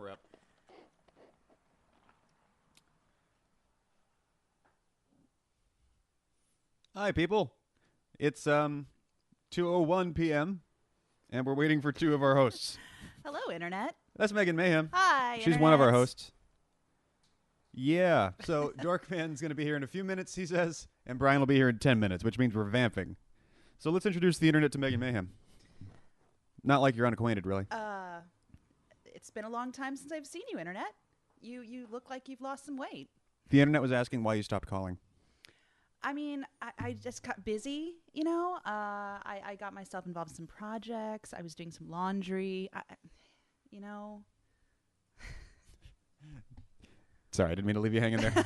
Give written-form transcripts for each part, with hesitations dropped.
camera up. Hi, people. It's 2:01 p.m. and we're waiting for two of our hosts. Hello, Internet. That's Megan Mayhem. Hi, She's one of our Internets. hosts. Yeah. So Dorkman's going to be here in a few minutes, he says, and Brian will be here in 10 minutes, which means we're vamping. So let's introduce the Internet to Megan Mayhem. Not like you're unacquainted, really. It's been a long time since I've seen you, Internet. You look like you've lost some weight. The Internet was asking why you stopped calling. I mean, I just got busy, you know. I got myself involved in some projects. I was doing some laundry, you know. Sorry, I didn't mean to leave you hanging there.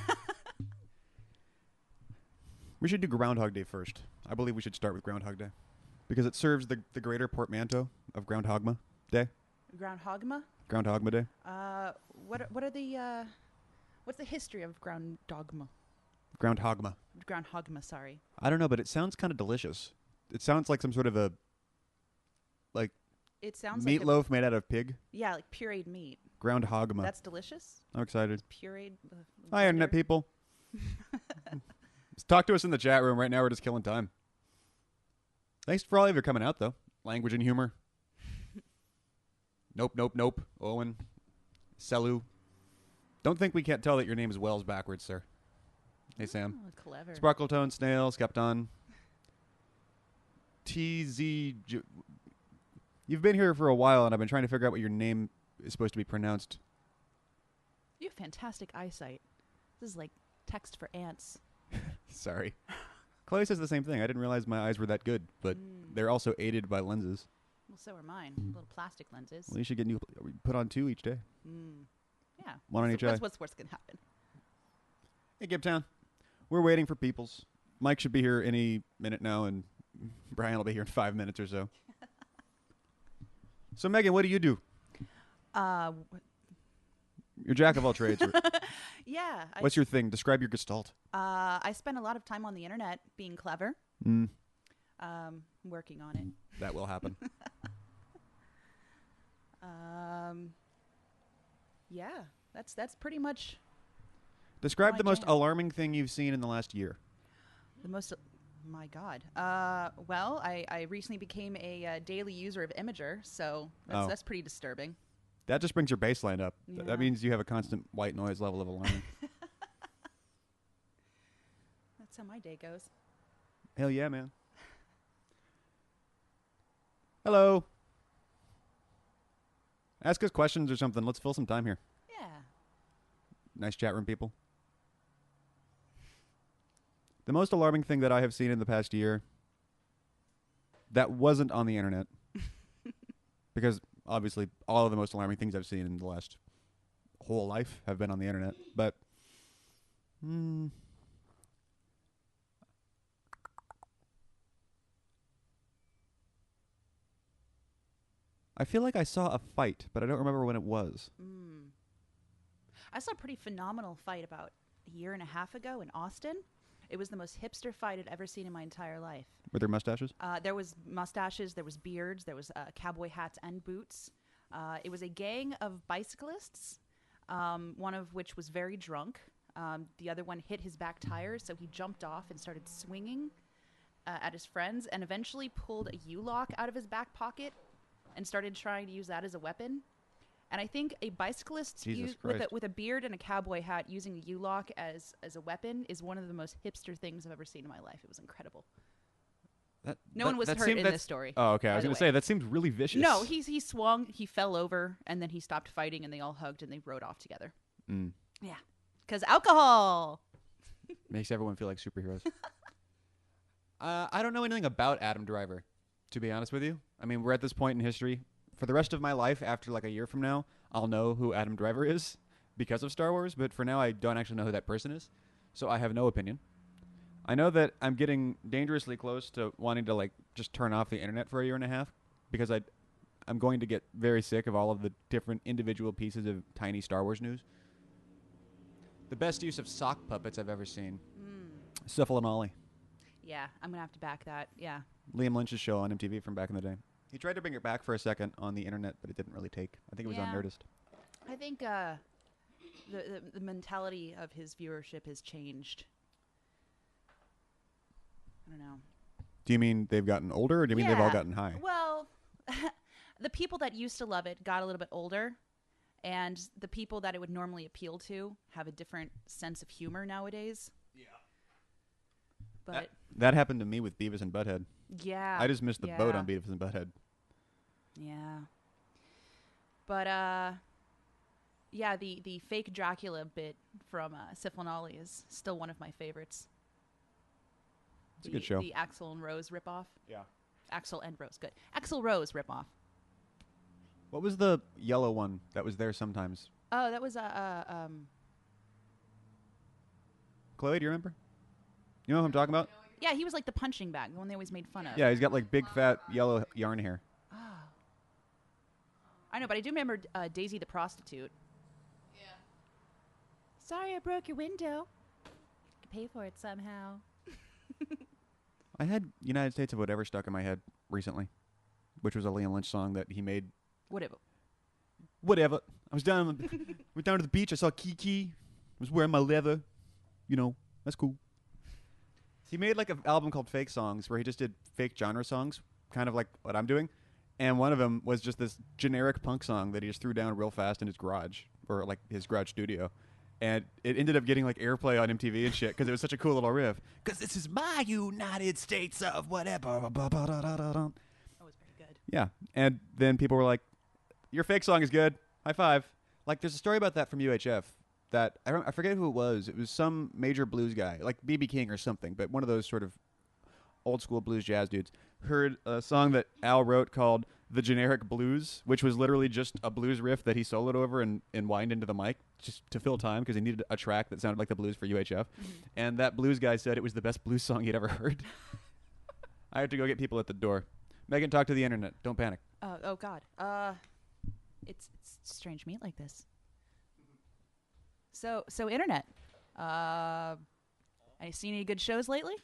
We should do Groundhog Day first. I believe we should start with Groundhog Day. Because it serves the greater portmanteau of Groundhogma Day. Groundhogma? Groundhogma Day. What are the what's the history of Groundhogma? Groundhogma. Groundhogma, sorry. I don't know, but it sounds kind of delicious. It sounds like some sort of a It sounds meatloaf made out of pig. Yeah, like pureed meat. Groundhogma. That's delicious. I'm excited. Pureed. Hi, Internet people. Just talk to us in the chat room. Right now, we're just killing time. Thanks for all of you coming out, though. Language and humor. Nope. Owen. Selu. Don't think we can't tell that your name is Wells backwards, sir. Hey, Sam. Oh, clever. Sparkletone, Snail, Skepton. TZ. You've been here for a while, and I've been trying to figure out what your name is supposed to be pronounced. You have fantastic eyesight. This is like text for ants. Sorry. Chloe says the same thing. I didn't realize my eyes were that good, but they're also aided by lenses. Well, so are mine. Little plastic lenses. Well, you should get new. Put on 2 each day. Yeah. One on each eye. That's what's going to happen. Hey, Gibtown. We're waiting for peoples. Mike should be here any minute now, and Brian will be here in 5 minutes or so. So, Megan, what do you do? You're jack of all trades. Yeah. What's your thing? Describe your gestalt. I spend a lot of time on the internet being clever. Working on it. That will happen. Yeah. That's pretty much. Describe my the most jam. alarming thing you've seen in the last year. The most. My God. Well, I recently became a daily user of Imager, so that's pretty disturbing. That just brings your baseline up. Yeah. That means you have a constant white noise level of alarming. That's how my day goes. Hell yeah, man. Hello. Ask us questions or something. Let's fill some time here. Yeah. Nice chat room, people. The most alarming thing that I have seen in the past year that wasn't on the internet, because obviously all of the most alarming things I've seen in the last whole life have been on the internet, but I feel like I saw a fight, but I don't remember when it was. I saw a pretty phenomenal fight about a year and a half ago in Austin. It was the most hipster fight I'd ever seen in my entire life. Were there mustaches? There was mustaches, there was beards, there was cowboy hats and boots. It was a gang of bicyclists, one of which was very drunk. The other one hit his back tires, so he jumped off and started swinging at his friends and eventually pulled a U-lock out of his back pocket and started trying to use that as a weapon. And I think a bicyclist with a beard and a cowboy hat using a U-lock as a weapon is one of the most hipster things I've ever seen in my life. It was incredible. No one was hurt in this story. Oh, okay. I was going to say, that seems really vicious. No, he swung, he fell over, and then he stopped fighting, and they all hugged, and they rode off together. Yeah. Because alcohol! Makes everyone feel like superheroes. I don't know anything about Adam Driver, to be honest with you. I mean, we're at this point in history. For the rest of my life, after like a year from now, I'll know who Adam Driver is because of Star Wars, but for now, I don't actually know who that person is, so I have no opinion. I know that I'm getting dangerously close to wanting to like just turn off the internet for a year and a half because I'm going to get very sick of all of the different individual pieces of tiny Star Wars news. The best use of sock puppets I've ever seen. Syphil and Ollie. Yeah, I'm going to have to back that. Yeah. Liam Lynch's show on MTV from back in the day. He tried to bring it back for a second on the internet, but it didn't really take. I think it was on Nerdist. I think the mentality of his viewership has changed. I don't know. Do you mean they've gotten older, or do you mean they've all Yeah. gotten high? Well, the people that used to love it got a little bit older, and the people that it would normally appeal to have a different sense of humor nowadays. Yeah. But That happened to me with Beavis and Butthead. yeah, I just missed the boat on Beavis and Butthead. Yeah. But yeah, the fake Dracula bit from Sifl and Ollie is still one of my favorites. It's a good show. The Axel and Rose ripoff. Yeah. Axel and Rose, good. Axel Rose ripoff. What was the yellow one that was there sometimes? Oh, that was Chloe, do you remember? You know who I'm talking about? yeah, he was like the punching bag, the one they always made fun of. Yeah, he's got like big fat yellow yarn hair. Oh. I know, but I do remember Daisy the prostitute. Yeah. Sorry, I broke your window. I could pay for it somehow. I had United States of Whatever stuck in my head recently, which was a Leon Lynch song that he made. Whatever. I was down, went down to the beach. I saw Kiki. Was wearing my leather. You know, that's cool. He made like an album called Fake Songs, where he just did fake genre songs, kind of like what I'm doing. And one of them was just this generic punk song that he just threw down real fast in his garage, or like his garage studio. And it ended up getting like airplay on MTV and shit because it was such a cool little riff. Because this is my United States of whatever. That was very good. Yeah. And then people were like, your fake song is good. High five. Like, there's a story about that from UHF that I forget who it was. It was some major blues guy, like B.B. King or something, but one of those sort of old school blues jazz dudes heard a song that Al wrote called The Generic Blues, which was literally just a blues riff that he soloed over and whined into the mic just to fill time because he needed a track that sounded like the blues for UHF. Mm-hmm. And that blues guy said it was the best blues song he'd ever heard. I have to go get people at the door. Megan, talk to the internet. Don't panic. Oh God. It's strange meat like this. So internet. I seen any good shows lately?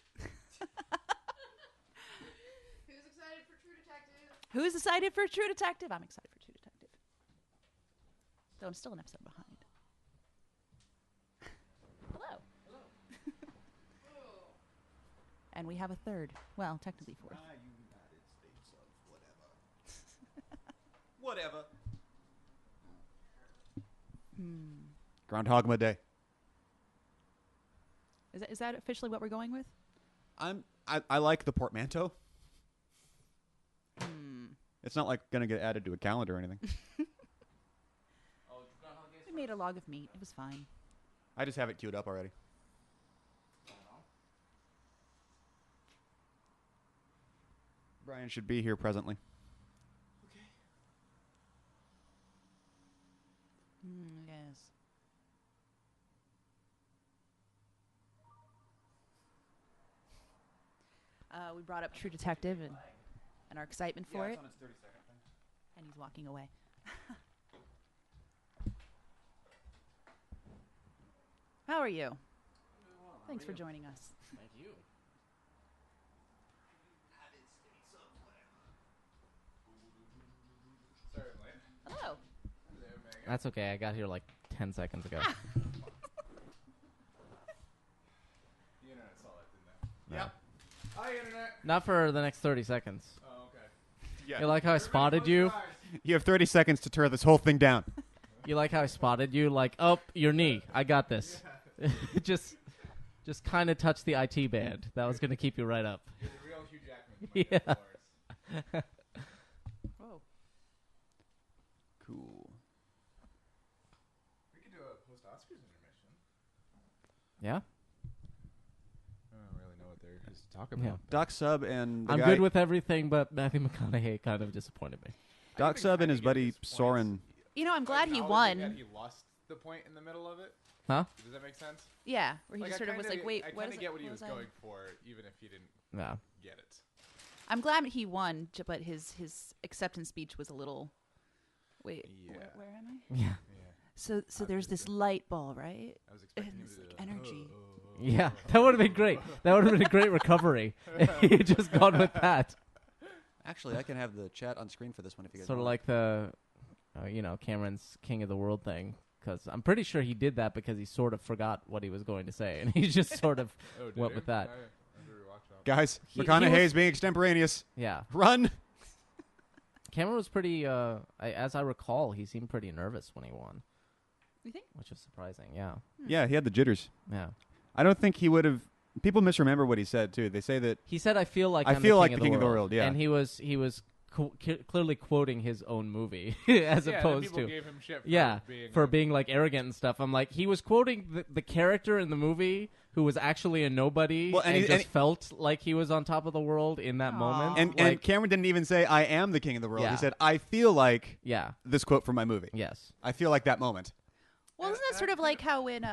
Who's excited for True Detective? Who's excited for True Detective? I'm excited for True Detective. Though I'm still an episode behind. Hello. And we have a third. Well, technically fourth. United States of whatever. Whatever. Groundhog Day. Is that officially what we're going with? I like the portmanteau. It's not like gonna get added to a calendar or anything. We made a log of meat. It was fine. I just have it queued up already. Brian should be here presently. Yes. We brought up True Detective and our excitement for it. It's on its 30-second thing. And he's walking away. How are you? Thanks for joining us. Thank you. Sorry, I'm late. Hello. Hello, Megan. That's okay. I got here like 10 seconds ago. The internet saw that, didn't they? No. Yep. Hi, internet. Not for the next 30 seconds. Oh, okay. Yeah. You like how I spotted you? You have 30 seconds to tear this whole thing down. You like how I spotted you? Like, oh, your knee. I got this. just kind of touch the IT band. That was going to keep you right up. You're the real Hugh Jackman. Yeah. Whoa. Cool. We could do a post-Oscars intermission. Yeah? I don't really know what there is to talk about. Yeah. Doc Sub and the I'm guy, good with everything, but Matthew McConaughey kind of disappointed me. Doc Sub and his buddy Soren. You know, I'm glad he Acknowledging won. that he lost the point in the middle of it. Huh? Does that make sense? Yeah, where he Like, just sort of was like, wait, I what kind is of it? get what he What was I- going for, even if he didn't Yeah. get it. I'm glad he won, but his acceptance speech was a little. Wait, Yeah. where am I? Yeah. Yeah. So there's this light ball, right? I was expecting And him it's to like do energy. Yeah. That would have been great. That would have been a great recovery. You just gone with that. Actually, I can have the chat on screen for this one if you guys Sort of want. like the Cameron's King of the World thing. Because I'm pretty sure he did that because he sort of forgot what he was going to say, and he just sort of went with that. Guys, He McConaughey's was- being extemporaneous. Yeah. Run. Cameron was pretty, as I recall, he seemed pretty nervous when he won, You think? which was surprising. Yeah. Yeah, he had the jitters. Yeah. I don't think he would have. People misremember what he said too. They say that He said, "I feel like I I'm feel the like king the king of the world." Yeah, and he was clearly quoting his own movie as opposed people to gave him shit for being like arrogant and stuff. I'm like, he was quoting the character in the movie who was actually a nobody Well, and and he- just and- felt like he was on top of the world in that Aw. moment. and like, Cameron didn't even say I am the king of the world. Yeah. He said I feel like yeah, this quote from my movie. yes, I feel like that moment. Well, isn't that sort of like how when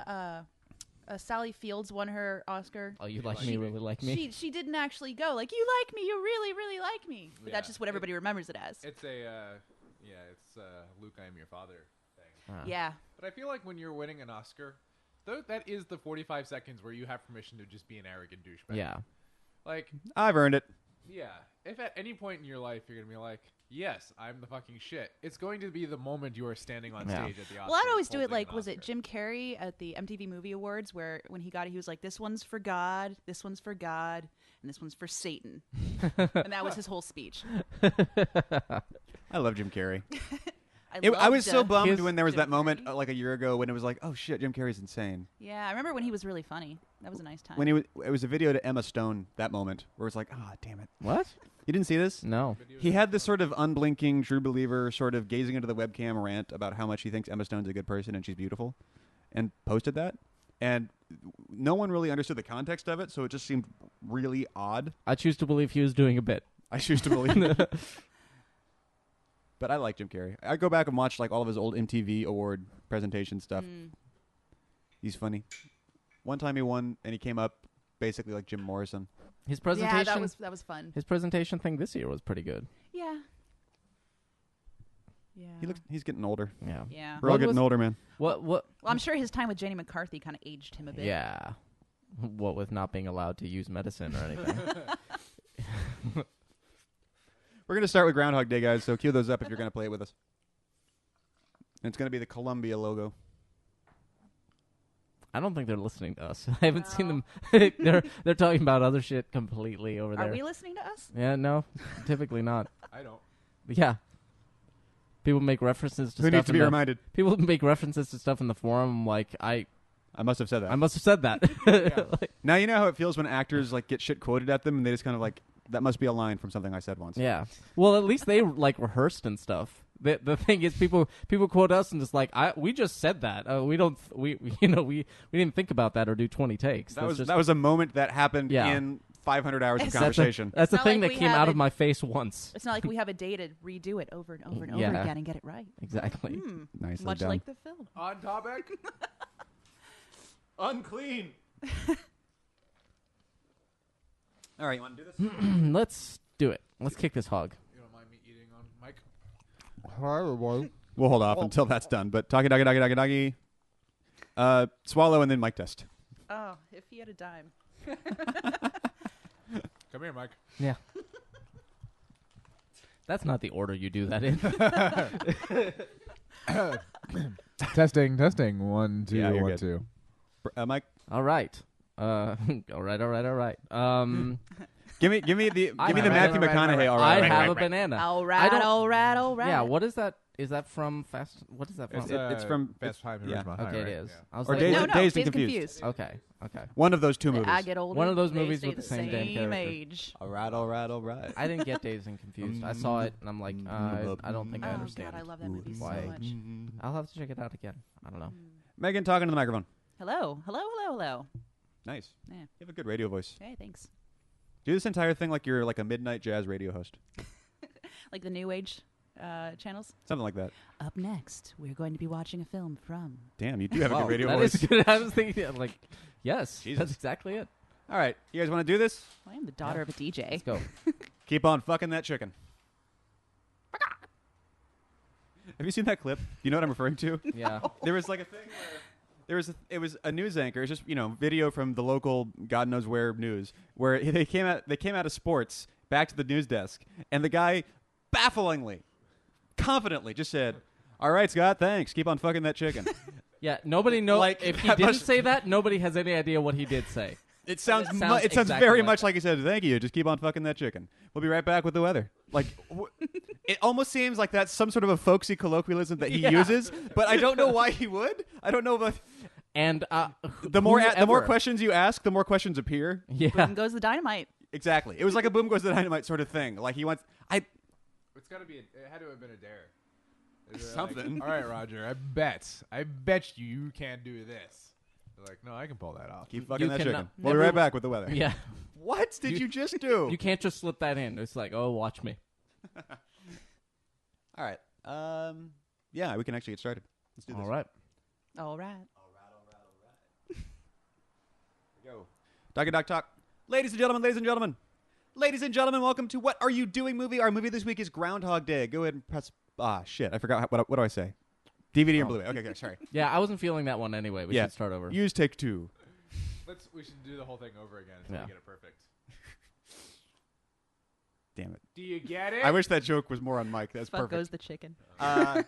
Sally Fields won her Oscar? oh, you like me, really like me. She didn't actually go like you like me, you really really like me. But that's Yeah. just what everybody remembers it as. It's it's Luke, I am your father thing. Yeah. But I feel like when you're winning an Oscar, that is the 45 seconds where you have permission to just be an arrogant douchebag. Yeah, Like, I've earned it. yeah, if at any point in your life you're gonna be like, yes, I'm the fucking shit, it's going to be the moment you are standing on Yeah. stage at the Oscars. Well, I'd always do it holding like, an was it Oscar. Jim Carrey at the MTV Movie Awards where when he got it, he was like, this one's for God, this one's for God, and this one's for Satan. And that was his whole speech. I love Jim Carrey. I I was so loved, bummed his- when there was Jim that moment Carrey. like a year ago when it was like, oh shit, Jim Carrey's insane. Yeah, I remember when he was really funny. That was a nice time. When it was a video to Emma Stone. That moment where it's like, oh damn it, what? you didn't see this? No. He had this sort of unblinking true believer, sort of gazing into the webcam rant about how much he thinks Emma Stone's a good person and she's beautiful, and posted that. And no one really understood the context of it, so it just seemed really odd. I choose to believe he was doing a bit. I choose to believe it. But I like Jim Carrey. I go back and watch like all of his old MTV award presentation stuff. He's funny. One time he won and he came up basically like Jim Morrison. His presentation, yeah, that was fun. his presentation thing this year was pretty good. Yeah. Yeah. He's getting older. Yeah. Yeah. We're all What getting was- older, man. What? Well, I'm sure his time with Jenny McCarthy kind of aged him a bit. Yeah. What with not being allowed to use medicine or anything. We're going to start with Groundhog Day, guys, so cue those up if you're going to play it with us. And it's going to be the Columbia logo. I don't think they're listening to us. I haven't seen them. they're talking about other shit completely over there. Are we listening to us? Yeah, no, typically not. I don't. Yeah. People make references to Who stuff needs to in be the, reminded? People make references to stuff in the forum like I I must have said that. must have said that. Like, Now you know how it feels when actors like get shit quoted at them and they just kind of like, that must be a line from something I said once. yeah. Well, at least they like rehearsed and stuff. The thing is, people quote us and just like we just said that. We don't we didn't think about that or do 20 takes. That That's was just, that was a moment that happened Yeah. in 500 hours of It's- conversation. That's the not thing like that we came have out of it- my face once. It's not like we have a day to redo it over and over and over Yeah. again and get it right. Exactly. Nicely Much done. like the film. On topic. Unclean. All right, you want to do this? Let's do it. Let's kick this hog. You don't mind me eating on mic? We'll hold off until that's done. But talkie doggy doggy doggy doggy. Swallow and then mic test. Oh, if he had a dime. Come here, Mike. Yeah. That's not the order you do that in. Testing. 1, 2, Yeah, you're 1, good. 2. Mike, All right. All right. give me the I Matthew have- McConaughey. All I right. have a banana. All I right, don't- all right, all right. Yeah, what is that? Is that from Fast? What is that from? It's from- Fast Five. yeah. Okay, it is. I was Or like, Dazed no, and- no, Dazed and Dazed Confused. okay. One of those two movies. I get older. One of those they movies stay with the same damn character. age. All right, all right, all right. I didn't get Dazed and Confused. I saw it and I'm like, I don't think I Oh understand. God, I love that movie so Why? much. I'll have to check it out again. I don't know. Megan, talking to the microphone. Hello, hello, hello, hello. Nice. Yeah. You have a good radio voice. Hey, thanks. Do this entire thing like you're like a midnight jazz radio host. Like the New Age channels. Something like that. Up next, we're going to be watching a film from. Damn, you do have a Wow, good radio that voice. is good. I was thinking, like, yes, Jesus. that's exactly it. All right, you guys want to do this? I am the daughter of a DJ. Let's go. Keep on fucking that chicken. Have you seen that clip? Do you know what I'm referring to? Yeah. There was like a thing where it was a news anchor. It's just video from the local God knows where news where they came out of sports back to the news desk, and the guy bafflingly, confidently just said, All right, Scott. Thanks. Keep on fucking that chicken. Yeah, nobody knows. Like, If he that didn't must- say that, nobody has any idea what he did say. It sounds. It sounds It sounds exactly very like much that. like he said. Thank you. Just keep on fucking that chicken. We'll be right back with the weather. Like, it almost seems like that's some sort of a folksy colloquialism that he Yeah. uses, but I don't know why he would. I don't know if And the more whoever- questions you ask, the more questions appear. yeah, Boom goes the dynamite. Exactly. It was like a boom goes the dynamite sort of thing. Like he wants. It's got to be. It had to have been a dare. Is it Something. Like, all right, Roger. I bet you can't do this. They're like, no, I can pull that off. Keep fucking that cannot- chicken. We'll be never- right back with the weather. yeah. What did you just do? You can't just slip that in. It's like, oh, watch me. All right. Yeah, we can actually get started. Let's do this. All right. All right. Go. Doc Talk. Ladies and gentlemen, ladies and gentlemen, welcome to What Are You Doing movie. Our movie this week is Groundhog Day. Go ahead and press. Shit. I forgot. What do I say? DVD or Blu-ray. Okay, good. Sorry. Yeah, I wasn't feeling that one anyway. We Yeah. should start over. Use take 2. We should do the whole thing over again until Yeah. we get it perfect. Damn it. Do you get it? I wish that joke was more on mic. That's Fuck perfect. goes the chicken. All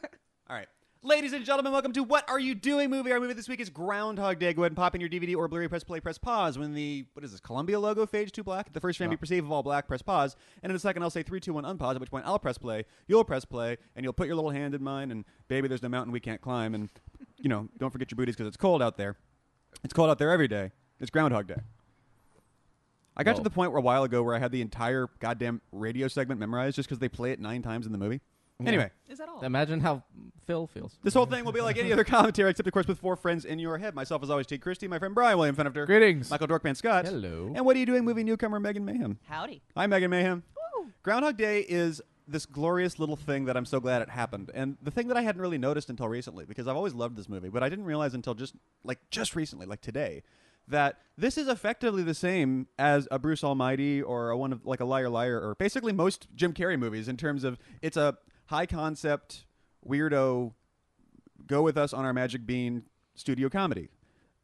right. Ladies and gentlemen, welcome to What Are You Doing movie. Our movie this week is Groundhog Day. Go ahead and pop in your DVD or Blu-ray, press play, press pause. When the, Columbia logo fades to black, the first frame you perceive of all black, press pause. And in a second, I'll say 3, 2, 1, unpause, at which point I'll press play, you'll press play, and you'll put your little hand in mine, and baby, there's no mountain we can't climb, and, don't forget your booties because it's cold out there. It's cold out there every day. It's Groundhog Day. I got to Whoa. the point where a while ago where I had the entire goddamn radio segment memorized just because they play it 9 times in the movie. Yeah. Anyway. Is that all? Imagine how Phil feels. This whole thing will be like any other commentary, except, of course, with 4 friends in your head. Myself, as always, T. Christie, my friend Brian William Fenifter, Greetings. Michael Dorkman Scott, Hello. and What Are You Doing movie newcomer Megan Mayhem. Howdy. Hi, Megan Mayhem. Woo. Groundhog Day is this glorious little thing that I'm so glad it happened. And the thing that I hadn't really noticed until recently, because I've always loved this movie, but I didn't realize until just recently, like today, that this is effectively the same as a Bruce Almighty or a one of like a Liar Liar or basically most Jim Carrey movies in terms of it's a high concept weirdo go with us on our magic bean studio comedy.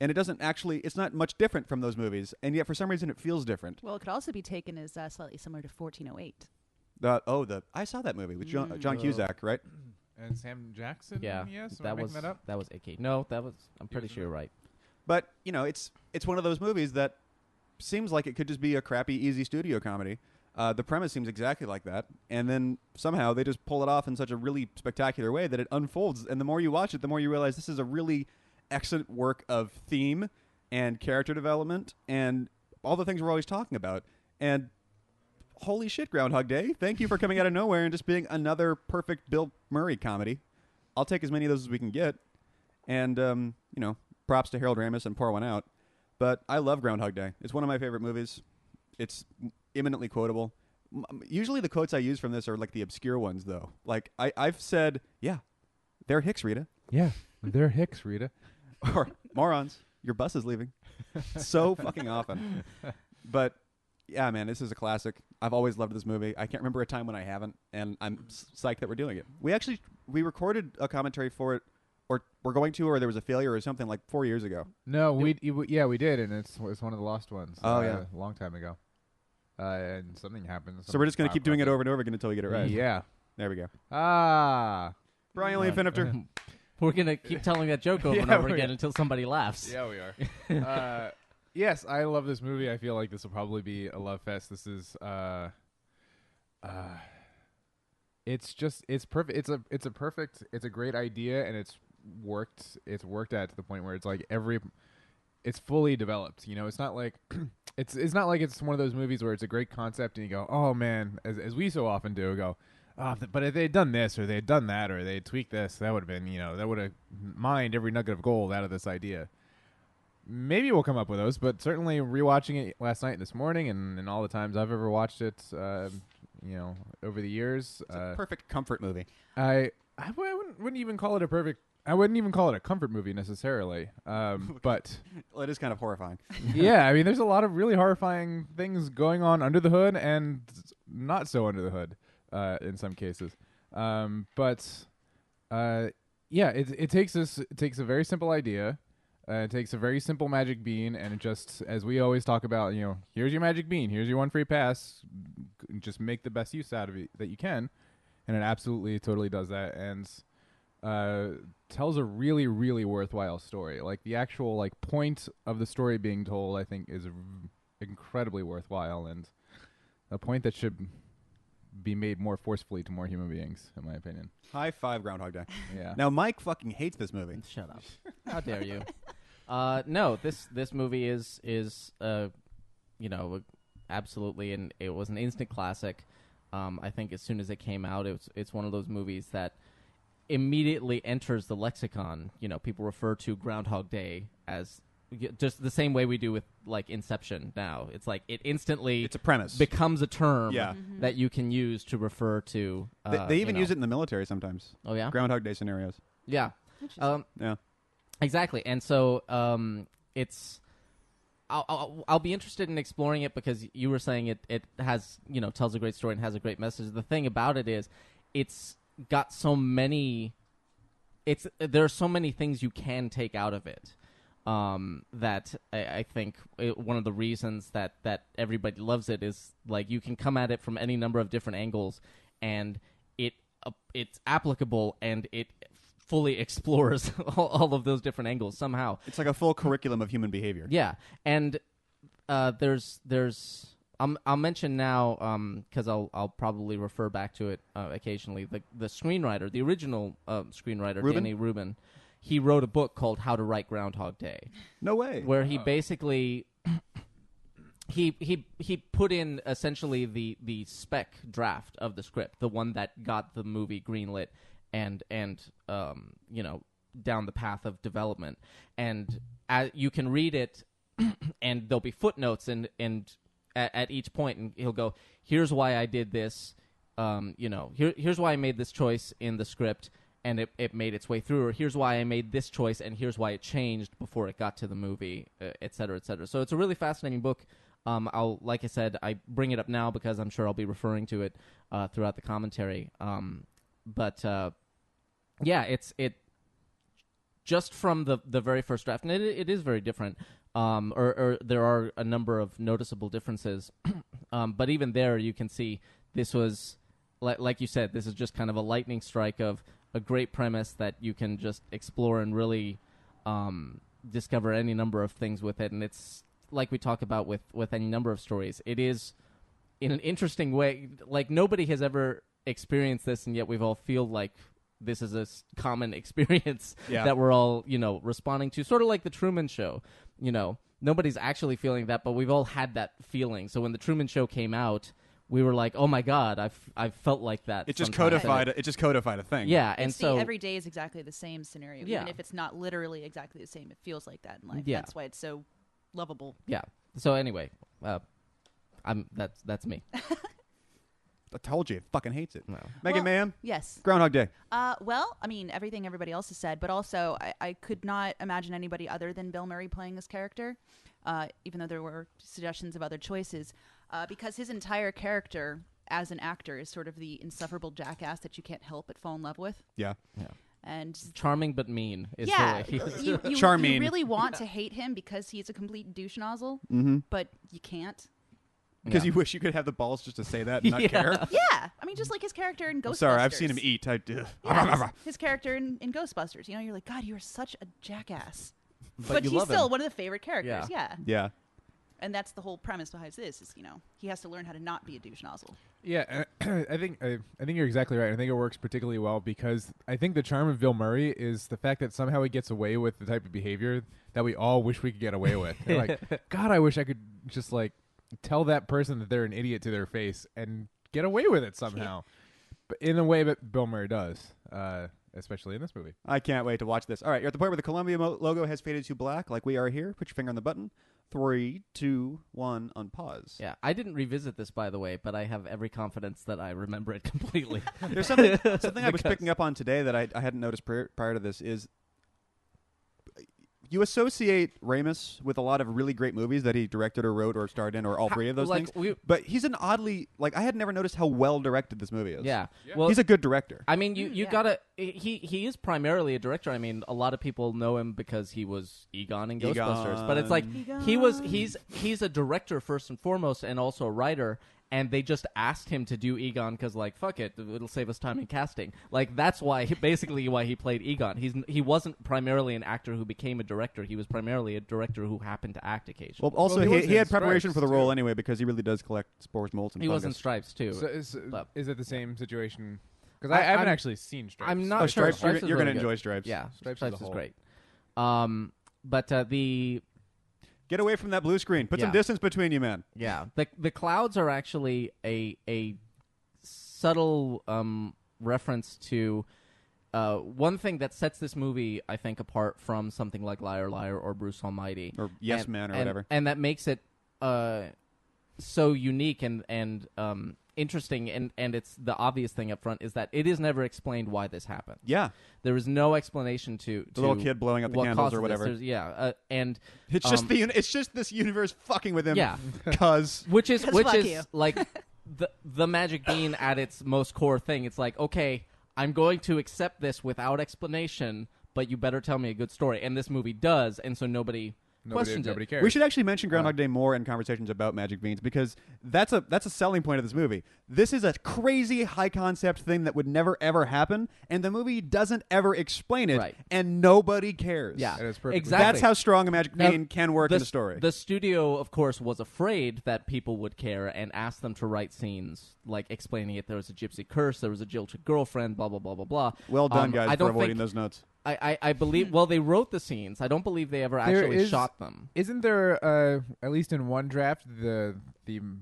And it's not much different from those movies, and yet for some reason it feels different. Well, it could also be taken as slightly similar to 1408. I saw that movie with John Cusack, right? And Sam Jackson? Yeah, Yes? Am I that making was that up? that was AK. No, that was. I'm pretty sure you're right. But it's one of those movies that seems like it could just be a crappy, easy studio comedy. The premise seems exactly like that, and then somehow they just pull it off in such a really spectacular way that it unfolds. And the more you watch it, the more you realize this is a really excellent work of theme and character development and all the things we're always talking about. And holy shit, Groundhog Day! Thank you for coming out of nowhere and just being another perfect Bill Murray comedy. I'll take as many of those as we can get, and props to Harold Ramis and pour one out. But I love Groundhog Day. It's one of my favorite movies. It's eminently quotable. Usually the quotes I use from this are like the obscure ones, though. Like I've said, yeah, they're Hicks, Rita. Yeah. They're Hicks, Rita. Or morons, your bus is leaving. So fucking often. But yeah, man, this is a classic. I've always loved this movie. I can't remember a time when I haven't, and I'm psyched that we're doing it. We recorded a commentary for it, or we're going to, or there was a failure or something like 4 years ago. No, we did, and it's one of the lost ones. Oh, yeah. A long time ago. And something happened. So we're just going to keep doing it over and over again until we get it right. Yeah. There we go. Ah. Brian William Fenifter. We're gonna keep telling that joke over and Yeah, over we again are. until somebody laughs. Yeah, we are. Yes, I love this movie. I feel like this will probably be a love fest. This is it's perfect. It's a great idea, and it's worked at to the point where it's like it's fully developed. It's not like it's not like it's one of those movies where it's a great concept and you go, oh man, as we so often do, go, oh, but if they had done this or they had done that or they had tweaked this, that would have been, that would have mined every nugget of gold out of this idea. Maybe we'll come up with those, but certainly rewatching it last night and this morning and all the times I've ever watched it, over the years. It's a perfect comfort movie. I wouldn't even call it I wouldn't even call it a comfort movie necessarily. But Well, it is kind of horrifying. yeah, I mean, there's a lot of really horrifying things going on under the hood and not so under the hood in some cases. Yeah, it takes a very simple idea. It takes a very simple magic bean, and it just, as we always talk about, here's your magic bean, here's your one free pass. Just make the best use out of it that you can, and it absolutely, totally does that. And tells a really, really worthwhile story. Like the actual like point of the story being told, I think, is incredibly worthwhile and a point that should be made more forcefully to more human beings, in my opinion. High five, Groundhog Day. Yeah. Now, Mike fucking hates this movie. Shut up. How dare you? No, this movie is absolutely, and it was an instant classic. I think as soon as it came out, it's one of those movies that immediately enters the lexicon. People refer to Groundhog Day as just the same way we do with like Inception now. It's like it instantly It's a premise. becomes a term Yeah. that you can use to refer to. They even use it in the military sometimes. Oh yeah, Groundhog Day scenarios. yeah, Yeah. exactly. And so it's. I'll be interested in exploring it because you were saying it has tells a great story and has a great message. The thing about it is, it's got so many. There are so many things you can take out of it. That I think one of the reasons that everybody loves it is like you can come at it from any number of different angles, and it's applicable and it fully explores all of those different angles somehow. It's like a full curriculum of human behavior. Yeah, and there's I'll mention now because I'll probably refer back to it occasionally. The screenwriter, the original screenwriter, Rubin? Danny Rubin. He wrote a book called How to Write Groundhog Day. No way. Where he basically he put in essentially the spec draft of the script, the one that got the movie greenlit and down the path of development. And you can read it and there'll be footnotes and at each point, and he'll go, here's why I did this, here's why I made this choice in the script. And it made its way through, or here's why I made this choice, and here's why it changed before it got to the movie, et cetera, et cetera. So it's a really fascinating book. Like I said, I bring it up now because I'm sure I'll be referring to it throughout the commentary. It's just from the very first draft, and it is very different. Or there are a number of noticeable differences, but even there you can see this was like you said, this is just kind of a lightning strike of a great premise that you can just explore and really discover any number of things with it. And it's like we talk about with any number of stories. It is, in an interesting way, like nobody has ever experienced this, and yet we've all feel like this is a common experience that we're all, responding to. Sort of like the Truman Show. Nobody's actually feeling that, but we've all had that feeling. So when the Truman Show came out, we were like, "Oh my God, I've felt like that." It just codified. It just codified a thing. Yeah, and so every day is exactly the same scenario. Yeah. Even if it's not literally exactly the same, it feels like that in life. Yeah. That's why it's so lovable. Yeah. So anyway, that's me. I told you, it fucking hates it. No. Megan, Well, ma'am, Yes. Groundhog Day. Well, I mean, everything everybody else has said, but also I could not imagine anybody other than Bill Murray playing this character, even though there were suggestions of other choices, because his entire character as an actor is sort of the insufferable jackass that you can't help but fall in love with. Yeah. And Charming but mean is yeah, the way he is. you Charming. really want to hate him because he's a complete douche nozzle, but you can't. Because Yeah. you wish you could have the balls just to say that and not Yeah. care. Yeah, I mean, just like his character in Ghostbusters. I'm sorry, I've seen him eat. Yeah, his character in Ghostbusters. You're like, God, you are such a jackass. But you he's love still him. one of the favorite characters. Yeah. Yeah. And that's the whole premise behind this is, he has to learn how to not be a douche nozzle. Yeah, I think you're exactly right. I think it works particularly well because I think the charm of Bill Murray is the fact that somehow he gets away with the type of behavior that we all wish we could get away with. You're like, God, I wish I could just like tell that person that they're an idiot to their face and get away with it somehow. But in a way that Bill Murray does, especially in this movie. I can't wait to watch this. All right, you're at the point where the Columbia logo has faded to black, like we are here. Put your finger on the button. 3, 2, 1, unpause. Yeah, I didn't revisit this, by the way, but I have every confidence that I remember it completely. There's something I was picking up on today that I hadn't noticed prior to this is you associate Ramis with a lot of really great movies that he directed or wrote or starred in or all three of those things. But he's an oddly, I had never noticed how well directed this movie is. Yeah. Well, he's a good director. I mean, you yeah. gotta. He is primarily a director. I mean, a lot of people know him because he was Egon in Ghostbusters. But it's like Egon. he's a director first and foremost, and also a writer. and they just asked him to do Egon because, like, fuck it, it'll save us time in casting. Like, that's why, basically, why he played Egon. He wasn't primarily an actor who became a director. He was primarily a director who happened to act occasionally. Well, also, Well, he had in preparation Stripes, for the role too. anyway because he really does collect spores, molds, and he was in fungus. Stripes, too. So But- is it the same situation? Because I- I haven't I'm- actually seen Stripes. I'm Oh, not sure. Stripes, Stripes is you're really going to good. enjoy Stripes. Yeah, Stripes Stripes as a is whole. great. But the Get away from that blue screen. Put some Yeah. distance between you, man. the clouds are actually a subtle reference to one thing that sets this movie, I think, apart from something like Liar Liar or Bruce Almighty Or Yes and- Man or and- whatever. and that makes it so unique and interesting. And it's the obvious thing up front is that it is never explained why this happened. Yeah. There is no explanation to The little kid blowing up the what candles causes or whatever. this. And It's just it's just this universe fucking with him. Yeah. Cause which is 'Cause fuck you. like the magic bean at its most core thing. It's like, okay, I'm going to accept this without explanation, but you better tell me a good story. And this movie does, and so nobody questions Nobody it. cares. we should actually mention Groundhog Day more in conversations about magic beans because that's a selling point of this movie. This is a crazy high concept thing that would never ever happen, and the movie doesn't ever explain it, Right. and nobody cares. Yeah, And it's perfectly exactly. That's how strong a magic Now, bean can work in a story. The studio, of course, was afraid that people would care and asked them to write scenes like explaining it. There was a gypsy curse, there was a jilted girlfriend, blah blah blah blah blah. Well done, I guys, for don't avoiding think- those notes. I believe. Well, they wrote the scenes. I don't believe they ever There actually is- shot them. Isn't there at least in one draft the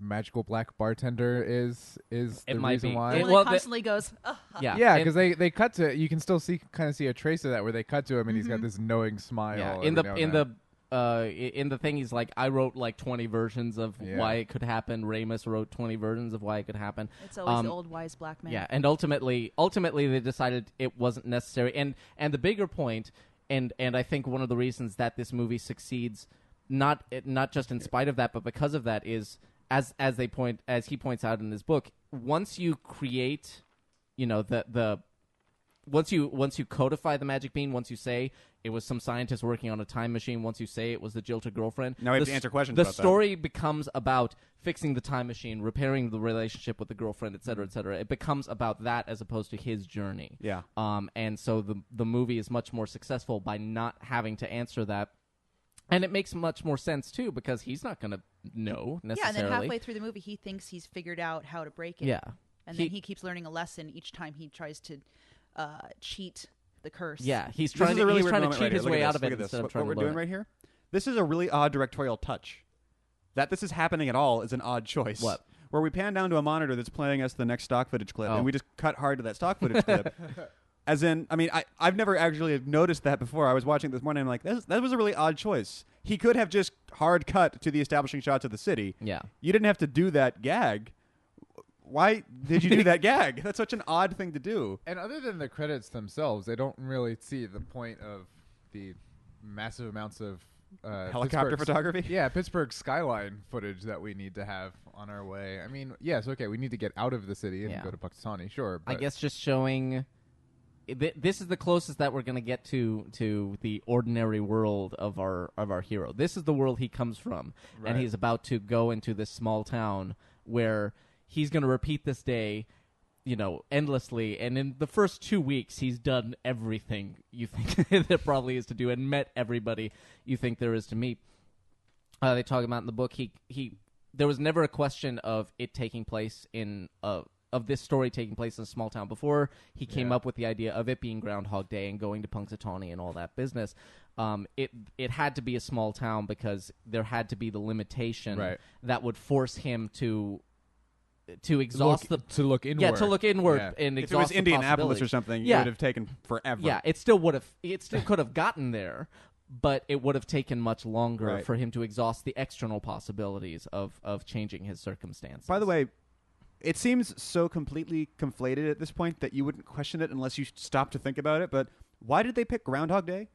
magical black bartender is It the might reason be. why? The It- one well, that constantly goes, ugh. Yeah, Yeah, and- because they cut to you can still kind of see a trace of that where they cut to him and he's got this knowing smile. Yeah, every in the now and in then. in the thing, he's like, I wrote like 20 versions of Yeah. why it could happen. Ramus wrote 20 versions of why it could happen. It's always the old wise black man. Yeah, and ultimately they decided it wasn't necessary. And the bigger point, and I think one of the reasons that this movie succeeds, not just in spite of that, but because of that, is as he points out in his book, once you create, once you codify the magic bean, once you say it was some scientist working on a time machine, once you say it was the jilted girlfriend, Now we have to answer questions The about that. story becomes about fixing the time machine, repairing the relationship with the girlfriend, et cetera, et cetera. It becomes about that as opposed to his journey. Yeah. And so the movie is much more successful by not having to answer that. And it makes much more sense, too, because he's not going to know Yeah, and necessarily. then halfway through the movie, he thinks he's figured out how to break it. Yeah. And then he keeps learning a lesson each time he tries to cheat the curse. Yeah, he's This trying is a to, really he's weird trying to moment cheat right his here. way Look at out this. of it Look at this. instead of What trying we're to doing learn right it. here? This is a really odd directorial touch. That this is happening at all is an odd choice. What? Where we pan down to a monitor that's playing us the next stock footage clip, Oh. and we just cut hard to that stock footage clip. As in, I mean, I've never actually noticed that before. I was watching it this morning, and I'm like, that was a really odd choice. He could have just hard cut to the establishing shots of the city. Yeah. You didn't have to do that gag. Why did you do that gag? That's such an odd thing to do. And other than the credits themselves, I don't really see the point of the massive amounts of Helicopter Pittsburgh's- photography? Yeah, Pittsburgh skyline footage that we need to have on our way. I mean, yes, okay, we need to get out of the city and Yeah. go to Puxatawny, sure. I But guess just showing this is the closest that we're going to get to the ordinary world of our hero. This is the world he comes from, and Right. he's about to go into this small town where he's going to repeat this day, endlessly. And in the first 2 weeks, he's done everything you think there probably is to do, and met everybody you think there is to meet. They talk about in the book there was never a question of it taking place of this story taking place in a small town. Before he came up with the idea of it being Groundhog Day and going to Punxsutawney and all that business, it had to be a small town because there had to be the limitation Right. that would force him to exhaust to look inward. to look inward Yeah. and If it exhaust was the Indianapolis or possibilities. something, Yeah. it would have taken forever. Yeah, it still could have gotten there, but it would have taken much longer Right. for him to exhaust the external possibilities of changing his circumstances. By the way, it seems so completely conflated at this point that you wouldn't question it unless you stop to think about it. But why did they pick Groundhog Day?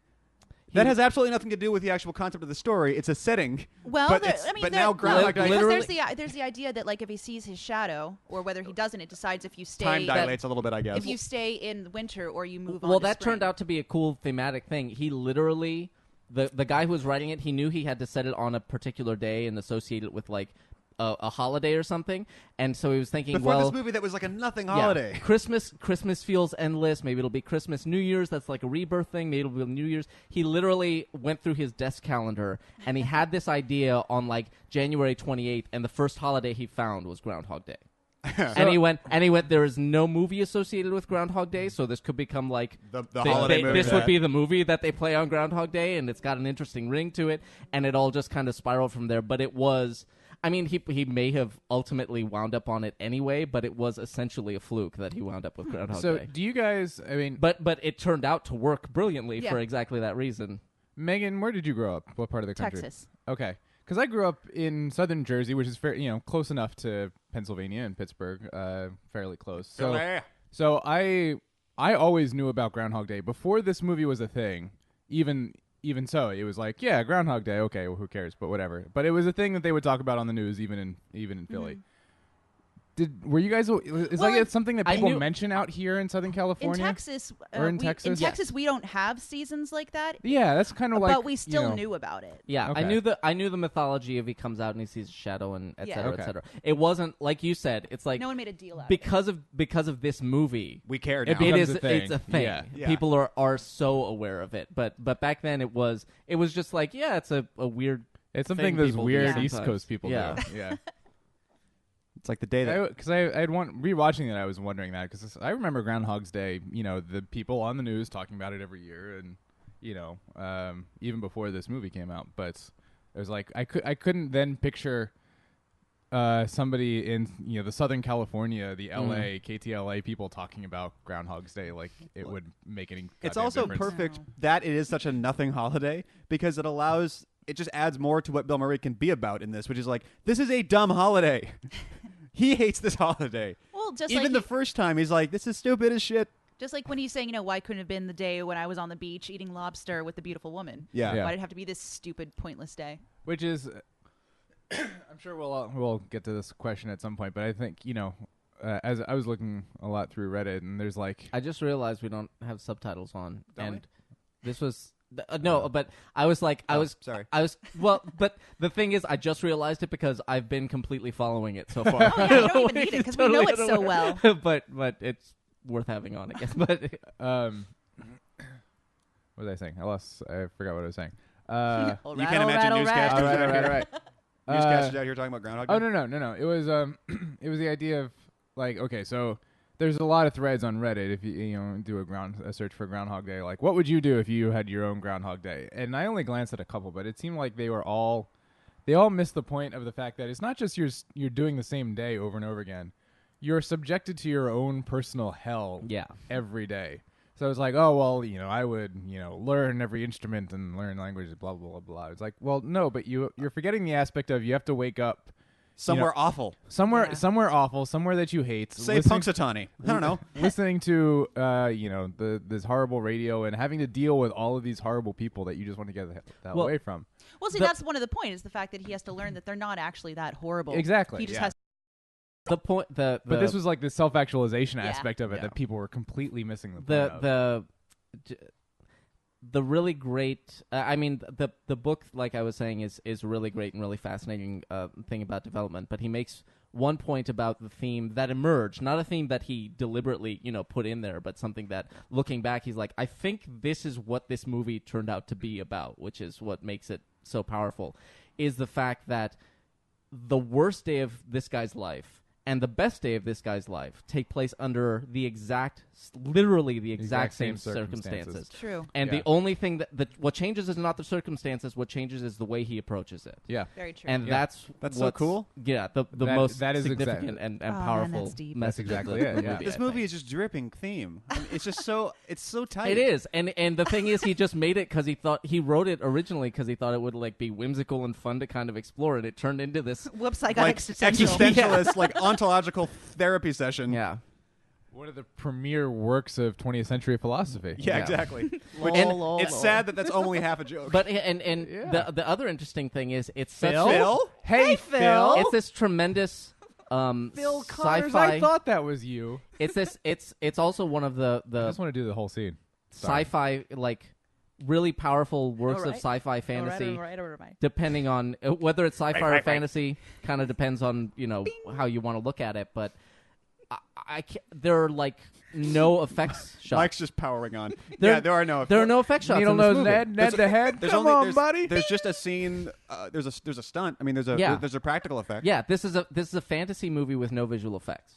That has absolutely nothing to do with the actual concept of the story. It's a setting. Well, but, but now Groundhog Day because literally- there's the idea that like if he sees his shadow or whether he doesn't, it decides if you stay time dilates a little bit, I guess. if you stay in winter or you move on. well, to that spring. turned out to be a cool thematic thing. He literally, the guy who was writing it, he knew he had to set it on a particular day and associate it with like a holiday or something, and so he was thinking, Before well, this movie that was like a nothing yeah, holiday. Christmas feels endless. Maybe it'll be Christmas, New Year's. That's like a rebirth thing. Maybe it'll be New Year's. He literally went through his desk calendar and he had this idea on like January 28th, and the first holiday he found was Groundhog Day. And he went. There is no movie associated with Groundhog Day, so this could become like the holiday movie. This would be the movie that they play on Groundhog Day, and it's got an interesting ring to it, and it all just kind of spiraled from there. But it was. I mean, he may have ultimately wound up on it anyway, but it was essentially a fluke that he wound up with Groundhog So Day. do you guys? I mean, But it turned out to work brilliantly Yeah. for exactly that reason. Megan, where did you grow up? What part of the country? Texas. Okay, because I grew up in southern Jersey, which is close enough to Pennsylvania and Pittsburgh, fairly close. So I always knew about Groundhog Day before this movie was a thing. Even so, it was like, yeah, Groundhog Day. Okay, well, who cares? But whatever. But it was a thing that they would talk about on the news, even in Philly. Were you guys? Is Well, like it's something that I people knew- mention out here in Southern In California? Texas, Or in in Texas? Texas, we don't have seasons like that, Yeah, that's kind of like. but we still you know, knew about it. Yeah, Okay. I knew the mythology of he comes out and he sees a shadow and et Yeah. cetera, Okay. et cetera. It wasn't like you said. It's like No one made a deal out because of this movie. We care It now. It becomes is a thing. it's a thing. Yeah. Yeah. People are so aware of it. But back then it was just like, yeah, it's a weird It's something thing those people do weird Yeah. East sometimes. Coast people Yeah. do. Yeah. It's like the day that Because I'd want rewatching it. I was wondering that because I remember Groundhog's Day. You know, the people on the news talking about it every year, and even before this movie came out. But it was like I couldn't then picture somebody in the Southern California, the LA KTLA people talking about Groundhog's Day like it would make any. it's goddamn also difference. perfect No. that it is such a nothing holiday because it just adds more to what Bill Murray can be about in this, which is like, this is a dumb holiday. He hates this holiday. Well, just Even like the first time, he's like, this is stupid as shit. just like when he's saying, why couldn't it have been the day when I was on the beach eating lobster with the beautiful woman? Yeah. Yeah. Why did it have to be this stupid, pointless day? Which is, I'm sure we'll get to this question at some point, but I think as I was looking a lot through Reddit, and there's like I just realized we don't have subtitles on, Don't and this was no, but I was like, Sorry. but the thing is, I just realized it because I've been completely following it so far. Oh, yeah, you don't even need it 'cause we know it so well. but it's worth having on, I guess. But what was I saying? I forgot what I was saying. Well, You can't imagine newscasters all right, out all right, all here. right. Newscasters out here talking about Groundhog Day. Oh no! It was it was the idea of like, okay, so there's a lot of threads on Reddit. If you do a search for Groundhog Day, like what would you do if you had your own Groundhog Day? And I only glanced at a couple, but it seemed like they all missed the point of the fact that it's not just you're doing the same day over and over again. You're subjected to your own personal hell yeah, every day. So it's like, oh well, I would learn every instrument and learn languages, blah blah blah blah. It's like, well, no, but you're forgetting the aspect of you have to wake up Somewhere awful. somewhere Yeah. awful, somewhere that you hate. Say Punxsutawney. I don't know. Listening to this horrible radio and having to deal with all of these horrible people that you just want to get the hell Well, away from. Well, see, that's one of the points is the fact that he has to learn that they're not actually that horrible. Exactly, He just yeah. has the point. But this was like the self-actualization Yeah. aspect of it Yeah. that people were completely missing the point of. the really great. I mean, the book, like I was saying, is really great and really fascinating thing about development. But he makes one point about the theme that emerged, not a theme that he deliberately put in there, but something that, looking back, he's like, I think this is what this movie turned out to be about, which is what makes it so powerful, is the fact that the worst day of this guy's life and the best day of this guy's life take place under literally the exact same circumstances. true. And Yeah. the only thing that what changes is not the circumstances. What changes is the way he approaches it. Yeah. Very true. And Yeah. That's so what's- cool. Yeah, the That- most that is significant exact- and Oh, man, powerful that's deep. message. That's exactly of the it, yeah. movie, This I movie think. is just dripping theme. I mean, it's just so tight. It is, and the thing is, he just made it because he wrote it originally because he thought it would like be whimsical and fun to kind of explore, and it turned into this. Whoops, I got Like existential. existentialist, like ontological therapy session. Yeah, One of the premier works of 20th century philosophy. Yeah, Yeah. exactly. Which, Lol, lol, it's lol. sad that that's only half a joke. but and Yeah. the other interesting thing is it's Phil? such Phil? Hey, Phil. it's this tremendous Phil Connors, sci-fi. I thought that was you. It's also one of I the just want to do the whole scene. sci-fi like really powerful works of Alright. sci-fi fantasy. All right. Depending on whether it's sci-fi or fantasy, kind of depends on how you want to look at it. But there are like no effects shots. Mike's just powering on. There are no. There are no effect shots. Needle in this nose movie. Ned the head. Come on, buddy. There's just a scene. There's a stunt. I mean, there's a practical effect. Yeah, this is a fantasy movie with no visual effects.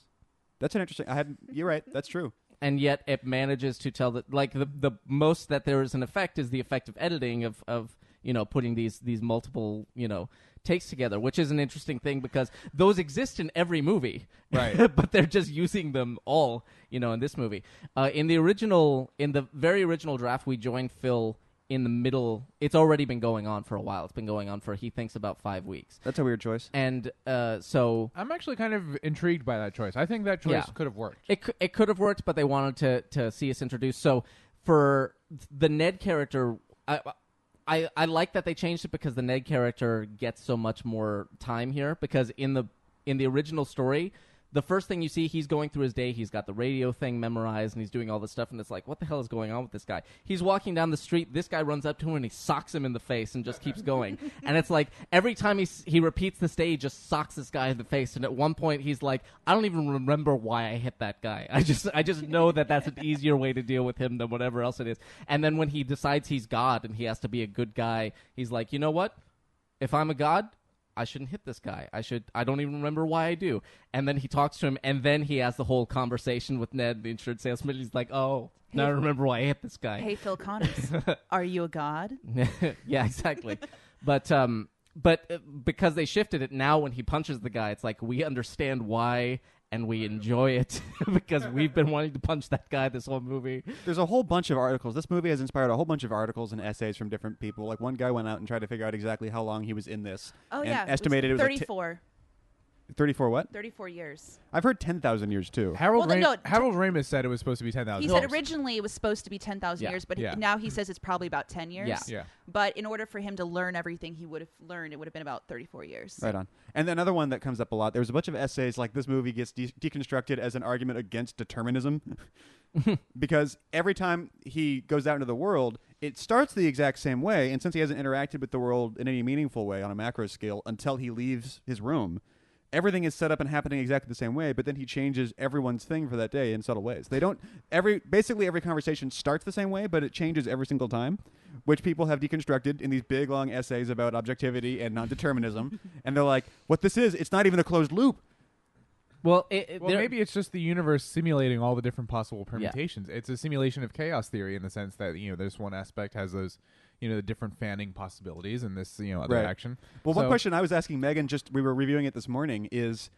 That's an interesting. You're right. That's true. And yet it manages to tell that the most that there is an effect is the effect of editing of putting these multiple takes together, which is an interesting thing because those exist in every movie, right? But they're just using them all in this movie. In the very original draft, we joined Phil in the middle. It's already been going on for a while. It's been going on for, he thinks, about 5 weeks. That's a weird choice. And so I'm actually kind of intrigued by that choice. I think that choice could have worked. It could have worked, but they wanted to see us introduced. So for the Ned character, I like that they changed it because the Ned character gets so much more time here. Because in the original story, the first thing you see, he's going through his day. He's got the radio thing memorized, and he's doing all this stuff. And it's like, what the hell is going on with this guy? He's walking down the street. This guy runs up to him, and he socks him in the face and just keeps going. And it's like every time he repeats this day, he just socks this guy in the face. And at one point, he's like, I don't even remember why I hit that guy. I just know that's an easier way to deal with him than whatever else it is. And then when he decides he's God and he has to be a good guy, he's like, you know what? If I'm a god, I shouldn't hit this guy. I don't even remember why I do. And then he talks to him, and then he has the whole conversation with Ned, the insurance salesman. He's like, oh, now I remember why I hit this guy. Hey, Phil Connors, are you a god? Yeah, exactly. But because they shifted it, now when he punches the guy, it's like we understand why, and we enjoy it because we've been wanting to punch that guy this whole movie. There's a whole bunch of articles. This movie has inspired a whole bunch of articles and essays from different people. Like one guy went out and tried to figure out exactly how long he was in this. Oh, and yeah. estimated it was 34. 34 what? 34 years. I've heard 10,000 years too. Harold Ramis said it was supposed to be 10,000 He years. said originally it was supposed to be 10,000 years, but now he says it's probably about 10 years. Yeah. But in order for him to learn everything he would have learned, it would have been about 34 years. Right on. And another one that comes up a lot, there's a bunch of essays like this movie gets deconstructed as an argument against determinism. Because every time he goes out into the world, it starts the exact same way. And since he hasn't interacted with the world in any meaningful way on a macro scale until he leaves his room, everything is set up and happening exactly the same way, but then he changes everyone's thing for that day in subtle ways. Basically every conversation starts the same way, but it changes every single time, which people have deconstructed in these big, long essays about objectivity and non-determinism. And they're like, what this is, it's not even a closed loop. Well, maybe it's just the universe simulating all the different possible permutations. Yeah. It's a simulation of chaos theory in the sense that, this one aspect has those, the different fanning possibilities and this, other action. Well, one question I was asking Megan, we were reviewing it this morning, is,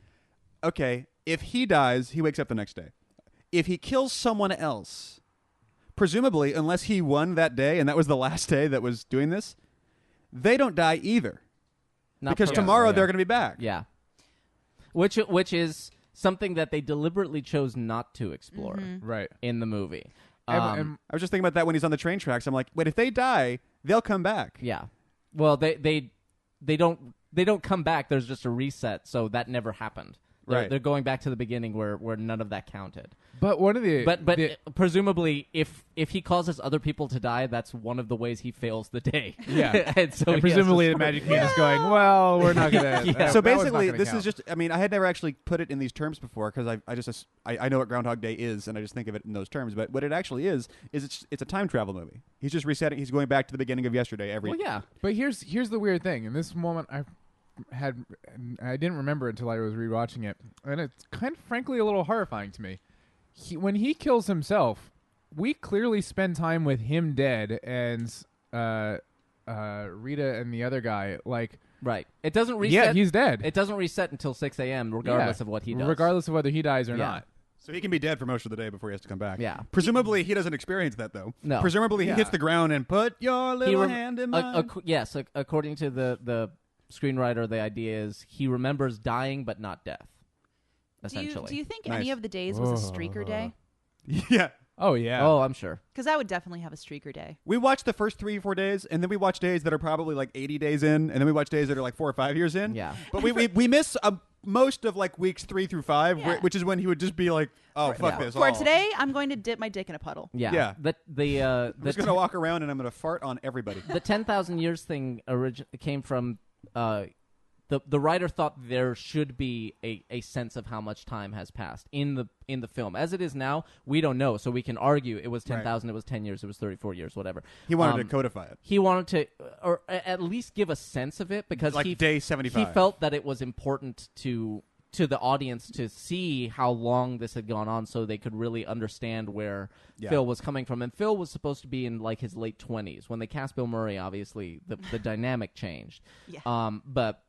okay, if he dies, he wakes up the next day. If he kills someone else, presumably, unless he won that day and that was the last day that was doing this, they don't die either. Because tomorrow they're going to be back. Yeah. Which is something that they deliberately chose not to explore in the movie. I was just thinking about that when he's on the train tracks. I'm like, wait, if they die, they'll come back. Yeah. Well, they don't come back. There's just a reset, so that never happened. They're going back to the beginning where none of that counted. But one of presumably, if he causes other people to die, that's one of the ways he fails the day. Yeah, and presumably the Magic Queen is going, well, we're not gonna. So basically, this is just. I mean, I had never actually put it in these terms before because I know what Groundhog Day is, and I just think of it in those terms. But what it actually is it's a time travel movie. He's just resetting. He's going back to the beginning of yesterday. But here's the weird thing. In this moment, I didn't remember until I was rewatching it, and it's kind of frankly a little horrifying to me. When he kills himself, we clearly spend time with him dead and Rita and the other guy. Right. It doesn't reset. Yeah, he's dead. It doesn't reset until 6 a.m. regardless of what he does. Regardless of whether he dies or not. So he can be dead for most of the day before he has to come back. Yeah. Presumably he doesn't experience that though. No. Presumably he hits the ground and put your little hand in mine. Yes. According to the screenwriter, the idea is he remembers dying but not death. Essentially. Do you think any of the days was a streaker day? Yeah. Oh yeah. Oh, I'm sure. Because I would definitely have a streaker day. We watch the first 3 or 4 days, and then we watch days that are probably like 80 days in, and then we watch days that are like 4 or 5 years in. Yeah. But we miss most of like weeks 3 through 5, Yeah. which is when he would just be like, "Oh fuck Yeah. this!" For all. today, I'm going to dip my dick in a puddle. Yeah. Yeah. The I'm just gonna walk around and I'm gonna fart on everybody. the 10,000 years thing came from the writer thought there should be a sense of how much time has passed in the film. As it is now, we don't know, so we can argue it was 10,000, it was 10 years, it was 34 years, whatever. He wanted to codify it. He wanted to, or at least give a sense of it, because Like day 75. he felt that it was important to the audience to see how long this had gone on, so they could really understand where Phil was coming from. And Phil was supposed to be in like his late 20s when they cast Bill Murray. Obviously, the dynamic changed. Yeah. But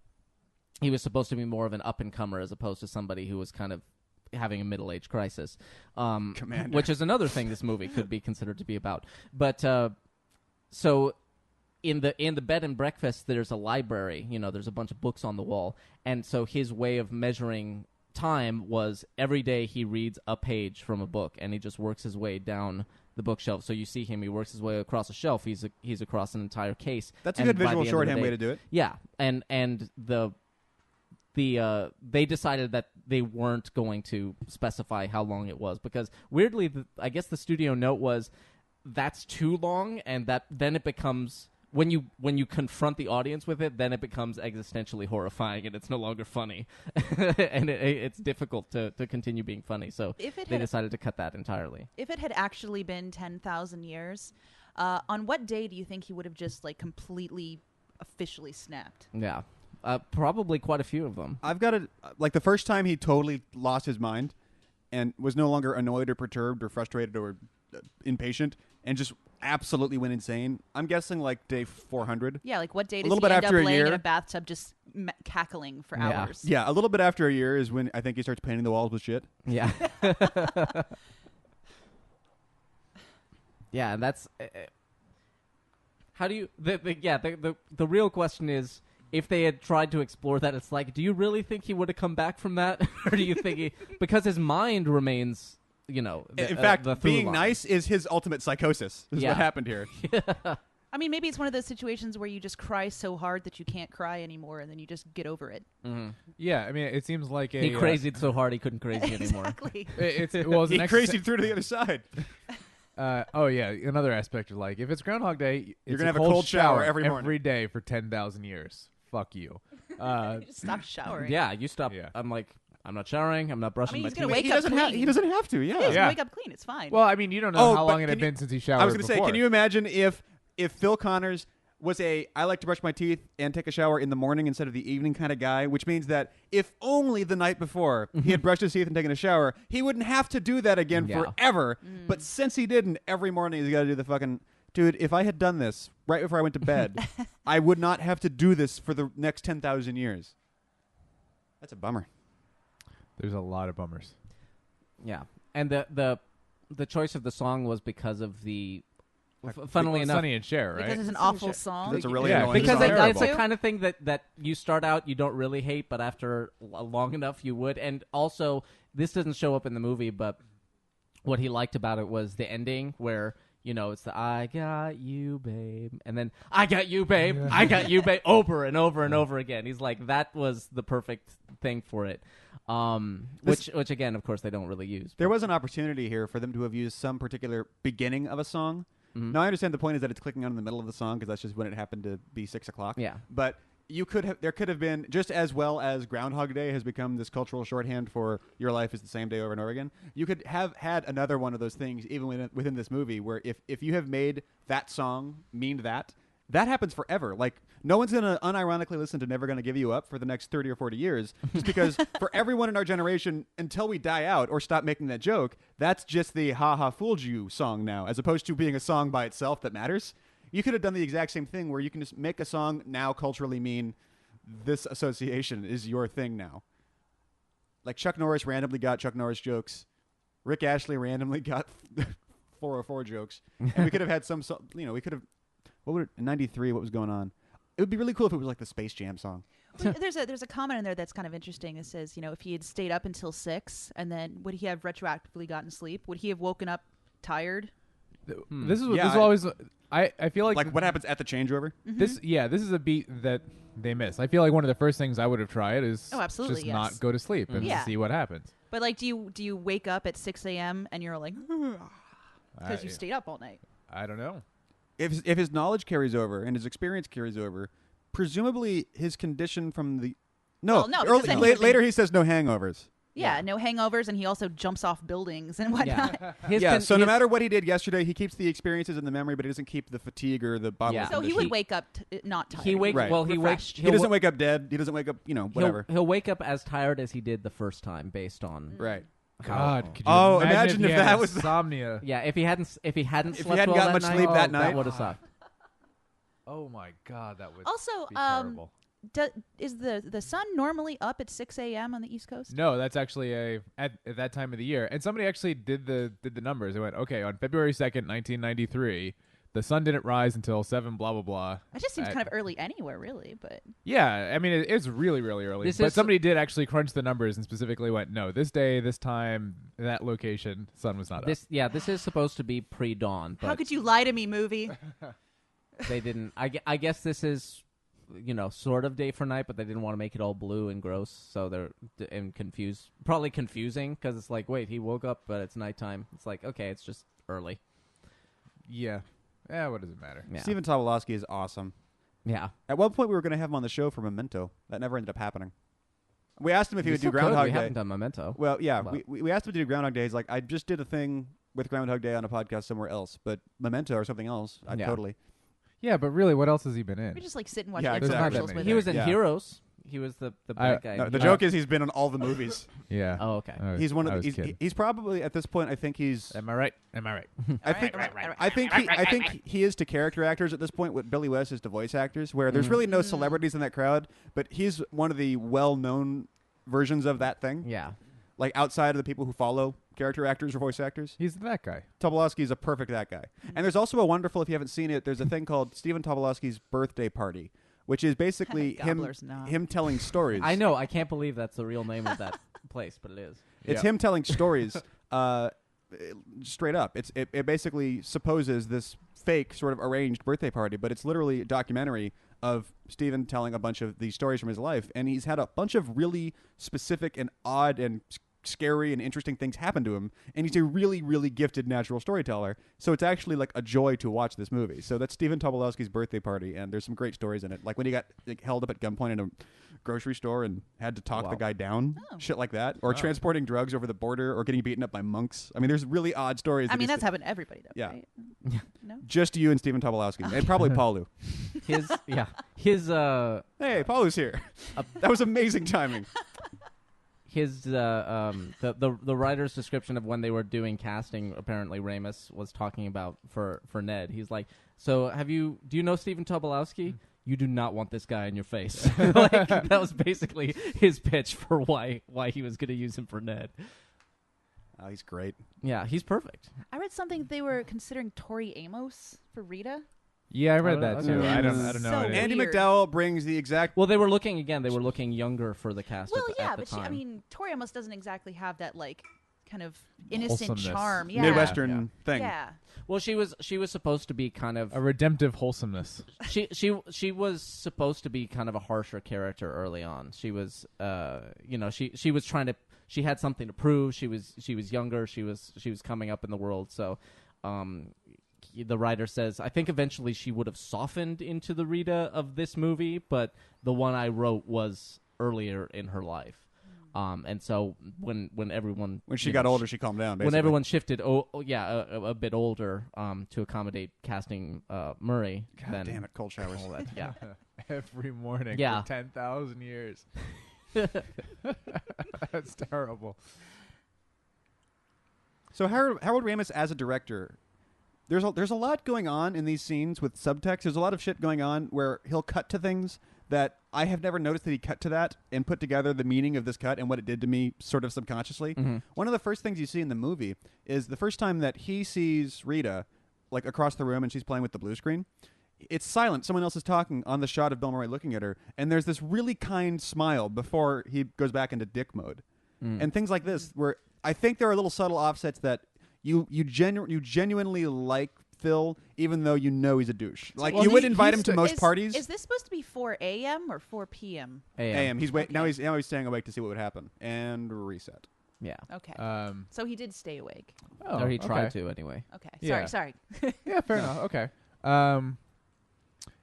he was supposed to be more of an up-and-comer as opposed to somebody who was kind of having a middle-age crisis, Commander. which is another thing this movie could be considered to be about. But so in the bed and breakfast, there's a library. You know, there's a bunch of books on the wall, and so his way of measuring time was every day he reads a page from a book, and he just works his way down the bookshelf. So you see him; he works his way across a shelf. He's across an entire case. That's a And good by visual the end of the shorthand day- way to do it. Yeah, and they decided that they weren't going to specify how long it was, because weirdly, I guess the studio note was that's too long, and that then it becomes when you confront the audience with it, then it becomes existentially horrifying, and it's no longer funny, and it's difficult to continue being funny. So If it they had- decided to cut that entirely. If it had actually been 10,000 years, on what day do you think he would have just like completely officially snapped? Yeah, probably quite a few of them. I've got to like the first time he totally lost his mind and was no longer annoyed or perturbed or frustrated or impatient and just absolutely went insane. I'm guessing like day 400. Yeah, like what day does little he bit end up after a laying in year. a bathtub just cackling for Yeah. hours? Yeah, a little bit after a year is when I think he starts painting the walls with shit. Yeah. Yeah, and that's how do you the real question is, if they had tried to explore that, it's like, do you really think he would have come back from that? Or do you think because his mind remains, you know, In fact, the through being line. nice is his ultimate psychosis. Is Yeah. what happened here. I mean, maybe it's one of those situations where you just cry so hard that you can't cry anymore, and then you just get over it. Yeah, I mean, it seems like He crazied so hard he couldn't crazy anymore. Exactly. It's He an crazied through to the other side. Oh yeah, another aspect of like if it's Groundhog Day, You're it's gonna have a cold shower every morning. every day for 10,000 years. Fuck you. Just stop showering. Yeah, you stop. Yeah. I'm like, I'm not showering. I'm not brushing I mean, my he's teeth. gonna wake he up doesn't have. clean. He doesn't have to. Yeah, Yeah. he's Yeah. gonna wake up clean. It's fine. Well, I mean, you don't know Oh, how but long it had can you- been since he showered. I was going to say, before. can you imagine if Phil Connors was I like to brush my teeth and take a shower in the morning instead of the evening kind of guy, which means that if only the night before he had brushed his teeth and taken a shower, he wouldn't have to do that again Yeah. forever. But since he didn't, every morning he's got to do the fucking... Dude, if I had done this right before I went to bed, I would not have to do this for the next 10,000 years. That's a bummer. There's a lot of bummers. Yeah, and the choice of the song was because of the. Funnily enough, Sonny and Cher, right? because it's an awful song. That's a really Yeah, annoying because song. it's the Terrible. kind of thing that you start out you don't really hate, but after long enough you would. And also, this doesn't show up in the movie, but what he liked about it was the ending where, you know, it's the "I got you, babe," and then "I got you, babe, I got you, babe," over and over and over again. He's like, that was the perfect thing for it. Which again, of course, they don't really use. There was an opportunity here for them to have used some particular beginning of a song. Now, I understand the point is that it's clicking on in the middle of the song because that's just when it happened to be 6 o'clock. Yeah. But there could have been, just as well as Groundhog Day has become this cultural shorthand for your life is the same day over and over again, you could have had another one of those things even within this movie where if you have made that song mean that happens forever. Like, no one's going to unironically listen to Never Gonna Give You Up for the next 30 or 40 years just because for everyone in our generation, until we die out or stop making that joke, that's just the ha ha fooled you song now, as opposed to being a song by itself that matters. You could have done the exact same thing where you can just make a song now culturally mean this association is your thing now. Like Chuck Norris randomly got Chuck Norris jokes. Rick Ashley randomly got 404 jokes. And we could have had some, we could have, in 93, what was going on? It would be really cool if it was like the Space Jam song. Well, there's a comment in there that's kind of interesting. It says, if he had stayed up until 6, and then would he have retroactively gotten sleep? Would he have woken up tired. This is Yeah, this is always. I feel like what happens at the changeover? this is a beat that they miss. I feel like one of the first things I would have tried is absolutely, just yes. not go to sleep and Yeah. see what happens. But like, do you wake up at 6 a.m. and you're like, because you stayed up all night? I don't know. If his knowledge carries over and his experience carries over, presumably his condition from the Well, no, because then he would later he says no hangovers. Yeah, no hangovers, and he also jumps off buildings and whatnot. Yeah. So no matter what he did yesterday, he keeps the experiences in the memory, but he doesn't keep the fatigue or the bodily Yeah. So he condition. would wake up not tired. He wakes. Right. Well, he wakes. Refreshed. He doesn't wake up dead. He doesn't wake up, whatever. He'll wake up as tired as he did the first time, based on Right. God, could you Oh, imagine imagine if he had that was- insomnia? Yeah, if he hadn't If he slept hadn't well gotten that much night, sleep that night. that would have sucked. Oh my God, that would Also, be terrible. Is the sun normally up at 6 a.m. on the East Coast? No, that's actually at that time of the year. And somebody actually did the numbers. They went, okay, on February 2nd, 1993, the sun didn't rise until 7 blah blah blah. It just seems kind of early anywhere, really. But Yeah, I mean it's really really early. This But is- somebody did actually crunch the numbers and specifically went, no, this day, this time, that location, sun was not up. This is supposed to be pre-dawn, but how could you lie to me, movie? they didn't. I guess this is, sort of day for night, but they didn't want to make it all blue and gross, so they're and confused. Probably confusing because it's like, wait, he woke up, but it's nighttime. It's like, okay, it's just early. Yeah. What does it matter? Yeah. Stephen Tobolowsky is awesome. Yeah. At one point, we were going to have him on the show for Memento. That never ended up happening. We asked him if he We would do still could. Groundhog We Day. haven't done Memento. Well, yeah, Well. we asked him to do Groundhog Day. He's like, I just did a thing with Groundhog Day on a podcast somewhere else, but Memento or something else, I'd Yeah. totally. Yeah, but really, what else has he been in? We just like sit and watch Yeah, exactly. infomercials with He him. was in Yeah. Heroes. He was the bad guy. No, in the Heroes. joke is he's been in all the movies. Yeah. Oh, okay. He's one I of was the, kidding. he's probably at this point. I think he's. Am I right? Am I right? I think he is to character actors at this point what Billy West is to voice actors, where there's really no celebrities in that crowd, but he's one of the well-known versions of that thing. Yeah. Like outside of the people who follow character actors or voice actors. He's that guy. Tobolowsky is a perfect that guy. And there's also a wonderful, if you haven't seen it, there's a thing called Stephen Tobolowsky's Birthday Party, which is basically Gobbler's knob. him telling stories. I know. I can't believe that's the real name of that place, but it is. It's Yeah. him telling stories straight up. It basically supposes this fake sort of arranged birthday party, but it's literally a documentary of Stephen telling a bunch of these stories from his life, and he's had a bunch of really specific and odd and scary and interesting things happen to him, and he's a really, really gifted natural storyteller. So it's actually like a joy to watch this movie. So that's Stephen Tobolowsky's Birthday Party, and there's some great stories in it. Like when he got held up at gunpoint in a grocery store and had to talk the guy down, shit like that, or transporting drugs over the border, or getting beaten up by monks. I mean, there's really odd stories. I mean, he's- that's happened to everybody, though. Yeah. Right? No. just you and Stephen Tobolowsky, and probably Paulu. His Hey, Paulu's here. That was amazing timing. The writer's description of when they were doing casting, apparently Ramis was talking about for Ned. He's like, so do you know Stephen Tobolowsky? You do not want this guy in your face. Like, that was basically his pitch for why he was going to use him for Ned. Oh, he's great. Yeah, he's perfect. I read something they were considering Tori Amos for Rita. Yeah, I read Oh, that okay. too. I don't So know. weird. Andy McDowell brings the exact. Well, they were looking younger for the cast Well, at the, yeah, at the but time. I mean, Tori Amos doesn't exactly have that like kind of innocent Wholesomeness. charm. Yeah. Midwestern thing. Yeah. well, she was supposed to be kind of A redemptive wholesomeness. she was supposed to be kind of a harsher character early on. She was she was trying to, she had something to prove. She was younger. She was coming up in the world. So the writer says, I think eventually she would have softened into the Rita of this movie, but the one I wrote was earlier in her life. And so when everyone When she got older, she calmed down. Basically. when everyone shifted, a bit older to accommodate casting Murray. God then damn it, cold showers. all that, yeah. Every morning Yeah. for 10,000 years. That's terrible. So Harold Ramis as a director, there's a lot going on in these scenes with subtext. There's a lot of shit going on where he'll cut to things that I have never noticed that he cut to that and put together the meaning of this cut and what it did to me sort of subconsciously. Mm-hmm. One of the first things you see in the movie is the first time that he sees Rita like across the room and she's playing with the blue screen. It's silent. Someone else is talking on the shot of Bill Murray looking at her, and there's this really kind smile before he goes back into dick mode. And things like this where I think there are little subtle offsets that you genuinely like Phil, even though you know he's a douche. Like Well, you would he- invite he's him to most parties. Is this supposed to be 4 a.m. or 4 p.m.? AM. He's wait now. Okay. He's staying awake to see what would happen and reset. Yeah. Okay. So he did stay awake. Oh, Or he tried okay. to anyway. Okay. Yeah. Sorry. Yeah, fair enough. Okay.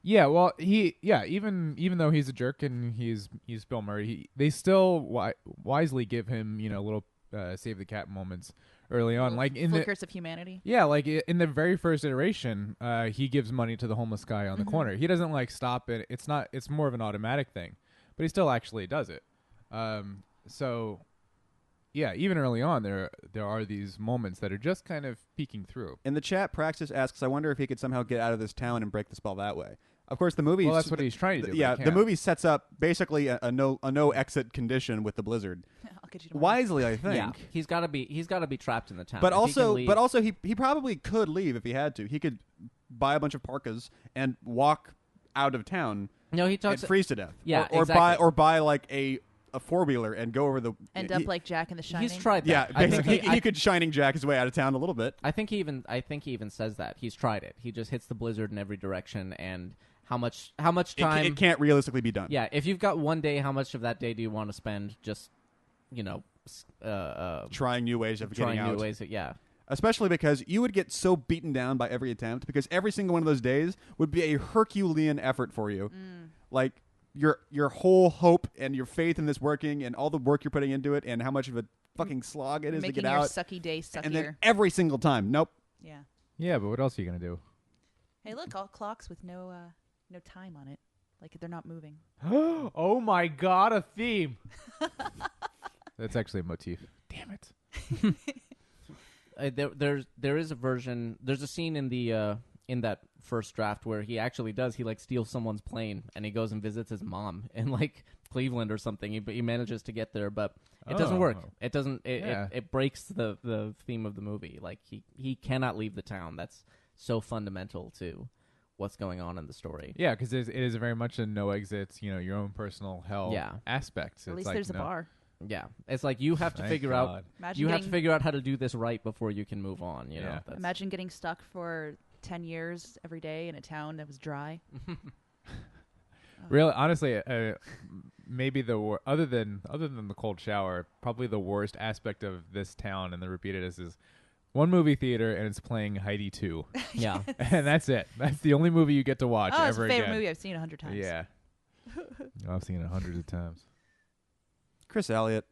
Yeah. Well, even though he's a jerk and he's Bill Murray, they still wisely give him little save the cat moments early on, like in Flickers of humanity. in the very first iteration, he gives money to the homeless guy on the corner. He doesn't stop it. It's more of an automatic thing, but he still actually does it. So. Yeah, even early on, there are these moments that are just kind of peeking through. In the chat, Praxis asks, "I wonder if he could somehow get out of this town and break the spell that way." Of course, the movie. Well, that's what he's trying to do. Yeah, but he the can't. movie sets up basically a no exit condition with the blizzard. I'll get you tomorrow. Wisely, I think. Yeah, he's got to be trapped in the town. But If he can also, leave- he probably could leave if he had to. He could buy a bunch of parkas and walk out of town no, he and talks. freeze to death. Yeah, or exactly. buy like a 4-wheeler and go over the. End he- up like Jack in the Shining. He's tried that. Yeah, I think basically, he could Shining Jack his way out of town a little bit. I think he even says that he's tried it. He just hits the blizzard in every direction, and how much time? It can't realistically be done. Yeah, if you've got one day, how much of that day do you want to spend just, Trying new ways of trying getting new out. ways? Yeah, Especially because you would get so beaten down by every attempt because every single one of those days would be a Herculean effort for you. Like your whole hope and your faith in this working and all the work you're putting into it and how much of a fucking slog it is Making to get your out. sucky day suckier. And then every single time, nope. Yeah. Yeah, but what else are you gonna do? Hey, look, all clocks with no time on it. Like they're not moving. Oh my God, a theme. That's actually a motif. Damn it. there is a version. There's a scene in the in that first draft where he actually does. He steals someone's plane and he goes and visits his mom in Cleveland or something. He manages to get there, but it doesn't work. It doesn't. It breaks the theme of the movie. Like he cannot leave the town. That's so fundamental to what's going on in the story. Yeah, because it is very much a no exits, your own personal hell aspect. At least there's a bar. Yeah, it's like you have to figure out. Imagine You have to figure out how to do this right before you can move on. You know. Yeah. That's- Imagine getting stuck for 10 years every day in a town that was dry. Really, honestly, maybe other than the cold shower, probably the worst aspect of this town and the repeatedness is one movie theater and it's playing Heidi 2. Yeah. And that's it. That's the only movie you get to watch Oh, it's ever a favorite again. movie I've seen 100 times. Yeah. I've seen it hundreds of times. Chris Elliott.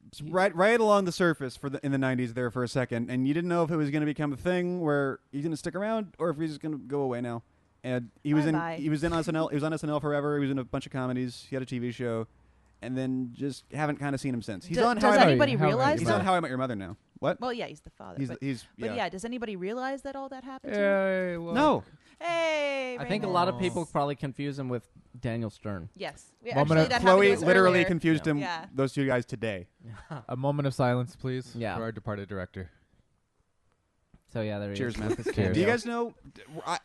It's right along the surface in the 90s there for a second, and you didn't know if it was going to become a thing where he's going to stick around or if he's just going to go away now. And he was Bye-bye. in SNL. He was on SNL forever. He was in a bunch of comedies. He had a TV show, and then just haven't kind of seen him since. He's on Does How I Met- anybody How I Met realize He's Your on that? How I Met Your Mother now. What? Well, yeah, he's the father. He's but yeah. yeah, does anybody realize that all that happened to him? Yeah, well, No. Hey, I think a Raymond. lot of people probably confuse him with Daniel Stern. Yes. Yeah, Moment actually, of- that happened to Chloe us literally earlier. confused him. Yeah. Those two guys today. A moment of silence, please, Yeah. for our departed director. So yeah, there he Cheers, is. man. with his Cheers. Do you cameo. guys know?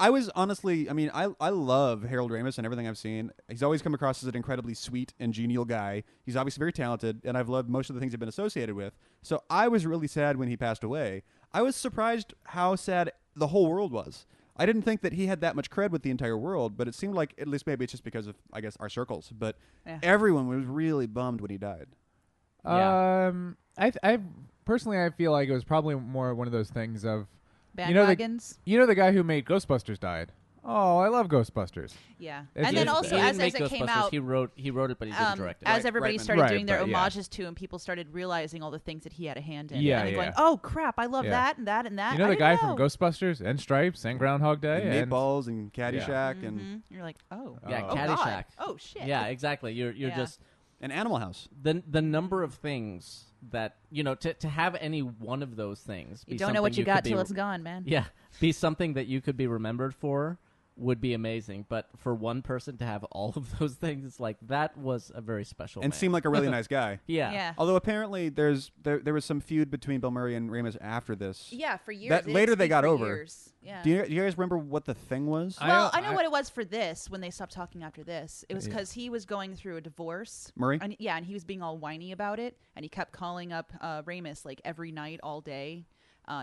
I was honestly, I mean, I love Harold Ramis and everything I've seen. He's always come across as an incredibly sweet and genial guy. He's obviously very talented, and I've loved most of the things I've been associated with. So I was really sad when he passed away. I was surprised how sad the whole world was. I didn't think that he had that much cred with the entire world, but it seemed like, at least maybe it's just because of, I guess, our circles. But Yeah. everyone was really bummed when he died. Yeah. I personally, I feel like it was probably more one of those things of, Bandwagons. the guy who made Ghostbusters died. Oh, I love Ghostbusters. Yeah. It's- And then it's- also, he as didn't make it came Ghostbusters. out, He wrote it, but he didn't direct it. as Right, everybody right, started right, doing their but yeah. homages to him, people started realizing all the things that he had a hand in. Yeah, and then yeah. going, oh crap, I love Yeah. that and that and that. You know I the didn't guy know. from Ghostbusters and Stripes and Groundhog Day And Meatballs and Caddyshack Mhm. You're like, oh. Yeah, Oh. Caddyshack. God. Oh shit. Yeah, exactly. You're Yeah. just and Animal House. the number of things that to have any one of those things. You be don't know what something you got could be till it's gone, man. Yeah, be something that you could be remembered for would be amazing. But for one person to have all of those things, like that was a very special And man. seemed like a really nice guy. Yeah. Yeah. Although apparently there was some feud between Bill Murray and Ramis after this. Yeah, for years. That It later they stayed got for over. years. Yeah. Do you guys remember what the thing was? Well, I know what it was for this when they stopped talking after this. It was Yeah. because he was going through a divorce. Murray? And, and he was being all whiny about it, and he kept calling up Ramis like every night, all day.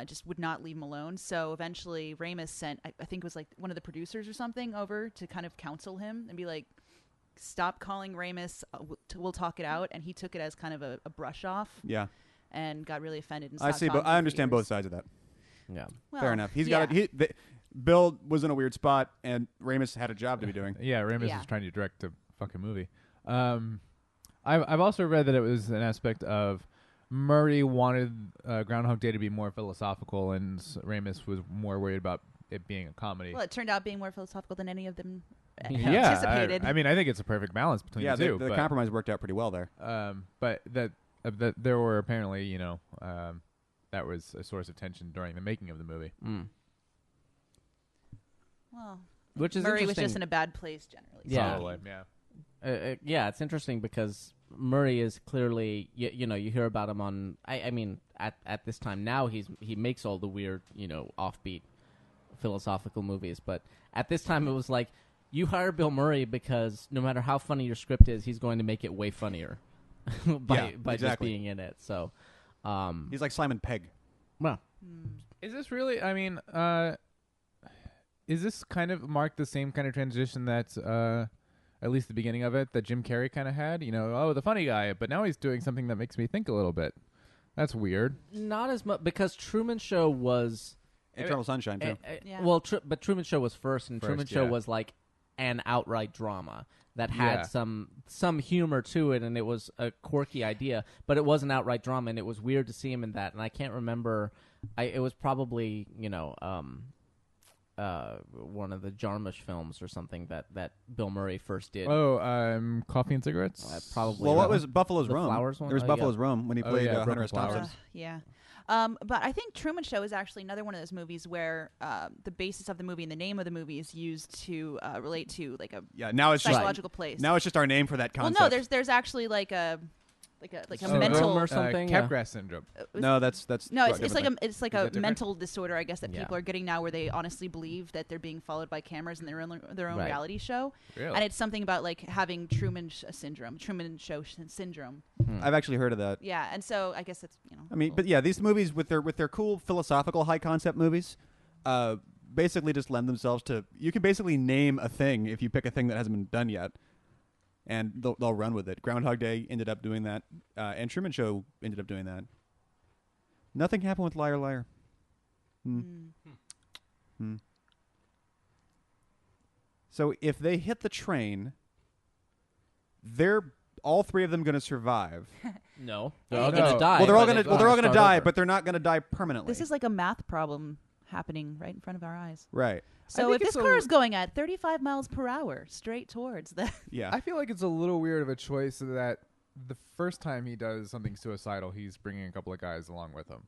Just would not leave him alone. So eventually, Ramis sent, I think it was like one of the producers or something, over to kind of counsel him and be like, "Stop calling Ramis. We'll talk it out." And he took it as kind of a brush off Yeah. and got really offended. And I stopped see, talking but to I him for understand both years. sides of that. Yeah. Well, Fair enough. He's yeah. got it. Bill was in a weird spot, and Ramis had a job to be doing. Yeah, Ramis Yeah. was trying to direct a fucking movie. I've also read that it was an aspect of Murray wanted Groundhog Day to be more philosophical, and Ramis was more worried about it being a comedy. Well, it turned out being more philosophical than any of them yeah, anticipated. I mean, I think it's a perfect balance between Yeah, the two. the but, compromise worked out pretty well there. but that there were apparently, that was a source of tension during the making of the movie. Mm. Well, Which is Murray was interesting. just in a bad place generally. Yeah. Probably, yeah. Yeah, it's interesting because Murray is clearly, you hear about him on. I mean, at this time now, he makes all the weird, offbeat philosophical movies. But at this time, it was like you hire Bill Murray because no matter how funny your script is, he's going to make it way funnier by just exactly. being in it. So, He's like Simon Pegg. well, Is this really? I mean, is this kind of mark the same kind of transition that? At least the beginning of it, that Jim Carrey kind of had, the funny guy, but now he's doing something that makes me think a little bit. That's weird. not as much because Truman Show was. Eternal Sunshine too. Yeah. Well, but Truman Show was first, and Truman Show yeah. was like an outright drama that had Yeah. some humor to it, and it was a quirky idea, but it was an outright drama, and it was weird to see him in that. And I can't remember. It was probably one of the Jarmusch films or something that Bill Murray first did. Oh, Coffee and Cigarettes? Probably. Well, that what was one. Buffalo's The Rome? Flowers one? There was Oh, Buffalo's yeah. Rome when he Oh, played yeah, Hunter Broken S. Flowers. Thompson. Yeah. But I think Truman Show is actually another one of those movies where the basis of the movie and the name of the movie is used to relate to like a Yeah, now it's just psychological place. now it's just our name for that well, concept. no, there's actually like a Oh, mental or something, yeah. Capgras syndrome. No, that's No, what, it's like different it's like Is a that different? mental disorder, I guess, that Yeah. people are getting now, where they honestly believe that they're being followed by cameras in their own Right. reality show, Really? and it's something about like having Truman Show syndrome. I've actually heard of that. Yeah, and so I guess it's I mean, but yeah, these movies with their cool philosophical high concept movies, basically just lend themselves to. You can basically name a thing if you pick a thing that hasn't been done yet, and they'll run with it. Groundhog Day ended up doing that, and Truman Show ended up doing that. Nothing happened with Liar Liar. So if they hit the train, they're all three of them going to survive. No, Hey, they're all it's- going to die. Well, they're all but going to start die, over. but they're not going to die permanently. This is like a math problem happening right in front of our eyes. right. So think if this it's a- car is going at 35 miles per hour straight towards the Yeah. I feel like it's a little weird of a choice that the first time he does something suicidal, he's bringing a couple of guys along with him.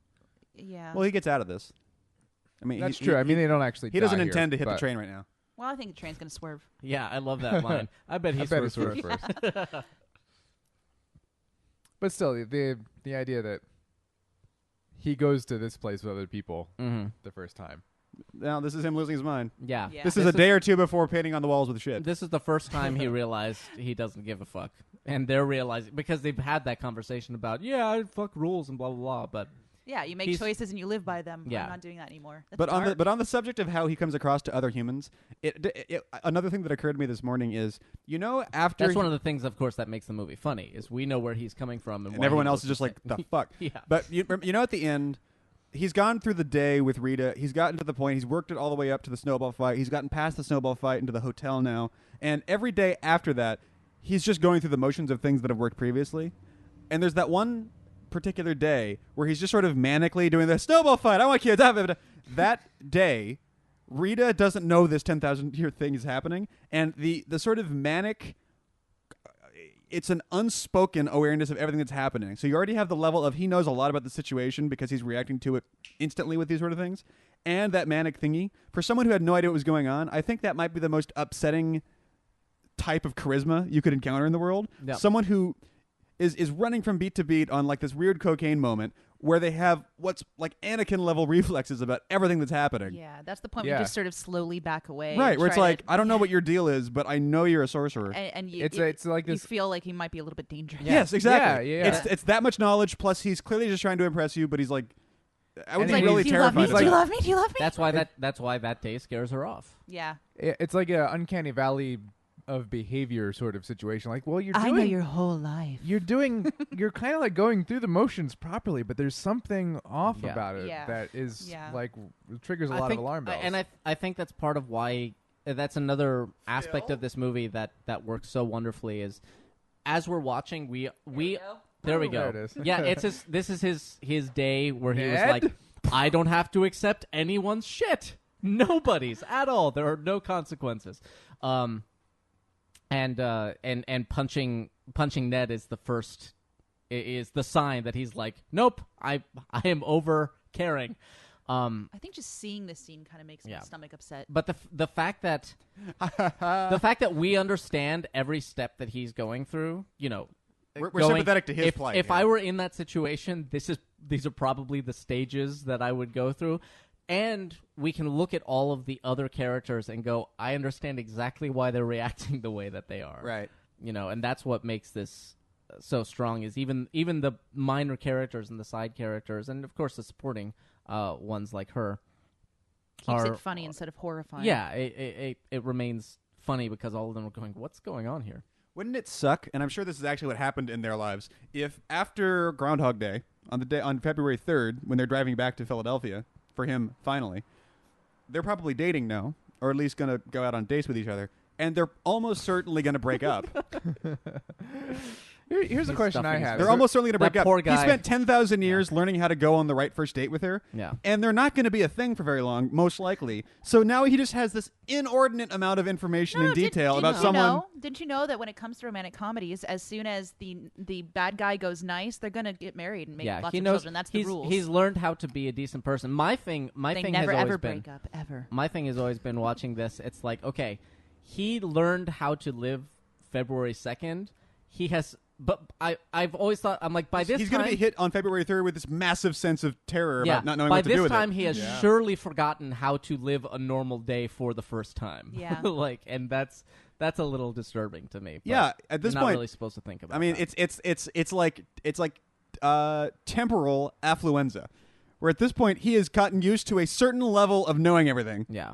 yeah. Well, he gets out of this. I mean, That's he- true. he- I mean, they don't actually. he doesn't die intend here, to hit the but train right now. Well, I think the train's gonna swerve. Yeah, I love that line. I bet I he's bet he first. swerves first. But still, the idea that he goes to this place with other people Mm-hmm. the first time. Now this is him losing his mind. Yeah. Yeah. This is a day or two before painting on the walls with shit. This is the first time he realized he doesn't give a fuck, and they're realizing because they've had that conversation about fuck rules and blah blah blah. But Yeah, you make He's- choices and you live by them. Yeah. I'm not doing that anymore. That's But dark. on the subject of how he comes across to other humans, another thing that occurred to me this morning is after that's one of the things, of course, that makes the movie funny is we know where he's coming from, and and why everyone he else goes is just like the the fuck. Yeah. But you know at the end, he's gone through the day with Rita. He's gotten to the point. He's worked it all the way up to the snowball fight. He's gotten past the snowball fight into the hotel now. And every day after that, he's just going through the motions of things that have worked previously. And there's that one particular day where he's just sort of manically doing the snowball fight. I want kids. That day, Rita doesn't know this 10,000 year thing is happening. And the sort of manic it's an unspoken awareness of everything that's happening. So you already have the level of he knows a lot about the situation because he's reacting to it instantly with these sort of things. And that manic thingy. For someone who had no idea what was going on, I think that might be the most upsetting type of charisma you could encounter in the world. Yep. Someone who is running from beat to beat on like this weird cocaine moment where they have what's like Anakin level reflexes about everything that's happening. Yeah, that's the point where Yeah. you just sort of slowly back away. Right, and where it's try like, to- I don't know what your deal is, but I know you're a sorcerer. and you, It's like you this. feel like he might be a little bit dangerous. Yes, exactly. Yeah, yeah. It's that much knowledge, plus he's clearly just trying to impress you, but he's like, I would And be like, really do you love me? terrified. Do you of that. love me? Do you love me? That's why that day scares her off. Yeah. It's like a uncanny valley of behavior sort of situation. Like, well, you're I know doing your whole life. you're kind of like going through the motions properly, but there's something off Yeah. about it Yeah. that is Yeah. like triggers a lot of alarm bells. And I think that's part of why that's another aspect of this movie that works so wonderfully is as we're watching there we go. There it is. Yeah, this is his day where he was Ed? like, I don't have to accept anyone's shit. Nobody's at all. There are no consequences. And punching Ned is the sign that he's like, nope, I am over caring. I think just seeing this scene kind of makes Yeah. my stomach upset. But the fact that we understand every step that he's going through, you know, We're sympathetic to his plight. If here. I were in that situation, these are probably the stages that I would go through. And we can look at all of the other characters and go, I understand exactly why they're reacting the way that they are. Right. You know, and that's what makes this so strong is even the minor characters and the side characters and of course the supporting ones like her Keeps are it funny instead of horrifying. yeah, it remains funny because all of them are going, what's going on here? Wouldn't it suck? And I'm sure this is actually what happened in their lives. If after Groundhog Day, on February 3rd, when they're driving back to Philadelphia for him finally, they're probably dating now, or at least gonna go out on dates with each other, and they're almost certainly gonna break up. Here's a He's question I stuffing his have. They're So- almost certainly gonna that break up. poor He guy- spent 10,000 years learning how to go on the right first date with her. Yeah. And they're not going to be a thing for very long, most likely. So now he just has this inordinate amount of information and detail about someone. Didn't you know that when it comes to romantic comedies, as soon as the bad guy goes nice, they're gonna get married and make Yeah, lots he of knows children. That's the he's, rules. he's learned how to be a decent person. My thing they has never always ever been break up ever. my thing has always been watching this. It's like, okay, he learned how to live February 2nd. He has, but I've always thought, I'm like, by this He's time, going to be hit on February 3rd with this massive sense of terror yeah, about not knowing by what to do this with time it. he has Yeah. surely forgotten how to live a normal day for the first time. Yeah. like, and that's a little disturbing to me. But Yeah, at this you're not point, really supposed to think about. I mean, that. it's like temporal affluenza, where at this point he has gotten used to a certain level of knowing everything. yeah.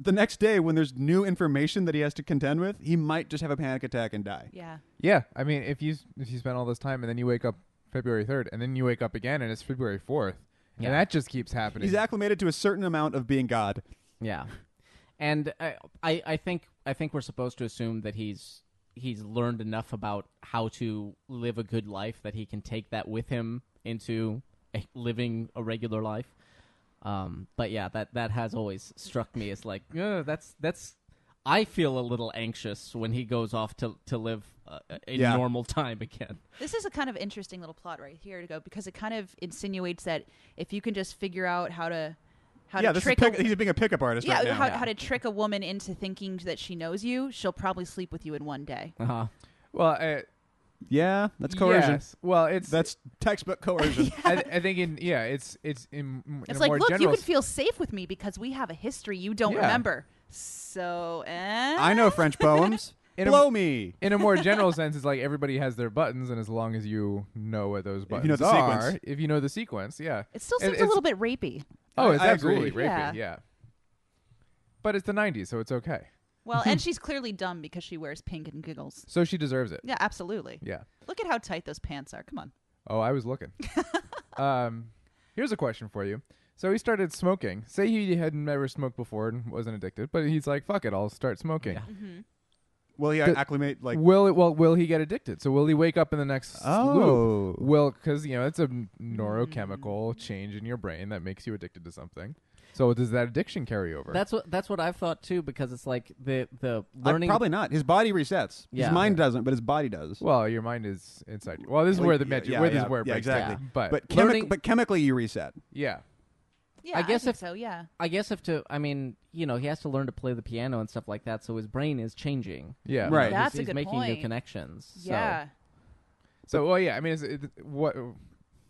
The next day, when there's new information that he has to contend with, he might just have a panic attack and die. Yeah. Yeah, I mean, if you spend all this time and then you wake up February 3rd and then you wake up again and it's February 4th, Yeah. and that just keeps happening. He's acclimated to a certain amount of being God. Yeah, and I think we're supposed to assume that he's learned enough about how to live a good life that he can take that with him into living a regular life. But yeah, that has always struck me as like, that's. I feel a little anxious when he goes off to live a Yeah. normal time again. This is a kind of interesting little plot right here to go because it kind of insinuates that if you can just figure out how to Yeah, this is trick he's being a pickup artist yeah, right now. how to trick a woman into thinking that she knows you, she'll probably sleep with you in one day. Uh-huh. Well, Yeah, that's coercion. yes. Well, it's That's textbook coercion. I think it's in It's a like, more look, you general can feel safe with me because we have a history you don't Yeah. remember. So, I know French poems. In a- Blow me. in a more general sense, it's like everybody has their buttons, and as long as you know what those buttons you know the are, sequence. if you know the sequence, yeah. It still It- seems a it's- little bit rapey. Oh, it's I absolutely agree. rapey, yeah. But it's the 90s, so it's okay. Well, and she's clearly dumb because she wears pink and giggles. So she deserves it. Yeah, absolutely. Yeah. Look at how tight those pants are. Come on. Oh, I was looking. Here's a question for you. So he started smoking. Say he had never smoked before and wasn't addicted, but he's like, "Fuck it, I'll start smoking." Yeah. Mm-hmm. Will he The- acclimate like? Will he get addicted? So will he wake up in the next loop? Oh. Because it's a neurochemical change in your brain that makes you addicted to something. So does that addiction carry over? That's what I've thought too, because it's like the learning. Probably not. His body resets. Yeah. His mind doesn't, but his body does. Well, your mind is inside you. Well, this is where the magic. This is where it breaks exactly. down. But Learning- chemically you reset. Yeah. Yeah, I guess think if- so. Yeah. I guess I mean, he has to learn to play the piano and stuff like that, so his brain is changing. Yeah. Right. That's he's a good making new point. connections. So. Yeah. So, well, yeah. I mean,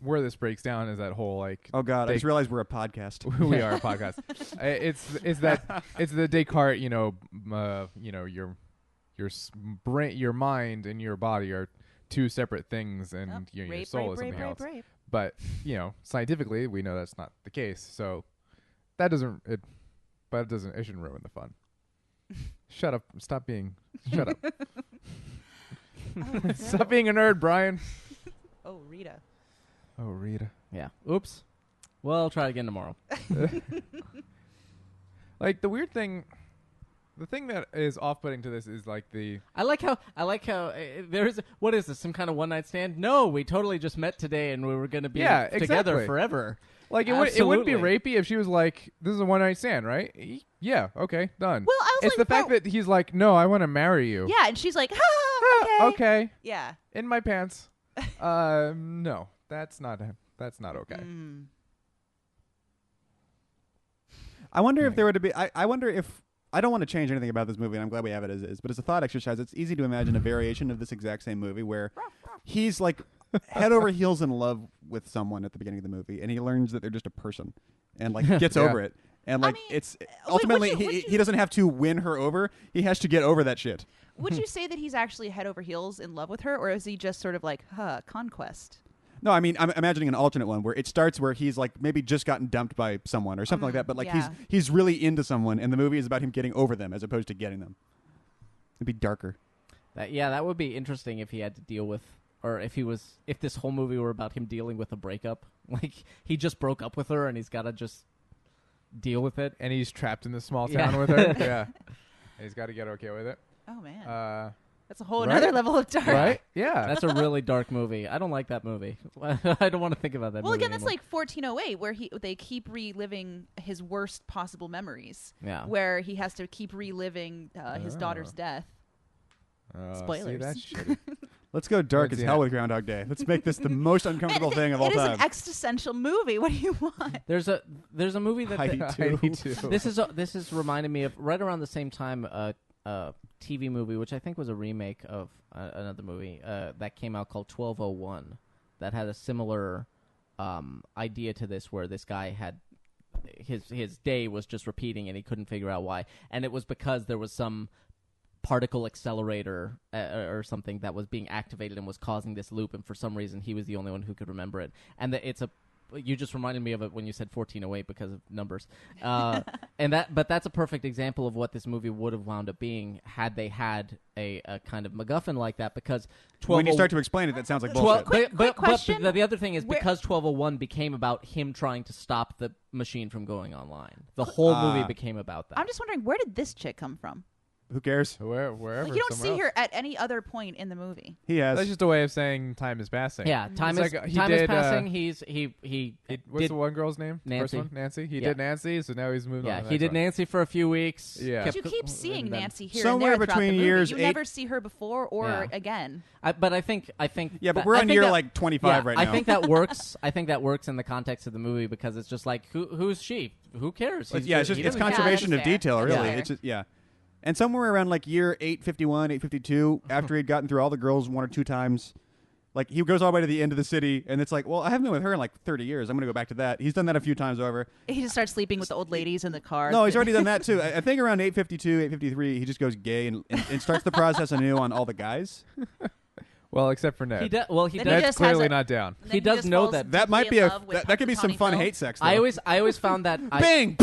where this breaks down is that whole like. Oh God! I just realized we're a podcast. We are a podcast. It's the Descartes. Your mind and your body are two separate things, and your soul is something else. Rape. But scientifically, we know that's not the case. So that doesn't. It shouldn't ruin the fun. Shut up! Stop being. Shut up! Stop being a nerd, Brian. Oh, Rita. Oh, Rita. Yeah. Oops. Well, I'll try again tomorrow. Like the weird thing. The thing that is off-putting to this is like the. I like how there's what is this, some kind of one night stand? No, we totally just met today and we were going to be together exactly. forever. Like it wouldn't be Absolutely. rapey if she was like, "This is a one night stand, right?" Yeah, okay, done. Well, I was it's like, the fact that he's like, "No, I want to marry you." Yeah, and she's like, okay. Okay, Yeah. in my pants. No, that's not okay. Mm. I wonder if there were to be. I wonder if. I don't want to change anything about this movie, and I'm glad we have it as is. But as a thought exercise, it's easy to imagine a variation of this exact same movie where he's like head over heels in love with someone at the beginning of the movie, and he learns that they're just a person, and like gets Yeah. over it. And like it's ultimately would you- he doesn't have to win her over. He has to get over that shit. Would you say that he's actually head over heels in love with her, or is he just sort of like, conquest? No, I mean I'm imagining an alternate one where it starts where he's like maybe just gotten dumped by someone or something like that, but like yeah. he's really into someone, and the movie is about him getting over them as opposed to getting them. It'd be darker. That would be interesting if he had to deal with, or if this whole movie were about him dealing with a breakup. Like he just broke up with her and he's got to just deal with it. And he's trapped in the small Yeah. town with her. Yeah, and he's got to get okay with it. Oh man, that's a whole right? another level of dark. Right? Yeah. That's a really dark movie. I don't like that movie. I don't want to think about that Well, movie again, that's anymore. like 1408, where they keep reliving his worst possible memories. Yeah. Where he has to keep reliving his daughter's death. See, Spoilers. that's shitty. Let's go dark Let's as see hell that. with Groundhog Day. Let's make this the most uncomfortable thing of all It is time. an existential movie. What do you want? There's a movie that I Me too. this is reminding me of right around the same time a TV movie, which I think was a remake of another movie that came out called 1201, that had a similar idea to this, where this guy had his day was just repeating and he couldn't figure out why, and it was because there was some particle accelerator or something that was being activated and was causing this loop, and for some reason he was the only one who could remember it. And you just reminded me of it when you said 1408 because of numbers. But that's a perfect example of what this movie would have wound up being had they had a kind of MacGuffin like that, because When you start to explain it, that sounds like bullshit. Quick question. But the other thing is, Where- because 1201 became about him trying to stop the machine from going online. The whole movie became about that. I'm just wondering, where did this chick come from? Who cares? Wherever. Like, you don't see somewhere her at any other point in the movie. He has. That's just a way of saying time is passing. Yeah, time It's is like, he time is did, passing. He What's did the one girl's name? The first Nancy. one? Nancy. He Yeah. did Nancy, so now he's moved on. yeah to the he next did one. Nancy for a few weeks. Yeah. Because you keep seeing and then- Nancy here Somewhere and there throughout between the movie. years You 8 never see her before or Yeah. again. But I think Yeah, but that- we're I on think year that- like 25 right now. I think that works. I think that works in the context of the movie, because it's just like, who's she? Who cares? It's it's he just doesn't care. conservation of that's fair. detail, That's really. fair. It's just, yeah. And somewhere around like year 851, 852, after he'd gotten through all the girls one or two times, like he goes all the way to the end of the city, and it's like, well, I haven't been with her in like 30 years. I'm going to go back to that. He's done that a few times over. He just starts sleeping with the old ladies in the car. No, he's already done that too. I think around 852, 853, he just goes gay and starts the process anew on all the guys. Well, except for Ned. He Then That's just has clearly a- not down. Then he does just know falls that- That might deeply be in a love with that could be some Punxsutawney fun Phil. hate sex. Though. I always found that Bing,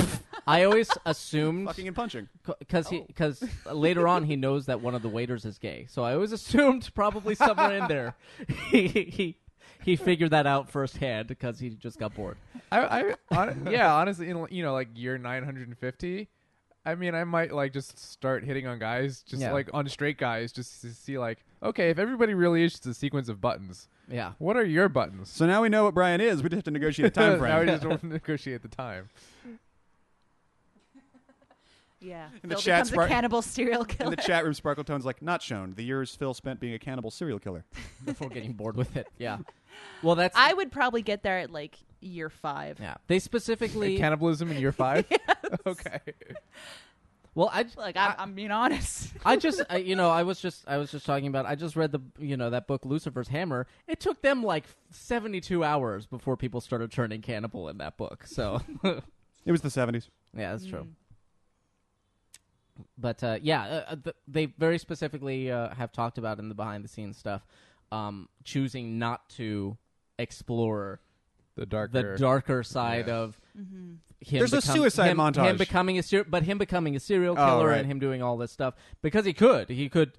I always assumed fucking and punching. because later on he knows that one of the waiters is gay, so I always assumed probably somewhere in there he figured that out firsthand because he just got bored. Honestly, like year 950. I mean, I might like just start hitting on guys, just Yeah. like on straight guys, just to see like, okay, if everybody really is just a sequence of buttons, Yeah. what are your buttons? So now we know what Brian is. We just have to negotiate a time Now we frame. just want to negotiate the time. Yeah. In the Phil chat, becomes a cannibal serial In killer. the chat room, Sparkletone's like, not shown. The years Phil spent being a cannibal serial killer. before getting bored with it. Yeah. Well, that's I would probably get there at like year 5. yeah. They specifically Cannibalism in year 5? Okay. Well, I'm being honest. I was just talking about. I just read that book Lucifer's Hammer. It took them like 72 hours before people started turning cannibal in that book. So It was the 70s. yeah, that's true. But they very specifically have talked about in the behind the scenes stuff, choosing not to explore The darker side of him. There's a suicide montage. Him becoming a serial Oh, killer right. and him doing all this stuff because he could. He could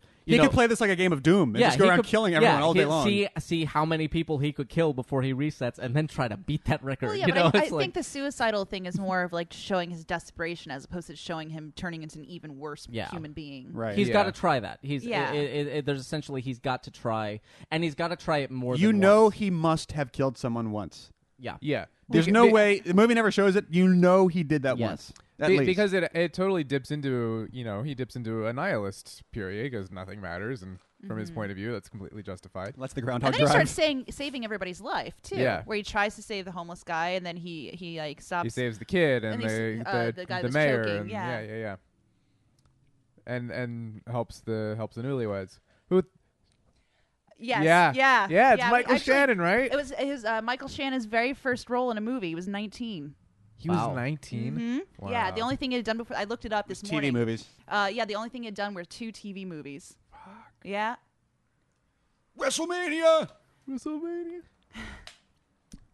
play this like a game of Doom and just go he around could- killing everyone all day long. See how many people he could kill before he resets, and then try to beat that record. Well, yeah, you know, but I it's like think the suicidal thing is more of like showing his desperation as opposed to showing him turning into an even worse Yeah. human being. Right. he's got to Yeah. try that. Yeah. There's essentially he's got to try, and he's got to try it more. You than know once. he must have killed someone once. Yeah. Yeah. There's Beca- no be- way. The movie never shows it. You know he did that Yes. once. At be- least. because it totally dips into, he dips into a nihilist period because nothing matters, and from his point of view, that's completely justified. That's the And Groundhog then he Drive. starts saving everybody's life too. Yeah. Where he tries to save the homeless guy, and then he like stops. He saves the kid and, And he's, the guy the that's mayor choking, and yeah. yeah. And helps the newlyweds. Who Yes. yeah. Yeah. It's Michael Actually, Shannon, right? It was his Michael Shannon's very first role in a movie. He was 19. He Wow. was 19. Mm-hmm. Yeah. The only thing he had done before, I looked it up this TV morning. movies. Yeah. The only thing he had done were 2 TV movies. Yeah. WrestleMania. WrestleMania.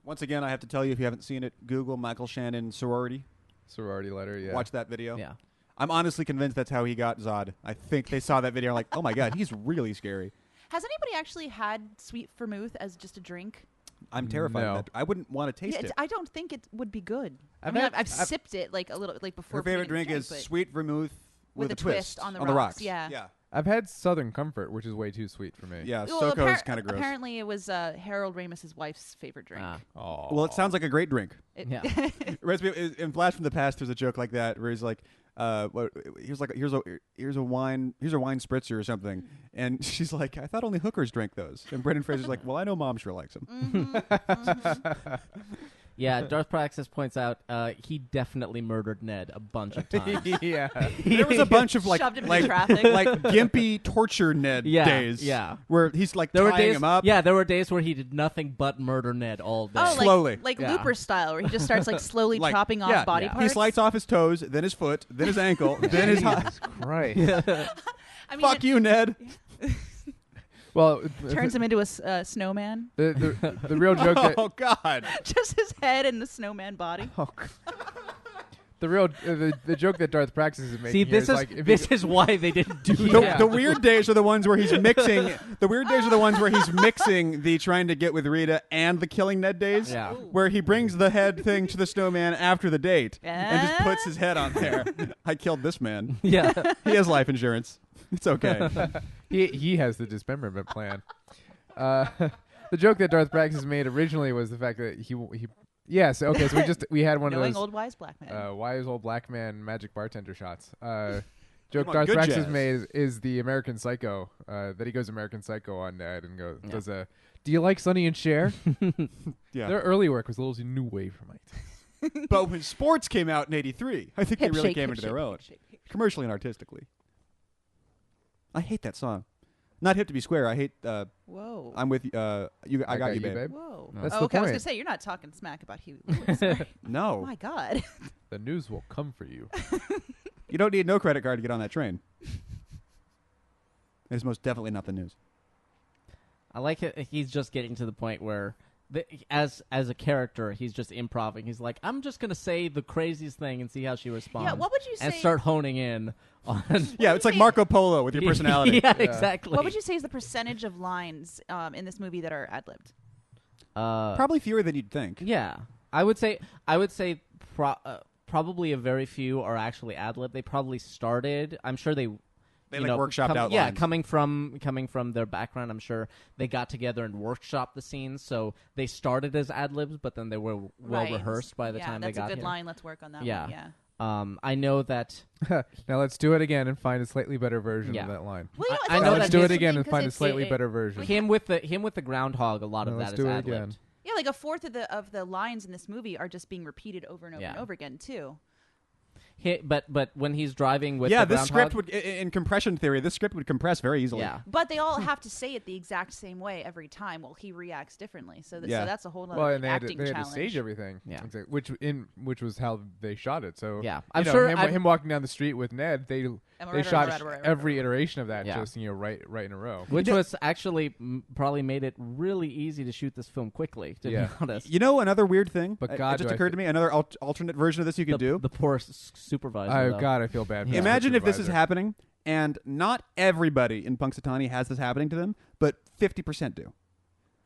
Once again, I have to tell you, if you haven't seen it, Google Michael Shannon sorority. Sorority letter, yeah. Watch that video. Yeah. I'm honestly convinced that's how he got Zod. I think they saw that video and like, oh my god, he's really scary. Has anybody actually had sweet vermouth as just a drink? I'm terrified No. of that. I wouldn't want to taste it. I don't think it would be good. I've I mean, had- I've sipped it like a little, like before. Her favorite putting it drink in is but sweet vermouth with a twist on the rocks. rocks, yeah. Yeah. I've had Southern Comfort, which is way too sweet for me. Yeah. Well, Soco's kind of gross. Apparently, it was Harold Ramis' wife's favorite drink. Ah. Oh. Well, it sounds like a great drink. It- Yeah. In Flash from the Past, there's a joke like that where he's like, here's a wine spritzer or something, and she's like, I thought only hookers drank those, and Brendan Fraser's like, well, I know Mom sure likes them. Yeah, Darth Praxis points out he definitely murdered Ned a bunch of times. yeah. There was a bunch of like Shoved him into traffic. like gimpy torture Ned Yeah, days, yeah. where he's like There were tying days, him up. yeah, there were days where he did nothing but murder Ned all day. Oh, Slowly. like Yeah. Looper style, where he just starts like slowly Like, chopping off yeah, body yeah. parts. He slices off his toes, then his foot, then his ankle, then his. Jesus Christ. I mean, Fuck you, Ned. Well, turns him into a snowman. the real joke that Oh God. Just his head and the snowman body. the joke that Darth Praxis is making See, here this is is like if this you, is why they didn't do The, that. the weird days are the ones where he's mixing. The weird days are the ones where he's mixing the trying to get with Rita and the killing Ned days. Yeah. Where he brings the head thing to the snowman after the date and just puts his head on there. I killed this man. Yeah. He has life insurance. It's okay. he has the dismemberment plan. The joke that Darth Praxis made originally was the fact that he yes, okay, so we had one Knowing of those old wise black man. wise old black man magic bartender shots. Joke Come on, Darth good Praxis jazz. made is the American Psycho. That he goes American Psycho on Ned and does a. Do you like Sonny and Cher? Yeah. Their early work was a little new wave for my taste. But when sports came out in '83, I think Hip they really shake, came hip into their shake, own, hip shake, hip shake. commercially and artistically. I hate that song. Not hip to be square. I hate. Whoa. I'm with you. I got you, babe. Whoa. That's Oh, the okay, I was point. gonna say you're not talking smack about Huey Lewis. Oh No, my God. The news will come for you. you don't need no credit card to get on that train. It's most definitely not the news. I like it. He's just getting to the point where, as a character, he's just improving. He's like, I'm just gonna say the craziest thing and see how she responds. Yeah, what would you say? And start honing in on. Yeah, it's like Marco Polo with your personality. yeah, exactly. What would you say is the percentage of lines in this movie that are ad libbed? Probably fewer than you'd think. Yeah, I would say probably a very few are actually ad lib. They probably started. I'm sure they Like workshopped outlines. Yeah, coming from their background, I'm sure they got together and workshopped the scenes. So they started as ad libs, but then they were well Right. rehearsed by the Yeah, time they got that's a good here. line. Let's work on that Yeah. one. Yeah. I know that Now let's do it again and find a slightly better version Yeah. of that line. Well, you know, I it's know also let's that do it his- again and interesting find a 'cause slightly it- better version. him with the groundhog. A lot No, of let's that do is it ad-libbed. again. Yeah, like a fourth of the lines in this movie are just being repeated over and over and Yeah. over again too. But when he's driving with Yeah, the this groundhog, script would, in compression theory, this script would compress very easily. yeah. But they all have to say it the exact same way every time. Well, he reacts differently, so Yeah. that's a whole other Well, and they had, acting to challenge. stage everything. Yeah. Exactly. Which was how they shot it. So Yeah. you I'm know, sure him walking down the street with Ned, they shot every iteration of that Yeah. just right in a row. Which was actually probably made it really easy to shoot this film quickly, to Yeah. be honest. You know another weird thing? But It God, just do I occurred to me. Another alternate version of this you could do. The poor supervisor. Oh though. God, I feel bad. For Yeah. the Imagine if this is supervisor. happening, and not everybody in Punxsutawney has this happening to them, but 50% do.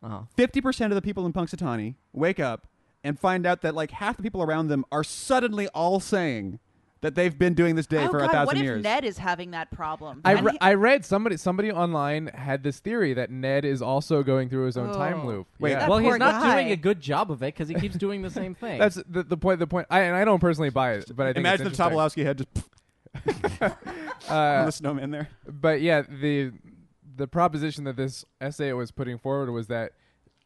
Uh-huh. 50% of the people in Punxsutawney wake up and find out that like half the people around them are suddenly all saying that they've been doing this day Oh for God, 1,000 what if years. Ned is having that problem? I read somebody online had this theory that Ned is also going through his own time Oh. loop. Wait, yeah. That Well, he's poor not guy. doing a good job of it because he keeps doing the same thing. That's the point. The point. I don't personally buy it, but I think Imagine it's the interesting. Tobolowsky head just on the snowman there. But yeah, the proposition that this essay was putting forward was that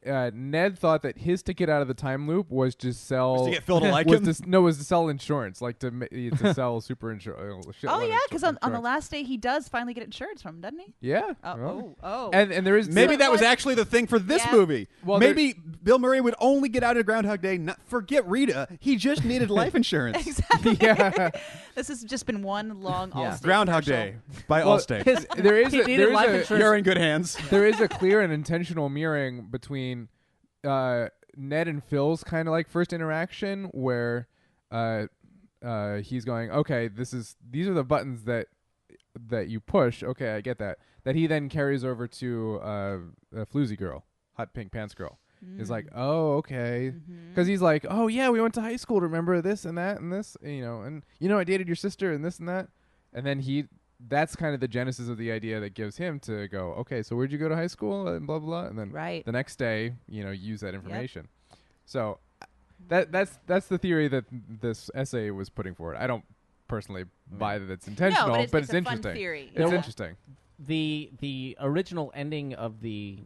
Ned thought that his ticket out of the time loop was to sell. Was to get Phil to like was him? was to sell insurance, like to sell super insurance. Oh yeah, because on the last day he does finally get insurance from him, doesn't he? Yeah. Oh. And there is Maybe So that was what- actually the thing for this Yeah. movie. Well, Maybe Bill Murray would only get out of Groundhog Day. Not forget Rita. He just needed life insurance. Exactly. yeah. This has just been one long Yeah. Allstate Groundhog commercial. Day by Well, Allstate. there is He a, needed there is life a- insurance. You're in good hands. there is a clear and intentional mirroring between Ned and Phil's kind of like first interaction where he's going, okay, these are the buttons that you push. Okay, I get that. That he then carries over to a floozy girl, hot pink pants girl. Is like, oh, okay, because he's like, oh yeah, we went to high school. Remember this and that and this, and I dated your sister and this and that, and then that's kind of the genesis of the idea that gives him to go, okay, so where'd you go to high school and blah blah blah, and then Right. the next day, use that information. So that's the theory that this essay was putting forward. I don't personally buy that it's intentional, No, but it's a interesting. fun theory. It's Yeah. interesting. the original ending of the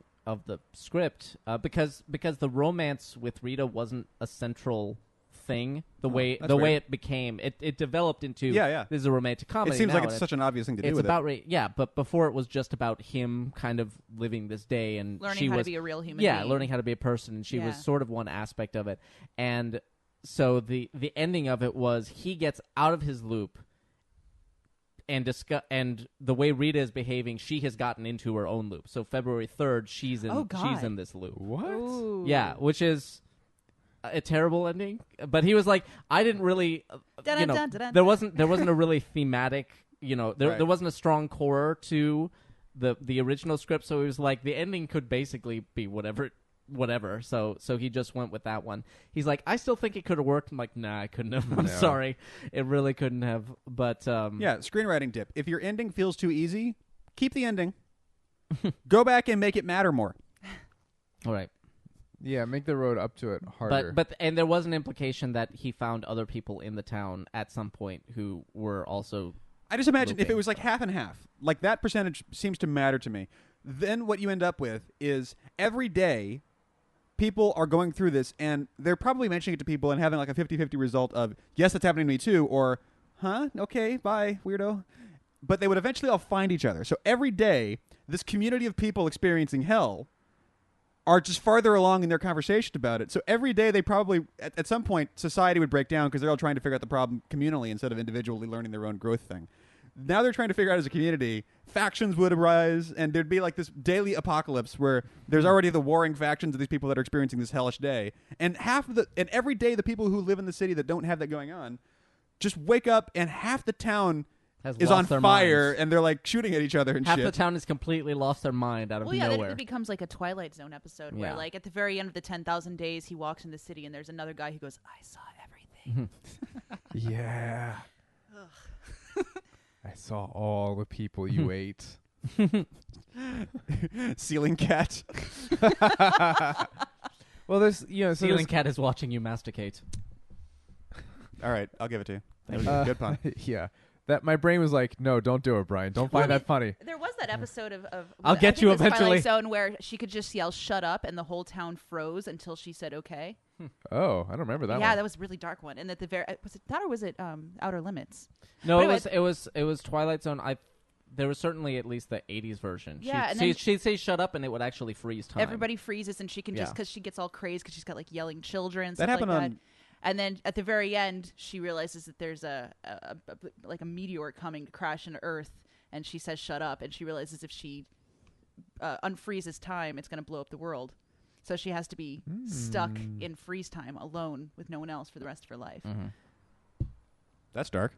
script because the romance with Rita wasn't a central thing the way that's weird. it became it developed into Yeah. this is a romantic comedy. It seems now, like it's and such an obvious thing to do it's with about it. but before it was just about him kind of living this day and Learning she how was to be a real human yeah being. learning how to be a person, and she was Yeah. sort of one aspect of it. And so the ending of it was he gets out of his loop and the way Rita is behaving, she has gotten into her own loop. So February 3rd, she's in this loop. What? Ooh. Yeah, which is a terrible ending. But he was like, I didn't really, Dun, dun, dun, dun, there dun. wasn't a really thematic, Right. there wasn't a strong core to the original script. So it was like the ending could basically be whatever. So he just went with that one. He's like, I still think it could have worked. I'm like, nah, I couldn't have. I'm No. sorry, it really couldn't have. But Yeah, screenwriting tip. If your ending feels too easy, keep the ending. Go back and make it matter more. all right. Yeah, make the road up to it harder. But and there was an implication that he found other people in the town at some point who were also. I just imagine if Looping. it was like half and half, like that percentage seems to matter to me. Then what you end up with is every day people are going through this and they're probably mentioning it to people and having like a 50-50 result of, yes, that's happening to me too, or, huh, okay, bye, weirdo. But they would eventually all find each other. So every day, this community of people experiencing hell are just farther along in their conversation about it. So every day they probably, at some point, society would break down because they're all trying to figure out the problem communally instead of individually learning their own growth thing. Now they're trying to figure out as a community, factions would arise, and there'd be like this daily apocalypse where there's already the warring factions of these people that are experiencing this hellish day. And and every day the people who live in the city that don't have that going on just wake up and half the town Has is on lost their fire minds. and they're like shooting at each other and Half shit. the town has completely lost their mind out of Well, yeah, then nowhere. it becomes like a Twilight Zone episode where, Yeah. like, at the very end of the 10,000 days, he walks in the city and there's another guy who goes, "I saw everything." yeah. I saw all the people you ate. Ceiling cat. Well, there's so Ceiling there's- cat is watching you masticate. All right, I'll give it to you. That was a good pun. Yeah. That my brain was like, no, don't do it, Brian. Don't find that funny. There was that episode of I'll I get think you it was eventually. Twilight Zone where she could just yell "shut up" and the whole town froze until she said "okay." Oh, I don't remember that Yeah, one. that was a really dark one. And at the very was it that or was it Outer Limits? No, But it was Twilight Zone. There was certainly at least the 80s version. Yeah, and then she'd say shut up and it would actually freeze time. everybody freezes and she can just Yeah. because she gets all crazed because she's got like yelling children. That Stuff happened like on. that. And then at the very end, she realizes that there's a meteor coming to crash into Earth, and she says "shut up," and she realizes if she unfreezes time, it's going to blow up the world. So she has to be stuck in freeze time alone with no one else for the rest of her life. That's dark.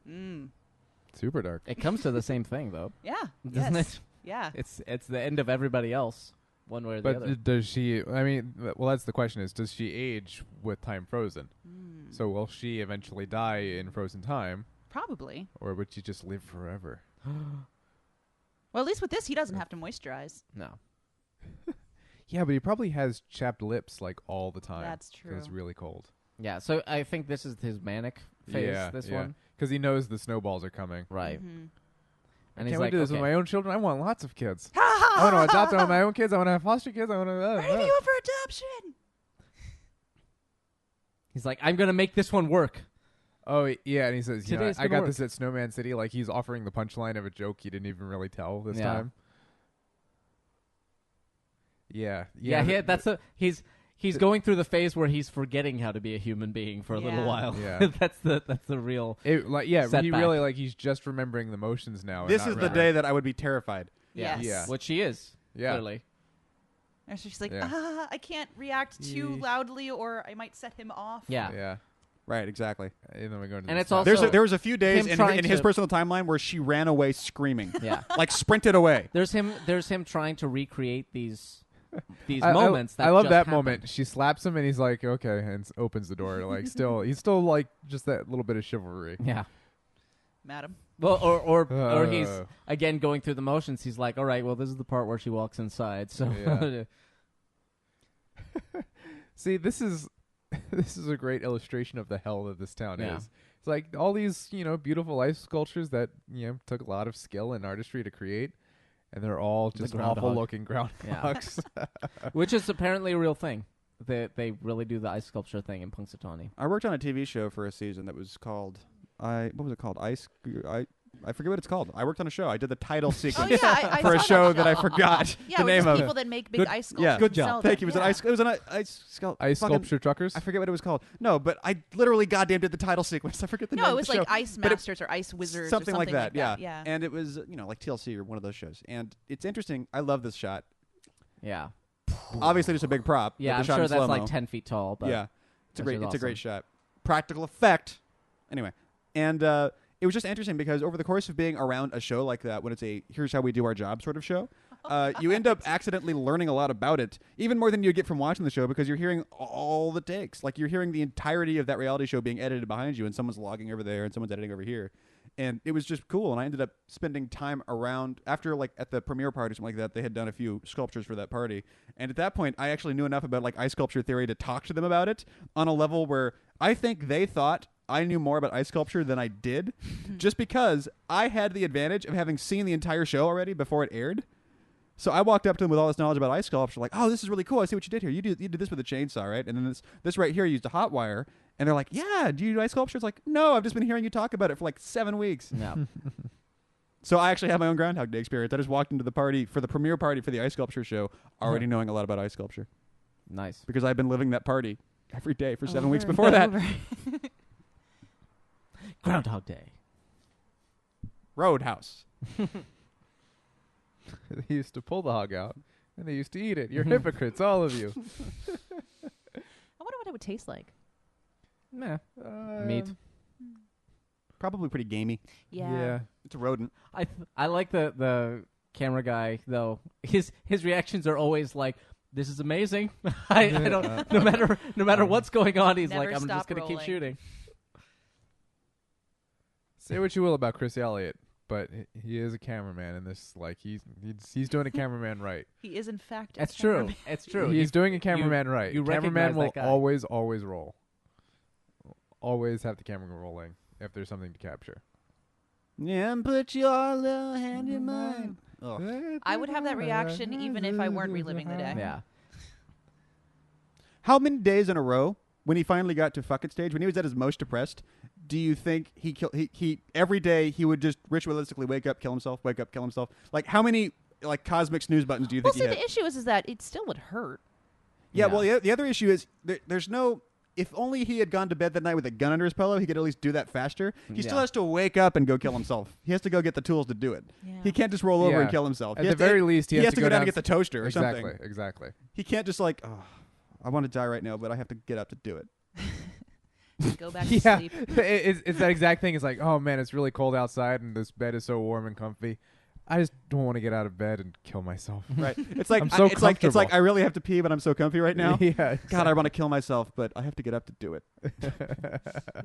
Super dark. It comes to the same thing though, Yeah. doesn't yes. it? Yeah. It's the end of everybody else, one way or the other. But does she? I mean, well, that's the question: is does she age with time frozen? So will she eventually die in frozen time, Probably. or would she just live forever? Well, at least with this, he doesn't have to moisturize. No. Yeah, but he probably has chapped lips like all the time. That's 'cause true. It's really cold. Yeah, so I think this is his manic phase, this one. because he knows the snowballs are coming. Right. Mhm. And I he's can't wait like, to do this with okay. my own children. I want lots of kids. I want to adopt them with my own kids. I want to have foster kids. I want to. Ready to go for adoption. He's like, I'm going to make this one work. Oh yeah, and he says, Today's I gonna got work. this at Snowman City. Like he's offering the punchline of a joke he didn't even really tell this Yeah. time. Yeah, Yeah, he's going through the phase where he's forgetting how to be a human being for a little Yeah. while. Yeah. that's the real. He setback. really like he's just remembering the motions now. and This not is the remembering- day that I would be terrified. Yes. Yeah. Which she is. Yeah. Clearly. And so she's like, Yeah. I can't react too Yeesh. loudly or I might set him off. Yeah. Yeah. Right, exactly. And then we go into And the it's snap. also- There was a few days him in, trying in his to- personal timeline where she ran away screaming, Yeah. like sprinted away. There's him trying to recreate these I- moments that I love just that happened. moment. She slaps him and he's like, okay, and opens the door. Like he's still like just that little bit of chivalry. Yeah. Madam. Well, or he's Uh. again going through the motions. He's like, all right, well, this is the part where she walks inside. So Yeah. See, this is a great illustration of the hell that this town Yeah. is. It's like all these, beautiful ice sculptures that, took a lot of skill and artistry to create, and they're all just groundhog. awful looking groundhogs. which is apparently a real thing. They really do the ice sculpture thing in Punxsutawney. I worked on a TV show for a season that was called what was it called? I forget what it's called. I worked on a show. I did the title Oh, sequence yeah. I for a saw show that I forgot Yeah, the we're name just of. people that make big Good- ice sculptures. Yeah, and good sell job. them. Thank you. Yeah. It was an ice Ice fucking- sculpture truckers. I forget what it was called. No, but I literally goddamn did the title sequence. I forget the name No, it of was the show. like Ice But it- Masters or Ice Wizards something or like something that. Yeah. And it was like TLC or one of those shows. And it's interesting. I love this shot. Yeah. Obviously, just a big prop. but Yeah, the I'm shot sure in that's slow-mo. like 10 feet tall. But Yeah, it's a that's great awesome. shot. Practical effect. Anyway, and it was just interesting because over the course of being around a show like that, when it's a here's how we do our job sort of show, you end up accidentally learning a lot about it, even more than you get from watching the show, because you're hearing all the takes. Like you're hearing the entirety of that reality show being edited behind you, and someone's logging over there and someone's editing over here. And it was just cool, and I ended up spending time around after, like, at the premiere party or something like that. They had done a few sculptures for that party, and at that point, I actually knew enough about like ice sculpture theory to talk to them about it on a level where I think they thought I knew more about ice sculpture than I did, just because I had the advantage of having seen the entire show already before it aired. So I walked up to them with all this knowledge about ice sculpture, like, "Oh, this is really cool. I see what you did here. You did this with a chainsaw, right? And then this right here used a hot wire." And they're like, "Yeah, do you do ice sculpture?" It's like, "No, I've just been hearing you talk about it for like 7 weeks." Yeah. So I actually had my own Groundhog Day experience. I just walked into the party for the premiere party for the ice sculpture show, already knowing a lot about ice sculpture Nice. because I've been living that party every day for 7 weeks Over before and that. over. Groundhog Day. Roadhouse. They used to pull the hog out, and they used to eat it. You're hypocrites, all of you. I wonder what it would taste like. Meh. Meat. Probably pretty gamey. Yeah. It's a rodent. I like the camera guy though. His reactions are always like, "This is amazing." I don't no matter what's going on, he's Never like, "I'm just stop gonna keep rolling. shooting." Say what you will about Chris Elliott, but he is a cameraman in this. Like he's doing a cameraman right. He is, in fact, a That's true. cameraman. It's true. He's doing a cameraman right. you Cameraman recognize will that guy. always roll. Always have the camera rolling. if there's something to capture. Yeah, and put your little hand in mine. Oh. I would have that reaction even if I weren't reliving the day. Yeah. How many days in a row, when he finally got to fuck it stage, when he was at his most depressed, do you think he every day he would just ritualistically wake up, kill himself, wake up, kill himself? Like, how many like cosmic snooze buttons do you think he hit? The issue is that it still would hurt. Yeah, Yeah. well, the other issue is there's no. If only he had gone to bed that night with a gun under his pillow, he could at least do that faster. He still Yeah. has to wake up and go kill himself. He has to go get the tools to do it. Yeah. He can't just roll over Yeah. and kill himself. At He the has to- very least, he has to go down down and get the toaster or exactly, something. Exactly. He can't just like, oh, I want to die right now, but I have to get up to do it. Go back to Yeah, sleep. it's that exact thing. It's like, oh man, it's really cold outside, and this bed is so warm and comfy. I just don't want to get out of bed and kill myself. Right. It's like I'm so it's like comfortable. I really have to pee, but I'm so comfy right now. Yeah. God, I want to kill myself, but I have to get up to do it.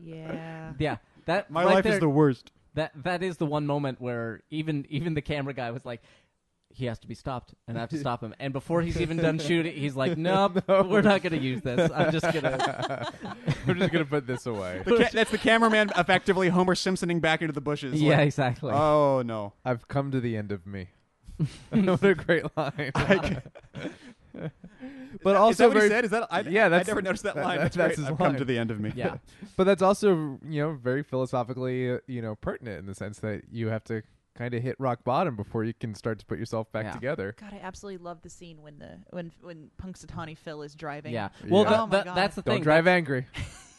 Yeah. Yeah. That My right life there, is the worst. That is the one moment where even the camera guy was like, he has to be stopped, and I have to stop him. And before he's even done shooting, he's like, nope, we're not going to use this. I'm just going to... We're just gonna put this away. That's the cameraman effectively Homer Simpsoning back into the bushes. Yeah, like, exactly. oh, no. I've come to the end of me. What a great line. But also is that what very he said? Is that I never noticed that line. That's that's great. his I've come line. to the end of me. Yeah. But that's also, very philosophically, pertinent in the sense that you have to kind of hit rock bottom before you can start to put yourself back Yeah. together. God, I absolutely love the scene when Punxsutawney Phil is driving. Yeah. Well, Yeah. Oh my God. that's the Don't thing. drive angry.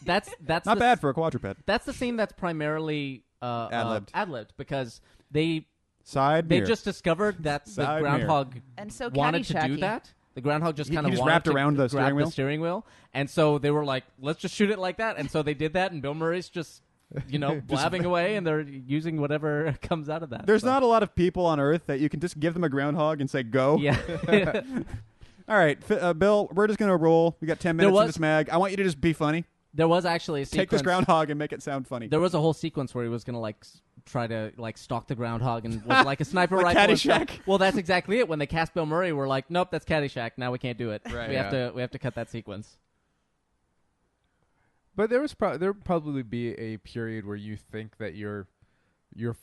That's Not the bad for a quadruped. That's the scene that's primarily ad-libbed because they Side mirror. just discovered that the Side mirror. groundhog And so wanted to do Caddyshacky. that. The groundhog just He kind of just wanted wrapped to around the grab steering wheel? the steering wheel, and so they were like, "Let's just shoot it like that." And so they did that, and Bill Murray's just blabbing away, and they're using whatever comes out of that. There's so. not a lot of people on Earth that you can just give them a groundhog and say, go. Yeah. All right, Bill, we're just going to roll. We got 10 minutes in this mag. I want you to just be funny. There was actually a sequence. Take this groundhog and make it sound funny. There was a whole sequence where he was gonna try to stalk the groundhog and was like a sniper Like rifle. and stuff. Caddyshack? Well, that's exactly it. When they cast Bill Murray, we're like, nope, that's Caddyshack. Now we can't do it. Right. We have to cut that sequence. But there would probably be a period where you think that your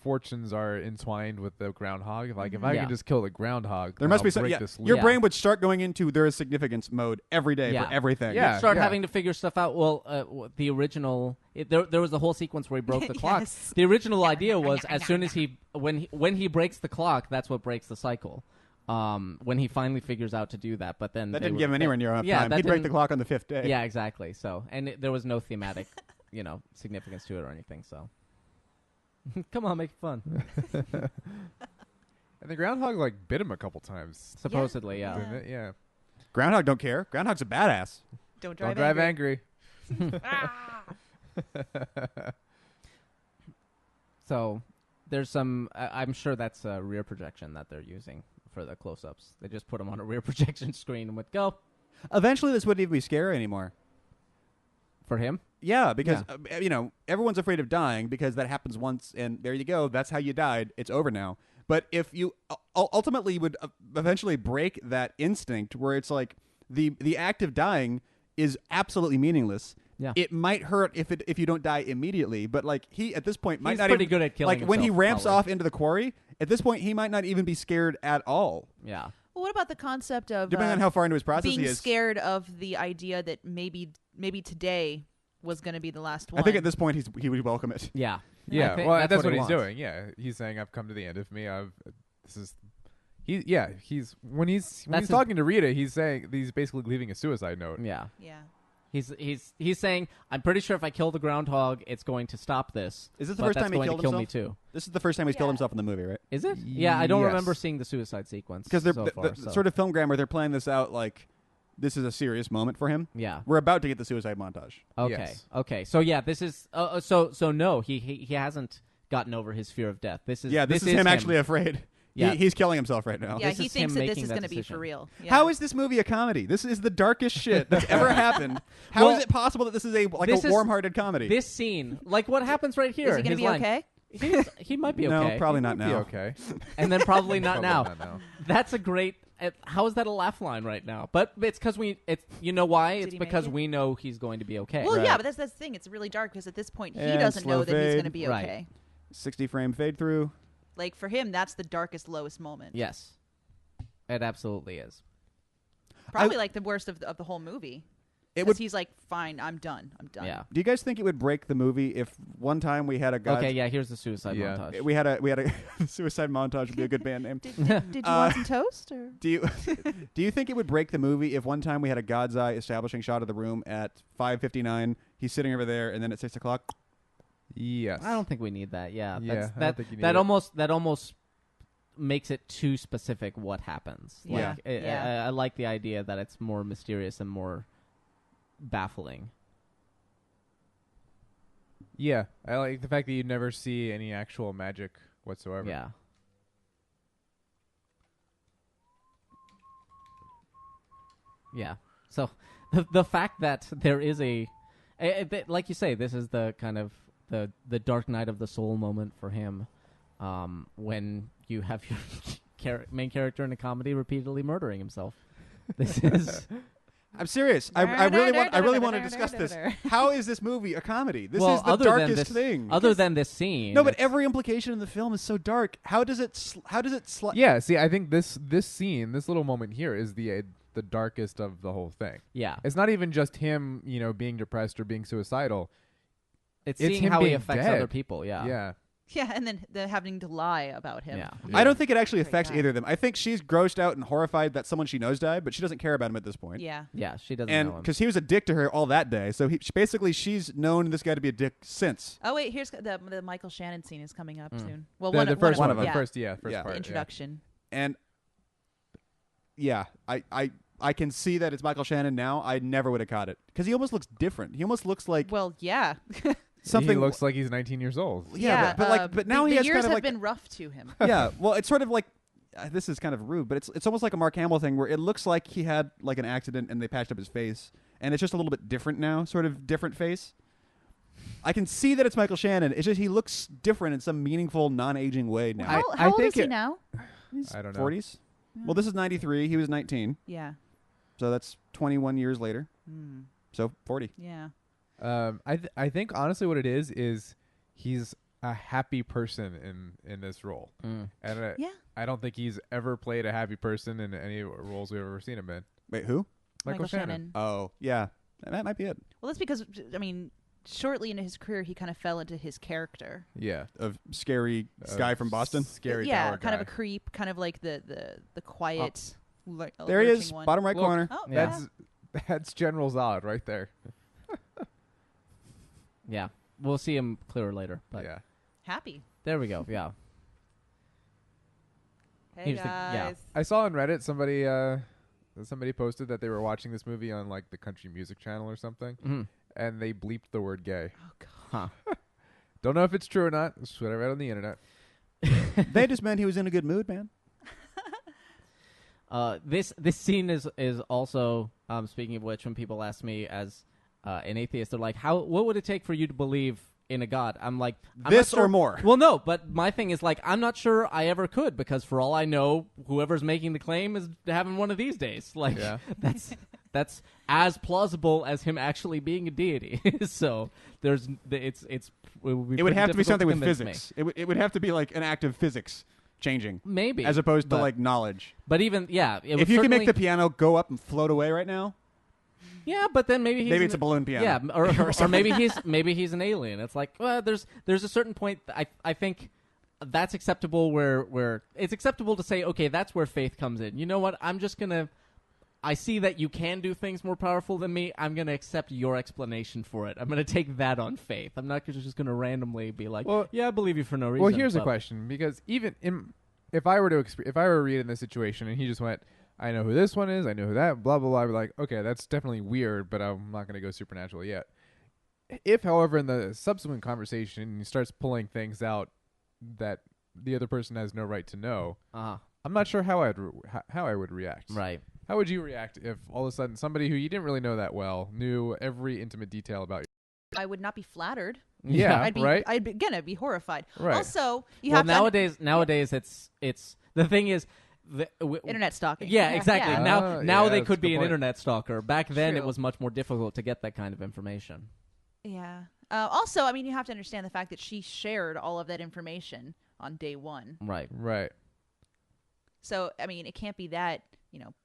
fortunes are entwined with the groundhog. Like, if I Yeah. can just kill the groundhog, There then must I'll be some. break Yeah, this your loop. brain would start going into there is significance mode every day Yeah. for everything. Yeah. Start having to figure stuff out. Well, the original there was a whole sequence where he broke the clock. Yes. The original idea was as soon as when he breaks the clock, that's what breaks the cycle. When he finally figures out to do that, but then That didn't give him anywhere near enough yeah, time. that He'd break the didn't- clock on the 5th day. Yeah, exactly. So, and there was no thematic, significance to it or anything. So, come on, make it fun. And the groundhog bit him a couple times. Supposedly, yeah. Didn't it? Yeah. Groundhog don't care. Groundhog's a badass. Don't drive, Don't drive angry. So there's some. I'm sure that's a rear projection that they're using for the close-ups. They just put them on a rear projection screen and would go Eventually, this wouldn't even be scary anymore. for him. Yeah, because everyone's afraid of dying because that happens once, and there you go. That's how you died. It's over now. But if you ultimately would eventually break that instinct, where it's like the act of dying is absolutely meaningless. Yeah. It might hurt if you don't die immediately, but he at this point might He's not pretty even, good at killing like when he himself, ramps probably. off into the quarry. At this point, he might not even be scared at all, Yeah. Well, what about the concept of depending on how far into his process being he is. scared of the idea that maybe today was going to be the last one? I think at this point he would welcome it. Yeah. Yeah, I think well, that's what he he's wants. doing. Yeah, he's saying, "I've come to the end of me. He's when he's That's his- talking to Rita, he's saying he's basically leaving a suicide note. Yeah. Yeah. He's saying, I'm pretty sure if I kill the groundhog, it's going to stop this. Is this the but first that's time he going killed to kill himself? me too. This is the first time he's killed Yeah. himself in the movie, right? Is it? Yeah, I don't Yes. remember seeing the suicide sequence Because they're so the far. so. sort of film grammar. They're playing this out like this is a serious moment for him. Yeah. We're about to get the suicide montage. Okay. Yes. Okay. So yeah, this is so no, he hasn't gotten over his fear of death. This is This is him actually afraid. Yeah. He's killing himself right now. Yeah, This he is thinks him that this making is that going to be decision. for real. Yeah. How is this movie a comedy? This is the darkest shit that's ever happened. How is Well, it possible that this is a this is- warm-hearted comedy? This scene, like what happens right here. Is he going to his be line, okay? He might be no, okay. probably not Be now. okay. And then probably not Probably now. not now. That's a great. how is that a laugh line right now? But it's because you know why? Did It's he make because it? we know he's going to be okay. Well, Right. yeah, but that's the thing. It's really dark because at this point he And doesn't know slow that he's going to fade. be Right. okay. 60 frame fade through. Like for him, that's the darkest, lowest moment. Yes, it absolutely is. Probably like the worst of the whole movie. It Because would. he's like, fine, I'm done. Yeah. Do you guys think it would break the movie if one time we had a guy? Okay. Yeah. Here's the suicide Yeah. montage. We had a suicide montage would be a good band name. Did you want some toast? Or? Do you do you think it would break the movie if one time we had a God's eye establishing shot of the room at 5:59? He's sitting over there, and then at 6 o'clock. Yes. I don't think we need that. Yeah. Yeah, That's, I don't that think you need that it. almost makes it too specific what happens. Yeah. Like, Yeah. I like the idea that it's more mysterious and more baffling. Yeah, I like the fact that you never see any actual magic whatsoever. Yeah. Yeah. So the fact that there is like you say, this is the kind of the dark night of the soul moment for him, when you have your main character in a comedy repeatedly murdering himself. This is I'm serious. I really want to discuss this. How is this movie a comedy? This well, is the other than darkest this, thing. Other than this scene, No, but it's- every implication in the film is so dark. How does it? Yeah, see, I think this scene, this little moment here, is the darkest of the whole thing. yeah, It's not even just him, being depressed or being suicidal. it's it's seeing him how he being affects dead. other people. Yeah, Yeah. Yeah, and then the having to lie about him. yeah. I don't think it actually Great affects guy. either of them. I think she's grossed out and horrified that someone she knows died, but she doesn't care about him at this point. Yeah. Yeah, she doesn't And know him. because he was a dick to her all that day, so basically she's known this guy to be a dick since. Oh wait, here's the Michael Shannon scene is coming up soon. Well, The first one one, of the them. first Yeah, part. the yeah. introduction. And yeah, I can see that it's Michael Shannon now. I never would have caught it because he almost looks different. He almost looks like Well, yeah. something. He looks like he's 19 years old. Yeah, but now the he has years kind of have like been rough to him. yeah. Well, it's sort of like this is kind of rude, but it's almost like a Mark Hamill thing where it looks like he had like an accident and they patched up his face, and it's just a little bit different now, sort of different face. I can see that it's Michael Shannon. It's just he looks different in some meaningful, non-aging way now. How, I how old think is he it- now? He's I don't know. 40s. Well, this is 93. He was 19, Yeah. so that's 21 years later. Mm. So 40. Yeah. I think honestly what it is he's a happy person in this role. Mm. And Yeah. I don't think he's ever played a happy person in any roles we've ever seen him in. Wait, who? Michael Shannon. Oh, yeah. That might be it. Well, that's because shortly into his career, he kind of fell into his character. Yeah. Of scary guy from Boston. Scary yeah, tower kind of guy. a creep, kind of like the quiet. There he is, lurching one. bottom right Look. corner. Oh, Yeah. That's General Zod right there. Yeah, we'll see him clearer later. But yeah. Happy. there we go. Yeah, Hey Here's guys. the- yeah. I saw on Reddit somebody posted that they were watching this movie on like the country music channel or something, Mhm. and they bleeped the word gay. Oh god. Huh. Don't know if it's true or not. It's what I read on the internet. They just meant he was in a good mood, man. This scene is also speaking of which, when people ask me as an atheist, they're like, what would it take for you to believe in a god? I'm like, I'm This not sure. or more. Well, no, but my thing is like, I'm not sure I ever could, because for all I know, whoever's making the claim is having one of these days. Like, Yeah. that's as plausible as him actually being a deity. So there's it It would have to be something with convince me. physics. It would have to be like an act of physics changing, Maybe, as opposed to but- like knowledge. But even it If you can make the piano go up and float away right now, yeah, but then maybe it's a balloon piano. Yeah, or maybe he's an alien. It's like, well, there's a certain point I think that's acceptable where it's acceptable to say, okay, that's where faith comes in. You know what? I see that you can do things more powerful than me. I'm going to accept your explanation for it. I'm going to take that on faith. I'm not just going to randomly be like, Well- yeah, I believe you for no reason. Well, here's a but- question, because even if I were to read in this situation and he just went, I know who this one is, I know who that, blah blah blah, I'd be like, okay, that's definitely weird, but I'm not going to go supernatural yet. If, however, in the subsequent conversation he starts pulling things out that the other person has no right to know, Uh-huh. I'm not sure how I would react. Right. How would you react if all of a sudden somebody who you didn't really know that well knew every intimate detail about you? I would not be flattered. Yeah, I'd be right? I'd be horrified. Right. Also, you Well, have to nowadays it's the thing is, Internet stalking. Yeah, exactly. Yeah. Now yeah, they that's could a be good an point. internet stalker. Back then, it True. was much more difficult to get that kind of information. Yeah. Also, I mean, you have to understand the fact that she shared all of that information on day one. Right. Right. So, I mean, it can't be that,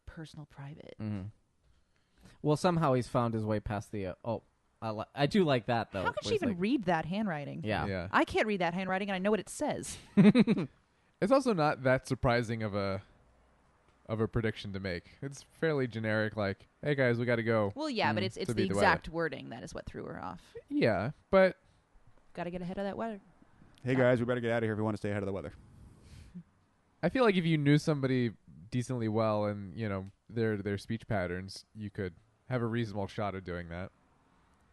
personal, private. Mm-hmm. Well, somehow he's found his way past the. I do like that though. How could where she it's even like- read that handwriting? Yeah. Yeah. I can't read that handwriting, and I know what it says. It's also not that surprising of a prediction to make. It's fairly generic, like, hey guys, we got to go. Well, yeah, but Mm, it's to the beat the weather. exact wording that is what threw her off. Yeah, but Got to get ahead of that weather. Hey guys, we better get out of here if we want to stay ahead of the weather. I feel like if you knew somebody decently well and their speech patterns, you could have a reasonable shot of doing that.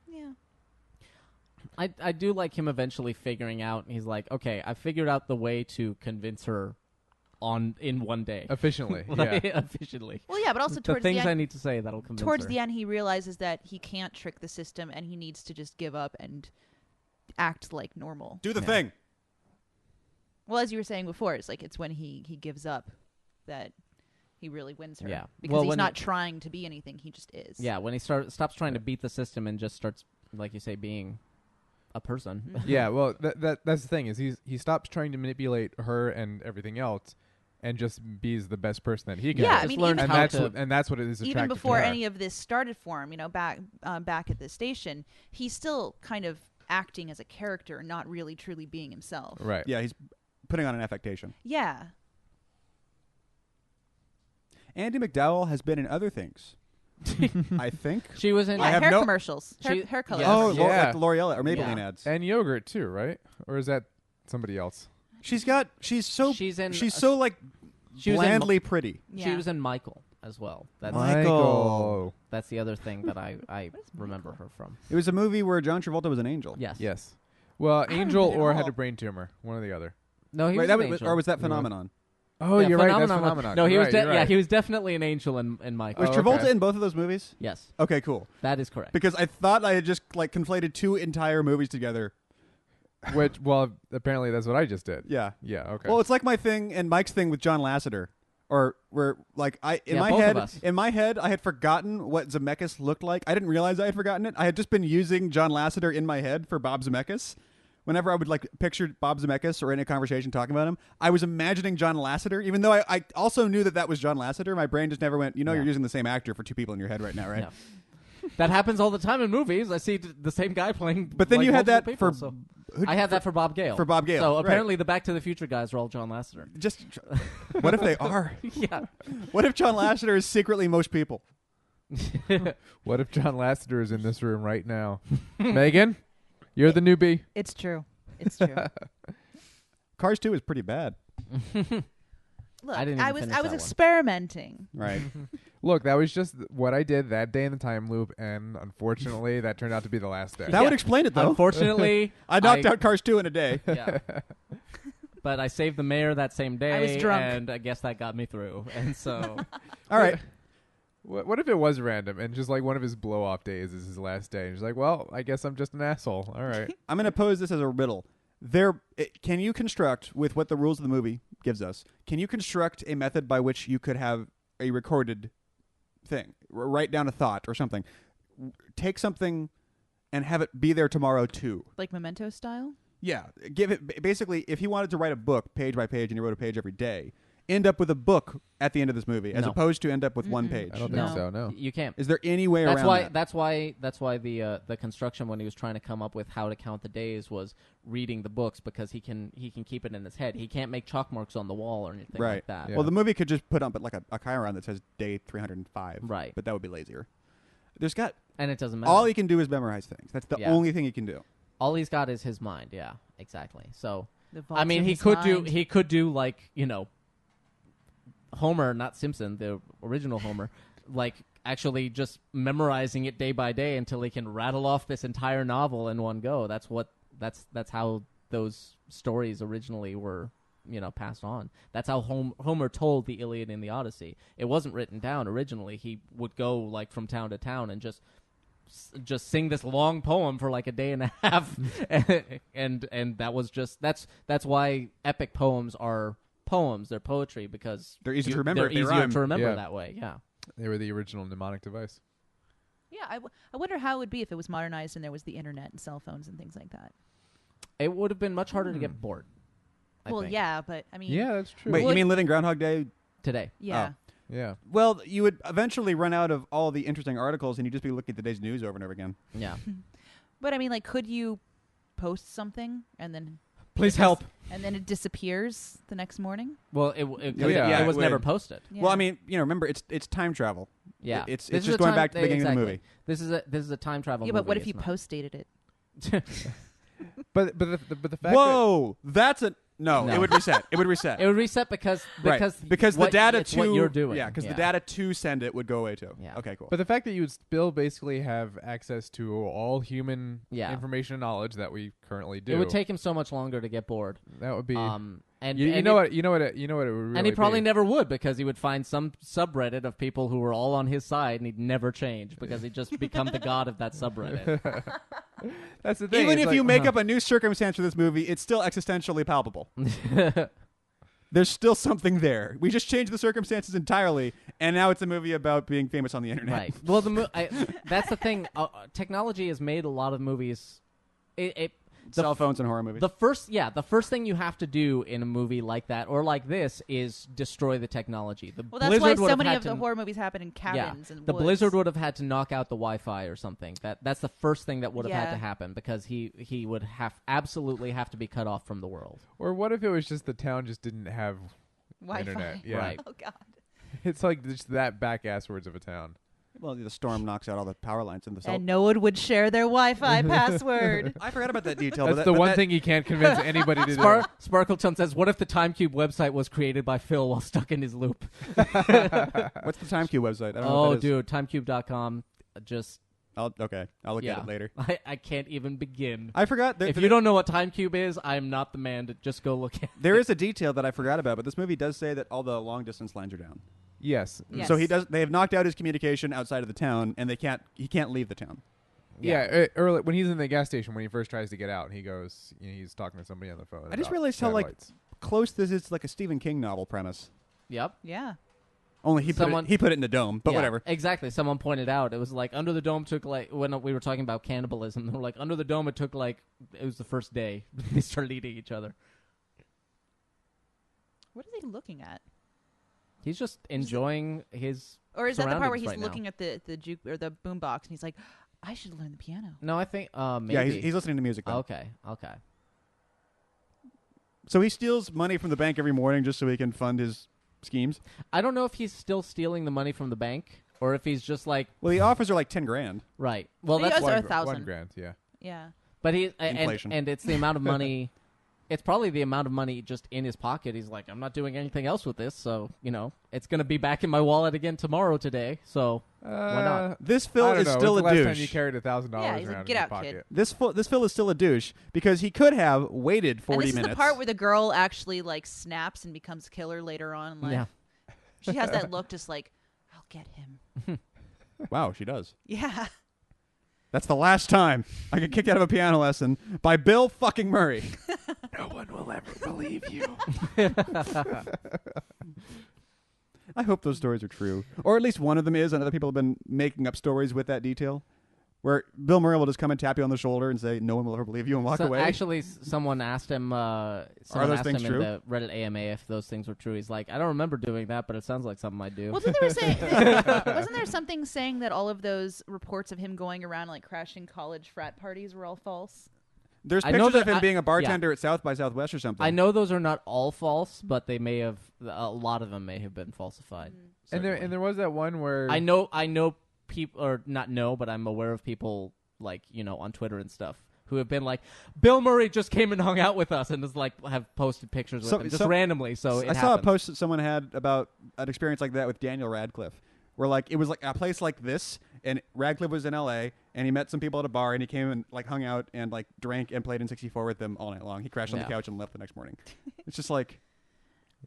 Yeah. I do like him eventually figuring out. He's like, okay, I figured out the way to convince her in one day. Efficiently, Like, yeah. efficiently. Well, yeah, but also The towards the things end, I need to say that'll convince towards her. the end, he realizes that he can't trick the system, and he needs to just give up and act like normal. Do the Yeah. thing. Well, as you were saying before, it's when he gives up that he really wins her. Yeah. Because Well, he's when not trying to be anything; he just is. Yeah, when he stops trying to beat the system and just starts, like you say, being a person. Mhm. Yeah, well, that's the thing is he stops trying to manipulate her and everything else, and just be's the best person that he can. Yeah, be. I mean, learned even, how and that's what it is attractive even before to her. any of this started for him, back at the station, he's still kind of acting as a character, not really truly being himself. Right. Yeah, he's putting on an affectation. Yeah. Andy McDowell has been in other things. I think. She was in. I Yeah, have hair no- commercials, She- hair color. Yes. Oh, Yeah. like the L'Oreal or Maybelline Yeah. ads. And yogurt too, right? Or is that somebody else? She's so She's in. like She was in blandly pretty. Yeah. She was in Michael as well. That's Michael. that's the other thing that I remember her from. It was a movie where John Travolta was an angel. Yes. Yes. Well, don't angel know at or had all. a brain tumor, one or the other. No, he Wait, was that an was, angel. or was that You know. Phenomenon? Oh, Yeah, you're right. That's Phenomenon was- phenomenon. No, he You're was. right, you're Yeah, right. he was definitely an angel in Michael. Was Oh, Travolta okay. in both of those movies? Yes, Okay, cool. that is correct. Because I thought I had just conflated two entire movies together. Which, well, apparently that's what I just did. Yeah. Yeah. Okay. Well, it's like my thing and Mike's thing with John Lasseter, or where like in Yeah, my both of head, us. I had forgotten what Zemeckis looked like. I didn't realize I had forgotten it. I had just been using John Lasseter in my head for Bob Zemeckis. Whenever I would like picture Bob Zemeckis or in a conversation talking about him, I was imagining John Lasseter, even though I also knew that was John Lasseter. My brain just never went, Yeah. you're using the same actor for two people in your head right now, right? Yeah. That happens all the time in movies. I see the same guy playing. But then like, you had that multiple people, for so- who- I had that for Bob Gale. for Bob Gale, So right. apparently, the Back to the Future guys are all John Lasseter. Just what if they are? Yeah. What if John Lasseter is secretly most people? what if John Lasseter is in this room right now? Megan, you're the newbie. It's true. It's true. Cars 2 is pretty bad. Look, I didn't I even was finish I that was one. experimenting. Right. Look, that was just what I did that day in the time loop, and unfortunately, that turned out to be the last day. That would explain it, though. Unfortunately, I knocked out Cars 2 in a day. Yeah. But I saved the mayor that same day. I was drunk. And I guess that got me through. And so, All right. What if it was random and just like one of his blow off days is his last day? And he's like, well, I guess I'm just an asshole. All right. I'm going to pose this as a riddle. Can you construct, with what the rules of the movie gives us, can you construct a method by which you could have a recorded thing? Write down a thought or something. Take something and have it be there tomorrow too. Like Memento style? Yeah. Give it basically, if he wanted to write a book page by page and he wrote a page every day, end up with a book at the end of this movie as No. opposed to end up with one Mm-mm. page. I don't No. think so, no. you can't. Is there any way That's around why. that? That's why the construction when he was trying to come up with how to count the days was reading the books because he can keep it in his head. He can't make chalk marks on the wall or anything Right. like that. Yeah. Well, the movie could just put up like a chiron that says day 305. Right. But that would be lazier. And it doesn't matter. All he can do is memorize things. That's the Yeah. only thing he can do. All he's got is his mind. Yeah, exactly. So The vault I mean, of he his could do mind. like Homer, not Simpson, the original Homer, like actually just memorizing it day by day until he can rattle off this entire novel in one go. That's how those stories originally were, passed on. That's how Homer told the Iliad and the Odyssey. It wasn't written down originally. He would go like from town to town and just sing this long poem for like a day and a half, and that was just that's why epic poems are poems, they're poetry because They're easy to remember They're if they easier rhyme. to remember Yeah. that way. Yeah. They were the original mnemonic device. Yeah, I wonder how it would be if it was modernized and there was the internet and cell phones and things like that. It would have been much harder to get bored. I Well, think, yeah, but I mean, Yeah, that's true. Wait, you Would- mean living Groundhog Day? today. yeah. Yeah. Well, you would eventually run out of all the interesting articles, and you'd just be looking at the day's news over and over again. Yeah. But I mean, like, could you post something and then Please help. and then it disappears the next morning? Well, it Yeah, it was it never would. posted. Yeah. Well, I mean, remember it's time travel. Yeah. It's This is just a going time- back to the beginning exactly. of the movie. This is a time travel. yeah, but what movie, if you it's not. post dated it? But the fact Whoa, that's a no, No. It would reset. It would reset. It would reset because Right. because the what, data it's to what you're doing. Yeah, because the data to send it would go away too. Yeah. Okay, cool. But the fact that you would still basically have access to all human Yeah. information and knowledge that we currently do. It would take him so much longer to get bored. that would be And you and know it- what it would really and he probably be. never would because he would find some subreddit of people who were all on his side and he'd never change because he'd just become the god of that subreddit. That's the thing. Even it's if like, you make up a new circumstance for this movie, it's still existentially palpable. There's still something there. We just changed the circumstances entirely, and now it's a movie about being famous on the internet. Right. Well, that's the thing. Technology has made a lot of movies. Cell phones and horror movies. The first thing you have to do in a movie like that or like this is destroy the technology. The Well, that's Blizzard why would so have many had of to- the horror movies happen in cabins and the woods. Blizzard would have had to knock out the Wi-Fi or something. That's the first thing that would have had Yeah. to happen because he would absolutely have to be cut off from the world. Or what if it was just the town just didn't have Wi-Fi. internet? Yeah. Right. Oh God. It's like just that back asswards of a town. Well, the storm knocks out all the power lines in the cell. And no one would share their Wi-Fi password. I forgot about that detail. That's but the that, one that- thing you can't convince anybody to do. Sparkleton says, "What if the TimeCube website was created by Phil while stuck in his loop?" What's the TimeQ website? I don't know Oh, what that is. dude, timecube.com. Just I'll look yeah. at it later. I can't even begin. I forgot. If you don't know what TimeCube is, I'm not the man to just go look at. There is a detail that I forgot about, but this movie does say that all the long distance lines are down. Yes. Yes. So they have knocked out his communication outside of the town, and he can't leave the town. Yeah. Early when he's in the gas station when he first tries to get out, he goes. He's talking to somebody on the phone. I just about realized how satellites. close this is to like a Stephen King novel premise. Yep. Yeah. Only he Someone- put it in the dome, but Yeah, whatever. Exactly. Someone pointed out it was like Under the Dome took like when we were talking about cannibalism. They were like Under the Dome. It took like it was the first day they started eating each other. What are they looking at? He's just enjoying his. Or is that the part where surroundings he's right now. looking at the juke or the boombox and he's like, I should learn the piano. No, I think maybe. Yeah, he's listening to music. Though. Okay. Okay. So he steals money from the bank every morning just so he can fund his schemes. I don't know if he's still stealing the money from the bank or if he's just like Well, the offers are like $10,000. right. Well, He that's owes her $1 $1,000. $1,000. Yeah. Yeah. but he Inflation. and it's the amount of money. It's probably the amount of money just in his pocket. He's like, I'm not doing anything else with this, so it's gonna be back in my wallet again tomorrow today. So why not? This I Phil don't is know. still When's a the last time you douche. carried $1,000 Yeah, he's like, around "Get in your out, pocket? kid." This Phil is still a douche because he could have waited 40 And this minutes. is the part where the girl actually like snaps and becomes killer later on in life. Yeah. She has that look just like, I'll get him. Wow, she does. Yeah. That's the last time I get kicked out of a piano lesson by Bill fucking Murray. No one will ever believe you. I hope those stories are true. Or at least one of them is, and other people have been making up stories with that detail. Where Bill Murray will just come and tap you on the shoulder and say, no one will ever believe you, and walk So away. actually, someone asked him. Someone those asked things him true? in the Reddit AMA if those things were true. He's like, I don't remember doing that, but it sounds like something I do. Well, didn't they were saying, wasn't there something saying that all of those reports of him going around like crashing college frat parties were all false? There's I know pictures of that him I- being a bartender at South by Southwest or something. I know those are not all false, but they may have. A lot of them may have been falsified. And there was that one where I know people, or not know, but I'm aware of people like on Twitter and stuff who have been like, Bill Murray just came and hung out with us, and is like have posted pictures with him just randomly. So I saw a post that someone had about an experience like that with Daniel Radcliffe, where like it was like a place like this, and Radcliffe was in L.A. and he met some people at a bar, and he came and like hung out and like drank and played in 64 with them all night long. He crashed on the Yeah. couch and left the next morning. It's just like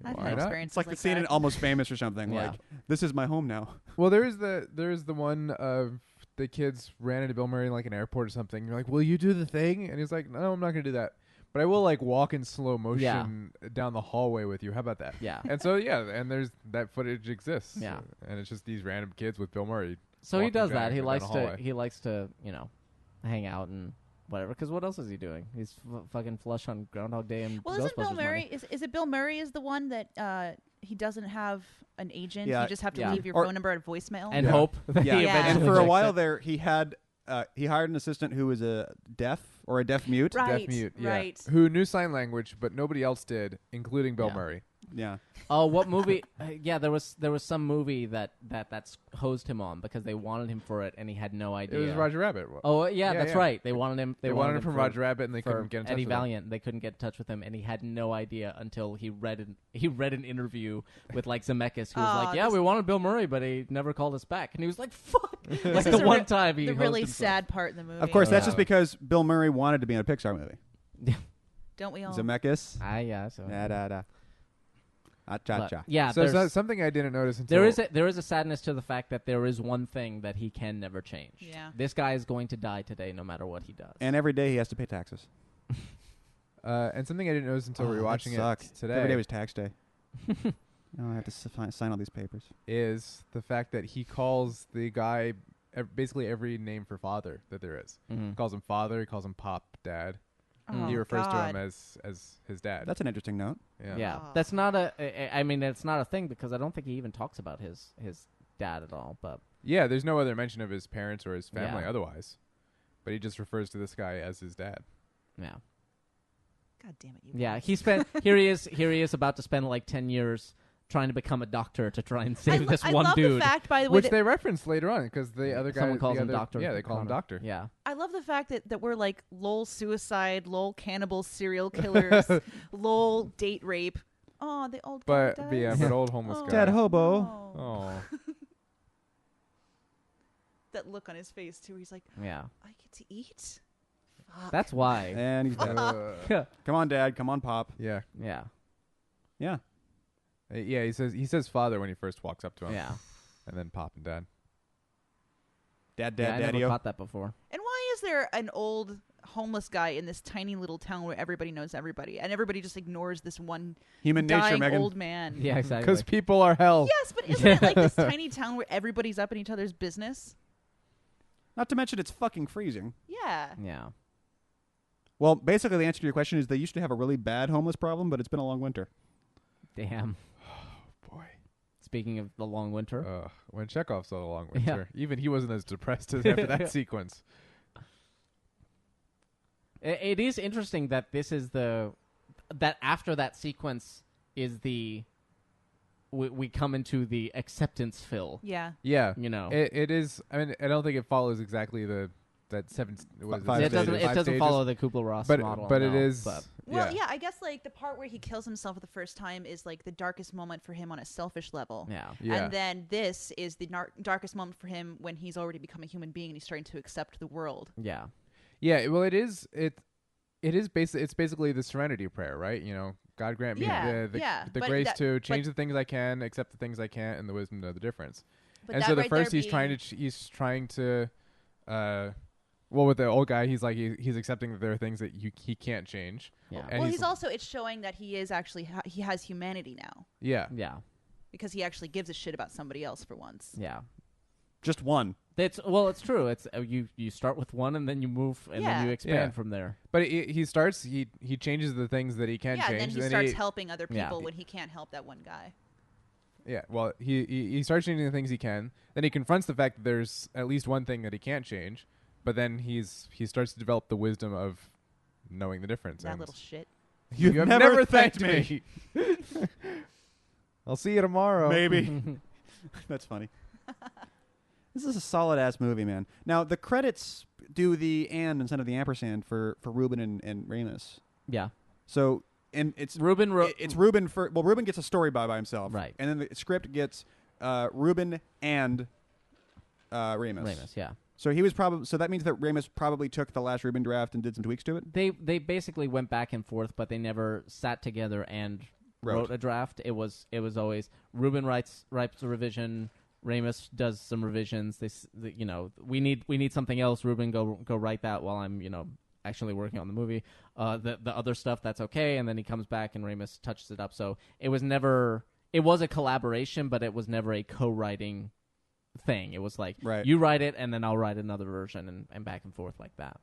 I've Why had not? experiences it's like the like scene that. in Almost Famous or something. Yeah. Like this is my home now. Well, there's the one of the kids ran into Bill Murray in like an airport or something. You're like, will you do the thing? And he's like, no, I'm not gonna do that. but I will like walk in slow motion down the hallway with you. How about that? Yeah. And so and there's that footage exists. Yeah. And it's just these random kids with Bill Murray. So he walking does that. down He the likes to. hallway. He likes to, hang out and whatever. Because what else is he doing? He's fucking flush on Groundhog Day and Well, Ghostbusters isn't Bill Murray? money. Is it Bill Murray is the one that he doesn't have an agent? Yeah. You just have to Yeah. leave your Or- phone number at voicemail. And Yeah. hope that Yeah, he Yeah. and eventually for a checks while it. there, he hired an assistant who was a deaf or a deaf mute. Right. Deaf mute, yeah. Right. Who knew sign language, but nobody else did, including Bill Yeah. Murray. Yeah. Oh, what movie? Yeah, there was some movie that's hosed him on because they wanted him for it and he had no idea. It was Roger Rabbit. Oh yeah, Yeah, that's yeah. right. They wanted him. They wanted him from for- Roger Rabbit, and they for couldn't get in touch Eddie with him. Valiant. They couldn't get in touch with him, and he had no idea until he read an interview with like Zemeckis, who was Aw, like, "Yeah, this- we wanted Bill Murray, but he never called us back." And he was like, "Fuck!" like This the is one time he the hosed really himself. sad part in the movie. Of course, that's Yeah. just because Bill Murray wanted to be in a Pixar movie. Don't we all? Zemeckis. Yeah. So Da da da. Ah, cha but, cha. yeah, So there's, something I didn't notice until there is a sadness to the fact that there is one thing that he can never change. Yeah. This guy is going to die today, no matter what he does. And every day he has to pay taxes. and something I didn't notice until Oh, rewatching that it sucked. today Every day was tax day. I have to sign all these papers. is the fact that he calls the guy basically every name for father that there is. Mhm. He calls him father. He calls him pop, dad. Oh, He refers to God. him as his dad. That's an interesting note. Yeah, Oh. that's not I mean, it's not a thing because I don't think he even talks about his dad at all. But Yeah, there's no other mention of his parents or his family Yeah. otherwise. But he just refers to this guy as his dad. yeah, God damn it! You yeah. guys. He spent here he is about to spend like 10 years trying to become a doctor to try and save this I one love dude. the fact, by the way, Which that they reference later on because the other guy... Someone calls the him other- Doctor. Yeah, they call him Connor. Doctor. Yeah, I love the fact that we're like lol suicide, lol cannibal serial killers, lol date rape. Oh, the old guy But yeah, dies. but old homeless Oh. guy. Dead hobo. Oh. Oh. That look on his face too. He's like, yeah. I get to eat. Fuck. That's why. And he's dead. Come on, Dad. Come on, Pop. Yeah. Yeah, Yeah. Yeah, he says father when he first walks up to him. yeah. And then pop and dad. Dad, Yeah, Dad, I never Daddy-o. caught that before. And why is there an old homeless guy in this tiny little town where everybody knows everybody, and everybody just ignores this one Human nature, dying Megan. old man? Yeah, Because exactly. people are hell. Yes, but isn't it like this tiny town where everybody's up in each other's business? Not to mention it's fucking freezing. Yeah. Yeah. Well, basically, the answer to your question is they used to have a really bad homeless problem, but it's been a long winter. Damn. Boy. Speaking of the long winter. When Chekhov saw the long Yeah. winter, even he wasn't as depressed as after that sequence. It is interesting that this is that after that sequence is we come into the acceptance fill. Yeah. Yeah. You know, It is. I mean, I don't think it follows exactly that seven. What is Five it doesn't. stages. It Five doesn't stages? follow the Kubler-Ross But model. but no, it is. But Well, yeah, I guess like the part where he kills himself for the first time is like the darkest moment for him on a selfish level. yeah, Yeah. And then this is the darkest moment for him when he's already become a human being and he's starting to accept the world. yeah, Yeah. Well, it is. It is basically. It's basically the Serenity Prayer, right? You know, God grant me Yeah, the yeah, the but grace that- to change the things I can, accept the things I can't, and the wisdom to know the difference. But And that so the right there first he's trying to well, with the old guy, he's like he's accepting that there are things that he can't change. yeah, And well, he's- he's also it's showing that he is actually he has humanity now Yeah. yeah, because he actually gives a shit about somebody else for once. yeah. Just one. It's true. It's you start with one and then you move and then Yeah. you expand Yeah. from there. But he starts he changes the things that he can Yeah, change. and then he and starts helping other Yeah. people when he can't help that one guy. Yeah, well, he starts changing the things he can. Then he confronts the fact that there's at least one thing that he can't change. But then he starts to develop the wisdom of knowing the difference. That and little shit. you have never thanked me. I'll see you tomorrow. Maybe. That's funny. This is a solid ass movie, man. Now the credits do the and instead of the ampersand for Ruben and Ramis. Yeah, So and it's Ruben it's Ruben for Ruben gets a story by himself, Right. And then the script gets Ruben and Ramis. Ramis. Yeah, So he was probably that means that Ramis probably took the last Ruben draft and did some tweaks to it. they basically went back and forth, but they never sat together and wrote a draft. It was always Ruben writes a revision. Ramis does some revisions. We need something else. Ruben, go write that while I'm actually working on the movie. The other stuff, that's okay, and then he comes back and Ramis touches it up. So it was a collaboration, but it was never a co-writing thing. It was like, Right. you write it, and then I'll write another version, and back and forth like that.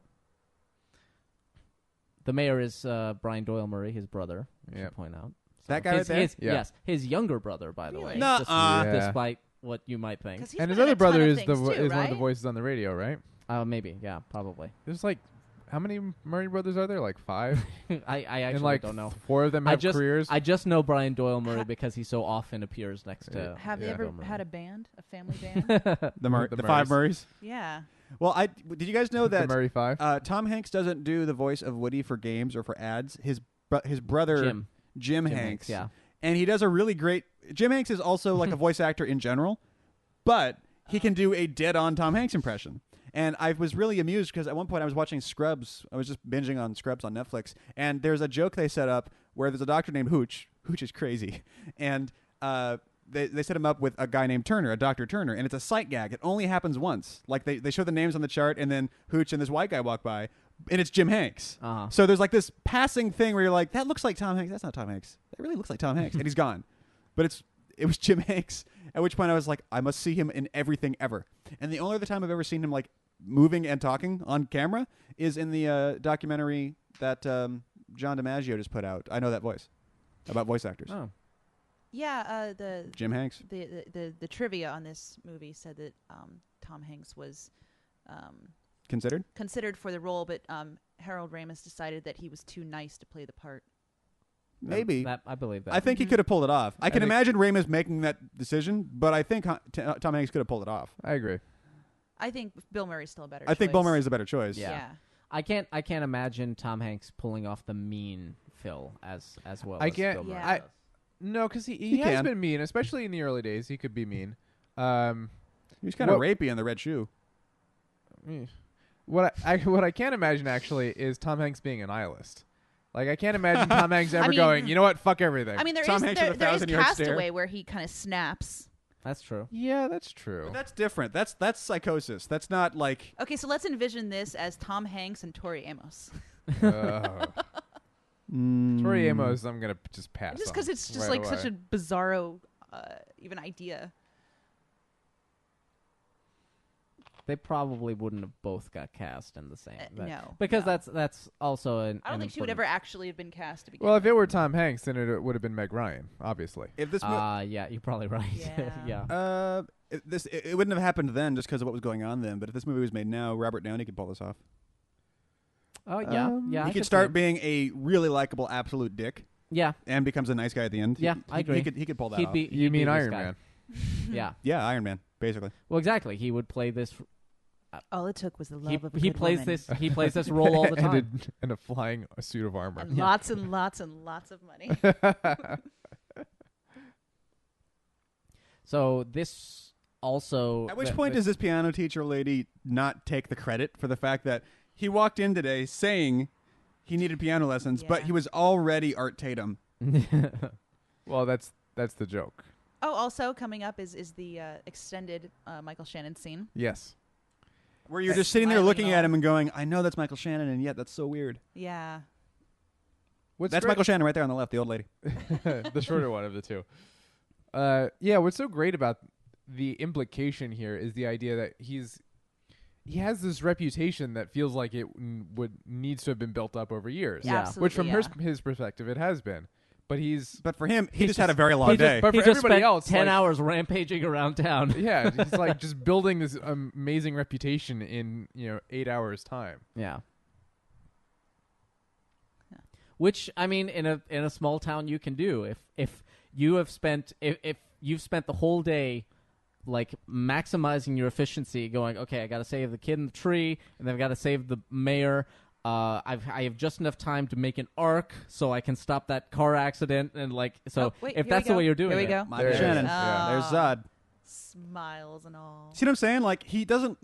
The mayor is Brian Doyle Murray, his brother, I should point out. So That guy right there? Yeah. Yes, his younger brother, by the way. Really? Nuh-uh. Despite what you might think. 'Cause he's And his been in other a ton brother of is things too, one of the right? voices on the radio, right? Maybe, yeah, probably. There's like, how many Murray brothers are there? Like 5? I And actually like don't know. 4 of them have careers. I just know Brian Doyle Murray because he so often appears next to. Have they Yeah. ever Bill Murray. had a band, a family band? The The 5 Murrays. Yeah. Well, did you guys know the that Murray 5. Tom Hanks doesn't do the voice of Woody for games or for ads? His brother Jim Hanks. Yeah. And he does a really great. Jim Hanks is also like a voice actor in general, but he can do a dead-on Tom Hanks impression. And I was really amused because at one point I was watching Scrubs. I was just binging on Scrubs on Netflix, and there's a joke they set up where there's a doctor named Hooch. Hooch is crazy, and they set him up with a guy named Turner, a Dr. Turner, and it's a sight gag. It only happens once. Like they show the names on the chart, and then Hooch and this white guy walk by, and it's Jim Hanks. Uh-huh. So there's like this passing thing where you're like, that looks like Tom Hanks. That's not Tom Hanks. That really looks like Tom Hanks, and he's gone. But it was Jim Hanks. At which point I was like, I must see him in everything ever. And the only other time I've ever seen him like moving and talking on camera is in the documentary that John DiMaggio just put out. I Know That Voice, about voice actors. Oh. Yeah, the Jim Hanks. the trivia on this movie said that Tom Hanks was Considered for the role, but Harold Ramis decided that he was too nice to play the part. Maybe. I believe that. I think he could have pulled it off. I can think- imagine Ramis making that decision, but I think Tom Hanks could have pulled it off. I agree. I think Bill Murray's still a better. I think Bill choice. Murray's the better choice. Yeah. I can't imagine Tom Hanks pulling off the mean Phil as well. I as can't- Bill Murray Yeah. does. No, because he He has can. been mean, especially in the early days. He could be mean. He was kind of What- rapey in the red shoe. What I can't imagine actually is Tom Hanks being a nihilist. Like I can't imagine Tom Hanks ever mean- going, you know what, fuck everything. I mean, there Tom is Hanks with a there is 1,000-yard stare. Castaway where he kind of snaps. That's true. yeah, that's true. But that's different. That's psychosis. That's not like Okay, so let's envision this as Tom Hanks and Tori Amos. Tori Amos, I'm gonna just pass. Just on because it's just right like away. such a bizarro, even idea. They probably wouldn't have both got cast in the same. No, because no. that's also an. I don't think she would ever actually have been cast to begin Well, with. if it were Tom Hanks, then it would have been Meg Ryan, obviously. if this Yeah, you're probably right. Yeah. yeah. it wouldn't have happened then just because of what was going on then. But if this movie was made now, Robert Downey could pull this off. Oh yeah, yeah. He I could see start it. being a really likable absolute dick Yeah, and becomes a nice guy at the end. Yeah, I agree. He could pull that he'd off. be. You he'd be mean this Iron guy. Man? Yeah. Yeah, Iron Man, basically. Well, exactly. He would play this. All it took was the love He of a he good plays woman. this. He plays this role all the time. and a flying suit of armor. And lots and lots and lots of money. So this also. At which point does this piano teacher lady not take the credit for the fact that he walked in today saying he needed piano lessons, but Yeah. he was already Art Tatum? Well, that's the joke. Oh, also coming up is the extended Michael Shannon scene. Yes. Where you're just sitting there Smiling looking all- at him and going, I know that's Michael Shannon, and yet that's so weird. Yeah. That's Michael Shannon right there on the left, the old lady. the shorter one of the two. Yeah, what's so great about the implication here is the idea that he has this reputation that feels like it needs to have been built up over years. Yeah. Absolutely, Which from yeah. his perspective, it has been. But But for him, he He's just had a very long he day. But he for just everybody spent else, 10 like- hours rampaging around town. yeah, he's like just building this amazing reputation in 8 hours time. Yeah. Which I mean, in a small town, you can do if you've spent the whole day like maximizing your efficiency, going, okay, I got to save the kid in the tree, and then I've got to save the mayor. I have just enough time to make an arc so I can stop that car accident, and like so. Oh, wait, if here that's we the go. way you're doing Here we it, go. Michael There it Shannon. is, yeah. There's Zod. Smiles and all. See what I'm saying? Like, he doesn't...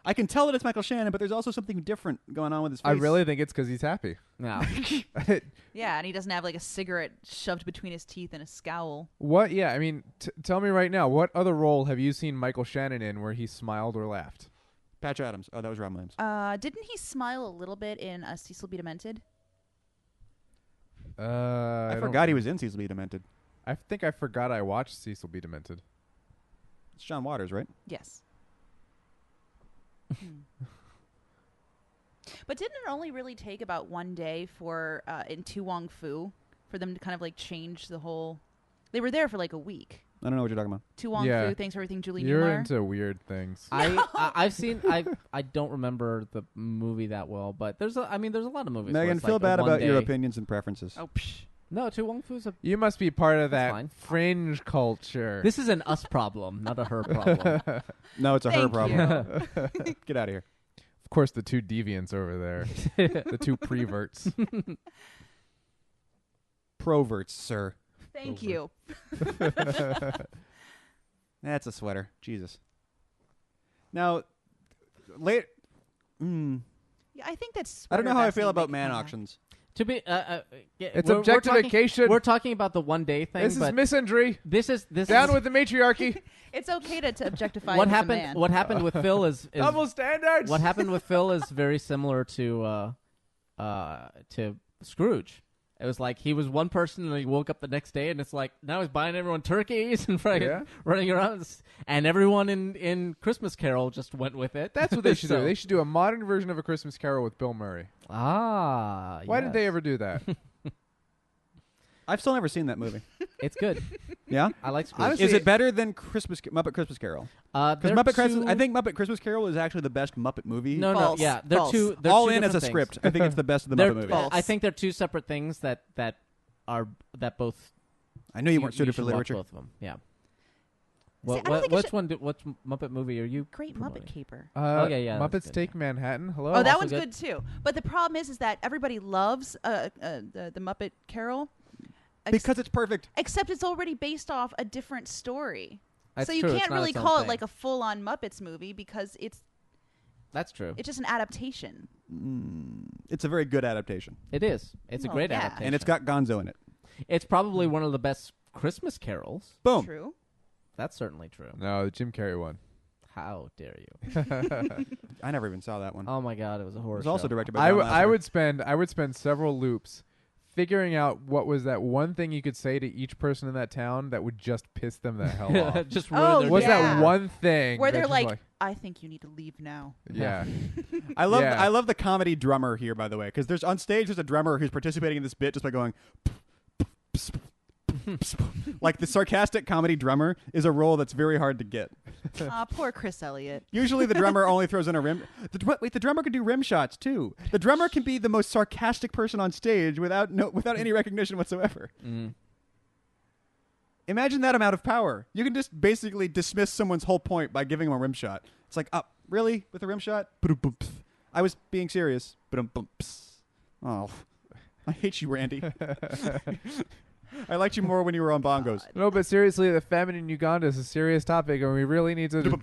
I can tell that it's Michael Shannon, but there's also something different going on with his face. I really think it's because he's happy. no. Yeah, and he doesn't have like a cigarette shoved between his teeth and a scowl. What? Yeah, I mean, tell me right now, what other role have you seen Michael Shannon in where he smiled or laughed? Patch Adams. Oh, that was Robin Williams. Didn't he smile a little bit in Cecil B. Demented? I forgot he was in Cecil B. Demented. I think I forgot I watched Cecil B. Demented. It's John Waters, right? Yes. But didn't it only really take about one day for in Tu Wong Fu for them to kind of like change the whole? They were there for like a week. I don't know what you're talking about. Tu Wong Yeah. Fu, thanks for everything, Julie You're Newmar. into weird things. I've seen. I don't remember the movie that well, but there's a lot of movies. where Megan, it's feel like a bad about your one-day- opinions and preferences. Oh, psh. No, Tu Wong Fu's a. You must be part of That's that fine. fringe culture. This is an us problem, not a her problem. No, it's a her Thank problem. you. Get out of here. Of course, the two deviants over there, the two preverts. Proverts, sir. Thank you. That's a sweater. Jesus. Now, late. Yeah, I think that's. I don't know how I feel about man man auctions. To be, It's we're objectification. We're talking about the one day thing. This is but misandry. this is Down with the matriarchy. It's okay to objectify. what him as a happened. man. What happened with Phil is Double standards. what happened with Phil is very similar to Scrooge. It was like he was one person and he woke up the next day and it's like now he's buying everyone turkeys and Yeah. running around and everyone in Christmas Carol just went with it. That's what they should So- do. They should do a modern version of A Christmas Carol with Bill Murray. Ah, Why did they yes. ever do that? I've still never seen that movie. It's good. Yeah? I like Scrooge. Honestly, Is it better than Muppet Christmas Carol? Because They're Muppet Christmas, two- I think Muppet Christmas Carol is actually the best Muppet movie. no, False. yeah, they're False. two. They're All two in as a different script. things. I think it's the best of the They're- Muppet movies. False. I think they're two separate things that both. I knew you weren't suited for should watch literature. both of them. Yeah. I don't think it should- Which Muppet movie are you? Great promoting? Muppet Caper. Okay, yeah, that's Muppets good, Take Manhattan. Hello. Oh, that also one's good. good too. But the problem is that everybody loves the Muppet Carol. Because it's perfect. Except it's already based off a different story. That's so you true, it's can't not really its own call it thing. like a full-on Muppets movie because it's That's true. just an adaptation. It's a very good adaptation. It is. It's a Well, great yeah. adaptation. And it's got Gonzo in it. It's probably one of the best Christmas carols. Boom. True. That's certainly true. No, the Jim Carrey one. How dare you? I never even saw that one. Oh my God, it was a horror. It was also show. directed by John I Lasseter. would spend several loops figuring out what was that one thing you could say to each person in that town that would just piss them the hell off. Just Oh, ruin their What's day. yeah. that one thing Where that they're just like, I think you need to leave now. yeah. I love Yeah. I love the comedy drummer here, by the way, because there's on stage there's a drummer who's participating in this bit just by going. Like the sarcastic comedy drummer is a role that's very hard to get. Poor Chris Elliott. Usually the drummer only throws in a rim. The drummer can do rim shots too. The drummer can be the most sarcastic person on stage without any recognition whatsoever. Mm. Imagine that amount of power. You can just basically dismiss someone's whole point by giving them a rim shot. It's like, really? With a rim shot? I was being serious. Oh, I hate you, Randy. I liked you more when you were on bongos. No, but seriously, the famine in Uganda is a serious topic, and we really need to.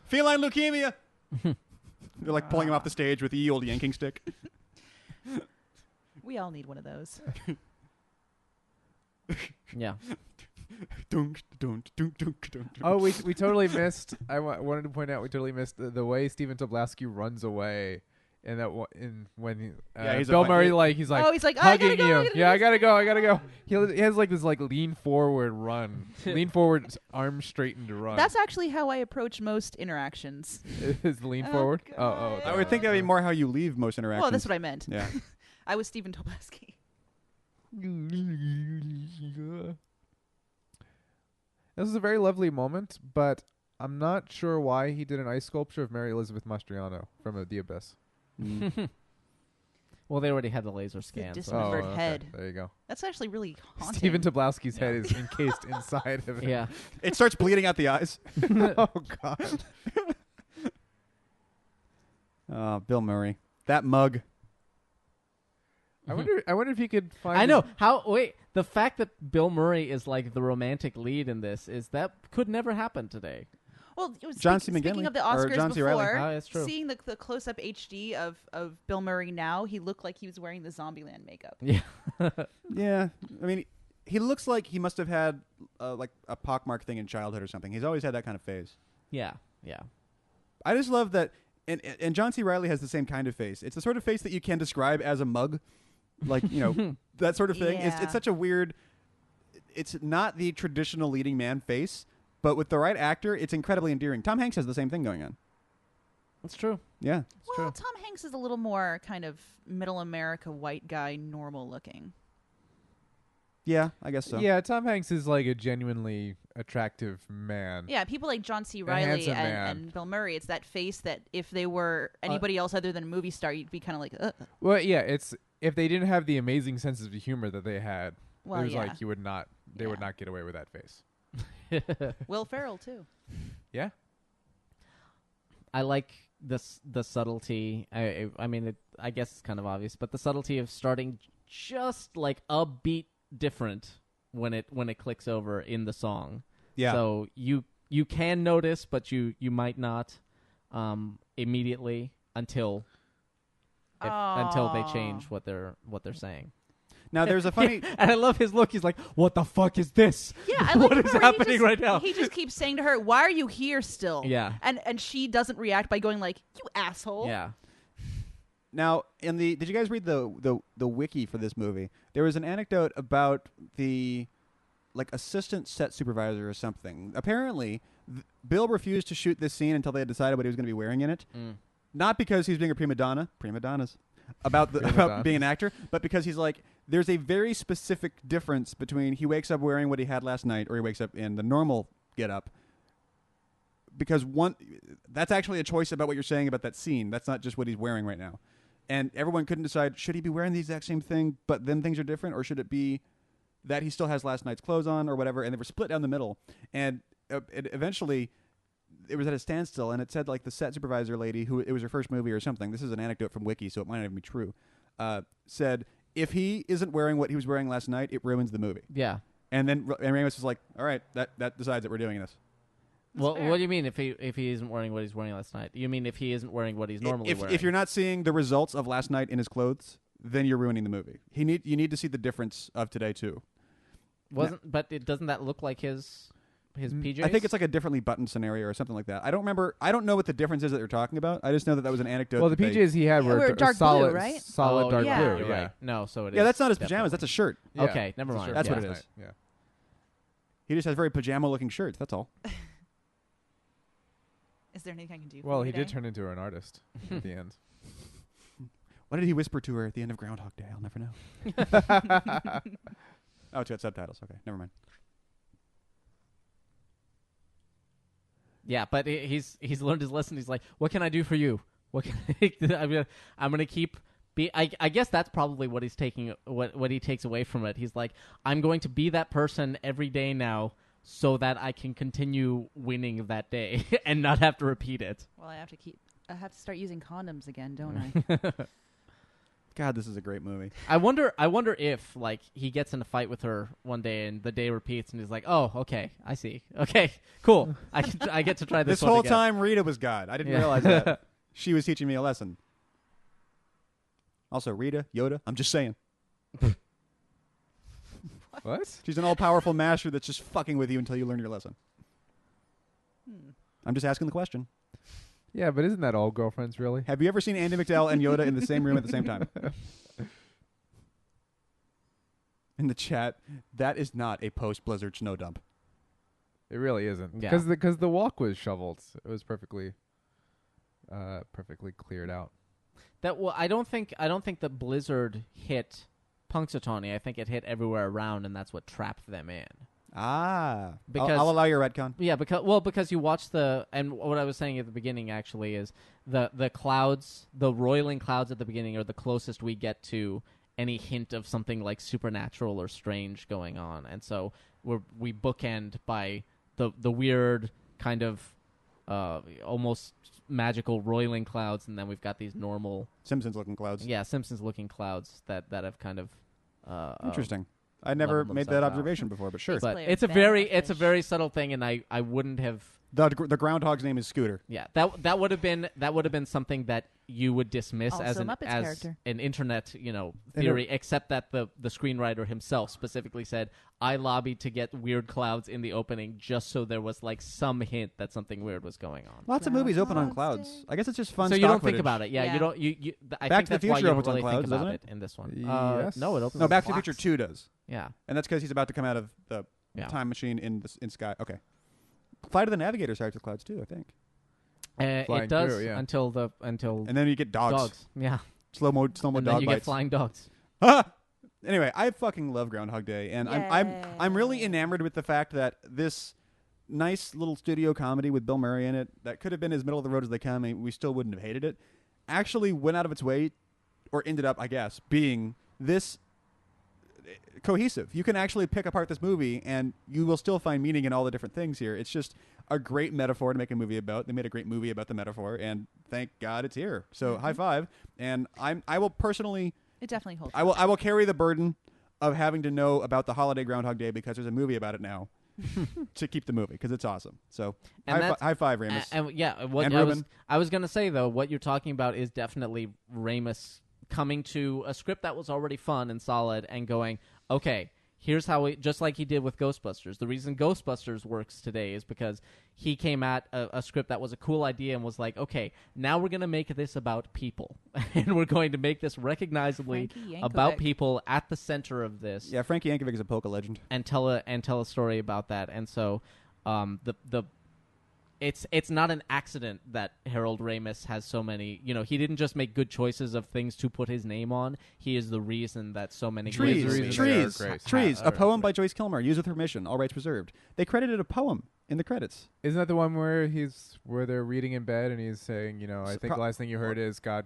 Feline leukemia. They're like pulling him off the stage with the ye old yanking stick. We all need one of those. Yeah. Dunk, dunk, dunk, dunk, dunk. Oh, we totally missed. Wanted to point out we totally missed the way Stephen Tobolowsky runs away. And that when he's a Bill fight- Murray he- he's like Oh, he's like, I gotta hugging go, you. I gotta Yeah, I do gotta go. He has like this like lean forward run, lean forward, arms straightened run. That's actually how I approach most interactions. Is lean Oh, forward. God. I would think that'd be more how you leave most interactions. Well, that's what I meant. Yeah. I was Stephen Tobolowsky. This is a very lovely moment, but I'm not sure why he did an ice sculpture of Mary Elizabeth Mastriano from The Abyss. Well, they already had the laser scan. dis- So. Remembered head. There you go. That's actually really haunting. Stephen Tobolowsky's head is encased inside of it. Yeah. It starts bleeding out the eyes. Oh God. Oh, Bill Murray. That mug. I wonder if you could find. I know how. Wait, the fact that Bill Murray is like the romantic lead in this is that could never happen today. Well, it was John C. speaking McGinley, of the or Oscars John C. Reilly. before, Oh, that's true. seeing the close-up HD of Bill Murray now, he looked like he was wearing the Zombieland makeup. Yeah. Yeah. I mean, he looks like he must have had like a pockmark thing in childhood or something. He's always had that kind of phase. Yeah. Yeah. I just love that, and John C. Reilly has the same kind of face. It's the sort of face that you can describe as a mug, like that sort of thing. Yeah. It's such a weird. It's not the traditional leading man face, but with the right actor, it's incredibly endearing. Tom Hanks has the same thing going on. That's true. Yeah. Well, Tom Hanks is a little more kind of middle America white guy, normal looking. Yeah, I guess so. Yeah, Tom Hanks is like a genuinely attractive man. Yeah, people like John C. Reilly handsome man. and Bill Murray, it's that face that if they were anybody else other than a movie star, you'd be kind of like, ugh. Well, yeah, it's if they didn't have the amazing sense of humor that they had, Well, it was yeah. like you would not. They would Yeah. not get away with that face. Will Ferrell, too. Yeah. I like the subtlety. I mean, I guess it's kind of obvious, but the subtlety of starting just like a beat different when it clicks over in the song. Yeah. So you can notice, but you might not immediately until they change what they're saying. Now there's a funny. And I love his look. He's like, "What the fuck is this? Yeah, I like what it is where happening right now?" He just keeps saying to her, "Why are you here still?" Yeah. And she doesn't react by going like, "You asshole." Yeah. Now, did you guys read the wiki for this movie? There was an anecdote about the assistant set supervisor or something. Apparently, Bill refused to shoot this scene until they had decided what he was going to be wearing in it. Not because he's being a prima donnas about being an actor, but because he's like, there's a very specific difference between he wakes up wearing what he had last night or he wakes up in the normal get-up. Because that's actually a choice about what you're saying about that scene. That's not just what he's wearing right now. And everyone couldn't decide, should he be wearing the exact same thing, but then things are different, or should it be that he still has last night's clothes on or whatever, and they were split down the middle. And eventually, it was at a standstill, and it said, like, the set supervisor lady, who it was her first movie or something, this is an anecdote from Wiki, so it might not even be true, said, if he isn't wearing what he was wearing last night, it ruins the movie. Yeah. And then Ramos was like, all right, that decides that we're doing this. Well, what do you mean if he isn't wearing what he's wearing last night? You mean if he isn't wearing what he's normally wearing? If you're not seeing the results of last night in his clothes, then you're ruining the movie. You need to see the difference of today too. But doesn't that look like his PJs? I think it's like a differently buttoned scenario or something like that. I don't remember. I don't know what the difference is that they're talking about. I just know that was an anecdote. Well, the PJs he had were dark solid, blue, right? solid dark yeah. blue. You're Yeah. right. No, so it is. Yeah, that's not his definitely. pajamas. That's a shirt. Yeah. Okay, never It's a mind. shirt That's for what it last is. night. Yeah. He just has very pajama-looking shirts. That's all. Is there anything I can do for Well, you he today? did turn into an artist at the end. What did he whisper to her at the end of Groundhog Day? I'll never know. Oh, it's got subtitles. Okay, never mind. Yeah, but he's learned his lesson. He's like, what can I do for you? What can I'm gonna keep. I guess that's probably what he's taking. What he takes away from it. He's like, I'm going to be that person every day now, so that I can continue winning that day and not have to repeat it. Well, I have to start using condoms again, don't I? God, this is a great movie. I wonder if like he gets in a fight with her one day and the day repeats and he's like, oh, okay, I see. Okay, cool. I get to try this. This one whole again. time, Rita was God. I didn't realize that. She was teaching me a lesson. Also, Rita, Yoda, I'm just saying. What? She's an all-powerful master that's just fucking with you until you learn your lesson. I'm just asking the question. Yeah, but isn't that all girlfriends, really? Have you ever seen Andy McDowell and Yoda in the same room at the same time? In the chat, that is not a post-Blizzard snow dump. It really isn't. Yeah. Because the walk was shoveled. It was perfectly cleared out. I don't think the blizzard hit Punxsutawney. I think it hit everywhere around, and that's what trapped them in. Ah. Because- I'll allow your retcon. Yeah, because you watch and what I was saying at the beginning actually is the clouds, the roiling clouds at the beginning are the closest we get to any hint of something like supernatural or strange going on, and so we bookend by the weird kind of almost magical roiling clouds, and then we've got these normal Simpsons-looking clouds. Simpsons-looking clouds that have kind of Interesting. I never leveled made that themselves out. observation before, but sure. Bass But player, it's a banana very fish. subtle thing, and I wouldn't have The groundhog's name is Scooter. Yeah, that would have been something that you would dismiss Also as Muppets character. an internet theory, except that the screenwriter himself specifically said, "I lobbied to get weird clouds in the opening just so there was like some hint that something weird was going on." Lots of movies open on Groundhog's clouds. I guess it's just fun. So you stock don't think footage. about it, yeah. Yeah. You don't. I Back think to the that's why Future you don't opens on really clouds, think about doesn't it in this one. Yes. No, it opens. No, on Back to the clocks. Future 2 does, Yeah. and that's because he's about to come out of the Yeah. time machine in sky. Okay. Flight of the Navigator starts with clouds too, I think. Flying It does through, yeah. until And then you get dogs. Yeah. Slow mo And then dog you bites. get flying dogs. Anyway, I fucking love Groundhog Day, and I'm really enamored with the fact that this nice little studio comedy with Bill Murray in it that could have been as middle of the road as they come, and we still wouldn't have hated it, actually went out of its way, or ended up, I guess, being this cohesive. You can actually pick apart this movie, and you will still find meaning in all the different things here. It's just a great metaphor to make a movie about. They made a great movie about the metaphor, and thank God it's here. So high five. And I will personally, It definitely holds. I will carry the burden of having to know about the holiday Groundhog Day because there's a movie about it now to keep the movie because it's awesome. So And high five, Ramis. And yeah, what And I Ruben. was gonna say though, what you're talking about is definitely Ramis coming to a script that was already fun and solid and going, okay, here's how we, just like he did with Ghostbusters. The reason Ghostbusters works today is because he came at a script that was a cool idea and was like, okay, now we're going to make this about people. And we're going to make this recognizably Frankie about Yankovic. people at the center of this. Yeah, Frankie Yankovic is a polka legend. And tell a story about that. And so it's not an accident that Harold Ramis has so many, he didn't just make good choices of things to put his name on. He is the reason that so many Trees, great reason movies they are great. Trees. A are poem great. by Joyce Kilmer, used with permission, all rights reserved. They credited a poem in the credits. Isn't that the one where they're reading in bed and he's saying, I So think the last thing you heard is God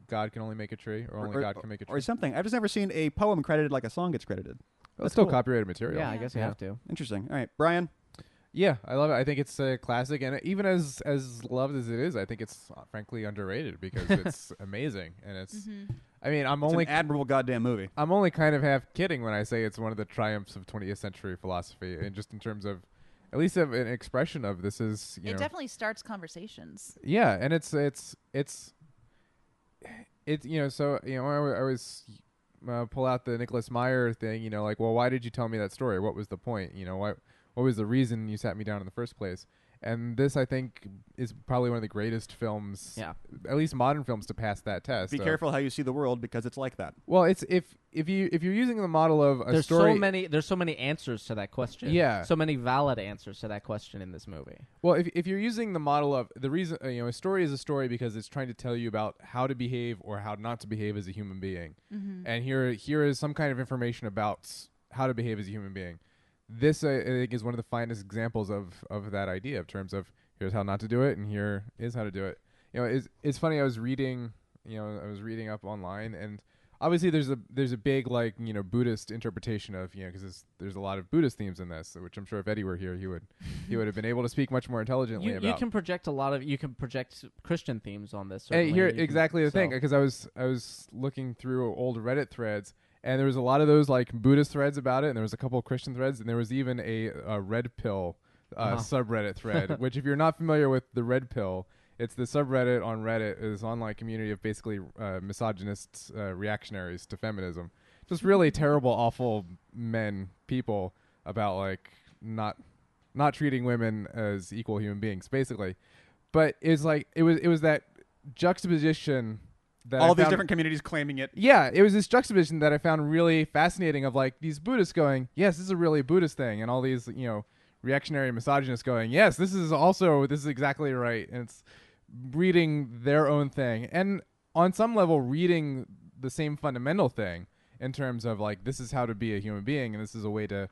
can only make a tree, or only God can make a tree. Or something. I've just never seen a poem credited like a song gets credited. That's still cool. copyrighted material. Yeah, I guess you have to. Interesting. All right, Brian. Yeah, I love it. I think it's a classic, and even as loved as it is, I think it's frankly underrated because it's amazing, and it's. I mean, I'm It's only an admirable goddamn movie. I'm only kind of half kidding when I say it's one of the triumphs of 20th century philosophy, and just in terms of, at least of an expression of this is, It definitely starts conversations. yeah, and it's so I always pull out the Nicholas Meyer thing, like, well, why did you tell me that story? What was the point? What was the reason you sat me down in the first place? And this, I think, is probably one of the greatest films, at least modern films, to pass that test. Be careful how you see the world because it's like that. Well, it's if you're using the model of a There's story. there's so many answers to that question. Yeah. So many valid answers to that question in this movie. Well, if you're using the model of the reason, a story is a story because it's trying to tell you about how to behave or how not to behave as a human being. And here is some kind of information about how to behave as a human being. This, I think, is one of the finest examples of that idea in terms of here's how not to do it and here is how to do it. It's funny. I was reading up online, and obviously there's a big Buddhist interpretation of because there's a lot of Buddhist themes in this, which I'm sure if Eddie were here, he would have been able to speak much more intelligently about. You can project Christian themes on this. Hey, here certainly. exactly the thing, because I was looking through old Reddit threads. And there was a lot of those Buddhist threads about it, and there was a couple of Christian threads, and there was even a red pill subreddit thread. Which, if you're not familiar with the red pill, it's the subreddit on Reddit. It's an online community of basically misogynists, reactionaries to feminism, just really terrible, awful people about not treating women as equal human beings, basically. But it's it was that juxtaposition. All these different communities claiming it. Yeah, it was this juxtaposition that I found really fascinating of these Buddhists going, yes, this is a really Buddhist thing, and all these, reactionary misogynists going, yes, this is exactly right. And it's reading their own thing. And on some level, reading the same fundamental thing in terms of this is how to be a human being, and this is a way to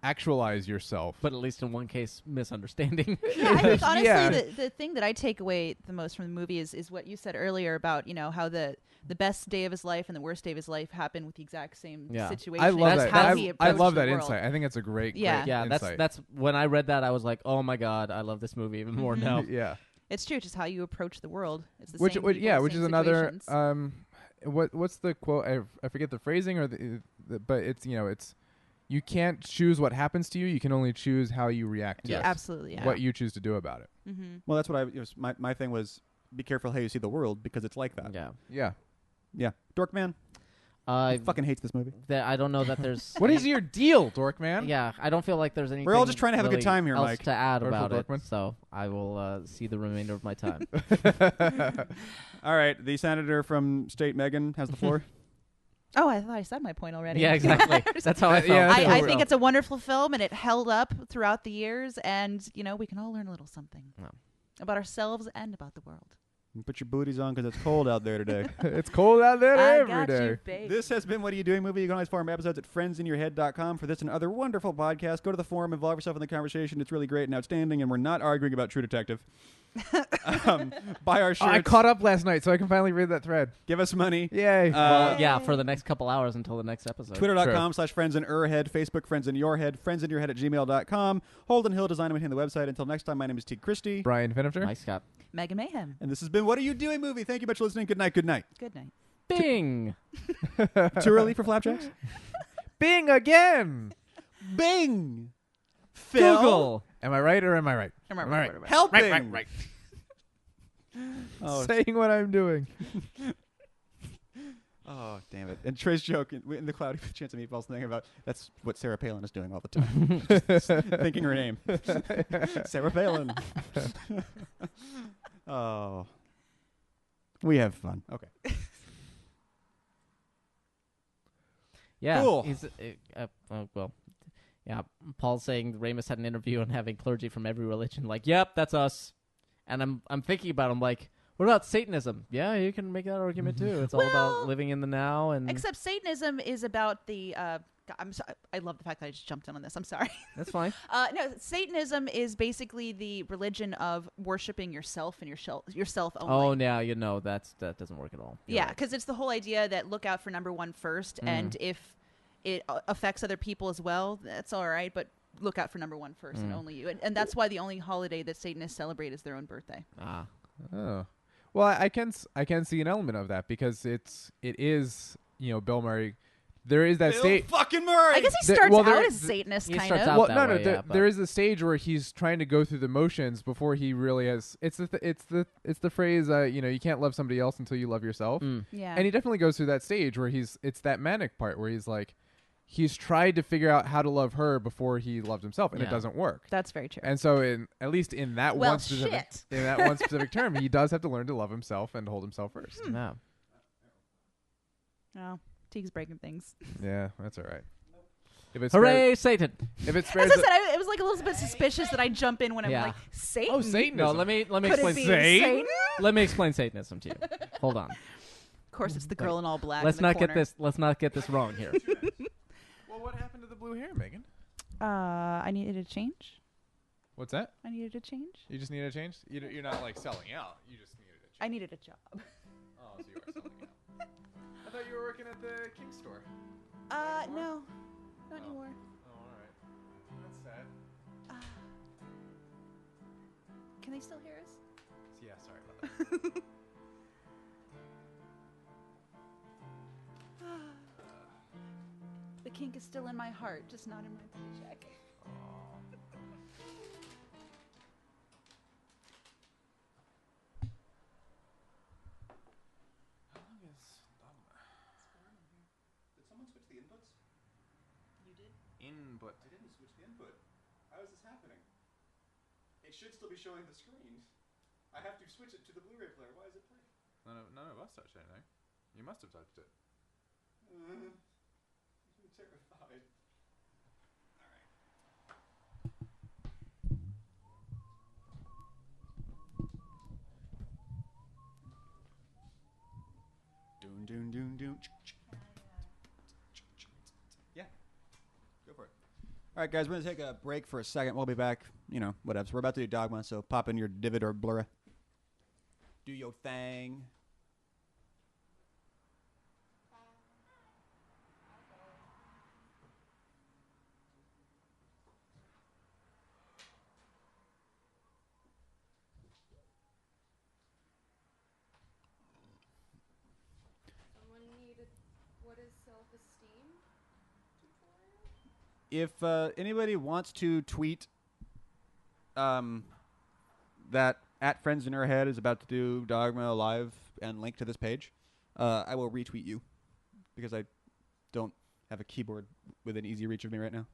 actualize yourself. But at least in one case, misunderstanding. Yeah, I think honestly Yeah. the thing that I take away the most from the movie is what you said earlier about how the best day of his life and the worst day of his life happened with the exact same situation. I love That's that. how I he I approached love the that world. insight. I think it's a great Yeah. great Yeah, insight. that's when I read that, I was like, oh my god, I love this movie even more now. Yeah. It's true, just how you approach the world. It's the Which same which people, which same is another situations. what's the quote? I forget the phrasing or the but it's you can't choose what happens to you. You can only choose how you react to Yes. it. Absolutely. Yeah. What you choose to do about it. Mm-hmm. Well, that's what my thing was. Be careful how you see the world because it's like that. Yeah. Yeah. Yeah. Dorkman. I He fucking hates this movie. I don't know that there's. What is your deal, dork man? Yeah, I don't feel like there's anything. We're all just trying to have a good really time here, else Mike. to add Wonderful about it, Dorkman. so I will see the remainder of my time. All right. The senator from state, Megan, has the floor. Oh, I thought I said my point already. Yeah, exactly. That's how I felt. Yeah, I Yeah. think it's a wonderful film, and it held up throughout the years. And we can all learn a little something Yeah. about ourselves and about the world. Put your booties on because it's cold out there today. It's cold out there I every got day. you, babe. This has been What Are You Doing Movie. You can always find episodes at friendsinyourhead.com. For this and other wonderful podcasts, go to the forum, involve yourself in the conversation. It's really great and outstanding, and we're not arguing about True Detective. Buy our Oh, shirts. I caught up last night, so I can finally read that thread. Give us money. Yay. Well, yeah, for the next couple hours until the next episode. Twitter.com/friendsinyourhead, Facebook friendsinyourhead, friendsinyourhead@gmail.com. Holden Hill, design and maintain the website. Until next time, my name is Teague Christie. Brian Finifter. Hi, Scott. Megan Mayhem. And this has been What Are You Doing Movie. Thank you much for listening. Good night. Good night. Good night. Bing. Too early for flapjacks? Bing again. Bing. Phil. Google. Am I right or am I right? Am I Am right? I right? Helping. Right. Oh, Saying what I'm doing. oh, damn it. And Trey's joke in the Cloudy with Chance of Meatballs thing about that's what Sarah Palin is doing all the time. Just thinking her name. Sarah Palin. Oh. We have fun. Okay. Yeah. Cool. He's, well, yeah. Paul's saying Ramus had an interview and having clergy from every religion. Like, yep, that's us. And I'm thinking about him like, what about Satanism? Yeah, you can make that argument too. It's all about Well, living in the now and Except Satanism is about the. I'm sorry. I love the fact that I just jumped in on this. I'm sorry. that's fine. No, Satanism is basically the religion of worshiping yourself and yourself only. Oh, now that doesn't work at all. You're Yeah, right. because it's the whole idea that look out for number one first, and if it affects other people as well, that's all right. But look out for number one first and only you. And that's why the only holiday that Satanists celebrate is their own birthday. Ah. Oh. Well, I can see an element of that because it is Bill Murray. There is that Bill state. fucking Murray. I guess he There- starts well, there- out as a Satanist, he kind starts of. out Well, that no, way, yeah, there is a stage where he's trying to go through the motions before he really has. It's the phrase. You can't love somebody else until you love yourself. Yeah. And he definitely goes through that stage where it's that manic part where he's like, he's tried to figure out how to love her before he loves himself, and it Yeah. doesn't work. That's very true. And so, in that Well, one specific shit. in that one specific term, he does have to learn to love himself and hold himself first. Yeah. Oh, Teague's breaking things. Yeah, that's all right. If it's Hooray, Satan! if it As spares I said, it was like a little bit suspicious that I jump in when I'm Yeah. like, Satan? oh Satan! No, let me Could it explain. be Satan? Satan? Let me explain Satanism to you. Hold on. Of course, it's the girl in all black. Let's in the not get corner. this. Let's not get this wrong here. Well, what happened to the blue hair, Megan? I needed a change. What's that? I needed a change. You just need a change. You're not like selling out. You just needed a change. I needed a job. Oh, so you are selling out. I thought you were working at the King store. No, not anymore. Oh, all right. That's sad. Can they still hear us? Yeah, sorry about that. The kink is still in my heart, just not in my paycheck. How long is Dogma? Did someone switch the inputs? You did? Input. I didn't switch the input. How is this happening? It should still be showing the screen. I have to switch it to the Blu-ray player. Why is it playing? None of us touched anything. You must have touched it. I'm terrified. All right. Doon doon doon doon. Yeah. Go for it. All right, guys, we're gonna take a break for a second. We'll be back. Whatever. So we're about to do Dogma, so pop in your Divid or Blura. Do your thing. Someone needed what is self-esteem tutorial? If anybody wants to tweet that at Friends in Her Head is about to do Dogma Live and link to this page, I will retweet you because I don't have a keyboard within easy reach of me right now.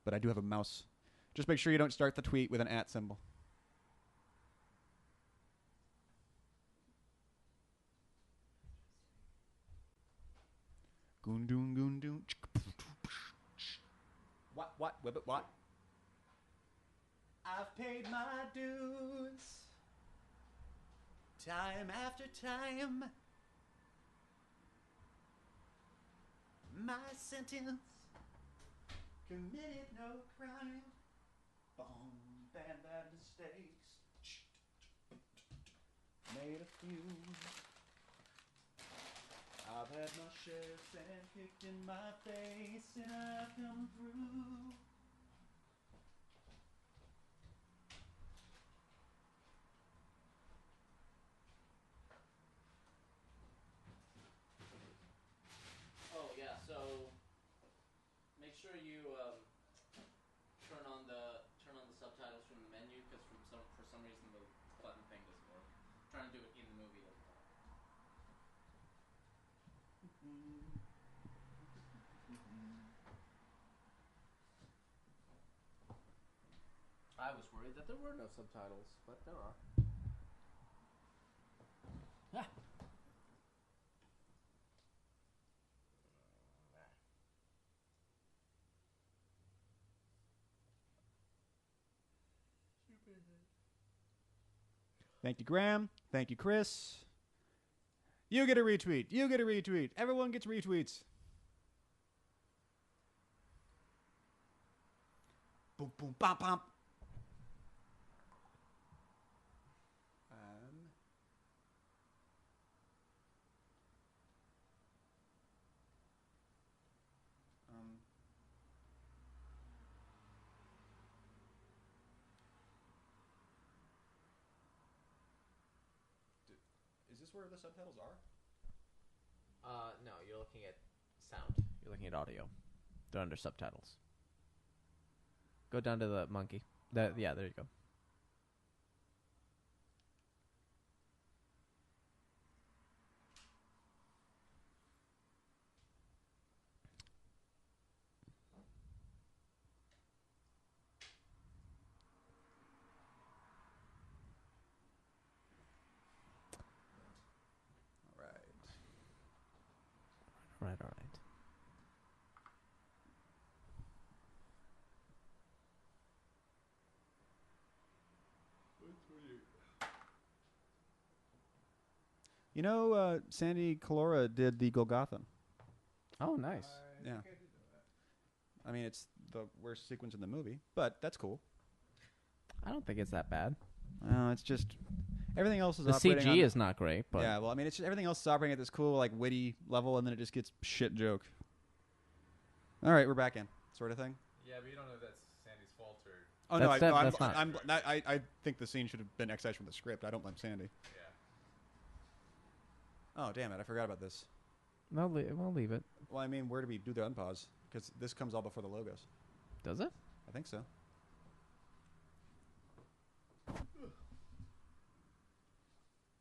But I do have a mouse. Just make sure you don't start the tweet with an @ symbol. Goondoon, goondoon. What? Whippet, what? I've paid my dues time after time. My sentence committed no crime. Boom, bad mistakes. Made a few. I've had my share sand kicked in my face, and I've come through. Oh yeah, so make sure you turn on the subtitles from the menu because for some reason the button thing doesn't work. Trying to do it in the movie doesn't work. I was worried that there were no subtitles, but there are. Ah. Thank you, Graham. Thank you, Chris. You get a retweet. You get a retweet. Everyone gets retweets. Boom, boom, bom, bom. Is this where the subtitles are? No, you're looking at sound. You're looking at audio. They're under subtitles. Go down to the monkey. Yeah, there you go. All right. You know, Sandy Calora did the Golgotha. Oh, nice. Yeah. I mean, it's the worst sequence in the movie, but that's cool. I don't think it's that bad. It's just everything else is The operating CG on, is not great, but yeah. Well, I mean, it's just, everything else is operating at this cool, like witty level, and then it just gets shit joke. All right, we're back in, sort of thing. Yeah, but you don't know if that's Sandy's fault or. Oh That's no, that's not. I think the scene should have been excised from the script. I don't blame Sandy. Yeah. Oh damn it! I forgot about this. No, we'll leave it. Well, I mean, where do we do the unpause? Because this comes all before the logos. Does it? I think so.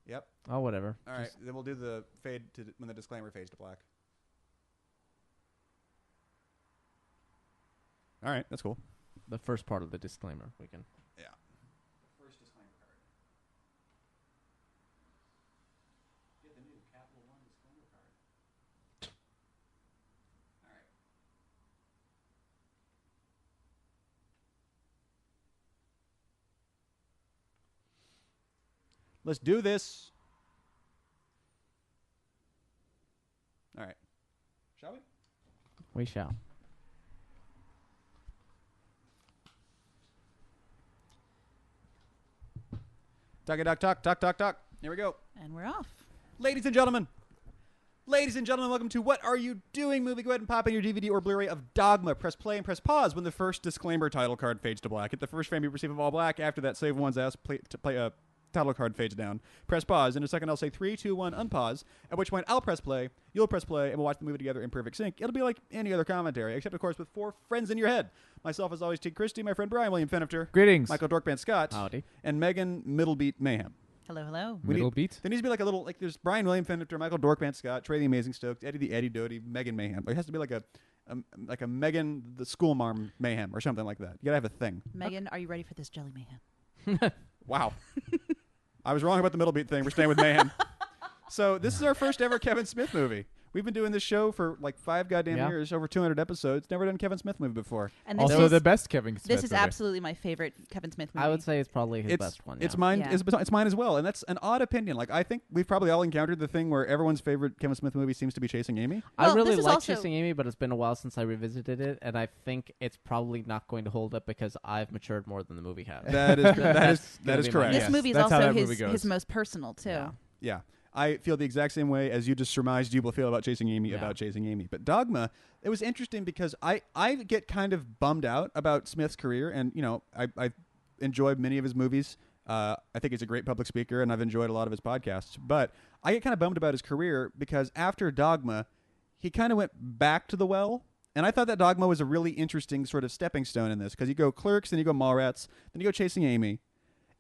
Yep. Oh, whatever. All right. Then we'll do the fade to when the disclaimer fades to black. All right. That's cool. The first part of the disclaimer. We can. Yeah. First disclaimer card. Get the new Capital One disclaimer card. All right. Let's do this. All right. Shall we? We shall. Talk. Here we go. And we're off. Ladies and gentlemen, welcome to What Are You Doing Movie. Go ahead and pop in your DVD or Blu-ray of Dogma. Press play and press pause when the first disclaimer title card fades to black. Hit the first frame you perceive of all black. After that, save one's ass. title card fades down. Press pause. In a second, I'll say 3, 2, 1, unpause. At which point, I'll press play. You'll press play, and we'll watch the movie together in perfect sync. It'll be like any other commentary, except, of course, with 4 friends in your head. Myself, as always, T. Christie, my friend Brian William Fenifter. Greetings. Michael Dorkman Scott. Howdy. And Megan Middlebeat Mayhem. Hello, hello. Middle beat. There needs to be like a little, like there's Brian William Fenifter, Michael Dorkman Scott, Trey the Amazing Stokes, Eddie the Eddie Doty, Megan Mayhem. It has to be like a Megan the School Marm Mayhem or something like that. You gotta have a thing. Megan, are you ready for this jelly mayhem? Wow. I was wrong about the middle beat thing. We're staying with Mayhem. So this is our first ever Kevin Smith movie. We've been doing this show for like 5 goddamn years, over 200 episodes. Never done a Kevin Smith movie before. And this Also is, the best Kevin Smith This is movie. absolutely my favorite Kevin Smith movie. I would say it's probably his best one. It's yeah. mine. Yeah. It's mine as well, and that's an odd opinion. Like I think we've probably all encountered the thing where everyone's favorite Kevin Smith movie seems to be Chasing Amy. Well, I really this is like also- Chasing Amy, but it's been a while since I revisited it, and I think it's probably not going to hold up because I've matured more than the movie has. That is that gonna is be correct. my This Yes, movie is that's how also that movie his goes. most personal too. Yeah. Yeah. I feel the exact same way as you just surmised you will feel about Chasing Amy Yeah. about Chasing Amy. But Dogma, it was interesting because I get kind of bummed out about Smith's career, and you know I enjoyed many of his movies. I think he's a great public speaker, and I've enjoyed a lot of his podcasts. But I get kind of bummed about his career because after Dogma, he kind of went back to the well. And I thought that Dogma was a really interesting sort of stepping stone in this because you go Clerks, then you go Mallrats, then you go Chasing Amy,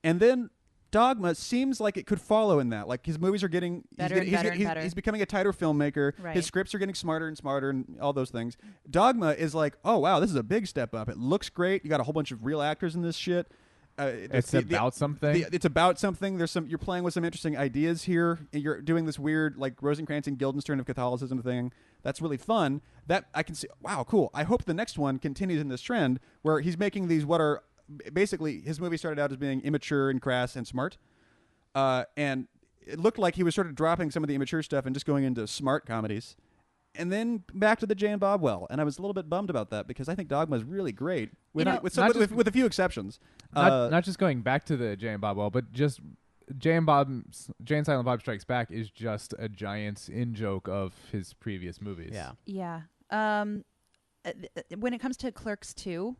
and then Dogma seems like it could follow in that. Like his movies are getting Better he's and getting, better and better. he's becoming a tighter filmmaker. Right. His scripts are getting smarter and smarter and all those things. Dogma is like, oh wow, this is a big step up. It looks great. You got a whole bunch of real actors in this shit. It's about something. It's about something. There's some. You're playing with some interesting ideas here. And you're doing this weird like Rosencrantz and Guildenstern of Catholicism thing. That's really fun. That I can see. Wow, cool. I hope the next one continues in this trend where he's making these what are basically his movie started out as being immature and crass and smart. And it looked like he was sort of dropping some of the immature stuff and just going into smart comedies. And then back to the Jay and Bob well. And I was a little bit bummed about that because I think Dogma is really great with, You know, with a few exceptions. Not just going back to the Jay and Bob well, but just Jay and Silent Bob Strikes Back is just a giant in-joke of his previous movies. Yeah. Yeah. When it comes to Clerks 2,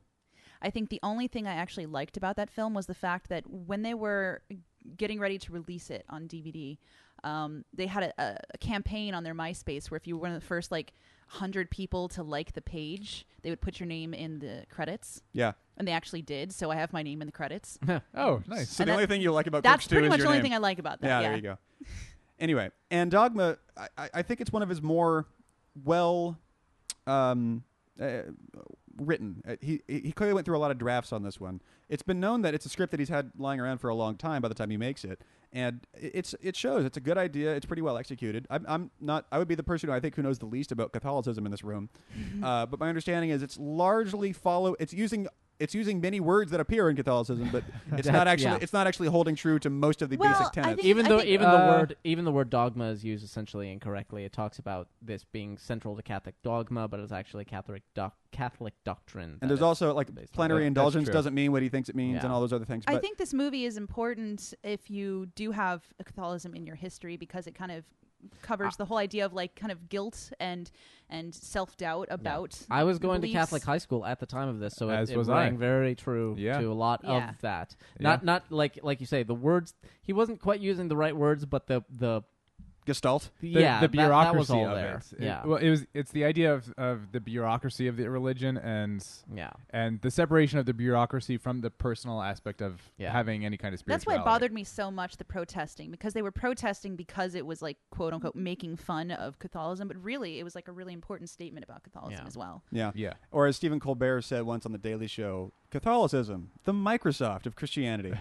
I think the only thing I actually liked about that film was the fact that when they were getting ready to release it on DVD, they had a campaign on their MySpace where if you were one of the first like 100 people to like the page, they would put your name in the credits. Yeah. And they actually did, so I have my name in the credits. Oh, nice. So And the that- only thing you like about That's Clerks 2 pretty is much your the only name. thing I like about that. Yeah, Yeah, there you go. Anyway, and Dogma, I think it's one of his more well written. He clearly went through a lot of drafts on this one. It's been known that it's a script that he's had lying around for a long time by the time he makes it, and it shows. It's a good idea. It's pretty well executed. I'm not. I would be the person who knows the least about Catholicism in this room, but my understanding is it's largely It's using many words that appear in Catholicism, but it's not actually holding true to most of the Well, basic I tenets. think- Even the word dogma is used essentially incorrectly. It talks about this being central to Catholic dogma, but it's actually Catholic doctrine. And there's also like based on. plenary That's indulgence true. doesn't mean what he thinks it means, Yeah. and all those other things. I But think this movie is important if you do have a Catholicism in your history because it kind of covers the whole idea of like kind of guilt and self-doubt about I was going to beliefs. Catholic high school at the time of this, so As it was rang I. very true Yeah. to a lot Yeah. of that. Yeah. Not like you say, the words he wasn't quite using the right words, but the Gestalt. yeah, the that bureaucracy was all of there. it. Yeah. It's the idea of the bureaucracy of the religion Yeah. and the separation of the bureaucracy from the personal aspect of Yeah. having any kind of That's spirituality. why it bothered me so much, the protesting, because they were protesting because it was like quote unquote making fun of Catholicism, but really it was like a really important statement about Catholicism Yeah. as well. Yeah. Yeah. Or as Stephen Colbert said once on The Daily Show, Catholicism, the Microsoft of Christianity.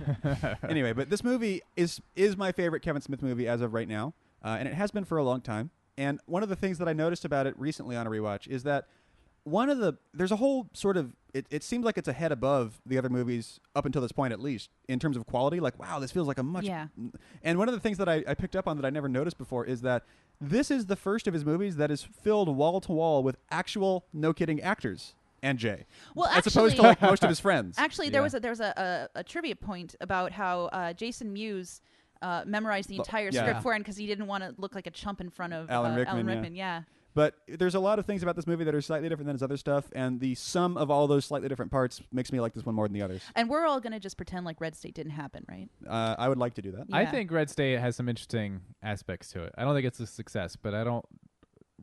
Anyway, but this movie is my favorite Kevin Smith movie as of right now, and it has been for a long time. And one of the things that I noticed about it recently on a rewatch is that there's a whole sort of, it seems like it's a head above the other movies up until this point, at least in terms of quality. Like, wow, this feels like a much. Yeah. And one of the things that I picked up on that I never noticed before is that this is the first of his movies that is filled wall to wall with actual, no kidding, actors and Jay. Well, as opposed to actually- like most of his friends. Actually, Yeah. there was a trivia point about how Jason Mewes memorized the entire yeah. script for him because he didn't want to look like a chump in front of Alan Rickman, yeah. Yeah. But there's a lot of things about this movie that are slightly different than his other stuff, and the sum of all those slightly different parts makes me like this one more than the others. And we're all gonna just pretend like Red State didn't happen, right? I would like to do that. I Yeah. think Red State has some interesting aspects to it. I don't think it's a success, but I don't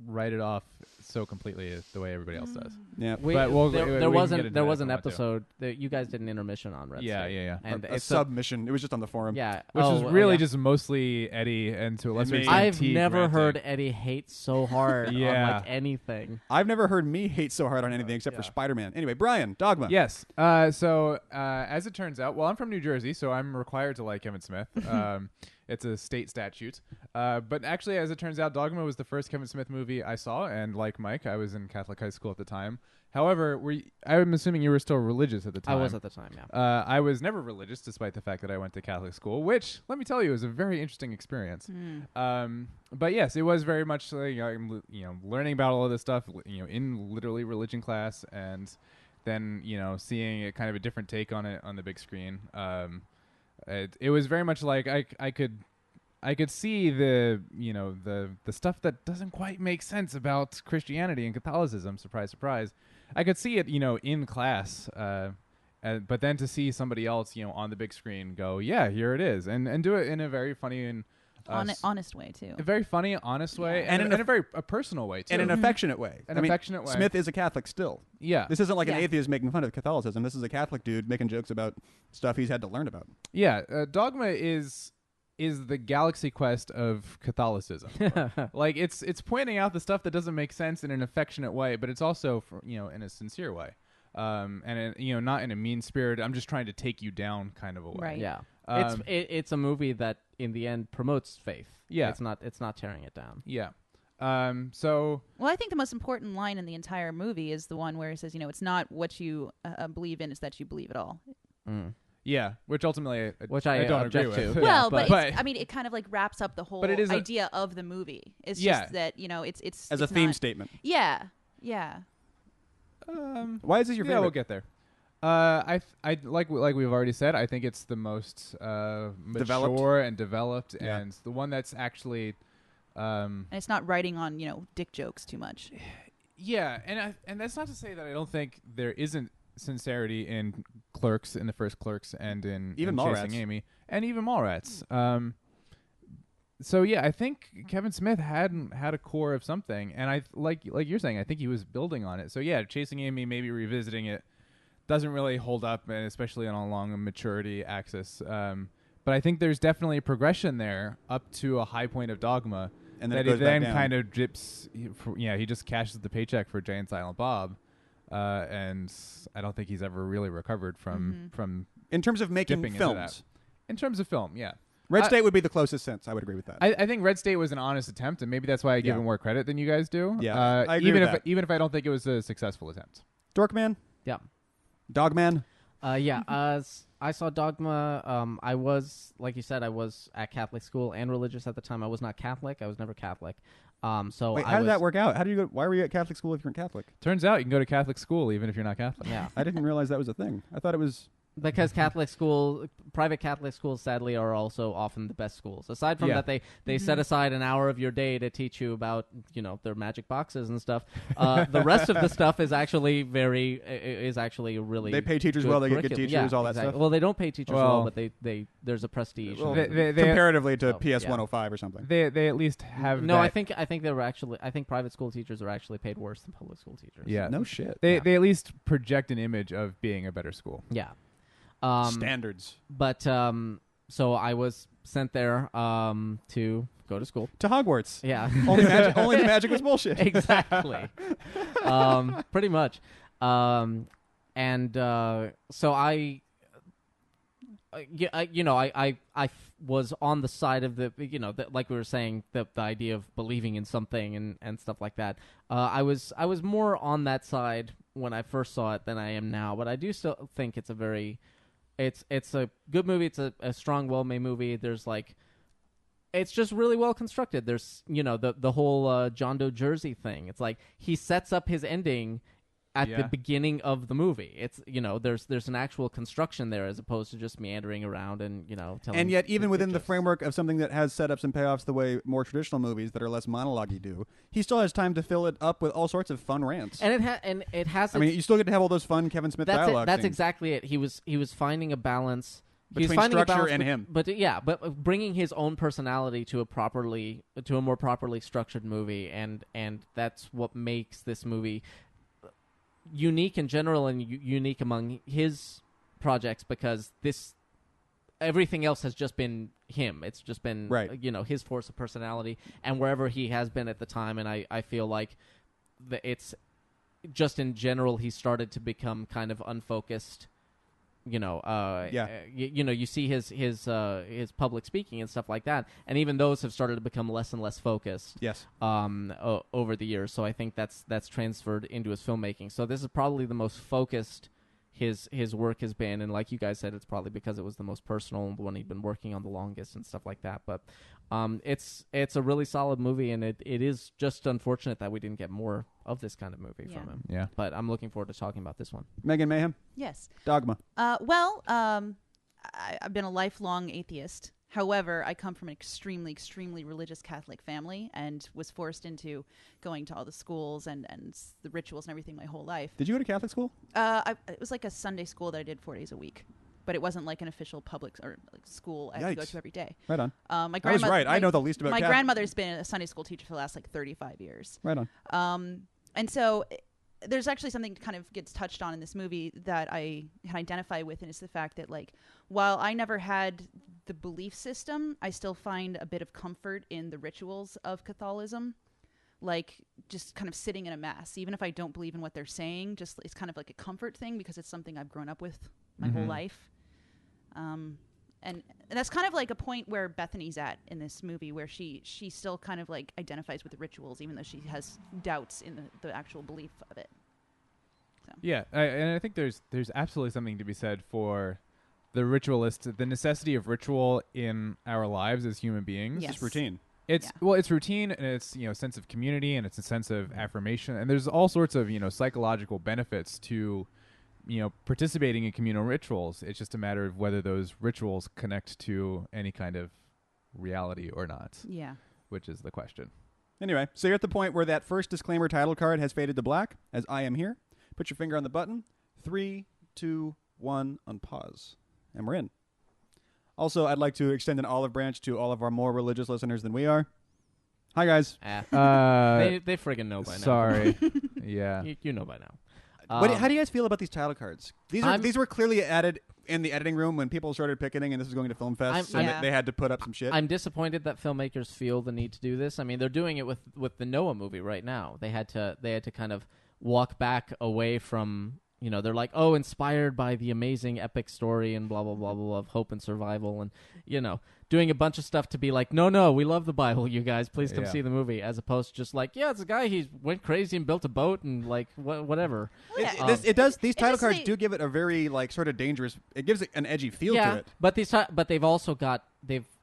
write it off so completely the way everybody else does. Yeah. But we'll- we there can get was into an that if we want to. episode that you guys did an intermission on Red Yeah, State. yeah. And a it's submission. It was just on the forum. yeah, Which oh, is really yeah. just mostly Eddie and to a lesser me. extent I've T never ranting. heard Eddie hate so hard on Yeah. like anything. I've never heard me hate so hard on anything except for yeah. Spider-Man. Anyway, Brian, Dogma. Yes. So as it turns out, well, I'm from New Jersey, so I'm required to like Kevin Smith. It's a state statute. But actually, as it turns out, Dogma was the first Kevin Smith movie I saw, and like Mike, I was in Catholic high school at the time. However, I'm assuming you were still religious at the time. I was at the time, yeah. I was never religious, despite the fact that I went to Catholic school, which, let me tell you, was a very interesting experience. But yes, it was very much like, I'm learning about all of this stuff, in literally religion class, and then seeing a kind of a different take on it on the big screen. It was very much like I could see the stuff that doesn't quite make sense about Christianity and Catholicism. Surprise, surprise. I could see it, in class. But then to see somebody else, on the big screen go, yeah, here it is, and do it in a very funny and honest way too. a very funny, honest way, And and in in a very personal way too. In an affectionate way. An affectionate way. Smith is a Catholic still. Yeah, This isn't like an Yeah. atheist making fun of Catholicism. This is a Catholic dude making jokes about stuff he's had to learn about. yeah. Dogma is the Galaxy Quest of Catholicism. Like it's pointing out the stuff that doesn't make sense in an affectionate way, but it's also in a sincere way, and not in a mean spirit. I'm just trying to take you down kind of a way. Right. Yeah. Um, It's a movie that in the end promotes faith. Yeah. It's not tearing it down. Yeah. So Well, I think the most important line in the entire movie is the one where he says, it's not what you believe in, it's that you believe it all. yeah, which ultimately Which I don't agree object with. to. Well, but but it kind of like wraps up the whole But it is a- idea of the movie. It's Yeah. just that, it's As a it's theme not- statement. Yeah. Yeah. Why is this your yeah, favorite? we'll get there. I like we've already said. I think it's the most Developed. mature and developed, Yeah. and the one that's actually, And it's not writing on, dick jokes too much. yeah. And that's not to say that I don't think there isn't sincerity in Clerks, in the first Clerks, and in Even Chasing Mallrats. Amy, and even Mallrats. So yeah, I think Kevin Smith had a core of something, and I like you're saying, I think he was building on it. So yeah, Chasing Amy, maybe revisiting it, doesn't really hold up, and especially on a long maturity axis. But I think there's definitely a progression there up to a high point of Dogma, And then that it he goes back then down. kind of dips. He just cashes the paycheck for Jay and Silent Bob, and I don't think he's ever really recovered from In terms of making dipping into films. that. In terms of film, yeah. Red State would be the closest sense. I would agree with that. I think Red State was an honest attempt, and maybe that's why I give Yeah. it more credit than you guys do. Yeah, I agree even with if that. even if I don't think it was a successful attempt. Dorkman? Yeah. Dogman? Yeah. I saw Dogma. I was, like you said, I was at Catholic school and religious at the time. I was not Catholic. I was never Catholic. So Wait, I how did was, that work out? How did you go? Why were you at Catholic school if you weren't Catholic? Turns out you can go to Catholic school even if you're not Catholic. Yeah. I didn't realize that was a thing. I thought it was. Because private Catholic schools, sadly, are also often the best schools. Aside from Yeah. that, they set aside an hour of your day to teach you about, their magic boxes and stuff. The rest of the stuff is actually really. They pay teachers good well. They get good curriculum. teachers. Yeah, all that exactly. stuff. Well, they don't pay teachers Well- well, but there's a prestige. Well, They- comparatively to Oh, PS yeah. 105 or something. They at least have. No, that, I think private school teachers are actually paid worse than public school teachers. Yeah. No shit. They Yeah. they at least project an image of being a better school. Yeah. Standards. But so I was sent there to go to school. To Hogwarts. Yeah. Only the magic was bullshit. Exactly. Pretty much. So I was on the side of like we were saying, the idea of believing in something and stuff like that. I was more on that side when I first saw it than I am now, but I do still think it's a good movie. It's a strong, well-made movie. There's it's just really well constructed. There's the whole John Doe Jersey thing. It's like he sets up his ending at Yeah. the beginning of the movie. It's there's an actual construction there as opposed to just meandering around and telling. And yet, even within the jokes. framework of something that has setups and payoffs the way more traditional movies that are less monologue-y do, he still has time to fill it up with all sorts of fun rants. And it has. I mean, you still get to have all those fun Kevin Smith that's dialogue it. That's scenes. exactly it. He was finding a balance. He's Between finding a structure balance and him. but bringing his own personality to a more properly structured movie, and that's what makes this movie unique in general and unique among his projects, because everything else has just been him. It's just been right. His force of personality and wherever he has been at the time. And I feel like it's just in general he started to become kind of unfocused. You see his public speaking and stuff like that, and even those have started to become less and less focused. Yes. Over the years, so I think that's transferred into his filmmaking. So this is probably the most focused his work has been, and like you guys said, it's probably because it was the most personal, the one he'd been working on the longest and stuff like that. But it's a really solid movie, and it is just unfortunate that we didn't get more of this kind of movie from him. Yeah. But I'm looking forward to talking about this one. Megan Mayhem? Yes. Dogma. I've been a lifelong atheist. However, I come from an extremely, extremely religious Catholic family and was forced into going to all the schools and the rituals and everything my whole life. Did you go to Catholic school? It was like a Sunday school that I did 4 days a week, but it wasn't like an official public or like school I had to go Yikes. to every day. Right on. My I was right. I know the least about my Catholic. grandmother's been a Sunday school teacher for the last like 35 years. Right on. And so there's actually something that kind of gets touched on in this movie that I can identify with, and it's the fact that, like, while I never had the belief system, I still find a bit of comfort in the rituals of Catholicism, like just kind of sitting in a mass. Even if I don't believe in what they're saying, just it's kind of like a comfort thing because it's something I've grown up with my whole life. And that's kind of like a point where Bethany's at in this movie, where she still kind of like identifies with the rituals, even though she has doubts in the actual belief of it. So. Yeah, and I think there's absolutely something to be said for the ritualist, the necessity of ritual in our lives as human beings. Yes. Just routine. It's it's routine, and it's a sense of community, and it's a sense of affirmation, and there's all sorts of psychological benefits to participating in communal rituals. It's just a matter of whether those rituals connect to any kind of reality or not. Yeah. Which is the question. Anyway, so you're at the point where that first disclaimer title card has faded to black, as I am here. Put your finger on the button. 3, 2, 1, unpause. And we're in. Also, I'd like to extend an olive branch to all of our more religious listeners than we are. Hi, guys. They friggin' know by now. Sorry. Yeah. You know by now. How do you guys feel about these title cards? These were clearly added in the editing room when people started picketing, and this was going to Film Fest, so they had to put up some shit. I'm disappointed that filmmakers feel the need to do this. I mean, they're doing it with the Noah movie right now. They had to kind of walk back away from, they're like, inspired by the amazing epic story and blah, blah, blah, blah, of hope and survival, and, doing a bunch of stuff to be like, no, we love the Bible, you guys, please come see the movie, as opposed to just like, it's a guy, he went crazy and built a boat and like whatever. These title cards do give it a very like sort of dangerous, it gives it an edgy feel to it. But they've also got,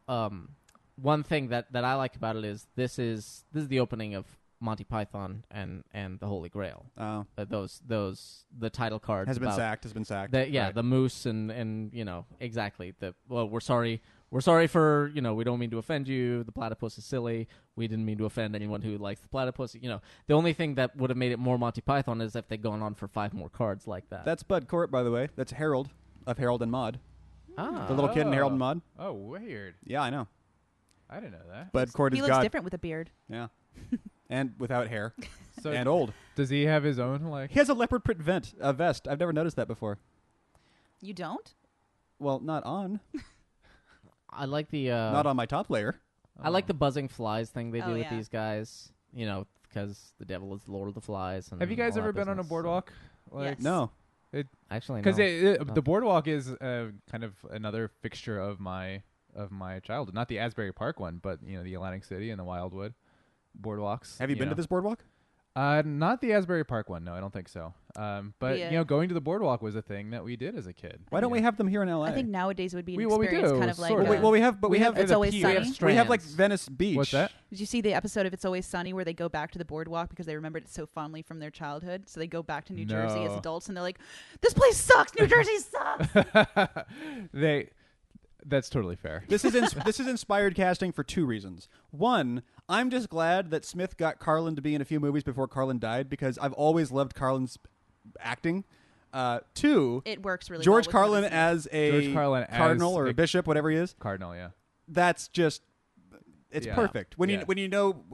one thing that I like about it is this is the opening of Monty Python and the Holy Grail. Oh, the title card has been sacked. Right. The moose and exactly we're sorry for we don't mean to offend you. The platypus is silly. We didn't mean to offend anyone who likes the platypus. The only thing that would have made it more Monty Python is if they'd gone on for 5 more cards like that. That's Bud Cort, by the way. That's Harold of Harold and Maude. Ah, the little kid in Harold and Maude. Oh, weird. Yeah, I know. I didn't know that. Bud Cort is He looks God. different with a beard. Yeah. And without hair. So and old. Does he have his own like? He has a leopard print vest. I've never noticed that before. You don't? Well, not on. I like the not on my top layer. I like the buzzing flies thing they do with yeah. these guys. Because the devil is the Lord of the Flies. And have you guys all ever that been on a business, boardwalk? Yes. No. Actually, because no. the boardwalk is kind of another fixture of my childhood. Not the Asbury Park one, but the Atlantic City and the Wildwood boardwalks. Have you been to this boardwalk? Not the Asbury Park one. No, I don't think so. But Yeah. going to the boardwalk was a thing that we did as a kid. Why don't we have them here in LA? I think nowadays it would be an Well, we experience do, kind of like. sort of. Well, we have, but we have It's the Always pier. Sunny. We have we have like strands. Venice Beach. What's that? Did you see the episode of It's Always Sunny where they go back to the boardwalk because they remembered it so fondly from their childhood? So they go back to New Jersey as No. adults and they're like, "This place sucks. New Jersey sucks." That's totally fair. This is inspired casting for two reasons. One, I'm just glad that Smith got Carlin to be in a few movies before Carlin died because I've always loved Carlin's acting. Two, It works really George well. Carlin with as a George Carlin as cardinal or a a- bishop, whatever he is. Cardinal, yeah. That's just it's Yeah. perfect. When Yeah. you know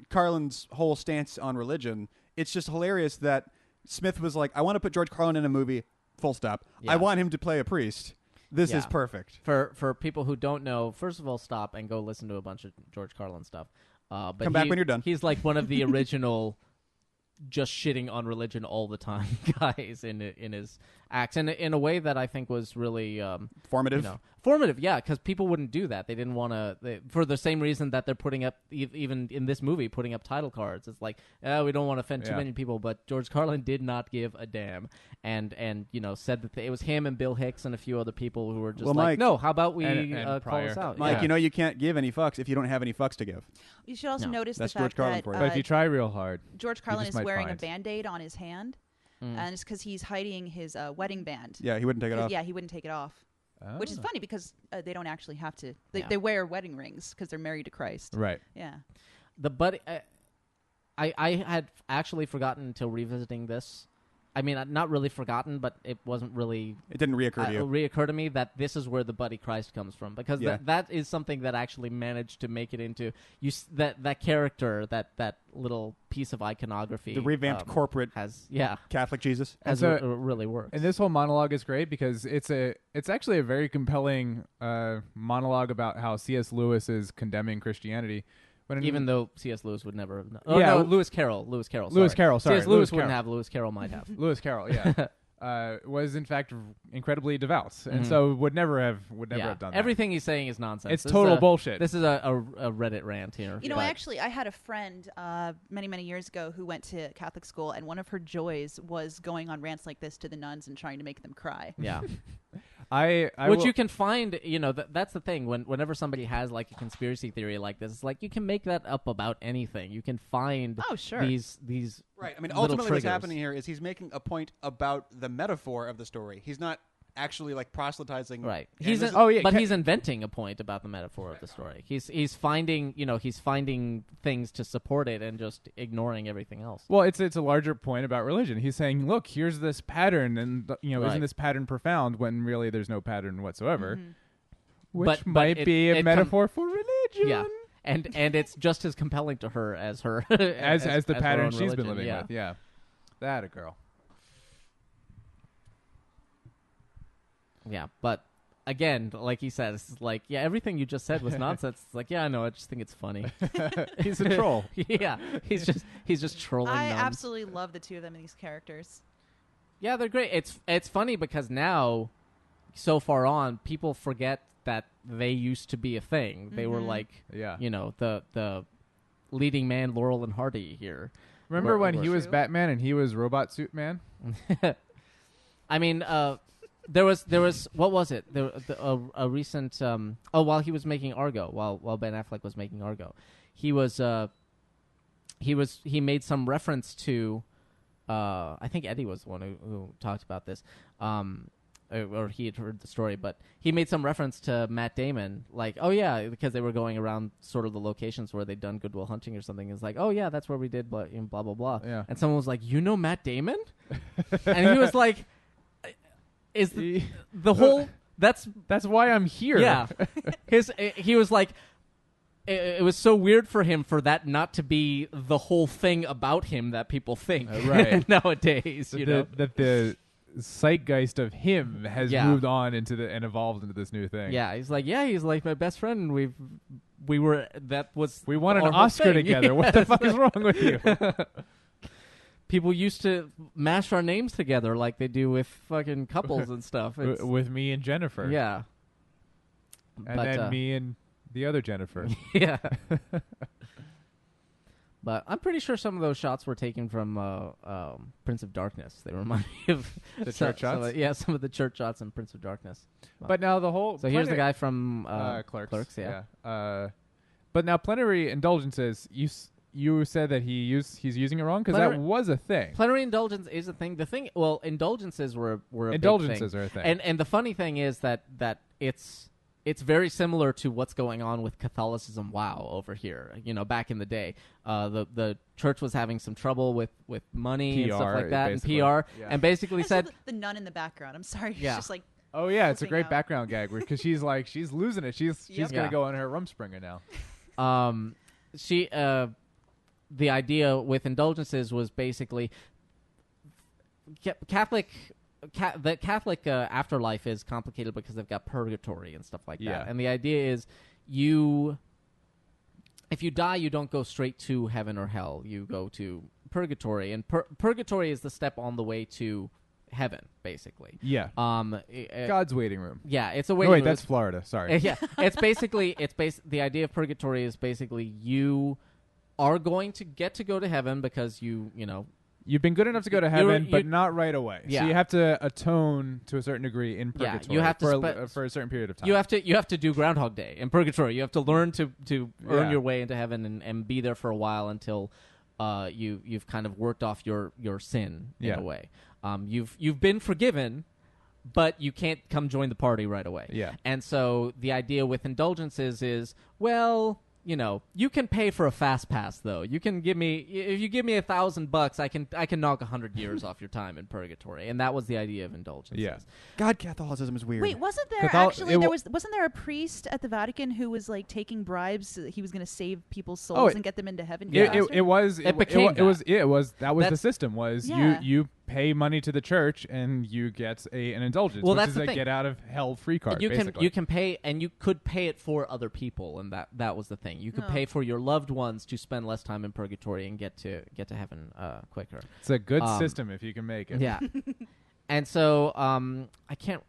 Carlin's whole stance on religion, it's just hilarious that Smith was like, I want to put George Carlin in a movie. Full stop. Yeah. I want him to play a priest. This is Yeah. perfect. For people who don't know, first of all, stop and go listen to a bunch of George Carlin stuff. But Come back when you're done. He's like one of the original, just shitting on religion all the time guys in his acts, and in a way that I think was really Formative. formative. Yeah, because people wouldn't do that. They didn't want to, for the same reason that they're putting up, even in this movie, putting up title cards. It's like, we don't want to offend too Yeah. many people, but George Carlin did not give a damn, and said that it was him and Bill Hicks and a few other people who were just Well, like, Mike- no, how about we And call Pryor. this out? Mike, Yeah. you know you can't give any fucks if you don't have any fucks to give. You should also No. notice That's the George fact Carlin that for you. But if you try real hard, George Carlin just is might wearing find. a Band-Aid on his hand, Mm. and it's because he's hiding his wedding band. Yeah, he wouldn't take it 'Cause, off. Yeah, he wouldn't take it off, which is Oh. funny because they don't actually have to. They, Yeah. they wear wedding rings because they're married to Christ. Right. Yeah. The buddy, I had actually forgotten until revisiting this. I mean, not really forgotten, but it wasn't really It didn't reoccur to you. reoccur to me that this is where the Buddy Christ comes from, because Yeah. that is something that actually managed to make it into that character, that little piece of iconography. The revamped corporate has Catholic Jesus. has And so- really works. And this whole monologue is great because it's actually a very compelling monologue about how C.S. Lewis is condemning Christianity. When Even though C.S. Lewis would never have. Yeah. No, Lewis Carroll. Lewis Carroll, sorry. C.S. Lewis Lewis wouldn't Carroll. have. Lewis Carroll might have. Lewis Carroll, yeah, was in fact incredibly devout, and Mhm. so would never have done that. Everything he's saying is nonsense. It's This is total a- bullshit. This is a Reddit rant here. You know, but- actually, I had a friend many years ago who went to Catholic school, and one of her joys was going on rants like this to the nuns and trying to make them cry. Yeah. I Which will- you can find, that's the thing. Whenever somebody has like a conspiracy theory like this, it's like you can make that up about anything. You can find Oh, sure. these Right. I mean, little ultimately, what's triggers. happening here is he's making a point about the metaphor of the story. He's not actually like proselytizing. Right. And He's this in, is- yeah, but ca- he's inventing a point about the metaphor of the story. He's finding things to support it and just ignoring everything else. Well, it's a larger point about religion. He's saying, look, here's this pattern, and Right. isn't this pattern profound when really there's no pattern whatsoever, Mhm. which But might it- be a it metaphor for religion. Yeah. And it's just as compelling to her as her as the her pattern own she's been religion, living yeah. with. Yeah, that a girl. Yeah, but again, like he says, it's like, yeah, everything you just said was nonsense. It's like, yeah, I know, I just think it's funny. He's a troll. Yeah, he's just trolling. I nuns. absolutely love the two of them in these characters. Yeah, they're great. It's funny because now, so far on, people forget that they used to be a thing. They were Mhm. like, Yeah. the leading man, Laurel and Hardy here. Remember when Were- he was True. Batman and he was Robot Suit Man? I mean, there was what was it? A recent while he was making Argo, while Ben Affleck was making Argo, he made some reference to I think Eddie was the one who talked about this, or he had heard the story, but he made some reference to Matt Damon, like, oh yeah, because they were going around sort of the locations where they'd done Good Will Hunting or something. It's like, oh yeah, that's where we did blah blah blah. Yeah. And someone was like, you know Matt Damon, and he was like, is the whole that's why I'm here. yeah. He was like, it was so weird for him for that not to be the whole thing about him that people think Right. nowadays. You know, that the zeitgeist of him has Yeah. moved on and evolved into this new thing. yeah. He's like my best friend. And we won an our whole Oscar thing. together. What the Yes. fuck is wrong with you? People used to mash our names together like they do with fucking couples and stuff. It's- With me and Jennifer. yeah. And But, then me and the other Jennifer. Yeah. But I'm pretty sure some of those shots were taken from Prince of Darkness. They remind me of The church shots? some of the church shots in Prince of Darkness. But now the whole... So here's the guy from Clerks. yeah. But now plenary indulgences, you said that he's using it wrong? Because that was a thing. Plenary indulgence is a thing. Indulgences were a Indulgences big thing. are a thing. And the funny thing is that it's very similar to what's going on with Catholicism over here. Back in the day, the church was having some trouble with money and stuff like that, basically. and PR, Yeah. and basically said the nun in the background. I'm sorry, Yeah. she's just like. Oh yeah, it's a flipping great out. background gag because she's losing it. She's Yep. gonna Yeah. go on her Rumspringer now. The idea with indulgences was basically the Catholic afterlife is complicated because they've got purgatory and stuff like Yeah. that. And the idea is if you die, you don't go straight to heaven or hell. You go to purgatory, and purgatory is the step on the way to heaven, basically. Yeah. God's waiting room. Yeah, it's a No, waiting wait, room. that's Florida. Sorry. Yeah, the idea of purgatory is basically you are going to get to go to heaven because You've been good enough to go to heaven, but not right away. Yeah. So you have to atone to a certain degree in Yeah, purgatory you have to for a certain period of time. you have to do Groundhog Day in purgatory. You have to learn to earn Yeah. your way into heaven and be there for a while until you've kind of worked off your sin in Yeah. a way. You've been forgiven, but you can't come join the party right away. Yeah. And so the idea with indulgences is, well, you can pay for a fast pass though. If you give me $1,000, I can knock 100 years off your time in purgatory. And that was the idea of indulgences. Yeah. God, Catholicism is weird. Wait, wasn't there wasn't there a priest at the Vatican who was like taking bribes so that he was going to save people's souls and get them into heaven? That was That's- the system was Yeah. you pay money to the church and you get an indulgence, Well, which that's is the a thing. get out of hell free card. You basically. can pay, and you could pay it for other people, and that was the thing. You could Oh. pay for your loved ones to spend less time in purgatory and get to heaven quicker. It's a good Um, system if you can make it. Yeah. And so I can't.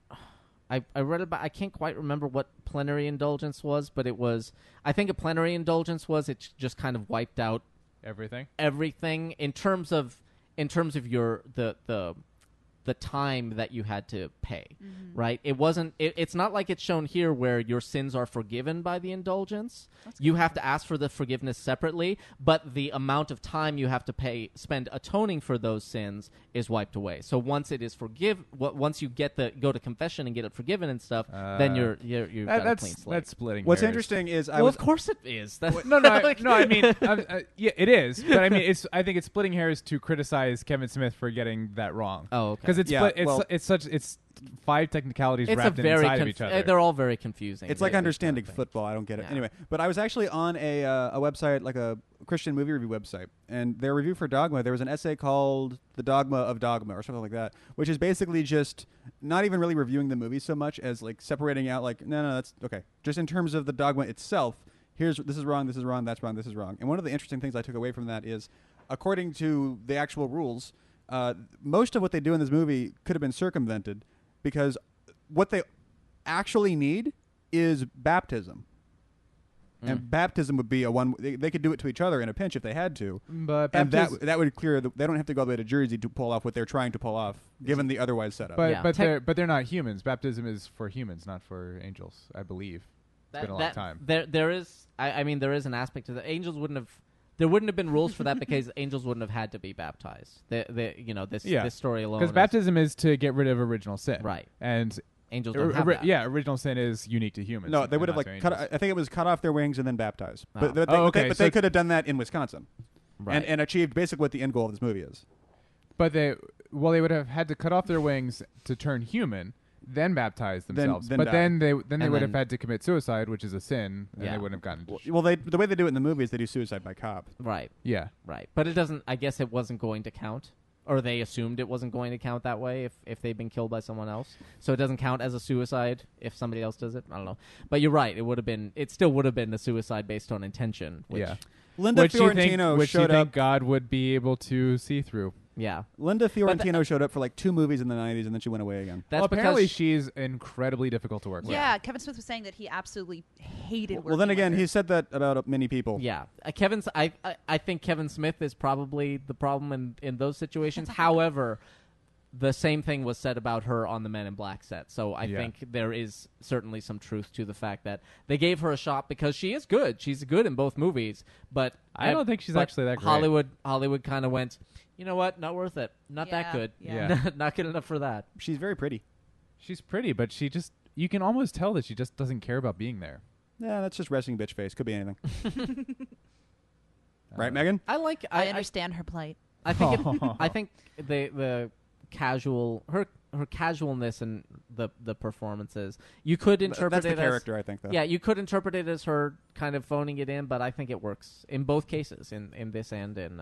I read about. I can't quite remember what plenary indulgence was, but it was. I think a plenary indulgence was it just kind of wiped out everything in terms of your the time that you had to pay, right? It wasn't. It's not like it's shown here where your sins are forgiven by the indulgence. You have to ask for the forgiveness separately, but the amount of time you have to spend atoning for those sins is wiped away. So once it is once you go to confession and get it forgiven and stuff, then you've got a clean slate. That's splitting. What's hairs. interesting is Of course it is. That's No, I mean, yeah, it is. But I mean, I think it's splitting hairs to criticize Kevin Smith for getting that wrong. Oh, okay. Because it's 5 technicalities wrapped inside of each other. They're all very confusing. It's like This understanding kind of thing. football. I don't get it. Yeah. Anyway, but I was actually on a website, like a Christian movie review website, and their review for Dogma, there was an essay called The Dogma of Dogma or something like that, which is basically just not even really reviewing the movie so much as like separating out like, no, that's okay. Just in terms of the dogma itself, this is wrong, that's wrong, this is wrong. And one of the interesting things I took away from that is, according to the actual rules, most of what they do in this movie could have been circumvented because what they actually need is baptism. And baptism would be they could do it to each other in a pinch if they had to. But And that would clear they don't have to go all the way to Jersey to pull off what they're trying to pull off, given the otherwise setup. But Yeah. they're not humans. Baptism is for humans, not for angels, I believe. It's been a long time. There is there is an aspect to the angels there wouldn't have been rules for that because angels wouldn't have had to be baptized. This story alone. Because baptism is to get rid of original sin. Right. And Angels don't have that. yeah, original sin is unique to humans. No, they and would have not like to cut. angels. I think it was cut off their wings and then baptized. Oh. But they could have done that in Wisconsin, Right. and achieved basically what the end goal of this movie is. But they would have had to cut off their wings to turn human, then baptize themselves. then but die. then they would And have then- had to commit suicide, which is a sin, and Yeah. they wouldn't have gotten. Well, the way they do it in the movie is they do suicide by cop. Right. Yeah. Right. But it doesn't. I guess it wasn't going to count, or they assumed it wasn't going to count that way if they'd been killed by someone else. So it doesn't count as a suicide if somebody else does it. I don't know. But you're right. It still would have been a suicide based on intention. Which, Yeah. Linda Which Fiorentino you showed think up. God would be able to see through Yeah. Linda Fiorentino showed up for like 2 movies in the 90s, and then she went away again. That's well, apparently because she's incredibly difficult to work with. Yeah, Kevin Smith was saying that he absolutely hated. Well, then working again, with her. he said that about many people. Yeah, I think Kevin Smith is probably the problem in those situations. That's a hard- However, the same thing was said about her on the Men in Black set. So I Yeah. think there is certainly some truth to the fact that they gave her a shot because she is good. She's good in both movies, but I don't think she's but actually that great. Hollywood kind of went, you know what? Not worth it. Not that Yeah, good. yeah. Not good enough for that. She's very pretty. She's pretty, but you can almost tell that she just doesn't care about being there. Yeah, that's just resting bitch face. Could be anything. Right, Megan? I understand her plight. I think I think the casual her casualness in the performances, you could interpret That's the it character, I think, though. Yeah, you could interpret it as her kind of phoning it in, but I think it works in both cases, in this and in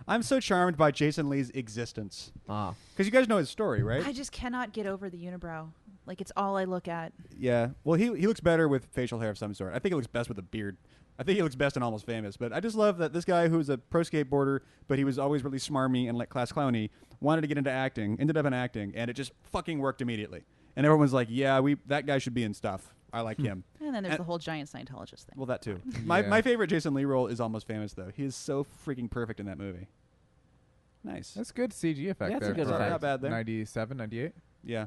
I'm so charmed by Jason Lee's existence. ah. Because you guys know his story, right? I just cannot get over the unibrow. Like, it's all I look at. Yeah. Well, he looks better with facial hair of some sort. I think he looks best with a beard. I think he looks best in Almost Famous. But I just love that this guy who's a pro skateboarder, but he was always really smarmy and like class clowny, wanted to get into acting, ended up in acting, and it just fucking worked immediately. And everyone's like, yeah, that guy should be in stuff. I like him. And then there's And- the whole giant Scientologist thing. Well, that too. Yeah. My favorite Jason Lee role is Almost Famous, though. He is so freaking perfect in that movie. Nice. That's good CG effect Yeah, that's there. a good for effect. Not bad there. 97, 98. Yeah.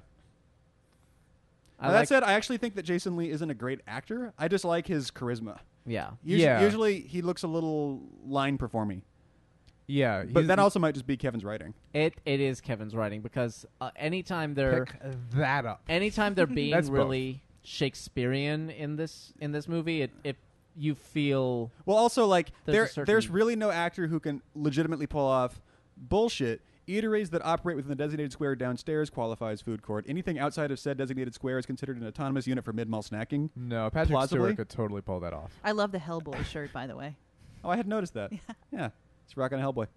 I Now, like, that said, I actually think that Jason Lee isn't a great actor. I just like his charisma. yeah. Yeah. Usually he looks a little line performy. Yeah. But that also might just be Kevin's writing. It is Kevin's writing because anytime they're pick that up. being That's really Shakespearean in this movie, it you feel Well, also, like, There's a certain- there's really no actor who can legitimately pull off bullshit. Eateries that operate within the designated square downstairs qualifies food court. Anything outside of said designated square is considered an autonomous unit for mid-mall snacking. No, Patrick Plausibly? Stewart could totally pull that off. I love the Hellboy shirt, by the way. Oh, I hadn't noticed that. Yeah. He's rocking a Hellboy.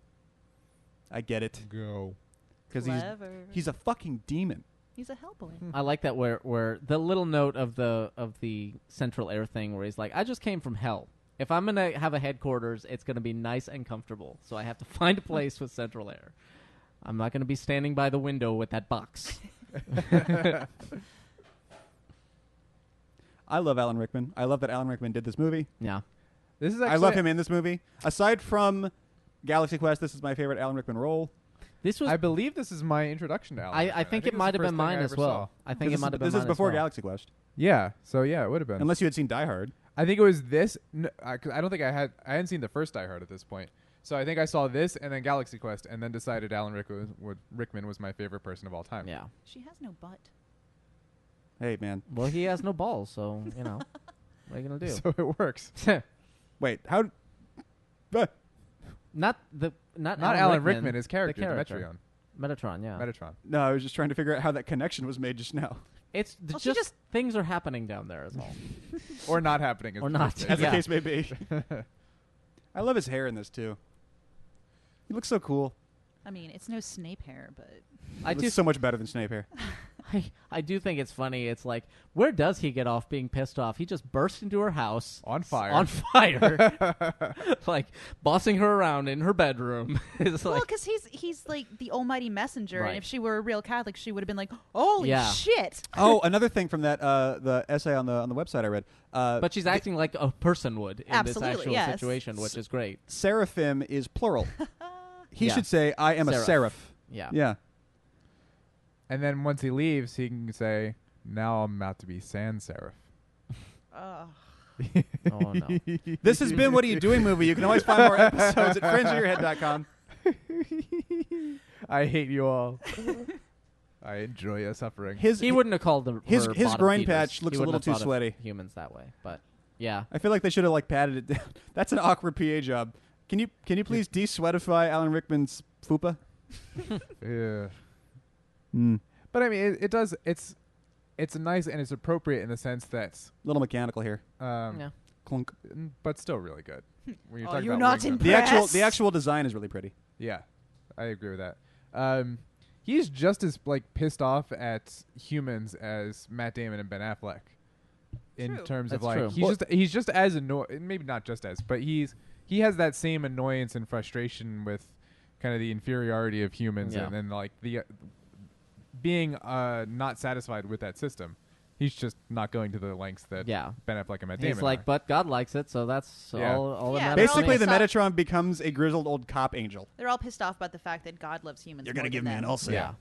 I get it. Go. Because Clever. he's a fucking demon. He's a Hellboy. I like that where the little note of the central air thing where he's like, I just came from hell. If I'm gonna have a headquarters, it's gonna be nice and comfortable. So I have to find a place with central air. I'm not gonna be standing by the window with that box. I love Alan Rickman. I love that Alan Rickman did this movie. Yeah. This is actually I love him in this movie. Aside from Galaxy Quest, this is my favorite Alan Rickman role. This was I believe this is my introduction to Alan. I Rickman. think it this is might the have been first thing mine I as ever well. saw. I think it might have been This mine is before as well. Galaxy Quest. Yeah, so yeah, it would have been. Unless you had seen Die Hard. I think it was this. 'Cause I don't think I hadn't seen the first Die Hard at this point. So I think I saw this and then Galaxy Quest and then decided Alan Rickman was my favorite person of all time. Yeah. She has no butt. Hey, man. Well, he has no balls, so you know, what are you gonna do? So it works. Wait, how... not Not Alan Rickman, his character, the character. Demetrion. Metatron, yeah. Metatron. No, I was just trying to figure out how that connection was made just now. It's Well, she just, just- things are happening down there as well. Or not happening. Is Or the not. first As thing. the Yeah. case may be. I love his hair in this, too. He looks so cool. I mean, it's no Snape hair, but I Looks do so much better than Snape hair. I do think it's funny. It's like, where does he get off being pissed off? He just burst into her house On fire. on fire, like bossing her around in her bedroom. It's well, like, because he's like the almighty messenger, Right. and if she were a real Catholic, she would have been like, "Holy Yeah. shit!" Oh, another thing from that the essay on the website I read. but she's acting like a person would in Absolutely, this actual yes. situation, which is great. Seraphim is plural. He Yeah. should say, I am a Seraph. seraph. Yeah. Yeah. And then once he leaves, he can say, "Now I'm about to be Sans Seraph." Ugh. Oh no. This has been What Are You Doing movie. You can always find more episodes at friendsofyourhead.com. I hate you all. I enjoy your suffering. He wouldn't have called them. his her groin bottom feeders. patch He looks a wouldn't little have too thought of sweaty. Humans that way, but yeah. I feel like they should have like padded it down. That's an awkward PA job. Can you please de-sweatify Alan Rickman's fupa? Yeah. Mm. But I mean, it does. It's nice and it's appropriate in the sense that, Little mechanical here. Yeah. Clunk. but still really good. When you're Oh, talking you're about not Ringo. The actual design is really pretty. Yeah, I agree with that. He's just as like pissed off at humans as Matt Damon and Ben Affleck. In True. terms of That's like, true. he's just as annoyed. Maybe not just as, but he has that same annoyance and frustration with kind of the inferiority of humans, Yeah. and then like the being not satisfied with that system. He's just not going to the lengths that Yeah. Ben Affleck and Matt Damon He's like, are. but God likes it, so that's Yeah. all that Yeah, matters. Basically, all the pissed off. Metatron becomes a grizzled old cop angel. They're all pissed off about the fact that God loves humans. You're going gonna to give me an ulcer. Yeah.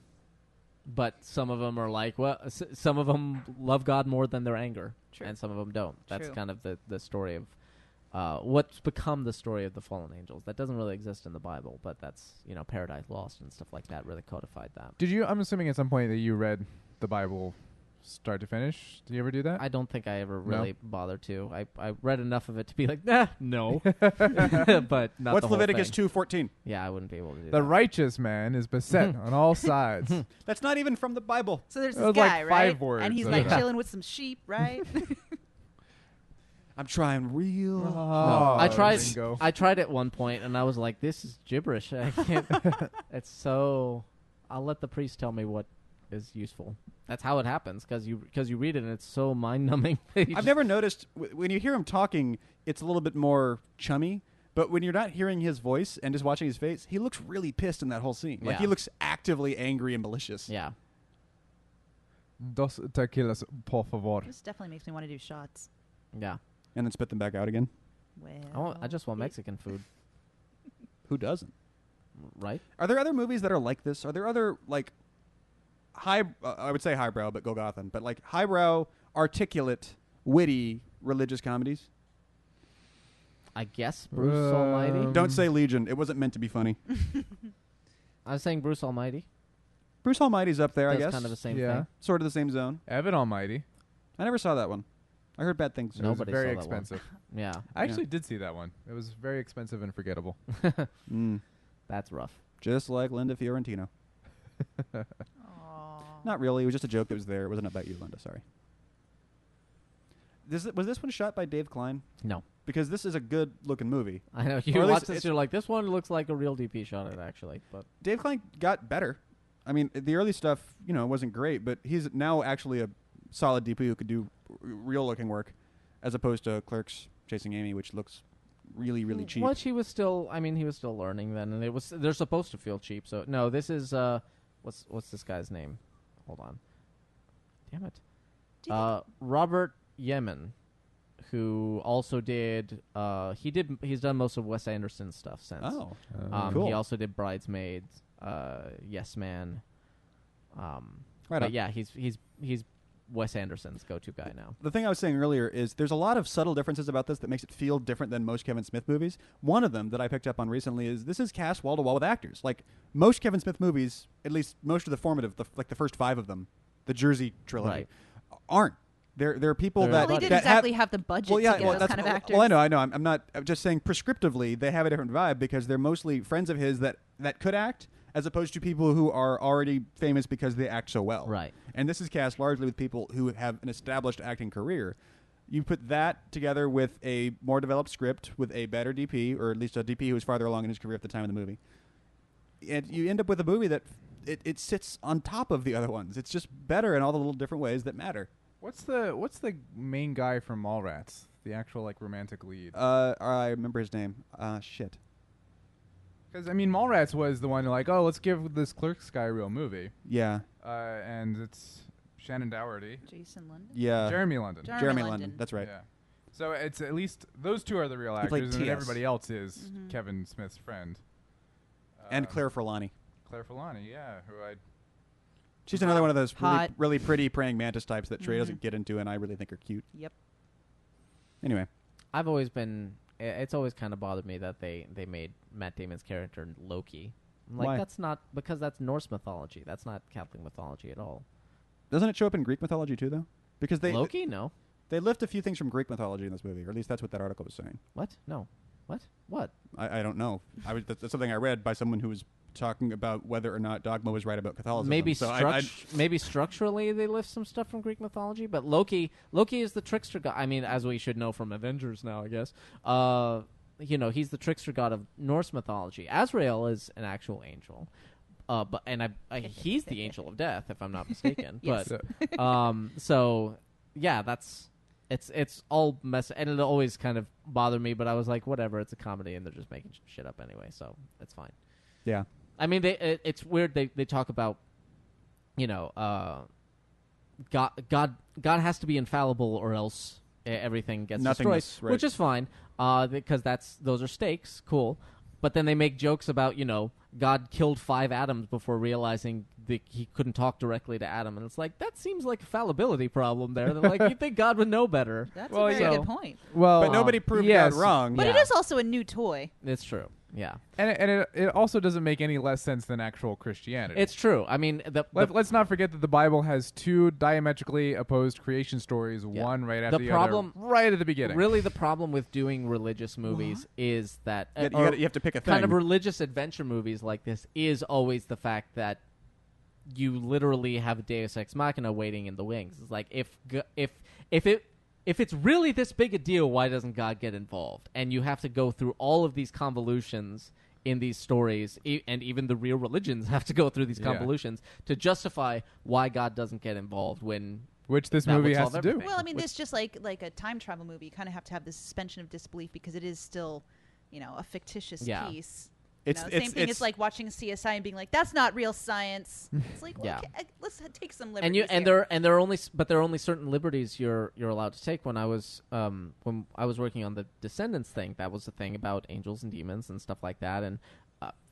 But some of them are like, well, some of them love God more than their anger, True. and some of them don't. That's True. kind of the story of what's become the story of the fallen angels. That doesn't really exist in the Bible, but that's, Paradise Lost and stuff like that really codified that. Did you? I'm assuming at some point that you read the Bible start to finish. Did you ever do that? I don't think I ever No? really bothered to. I read enough of it to be like, no. But not What's the whole Leviticus thing. 2:14? Yeah, I wouldn't be able to do The that. righteous man is beset on all sides. That's not even from the Bible. So there's It this was like guy, 5 right? words And he's of like it. chilling with some sheep, right? I'm trying real No, hard. I tried. Bingo. I tried at one point, and I was like, "This is gibberish. I can't." It's so. I'll let the priest tell me what is useful. That's how it happens, because you read it, and it's so mind numbing. I've never noticed when you hear him talking, it's a little bit more chummy. But when you're not hearing his voice and just watching his face, he looks really pissed in that whole scene. Like Yeah. he looks actively angry and malicious. Yeah. Dos tequilas, por favor. This definitely makes me want to do shots. Yeah. And then spit them back out again. Well, I just want Mexican food, Who doesn't? right? Are there other movies that are like this? Are there other like high? I would say highbrow, but Golgothan. But like highbrow, articulate, witty religious comedies. I guess Bruce Almighty. Don't say Legion. It wasn't meant to be funny. I was saying Bruce Almighty. Bruce Almighty's up there, I That's guess. kind of the same Yeah. thing. Sort of the same zone. Evan Almighty. I never saw that one. I heard bad things. It was Nobody very saw that one. expensive. Yeah, I actually did see that one. It was very expensive and forgettable. Mm. that's rough. Just like Linda Fiorentino. Aw. Not really. It was just a joke that was there. It wasn't about you, Linda. Sorry. Was this one shot by Dave Klein? No, Because this is a good-looking movie. I know Or you at least watch this. it's- You're like, this one looks like a real DP shot it actually, but Dave Klein got better. I mean, the early stuff, wasn't great, but he's now actually a solid DP who could do real-looking work, as opposed to Clerks Chasing Amy, which looks really, really cheap. Which he was still. I mean, he was still learning then, and they're supposed to feel cheap. So no, this is what's this guy's name? Hold on, damn it, Do you Robert Yemen, who also did. He's done most of Wes Anderson's stuff since. Oh, Cool. cool. He also did Bridesmaids, Yes Man. Right But on. yeah, he's Wes Anderson's go-to guy now. The thing I was saying earlier is there's a lot of subtle differences about this that makes it feel different than most Kevin Smith movies. One of them that I picked up on recently is this is cast wall to wall with actors. Like most Kevin Smith movies, at least most of the formative, like the first 5 of them, the Jersey trilogy, Right. aren't. There are people They're that Well, he didn't that exactly have the budget to get those kind of actors. Well, I know. I'm not. I'm just saying prescriptively they have a different vibe because they're mostly friends of his that could act, as opposed to people who are already famous because they act so well. Right. And this is cast largely with people who have an established acting career. You put that together with a more developed script, with a better DP, or at least a DP who was farther along in his career at the time of the movie, and you end up with a movie that it sits on top of the other ones. It's just better in all the little different ways that matter. What's the main guy from Mallrats? The actual like romantic lead. I remember his name. Shit. Because I mean, Mallrats was the one like, oh, let's give this Clerks guy a real movie. Yeah. And it's Shannon Doherty, Jason London. Yeah. Jeremy London. Jeremy London. That's right. Yeah. So it's at least those two are the real He played actors, and then TS. everybody else is Mhm. Kevin Smith's friend. And Claire Forlani. Claire Filani, yeah, who I She's another one of those really, Hot. really pretty praying mantis types that Trey Mhm. doesn't get into, and I really think are cute. Yep. Anyway, I've always been. It's always kind of bothered me that they made Matt Damon's character Loki. I'm like, Why? that's not because that's Norse mythology. That's not Catholic mythology at all. doesn't it show up in Greek mythology too, though? Because Loki? No. they lift a few things from Greek mythology in this movie, or at least that's what that article was saying. What? No. What? What? I don't know. That's something I read by someone who was talking about whether or not Dogma was right about Catholicism. Maybe so maybe structurally they lift some stuff from Greek mythology, but Loki is the trickster god. I mean, as we should know from Avengers now, I guess. He's the trickster god of Norse mythology. Azrael is an actual angel. He's the angel of death, if I'm not mistaken. Yes. But so yeah, it's all mess, and it always kind of bothered me. But I was like, whatever, it's a comedy, and they're just making shit up anyway, so it's fine. Yeah. I mean, it's weird. They talk about, God has to be infallible or else everything gets destroyed, Nothingness, right. which is fine, because those are stakes, cool. But then they make jokes about, God killed 5 Adams before realizing that he couldn't talk directly to Adam, and it's like that seems like a fallibility problem there. They're like, you think God would know better? That's Well, a very yeah. good point. Well, But nobody proved yes. God wrong. But Yeah. it is also a new toy. It's true. Yeah, And it also doesn't make any less sense than actual Christianity. it's true. I mean, Let's not forget that the Bible has 2 diametrically opposed creation stories, Yeah. one right after The the problem- other, right at the beginning. really the problem with doing religious movies is that You have to pick a thing. kind of religious adventure movies like this is always the fact that you literally have a Deus Ex Machina waiting in the wings. It's like if it's really this big a deal, why doesn't God get involved? And you have to go through all of these convolutions in these stories, and even the real religions have to go through these Yeah. convolutions to justify why God doesn't get involved when which this that movie would has solve to do. everything. Well, I mean, it's just like a time travel movie. You kind of have to have this suspension of disbelief because it is still, a fictitious Yeah. piece. It's- Same it's- thing. It's it's- like watching CSI and being like, "That's not real science." It's like, well, Yeah. okay, let's take some and liberties. there are only certain liberties you're allowed to take. When I was working on the Descendants thing, that was the thing about angels and demons and stuff like that, and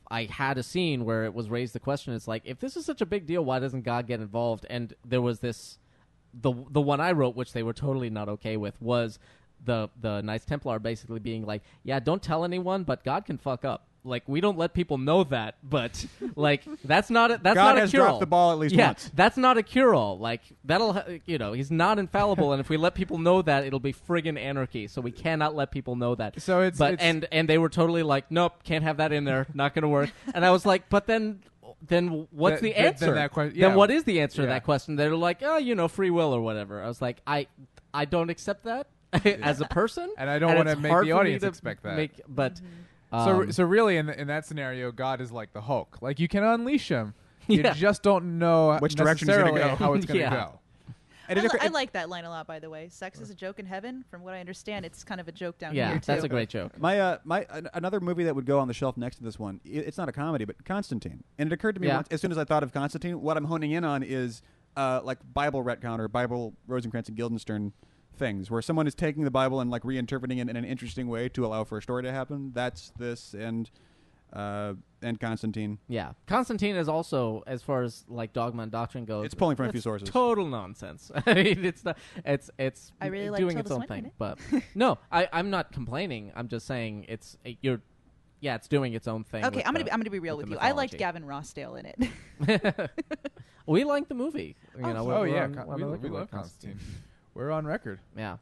I had a scene where it was raised the question. It's like, if this is such a big deal, why doesn't God get involved? And there was this the one I wrote, which they were totally not okay with, was the Knights Templar basically being like, yeah, don't tell anyone, but God can fuck up. Like, we don't let people know that, but like that's not a God not a has cure-all. dropped the ball at least Yeah, once. that's not a cure-all. Like, he's not infallible, and if we let people know that, it'll be friggin' anarchy. So we cannot let people know that. So it's and they were totally like, nope, can't have that in there, not gonna work. And I was like, but then what's the answer? yeah. Then what is the answer to Yeah. that question? They're like, oh, free will or whatever. I was like, I don't accept that as a person, And I don't wanna it's make hard the for me audience to expect that. But So really, in that scenario, God is like the Hulk. Like, you can unleash him. You Yeah. just don't know Which direction he's gonna necessarily go. how it's going to Yeah. go. And I like that line a lot, by the way. Sex is a joke in heaven. From what I understand, it's kind of a joke down yeah, here too. that's a great joke. Another movie that would go on the shelf next to this one. It's not a comedy, but Constantine. And it occurred to me Yeah. once, as soon as I thought of Constantine, what I'm honing in on is like Bible retcon or Bible Rosencrantz and Guildenstern things, where someone is taking the Bible and like reinterpreting it in an interesting way to allow for a story to happen. That's this and Constantine. Yeah, Constantine is also, as far as like dogma and doctrine goes, It's pulling from a few it's sources. Total nonsense. I mean, it's not. It's I really like doing Tilda its own Swinton in thing. it. But no, I'm not complaining. I'm just saying it's doing its own thing. Okay, with I'm the- gonna be real with with the you. I liked mythology. Gavin Rossdale in it. We like the movie. We're on we record love with Constantine. We're on record. Yeah.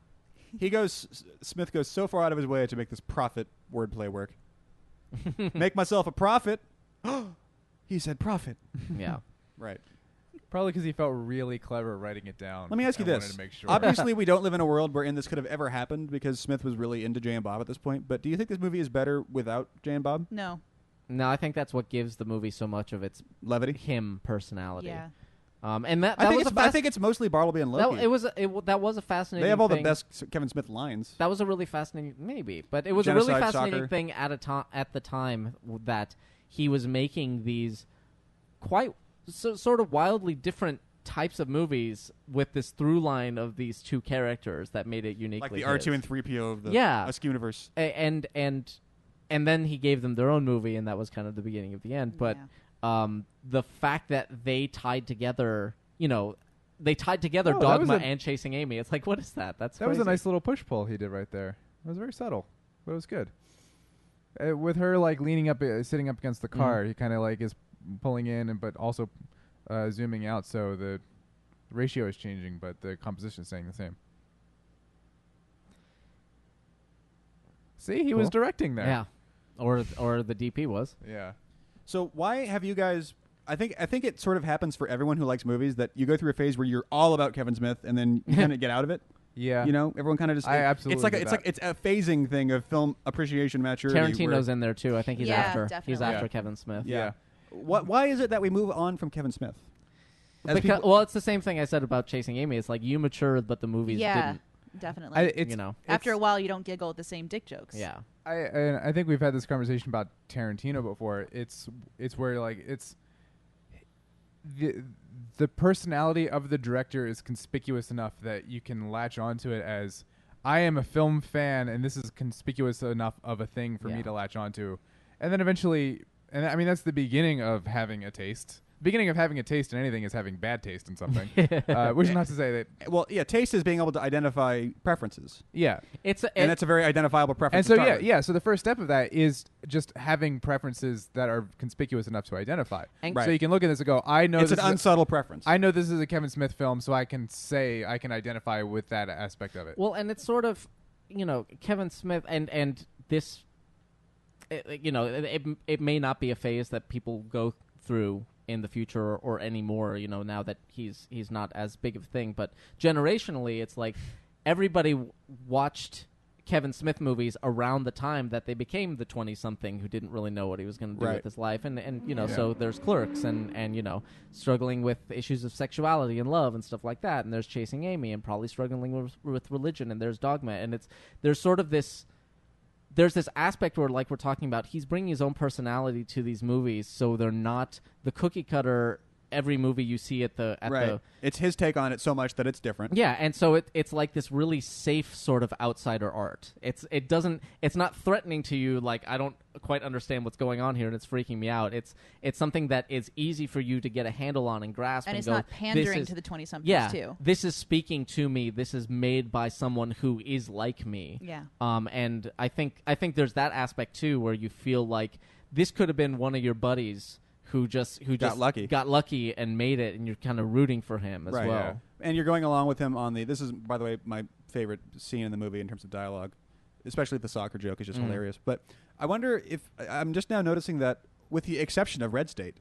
Smith goes so far out of his way to make this prophet wordplay work. Make myself a prophet. He said prophet. Yeah. Right. Probably because he felt really clever writing it down. Let me ask you and this. wanted to make sure. Obviously, we don't live in a world wherein this could have ever happened because Smith was really into Jay and Bob at this point. But do you think this movie is better without Jay and Bob? No. No, I think that's what gives the movie so much of its Levity? him personality. Yeah. And that I was think it's mostly Bartleby and Loki. that was a fascinating. They have all the thing. best Kevin Smith lines. That was a really fascinating, maybe, but it was Genocide a really fascinating soccer. thing at the time that he was making these quite sort of wildly different types of movies with this through line of these two characters that made it uniquely Like the his. R2 and 3PO of the Yeah. Askew universe. And then he gave them their own movie, and that was kind of the beginning of the end. But the fact that they tied together, Oh, that was Dogma a- and Chasing Amy. It's like, what is that? That was a nice little push pull he did right there. It was very subtle, but it was good. With her like leaning up, sitting up against the car, he kind of like is pulling in, but also zooming out, so the ratio is changing, but the composition is staying the same. See, he was Cool. directing there. Yeah, or the DP was. Yeah. So why have you guys? I think it sort of happens for everyone who likes movies that you go through a phase where you're all about Kevin Smith and then you kind of get out of it. Yeah. You know, everyone kind of just. I absolutely It's do like that. it's a phasing thing of film appreciation maturity. Tarantino's in there too. I think he's Yeah, after. He's definitely. after Yeah. Kevin Smith. Yeah. Why is it that we move on from Kevin Smith? As Because, people- well, it's the same thing I said about Chasing Amy. It's like you matured, but the movies Yeah. didn't. Definitely. After a while, you don't giggle at the same dick jokes. Yeah. I think we've had this conversation about Tarantino before. It's where like it's the personality of the director is conspicuous enough that you can latch onto it as I am a film fan and this is conspicuous enough of a thing for me to latch onto. And then eventually, and I mean that's the beginning of having a taste. Beginning of having a taste in anything is having bad taste in something, which is not to say that. Well, yeah, taste is being able to identify preferences. Yeah, and that's a very identifiable preference. And so so the first step of that is just having preferences that are conspicuous enough to identify. And So you can look at this and go, I know it's an unsubtle preference. I know this is a Kevin Smith film, so I can say I can identify with that aspect of it. Well, and it's sort of, Kevin Smith and this, it may not be a phase that people go through in the future or anymore, now that he's not as big of a thing. But generationally, it's like everybody watched Kevin Smith movies around the time that they became the 20-something who didn't really know what he was going to do with his life. And so there's Clerks and struggling with issues of sexuality and love and stuff like that. And there's Chasing Amy and probably struggling with religion. And there's Dogma. And there's sort of this... There's this aspect where, like we're talking about, he's bringing his own personality to these movies, so they're not the cookie cutter. Every movie you see at the it's his take on it so much that it's different. Yeah, and so it's like this really safe sort of outsider art. It's not threatening to you. Like I don't quite understand what's going on here, and it's freaking me out. It's something that is easy for you to get a handle on and grasp. And it's go, not pandering to the 20-somethings too. This is speaking to me. This is made by someone who is like me. Yeah. And I think there's that aspect too, where you feel like this could have been one of your buddies who just got lucky and made it, and you're kind of rooting for him as well. Yeah. And you're going along with him on this is, by the way, my favorite scene in the movie in terms of dialogue, especially the soccer joke is just hilarious. But I wonder if I'm just now noticing that, with the exception of Red State,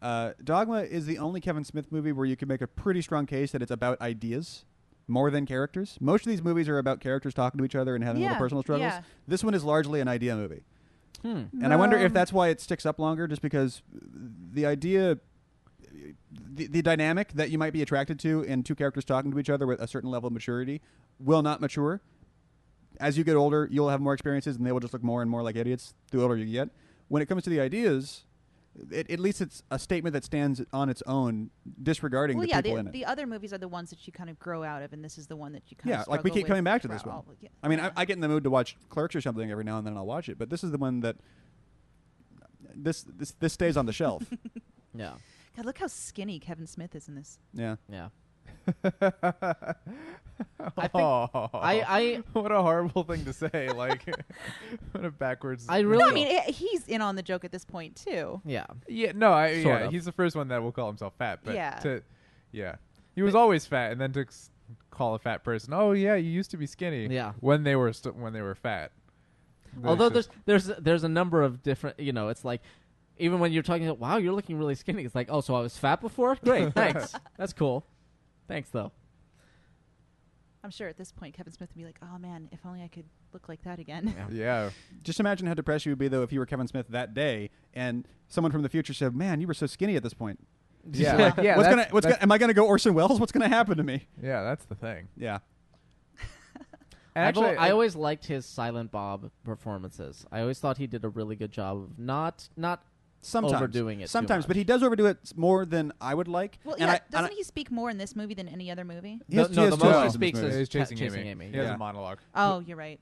Dogma is the only Kevin Smith movie where you can make a pretty strong case that it's about ideas more than characters. Most of these movies are about characters talking to each other and having little personal struggles. Yeah. This one is largely an idea movie. And I wonder if that's why it sticks up longer, just because the idea, the dynamic that you might be attracted to in two characters talking to each other with a certain level of maturity will not mature. As you get older, you'll have more experiences, and they will just look more and more like idiots the older you get. When it comes to the ideas, at least it's a statement that stands on its own, disregarding the people in it. The other movies are the ones that you kind of grow out of, and this is the one that you kind of struggle like we keep with coming back to this one. I mean, I get in the mood to watch Clerks or something every now and then, and I'll watch it. But this is the one that this stays on the shelf. Yeah. God, look how skinny Kevin Smith is in this. Yeah. Yeah. I what a horrible thing to say. Like, what a backwards. I mean, he's in on the joke at this point too. Yeah. Yeah. No. He's the first one that will call himself fat. But he was always fat, and then to call a fat person, oh yeah, you used to be skinny. Yeah. When they were fat. Although there's a number of different. It's like. Even when you're talking about, wow, you're looking really skinny. It's like, oh, so I was fat before? Great, thanks. That's cool. Thanks, though. I'm sure at this point, Kevin Smith would be like, oh, man, if only I could look like that again. Yeah. Just imagine how depressed you would be, though, if you were Kevin Smith that day and someone from the future said, man, you were so skinny at this point. Yeah. Am I going to go Orson Welles? What's going to happen to me? Yeah, that's the thing. Yeah. Actually, I always liked his Silent Bob performances. I always thought he did a really good job of not sometimes overdoing it. Sometimes, but he does overdo it more than I would like. Well, doesn't he speak more in this movie than any other movie? The most he speaks is Chasing Amy. He has a monologue. Oh, you're right.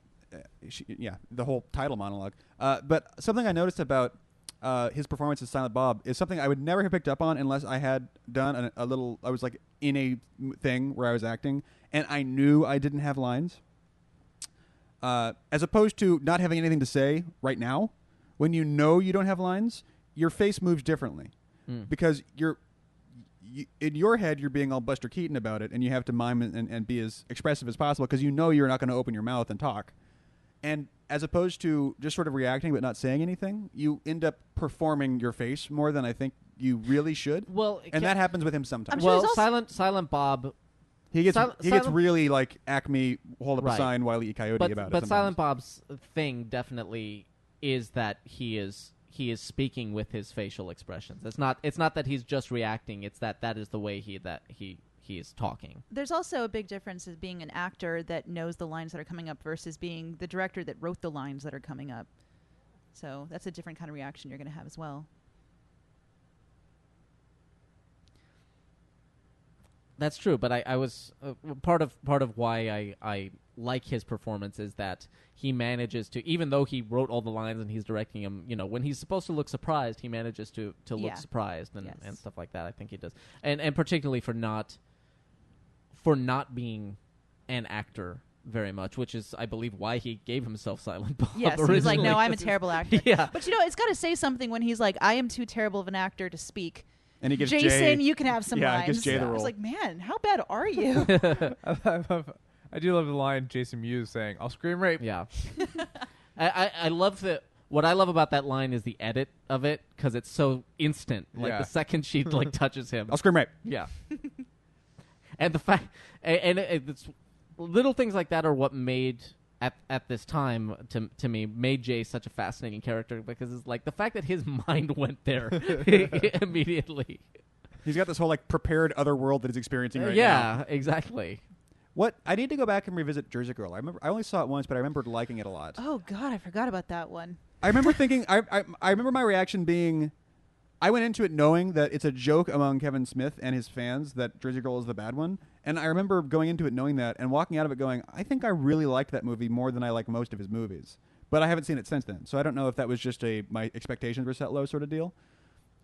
The whole title monologue. But something I noticed about his performance as Silent Bob is something I would never have picked up on unless I had done a little. I was like in a thing where I was acting, and I knew I didn't have lines. As opposed to not having anything to say right now, when you know you don't have lines, your face moves differently because in your head you're being all Buster Keaton about it, and you have to mime and be as expressive as possible because you know you're not going to open your mouth and talk. And as opposed to just sort of reacting but not saying anything, you end up performing your face more than I think you really should. Well, and that happens with him sometimes. Sure Silent Bob. He gets really like Acme hold up a sign Wile E. Coyote about it. But sometimes. Silent Bob's thing definitely is that he is speaking with his facial expressions. It's not that he's just reacting. It's that is the way he he's talking. There's also a big difference as being an actor that knows the lines that are coming up versus being the director that wrote the lines that are coming up. So that's a different kind of reaction you're going to have as well. That's true, but I was part of why I like his performance is that he manages to, even though he wrote all the lines and he's directing them, when he's supposed to look surprised, he manages to look surprised and stuff like that. I think he does, and particularly for not being an actor very much, which is, I believe, why he gave himself Silent Bob. Yes, originally. he's like, no, I'm a terrible actor. Yeah, but it's got to say something when he's like, I am too terrible of an actor to speak. And he gives Jason, Jay, you can have some lines. Gives Jay the I was role. like, man, how bad are you? I do love the line Jason Mewes saying, "I'll scream rape." yeah. I love the. What I love about that line is the edit of it because it's so instant. Like Yeah. the second she touches him, I'll scream rape. yeah. And the fact, and it's little things like that are what made at this time to me made Jay such a fascinating character because it's like the fact that his mind went there immediately. He's got this whole like prepared other world that he's experiencing right now. Yeah, exactly. What I need to go back and revisit Jersey Girl. I only saw it once, but I remembered liking it a lot. Oh, God, I forgot about that one. I remember thinking. I remember my reaction being, I went into it knowing that it's a joke among Kevin Smith and his fans that Jersey Girl is the bad one, and I remember going into it knowing that and walking out of it going, I think I really liked that movie more than I like most of his movies. But I haven't seen it since then, so I don't know if that was just my expectations were set low sort of deal.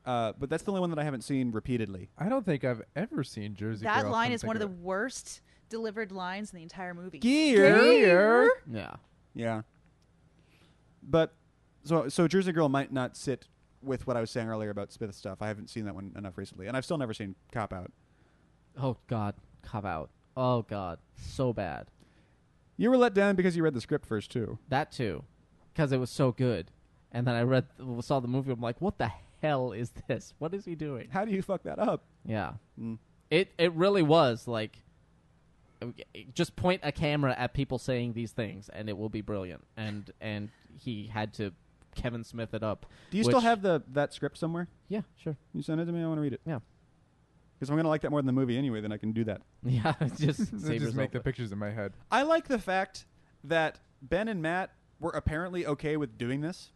But that's the only one that I haven't seen repeatedly. I don't think I've ever seen Jersey Girl. That line is one of the worst delivered lines in the entire movie. Gear. Yeah. Yeah. But so Jersey Girl might not sit with what I was saying earlier about Smith stuff. I haven't seen that one enough recently, and I've still never seen Cop Out. Oh God, Cop Out. Oh God, so bad. You were let down because you read the script first too. That too, because it was so good, and then I saw the movie. I'm like, what the hell is this? What is he doing? How do you fuck that up? Yeah. Mm. It really was like, just point a camera at people saying these things and it will be brilliant. And he had to Kevin Smith it up. Do you still have that script somewhere? Yeah, sure. You send it to me. I want to read it. Yeah. Because I'm gonna like that more than the movie anyway. Then I can do that. Yeah, just I save just yourself make the pictures in my head. I like the fact that Ben and Matt were apparently okay with doing this.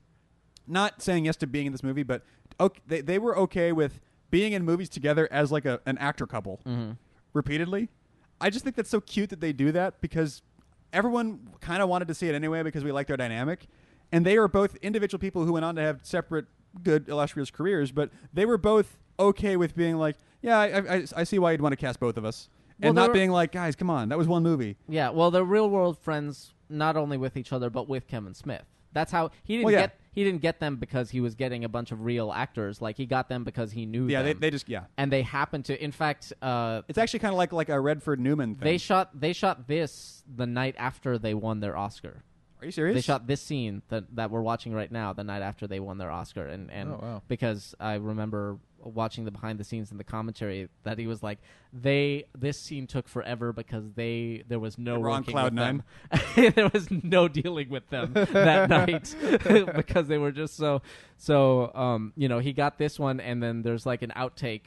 Not saying yes to being in this movie, but they were okay with being in movies together as like an actor couple repeatedly. I just think that's so cute that they do that because everyone kind of wanted to see it anyway because we like their dynamic. And they are both individual people who went on to have separate, good, illustrious careers, but they were both okay with being like, yeah, I see why you'd want to cast both of us. Well, And not being like, guys, come on, that was one movie. Yeah, well, they're real world friends, not only with each other but with Kevin Smith. That's how he didn't get them because he was getting a bunch of real actors. Like he got them because he knew Yeah, them. they just and they happened to. In fact, it's actually kind of like a Redford Newman thing. they shot this the night after they won their Oscar. Are you serious? They shot this scene that we're watching right now the night after they won their Oscar, and Oh, wow. because I remember watching the behind the scenes in the commentary that he was like, this scene took forever because there was no They were on working cloud with nine. them. There was no dealing with them that night because they were just so he got this one, and then there's like an outtake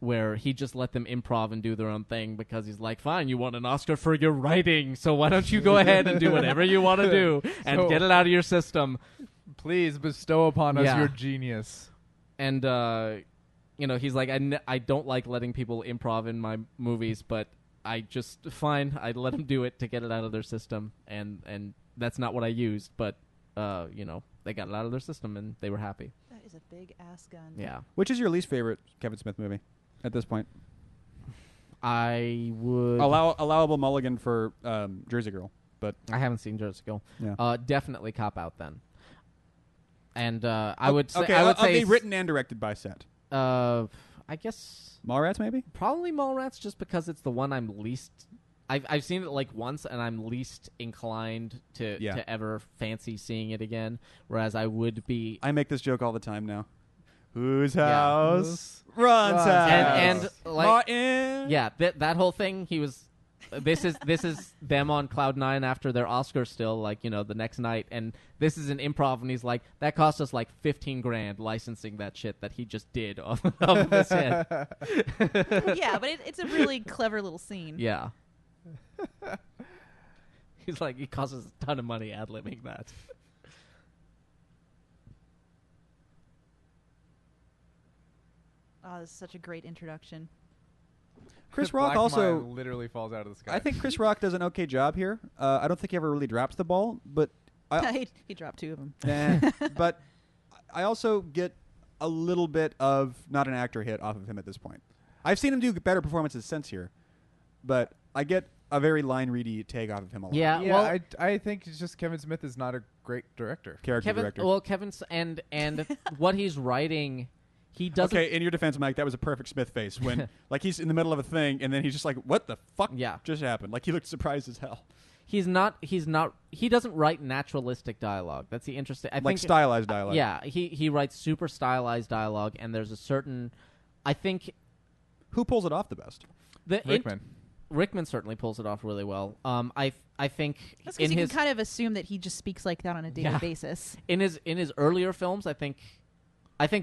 where he just let them improv and do their own thing because he's like, fine, you won an Oscar for your writing, so why don't you go ahead and do whatever you want to do and get it out of your system. Please bestow upon us Yeah. your genius. And, he's like, I don't like letting people improv in my movies, but I let them do it to get it out of their system, and that's not what I used, but, they got it out of their system, and they were happy. That is a big ass gun. Yeah. Which is your least favorite Kevin Smith movie at this point? I would... Allowable mulligan for Jersey Girl, but I haven't seen Jersey Girl. yeah. Definitely Cop Out then. And I would say... Okay, I would I'll say be written and directed by Set. I guess... Mallrats, maybe? Probably Mallrats, just because it's the one I'm least... I've seen it like once, and I'm least inclined to ever fancy seeing it again, whereas I would be... I make this joke all the time now. Whose Yeah. house? Ron's house. And like... Martin. Yeah, that whole thing, he was... this is them on cloud nine after their Oscar still, like, the next night, and this is an improv, and he's like, that cost us like $15,000 licensing that shit that he just did off of this head. Yeah, but it's a really clever little scene. Yeah. He's like, it costs us a ton of money ad-libbing that. Oh, this is such a great introduction. Chris Black Rock also Mine literally falls out of the sky. I think Chris Rock does an okay job here. I don't think he ever really drops the ball, but He dropped 2 of them. but I also get a little bit of not an actor hit off of him at this point. I've seen him do better performances since here, but I get a very line-ready take off of him a lot. Yeah, Yeah, well, I think it's just Kevin Smith is not a great director. Character director. Well, Kevin's and what he's writing, he doesn't. Okay, in your defense, Mike, that was a perfect Smith face when like he's in the middle of a thing and then he's just like, "What the fuck just happened?" Like he looked surprised as hell. He doesn't write naturalistic dialogue. That's the interesting. I Like think stylized dialogue. Yeah, he writes super stylized dialogue, and there's a certain, I think, Who pulls it off the best? Rickman. certainly pulls it off really well. I think That's in because you his can kind of assume that he just speaks like that on a daily basis. in his earlier films, I think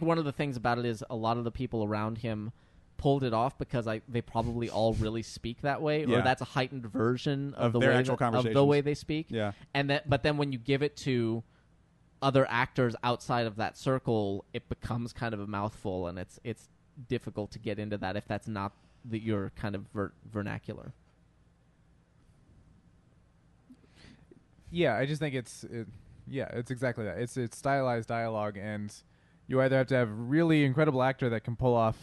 one of the things about it is a lot of the people around him pulled it off because they probably all really speak that way, or Yeah. that's a heightened version of the their way actual of the conversations. way they speak. Yeah. But then when you give it to other actors outside of that circle, it becomes kind of a mouthful, and it's difficult to get into that if that's not your kind of vernacular. Yeah, I just think it's exactly that. It's stylized dialogue, and you either have to have a really incredible actor that can pull off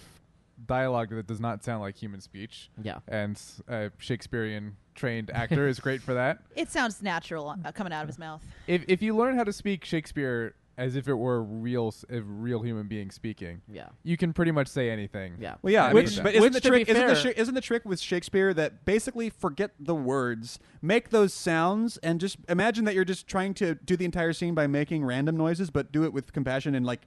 dialogue that does not sound like human speech. Yeah. And a Shakespearean trained actor is great for that. It sounds natural coming out of his mouth. If you learn how to speak Shakespeare as if it were a real human being speaking, Yeah. you can pretty much say anything. Yeah. Well, yeah, Which- but isn't the to be trick? Isn't fair- isn't the trick with Shakespeare that basically forget the words, make those sounds, and just imagine that you're just trying to do the entire scene by making random noises, but do it with compassion and like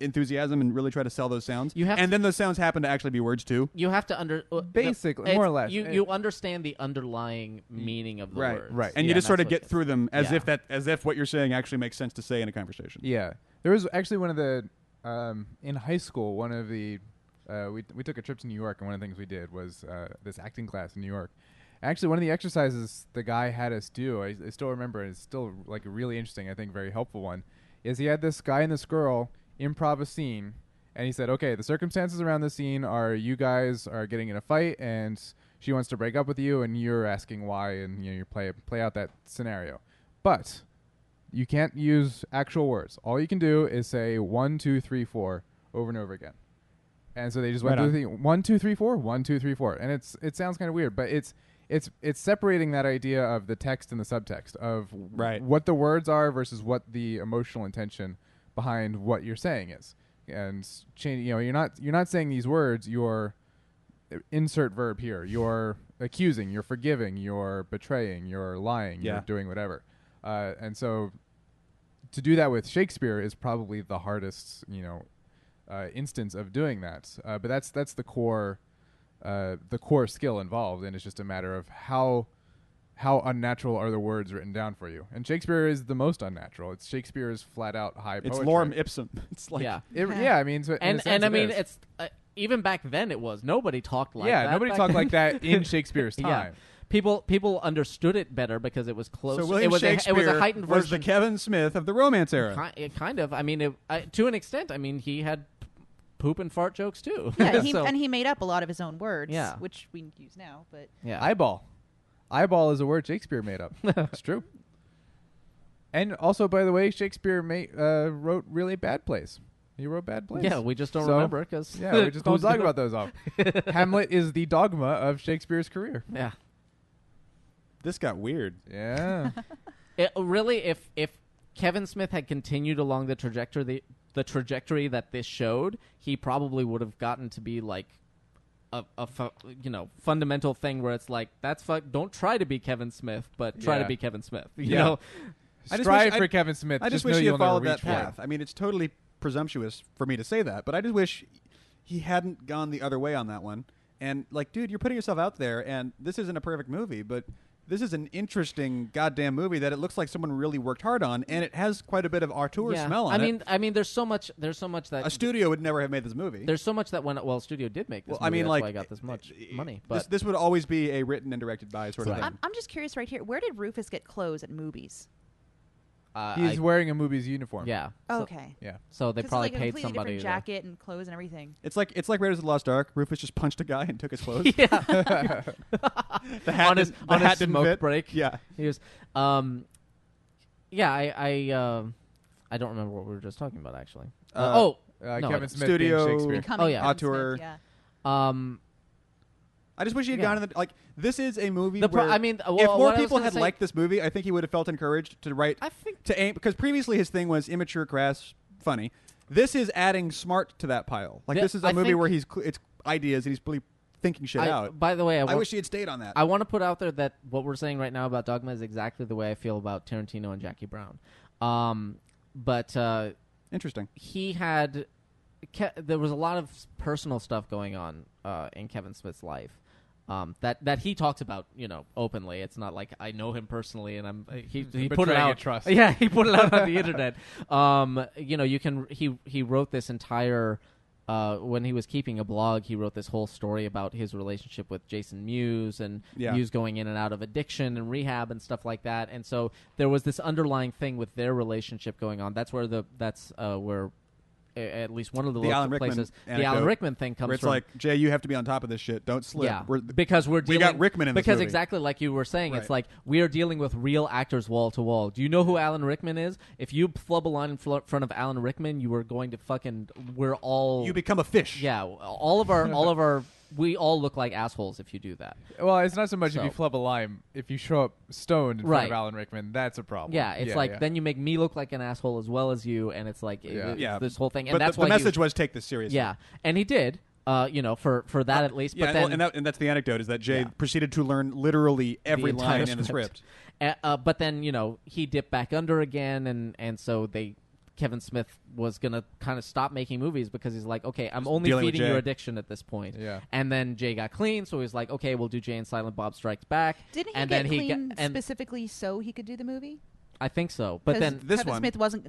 enthusiasm, and really try to sell those sounds. Then those sounds happen to actually be words too. You have to Basically, more or less. You understand the underlying meaning of the words, right. And you Yeah, just sort of that's what get it through them as Yeah. if what you're saying actually makes sense to say in a conversation. Yeah, there was actually one of the in high school. One of the we took a trip to New York, and one of the things we did was this acting class in New York. Actually, one of the exercises the guy had us do, I still remember, and it's still like a really interesting, I think, very helpful one, is he had this guy and this girl improv a scene, and he said, "Okay, the circumstances around the scene are you guys are getting in a fight, and she wants to break up with you, and you're asking why, and you play out that scenario, but." You can't use actual words. All you can do is say 1, 2, 3, 4 over and over again. And so they just went Right through the thing, 1, 2, 3, 4, 1, 2, 3, 4. And it sounds kind of weird, but it's separating that idea of the text and the subtext of Right. what the words are versus what the emotional intention behind what you're saying is. And you're not saying these words, you're insert verb here. You're accusing, you're forgiving, you're betraying, you're lying, Yeah. you're doing whatever. And so to do that with Shakespeare is probably the hardest, instance of doing that. But that's the core skill involved, and it's just a matter of how unnatural are the words written down for you. And Shakespeare is the most unnatural. It's Shakespeare's flat out high poetry. It's lorem ipsum. It's like Yeah. I mean, so in a And sense I it mean, is. it's even back then it was nobody talked like that. Nobody back talked then. like that in Shakespeare's Yeah. time. People understood it better because it was close. So William it was Shakespeare it was a heightened was the version. Kevin Smith of the Romance era. Kind of. I mean, to an extent. I mean, he had poop and fart jokes too. Yeah, So- and he made up a lot of his own words, Yeah. which we use now. But yeah. Eyeball is a word Shakespeare made up. It's true. And also, by the way, Shakespeare wrote really bad plays. He wrote bad plays. Yeah, we just don't So, remember because we just don't talk about those off. Hamlet is the dogma of Shakespeare's career. Yeah. This got weird. Yeah. It, really, if Kevin Smith had continued along the trajectory that this showed, he probably would have gotten to be like a fundamental thing where it's like don't try to be Kevin Smith, but try to Yeah. be Kevin Smith. You Yeah. know, Strive for Kevin Smith. I just know wish he you'll had followed never that reach for it. path. I mean, it's totally presumptuous for me to say that, but I just wish he hadn't gone the other way on that one And like, dude, you're putting yourself out there, and this isn't a perfect movie, but this is an interesting goddamn movie that it looks like someone really worked hard on, and it has quite a bit of auteur smell on it. I mean, there's so much that A studio would never have made this movie. there's so much that studio did make this. Well, I movie, mean, that's like, why I got this much money. But this would always be a written and directed by sort of Right. thing. I'm just curious right here. Where did Rufus get clothes at movies? He's wearing a movie's uniform. yeah. Okay. Yeah. So they 'Cause probably it's like a paid completely somebody. different jacket and clothes and everything. It's like Raiders of the Lost Ark. Rufus just punched a guy and took his clothes. yeah. The hat on his didn't- the hat didn't smoke fit. break. Yeah. He was. Yeah. I don't remember what we were just talking about actually. No, Kevin it's Smith studio- being Shakespeare. Becoming yeah. Kevin Auteur. Smith, yeah. I just wish he had Yeah. gone in the like. This is a movie. The pro- where I mean, if well, more what I was people gonna had say- liked this movie, I think he would have felt encouraged to write I think to aim because previously his thing was immature, crass, funny. This is adding smart to that pile. Like Yeah, this is a I movie think- where it's ideas and he's really thinking shit out. By the way, I wish he had stayed on that. I want to put out there that what we're saying right now about Dogma is exactly the way I feel about Tarantino and Jackie Brown. But Interesting. he had there was a lot of personal stuff going on in Kevin Smith's life that he talks about, openly. It's not like I know him personally and he put it Betraying out. trust. Yeah, he put it out on the internet. He wrote this entire. When he was keeping a blog, he wrote this whole story about his relationship with Jason Mewes and Yeah. Mewes going in and out of addiction and rehab and stuff like that. And so there was this underlying thing with their relationship going on. That's where where at least one of the The local Alan Rickman places, the anecdote, Alan Rickman thing comes Where it's from. like, Jay, you have to be on top of this shit. Don't slip. Yeah, We're, because we're we dealing, got Rickman in this because movie. exactly like you were saying, it's Right. like we are dealing with real actors wall to wall. Do you know who Alan Rickman is? If you flub a line in front of Alan Rickman, you are going to we're all you become a fish. yeah, all of our we all look like assholes if you do that. Well, it's not so much if you So- flub a line. If you show up stoned in front Right. of Alan Rickman, that's a problem. Yeah, it's then you make me look like an asshole as well as you, and it's like Yeah. it's Yeah. this whole thing. And But that's the why message was take this seriously. yeah, and he did. For that at least. Yeah, But then and that's the anecdote is that Jay Yeah. proceeded to learn literally every entire line in the script. But then he dipped back under again, and so Kevin Smith was gonna kind of stop making movies because he's like, okay, I'm only dealing with feeding your Jay. addiction at this point. Yeah. And then Jay got clean, so he's like, okay, we'll do Jay and Silent Bob Strikes Back. Didn't he and get then clean and specifically so he could do the movie? I think so. But 'Cause then this Kevin one- Smith wasn't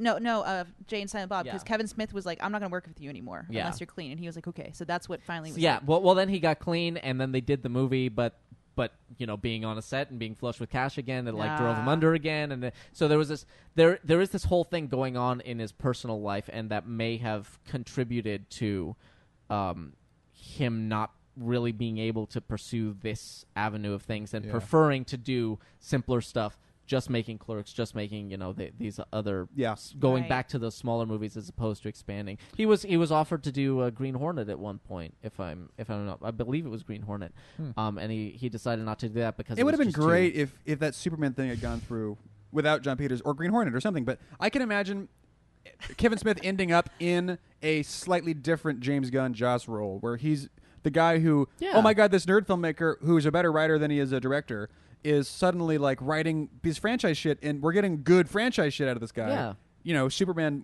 Jay and Silent Bob, Yeah. because Kevin Smith was like, I'm not going to work with you anymore Yeah. unless you're clean, and he was like, okay, so that's what finally was yeah, like, well then he got clean, and then they did the movie, but being on a set and being flush with cash again, it like drove him Ah. under again, and so there was this there is this whole thing going on in his personal life, and that may have contributed to him not really being able to pursue this avenue of things and Yeah. preferring to do simpler stuff, just making Clerks, just making these other Yeah. going Right. back to those smaller movies as opposed to expanding. He was offered to do Green Hornet at one point, if I'm not, I believe it was Green Hornet, and he decided not to do that because It would have was been just great too- if that Superman thing had gone through without John Peters or Green Hornet or something. But I can imagine Kevin Smith ending up in a slightly different James Gunn Joss role, where he's the guy who, Yeah. oh my god, this nerd filmmaker who is a better writer than he is a director is suddenly like writing these franchise shit, and we're getting good franchise shit out of this guy. Yeah. Superman,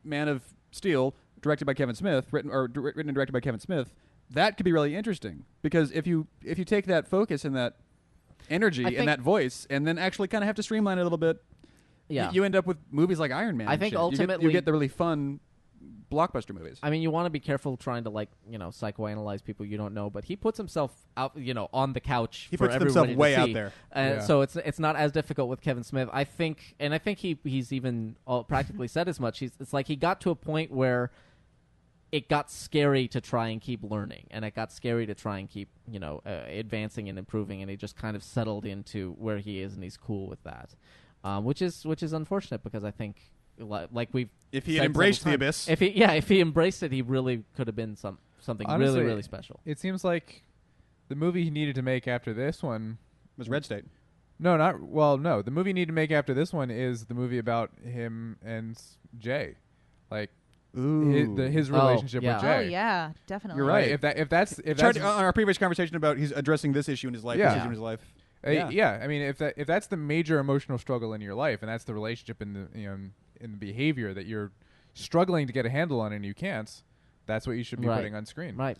Man of Steel, directed by Kevin Smith, written and directed by Kevin Smith. That could be really interesting because if you take that focus and that energy I and think- that voice, and then actually kind of have to streamline it a little bit, Yeah. you end up with movies like Iron Man. I and think shit. ultimately- you get the really fun blockbuster movies. I mean, you want to be careful trying to psychoanalyze people you don't know, but he puts himself out, on the couch He for puts himself everybody way to out see. there. Yeah. So it's not as difficult with Kevin Smith. I think he's even practically said as much. It's like he got to a point where it got scary to try and keep learning, and it got scary to try and keep advancing and improving, and he just kind of settled into where he is, and he's cool with that, which is unfortunate because I think like we've If he said had embraced the several abyss, times, if he embraced it, he really could have been something Honestly, really, really special. It seems like the movie he needed to make after this one. was Red State. No, the movie he needed to make after this one is the movie about him and Jay, like his relationship yeah. with Jay. oh yeah, definitely. You're right. If that's On our previous conversation about he's addressing this issue in his life, Yeah. this issue in his life. yeah. I mean, if that's the major emotional struggle in your life, and that's the relationship in the in the behavior that you're struggling to get a handle on and you can't, that's what you should be Right. putting on screen. Right.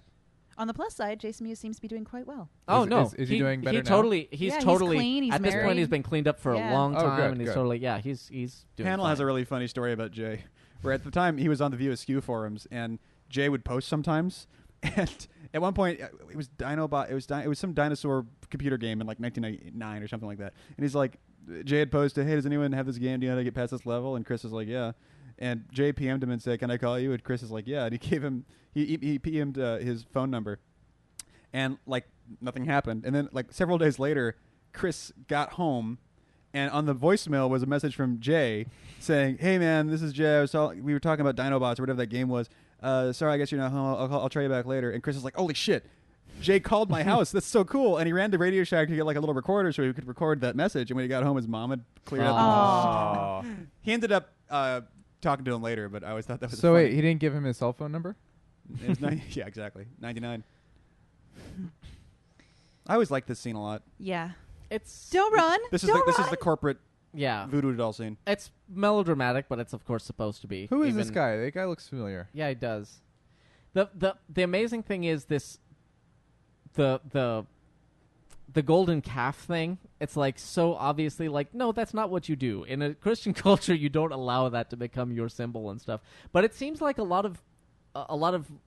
On the plus side, Jason Mewes seems to be doing quite well. Oh Is- no, is he doing better now? Totally, Yeah, he's totally. clean, he's at this point, married. he's been cleaned up for Yeah. a long Oh, time, good, and he's good. totally he's doing. Panel fine. has a really funny story about Jay, where at the time he was on the View Askew forums, and Jay would post sometimes, and at one point it was Dinobot. It was some dinosaur computer game in like 1999 or something like that, and he's like, Jay had posted, "Hey, does anyone have this game? Do you know how to get past this level?" And Chris was like, "Yeah." And Jay PM'd him and said, "Can I call you?" And Chris is like, "Yeah." And he gave him he PM'd his phone number, and like nothing happened. And then like several days later, Chris got home, and on the voicemail was a message from Jay saying, "Hey man, this is Jay. We were talking about Dinobots or whatever that game was. Sorry, I guess you're not home. I'll try you back later." And Chris is like, "Holy shit, Jay called my house. That's so cool." And he ran to Radio Shack to get like a little recorder so he could record that message. And when he got home, his mom had cleared up. Oh. He ended up talking to him later, but I always thought that was So funny. wait, he didn't give him his cell phone number? It was yeah, exactly. 99. I always liked this scene a lot. Yeah. It's Don't run. This is Don't this is run. the corporate yeah. voodoo doll scene. It's melodramatic, but it's of course supposed to be. Who is this even- guy? That guy looks familiar. Yeah, he does. The amazing thing is this the golden calf thing. It's like so obviously like, no, that's not what you do. In a Christian culture, you don't allow that to become your symbol and stuff. But it seems like a lot of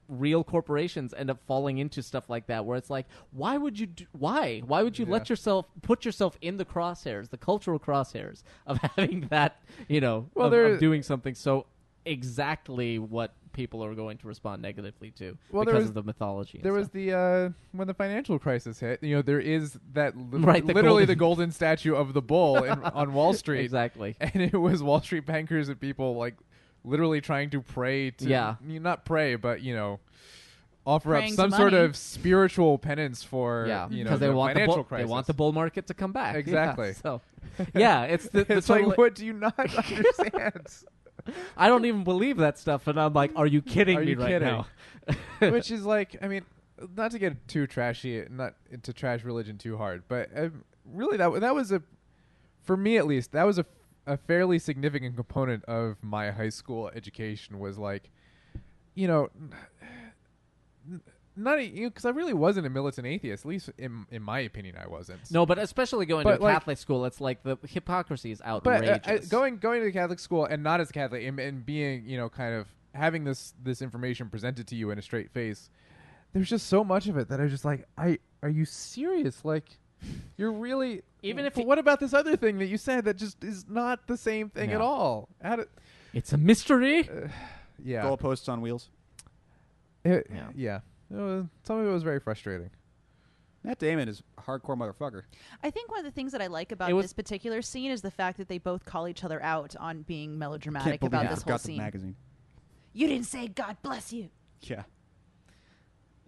real corporations end up falling into stuff like that, where it's like, why would you why would you let yourself put yourself in the crosshairs, the cultural crosshairs of having that, of doing something so exactly what people are going to respond negatively to because of the mythology. There was the when the financial crisis hit. There is that Right, the literally golden- the golden statue of the bull on Wall Street, exactly. and it was Wall Street bankers and people like literally trying to pray to not pray, but offer Praying up some to sort money. of spiritual penance for because the they want financial the crisis. they want the bull market to come back. Exactly. Yeah, so yeah, it's the It's totally- like, what do you not understand? I don't even believe that stuff, and I'm like, are you kidding Are me you right kidding? now? Which is like, I mean, not to get too trashy, not to trash religion too hard, but really that was for me at least, that was a fairly significant component of my high school education was like, not because I really wasn't a militant atheist, at least in my opinion, I wasn't. No, but especially going But, to like- Catholic school, it's like the hypocrisy is But outrageous. going to Catholic school and not as Catholic and being kind of having this information presented to you in a straight face, there's just so much of it that I was just like, are you serious? Like, you're really Even if but you- what about this other thing that you said that just is not the same thing at No. all? It's a mystery. Yeah, Goalposts on wheels. yeah. Some of it was very frustrating. Matt Damon is a hardcore motherfucker. I think one of the things that I like about It was- this particular scene is the fact that they both call each other out on being Can't melodramatic believe about I this whole forgot the scene. magazine. You didn't say God bless you. Yeah.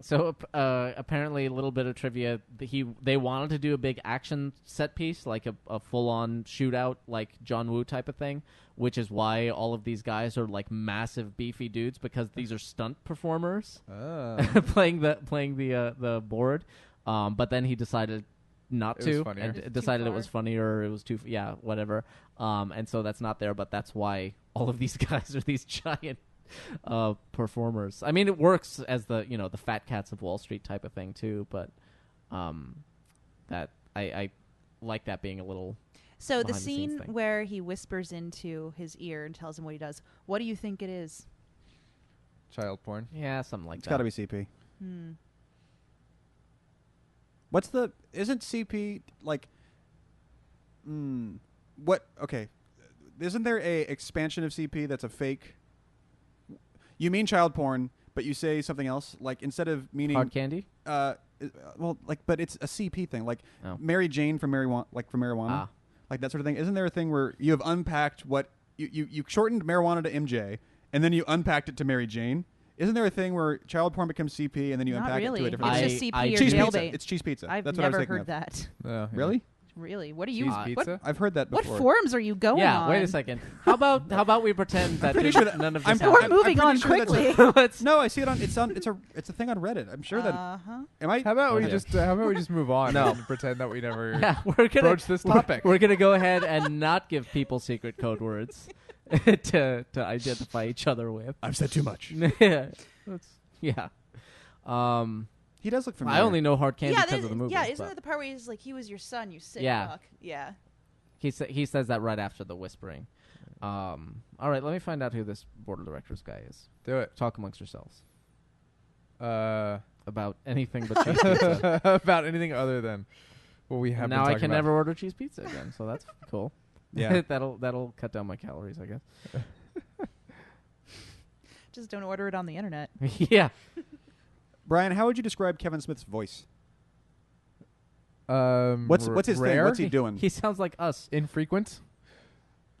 So apparently, a little bit of trivia: they wanted to do a big action set piece, like a full-on shootout, like John Woo type of thing, which is why all of these guys are like massive, beefy dudes because these are stunt performers playing the board. But then he decided not It was to, funnier. and It's decided it far. was funnier. It was too whatever. And so that's not there, but that's why all of these guys are these giant. Performers. I mean, it works as the the Fat Cats of Wall Street type of thing too, but that I like that being a little. So the behind-the-scenes scene thing. where he whispers into his ear and tells him what he does. What do you think it is? Child porn. Yeah, something like It's that. got to be CP. Isn't CP like what okay, isn't there a expansion of CP that's a fake? You mean child porn, but you say something else, like instead of meaning Hard candy. well, like, but it's a CP thing, like Oh. Mary Jane from marijuana, Ah. like that sort of thing. Isn't there a thing where you have unpacked what you shortened marijuana to MJ, and then you unpacked it to Mary Jane? Isn't there a thing where child porn becomes CP and then you Not unpack really. it to a different It's thing? just CP I- or Cheese pizza. jailbait. It's cheese pizza. I've That's what I was never thinking heard of. that. Yeah. Really? Really? What do you? Cheese What, pizza? I've heard that what before. forums are you going Yeah. on? Wait a second. How about we pretend that pretty sure that- none of I'm- this We're happened? moving on pretty sure that's quickly. Let's- No, I see it on. It's a thing on Reddit. I'm sure that. Uh-huh. Am I? How about we Okay. just move on No. and pretend that we never Yeah, we're gonna broach this topic? We're gonna go ahead and not give people secret code words to identify each other with. I've said too much. Yeah. Yeah. He does look familiar. I only know Hard Candy yeah, because of the movie. yeah, isn't that the part where he's like, he was your son, you sick Yeah. fuck? Yeah. He says that right after the whispering. All right, let me find out who this board of directors guy is. Do it. Talk amongst yourselves Uh, about anything but cheese pizza. about anything other than what we have. And been now I talking can about. never order cheese pizza again, so that's cool. Yeah. that'll cut down my calories, I guess. Just don't order it on the internet. Yeah. Brian, how would you describe Kevin Smith's voice? What's What's his thing? rare? What's he doing? He sounds like us. Infrequent?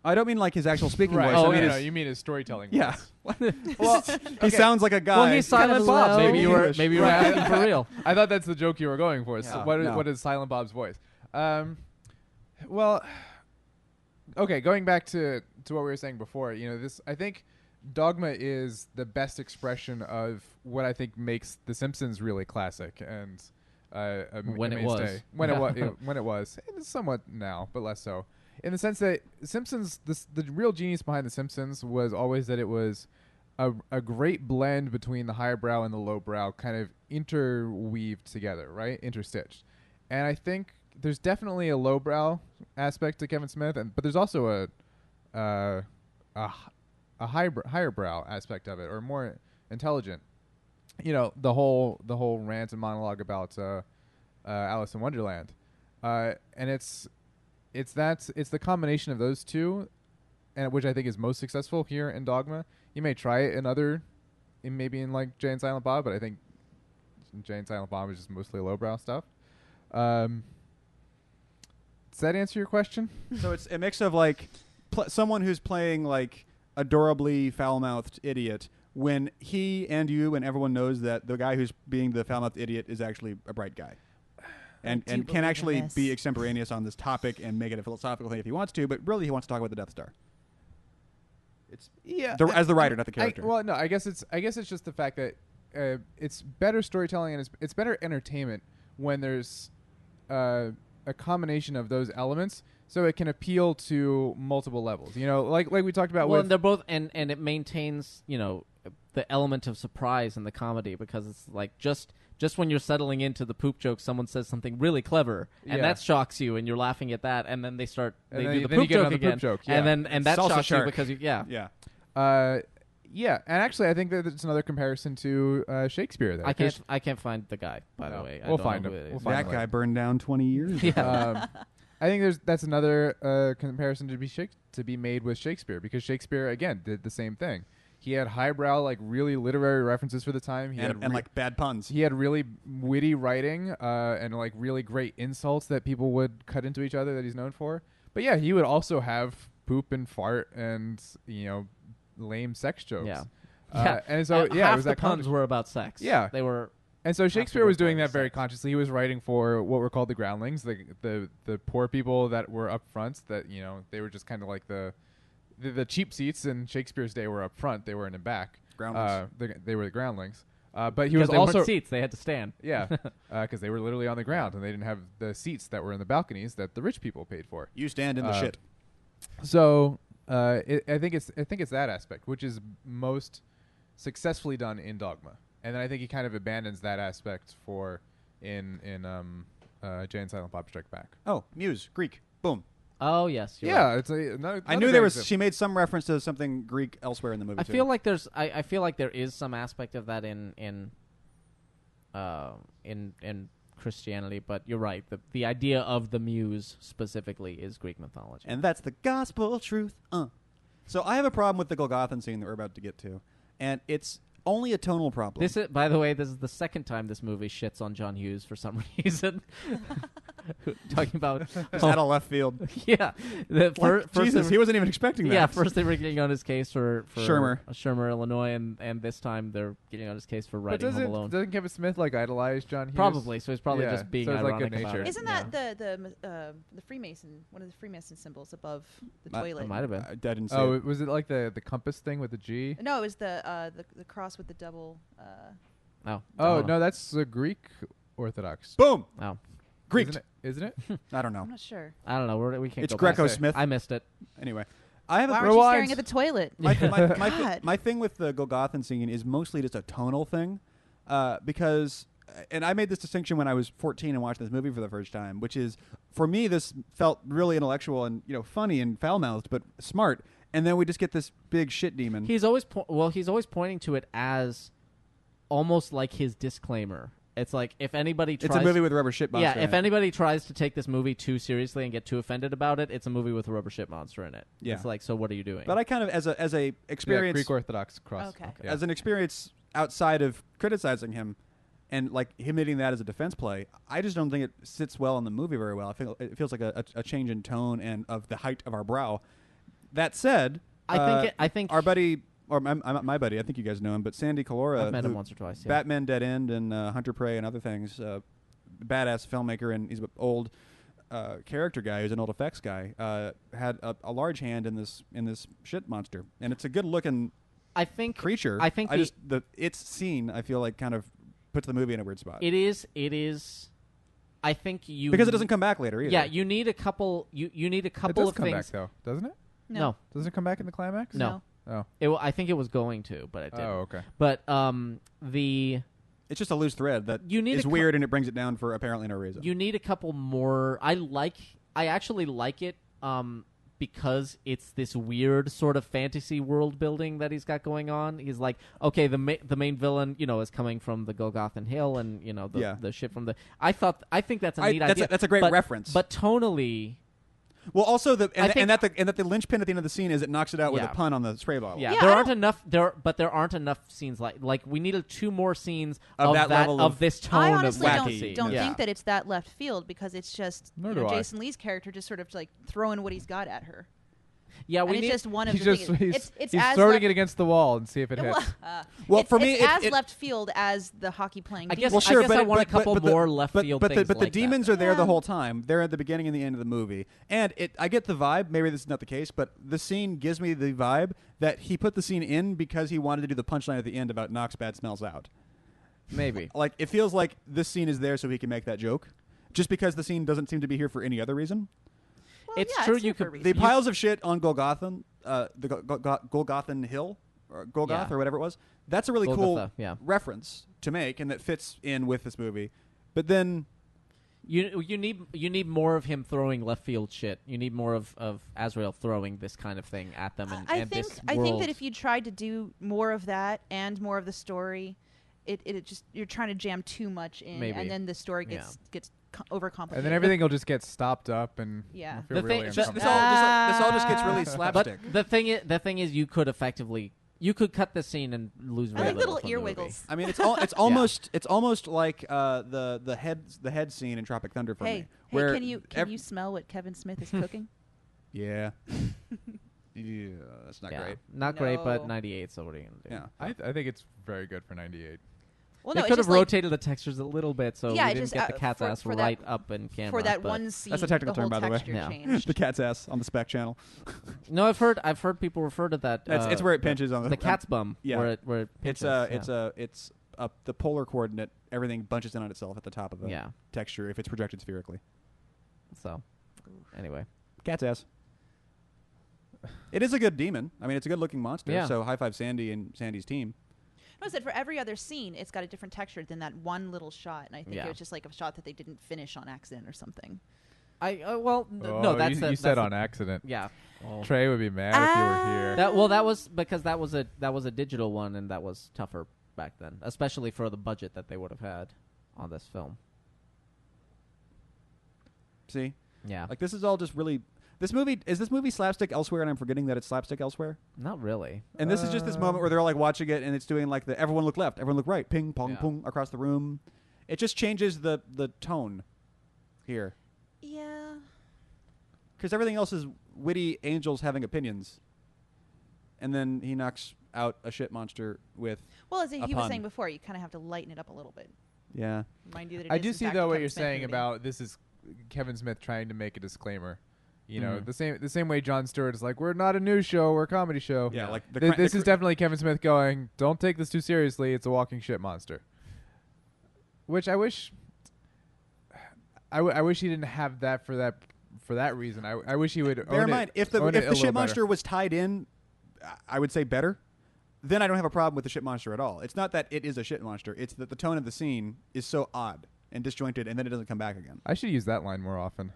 I don't mean like his actual speaking Right. voice. Oh, I mean no, his, you mean his storytelling yeah. voice. Well, He sounds like a guy. Well, he's Silent Bob. low. Maybe you were Right. asking for real. I thought that's the joke you were going for. So Yeah. what No. is Silent Bob's voice? Well, okay, going back to what we were saying before, this, I think Dogma is the best expression of what I think makes The Simpsons really classic and When it was. mainstay. When it was, and somewhat now, but less so. In the sense that Simpsons, the real genius behind The Simpsons was always that it was a great blend between the highbrow and the lowbrow, kind of interweaved together, right? Interstitched. And I think there's definitely a lowbrow aspect to Kevin Smith, but there's also a higher brow aspect of it, or more intelligent. The whole rant and monologue about Alice in Wonderland, and it's the combination of those two, and which I think is most successful here in Dogma. You may try it maybe in like Jay and Silent Bob, but I think Jay and Silent Bob is just mostly lowbrow stuff. Does that answer your question? So it's a mix of like someone who's playing like adorably foul-mouthed idiot when he and you and everyone knows that the guy who's being the foul-mouthed idiot is actually a bright guy. And do can believe actually in this. be extemporaneous on this topic and make it a philosophical thing if he wants to, but really he wants to talk about the Death Star. It's as the writer, not the character. I guess it's just the fact that it's better storytelling and it's better entertainment when there's a combination of those elements, so it can appeal to multiple levels. Like we talked about. Well, with and they're both, and it maintains, the element of surprise in the comedy, because it's like just when you're settling into the poop joke, someone says something really clever, and Yeah. that shocks you, and you're laughing at that, and then they do then the you poop get joke another poop again, joke, and that Salsa shocks you shark. because yeah. Yeah, and actually, I think that it's another comparison to Shakespeare. There, I can't find the guy, by the way. I We'll don't find know who him. it is. We'll find That him guy later. burned down 20 years. Yeah. I think that's another comparison to be made with Shakespeare, because Shakespeare again did the same thing. He had highbrow, like really literary references for the time. He and like bad puns. he had really witty writing and like really great insults that people would cut into each other that he's known for. But yeah, he would also have poop and fart and lame sex jokes. Yeah. And so half it was the that puns were about sex. Yeah. They were. And so Shakespeare was doing that part of very sex. consciously. He was writing for what were called the groundlings, the poor people that were up front. That they were just kind of like the cheap seats in Shakespeare's day were up front. They were in the back. Groundlings. They were the groundlings. But he Because was they also weren't seats; they had to stand. yeah, because they were literally on the ground and they didn't have the seats that were in the balconies that the rich people paid for. You stand in the shit. So I think it's that aspect which is most successfully done in Dogma, and then I think he kind of abandons that aspect in Jay and Silent Bob Strike Back. Oh, Muse, Greek. Boom. Oh yes, you're Yeah, right. it's another I knew great there was. example. She made some reference to something Greek elsewhere in the movie. I too. feel like I feel like there is some aspect of that in Christianity, but you're right. The idea of the muse specifically is Greek mythology. And that's the gospel truth. So I have a problem with the Golgothan scene that we're about to get to, and it's only a tonal problem. This is, by the way, this is the second time this movie shits on John Hughes for some reason. Talking about Just out of left field. yeah, Like, first Jesus, he wasn't even expecting that. yeah, first they were getting on his case for Shermer. Illinois, and this time they're getting on his case for But writing Home Alone. doesn't Kevin Smith like idolize John Hughes? Probably, so he's probably Yeah, just being so it's like ironic good about nature. it. Isn't Yeah. that the Freemason, one of the Freemason symbols above the toilet? It might have been. I didn't see Oh, it. was it like the compass thing with the G? No, it was the cross with the double. Oh, Oh no, that's the Greek Orthodox. Boom. oh, Greek. Isn't it? I don't know. I'm not sure. I don't know. We can't. It's go back. Greco-Smith. I missed it. Anyway, I have Why a aren't you Rewind. staring at the toilet? my God. thing with the Golgothan scene is mostly just a tonal thing, because and I made this distinction when I was 14 and watched this movie for the first time, which is, for me, this felt really intellectual and funny and foul-mouthed, but smart. And then we just get this big shit demon. He's always he's always pointing to it as almost like his disclaimer. It's like if anybody tries... It's a movie with a rubber shit monster. Yeah, if anybody tries to take this movie too seriously and get too offended about it, it's a movie with a rubber shit monster in it. Yeah. It's like, so what are you doing? But I kind of, as a experience... Greek Orthodox cross. Okay. Yeah. As an experience outside of criticizing him and like him hitting that as a defense play, I just don't think it sits well in the movie very well. I feel it feels like a change in tone and of the height of our brow. That said, I think our buddy, or my buddy, I think you guys know him, but Sandy Calora, I've met him once or twice. Yeah. Batman Dead End and Hunter Prey and other things, badass filmmaker, and he's an old character guy who's an old effects guy, had a large hand in this shit monster, and it's a good looking creature. I think its scene, I feel like, kind of puts the movie in a weird spot. It is. I think you because it doesn't come back later either. Yeah, you need a couple. You need a couple it does of come things. back though, doesn't it? No. Doesn't it come back in the climax? No. Oh. I think it was going to, but it didn't. Oh, okay. But it's just a loose thread that you need is weird, and it brings it down for apparently no reason. You need a couple more. I actually like it because it's this weird sort of fantasy world building that he's got going on. He's like, okay, the main villain, is coming from the Golgothan Hill, and the shit from the. I think that's a neat idea. That's a great reference. But tonally. Well, also that the linchpin at the end of the scene is it knocks it out with a pun on the spray bottle. Yeah, there aren't enough. There aren't enough scenes like we needed 2 more scenes of that level of this tone. I honestly of wacky. don't think that it's that left field because it's just Jason Lee's character just sort of like throwing what he's got at her. Yeah, it's just one of he's the just, things. He's as throwing it against the wall and see if it hits. Well, for me, it's as left field as the hockey playing. I guess. Well, sure, I guess I want a couple more left field things. But the like demons that. are there the whole time. They're at the beginning and the end of the movie, and I get the vibe. Maybe this is not the case, but the scene gives me the vibe that he put the scene in because he wanted to do the punchline at the end about knocks bad smells out. Maybe. Like it feels like this scene is there so he can make that joke, just because the scene doesn't seem to be here for any other reason. Well, it's yeah, true. it's You for a could reason. The piles of shit on Golgothan, Golgothan Hill, or Golgoth, Yeah. or whatever it was. That's a really Golgotha, cool yeah. reference to make, and that fits in with this movie. But then, You need more of him throwing left field shit. You need more of Azrael throwing this kind of thing at them. And I and think this I think world. that if you tried to do more of that and more of the story, it just you're trying to jam too much in, Maybe. and then the story gets overcomplicated. And then everything will just get stopped up and Yeah. you'll feel The really thing- this uncomfortable. all just gets really But slapstick. the thing is, you could effectively cut the scene and lose. I Very like little from the ear movie. wiggles. I mean, it's almost like the head scene in Tropic Thunder for Hey, me. Where can you smell what Kevin Smith is cooking? Yeah. Yeah, that's not Yeah. great. Not great, but No. 98. So what are you gonna do? Yeah. I think it's very good for 98. Well, They no, could it's have just like rotated the textures a little bit, so Yeah, we it didn't just, get the cat's ass for that- right up in camera. for that but- one scene. That's a technical the whole term, by the way. texture Yeah. changed. The cat's ass on the spec channel. No, I've heard people refer to that. It's where it pinches on the cat's bum. Yeah. where it pinches. It's the polar coordinate. Everything bunches in on itself at the top of the Yeah. texture if it's projected spherically. So, anyway, Cat's ass. It is a good demon. I mean, it's a good looking monster. Yeah. So high five Sandy and Sandy's team. No, I said for every other scene, it's got a different texture than that one little shot, and I think Yeah. it was just like a shot that they didn't finish on accident or something. Oh, no, that's you the, said that's on accident. Yeah. Oh. Trey would be mad if you were here. That was because that was a digital one, and that was tougher back then, especially for the budget that they would have had on this film. See? Yeah. Like, this is all just really... Is this movie slapstick elsewhere, and I'm forgetting that it's slapstick elsewhere? Not really. And this is just this moment where they're all, like, watching it, and it's doing, like, the everyone look left, everyone look right, ping, pong, Yeah. pong, across the room. It just changes the tone here. Yeah. Because everything else is witty angels having opinions. And then he knocks out a shit monster with Well, as he a was pun. saying before, you kind of have to lighten it up a little bit. Yeah. Remind you that it I is, do in see fact, though a what Kevin you're Smith saying movie. about this is Kevin Smith trying to make a disclaimer. You know, Mhm. the same way Jon Stewart is like, we're not a news show, we're a comedy show. Yeah, like This is definitely Kevin Smith going, don't take this too seriously. It's a walking shit monster. Which I wish. I wish he didn't have that for that reason. I wish he would. Bear in own mind, it, if the own it a shit little monster better. was tied in, I would say better. then I don't have a problem with the shit monster at all. It's not that it is a shit monster. It's that the tone of the scene is so odd and disjointed, and then it doesn't come back again. I should use that line more often.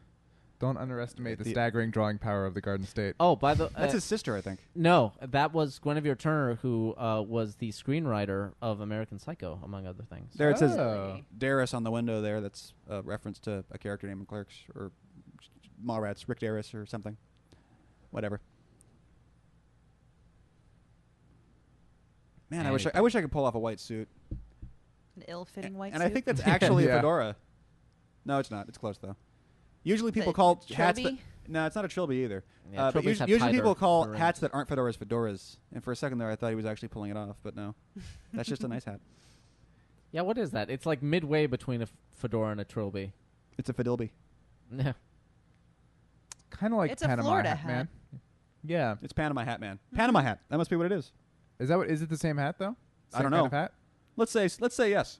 Don't underestimate the staggering drawing power of the Garden State. Oh, by the That's his sister, I think. no, that was Guinevere Turner, who was the screenwriter of American Psycho, among other things. There it says Oh. Darris on the window there. That's a reference to a character named Clerks or Mallrats, Rick Darris or something. Whatever. Man, I wish I could pull off a white suit. An ill-fitting white And suit. I think that's actually Yeah. a fedora. No, it's not. It's close though. Usually Is people it call a hats that. trilby? No, it's not a trilby either. Yeah, But trilbies have usually tighter people call rims. hats that aren't fedoras fedoras. And for a second there, I thought he was actually pulling it off, but no, that's just a nice hat. Yeah, what is that? It's like midway between a fedora and a trilby. It's a fedilby. Yeah. Kind of like It's a Panama Florida hat, man. Yeah. It's Panama hat, man. Panama hat. That must be what it is. Is it the same hat though? I don't Same know. kind of hat? Let's say yes.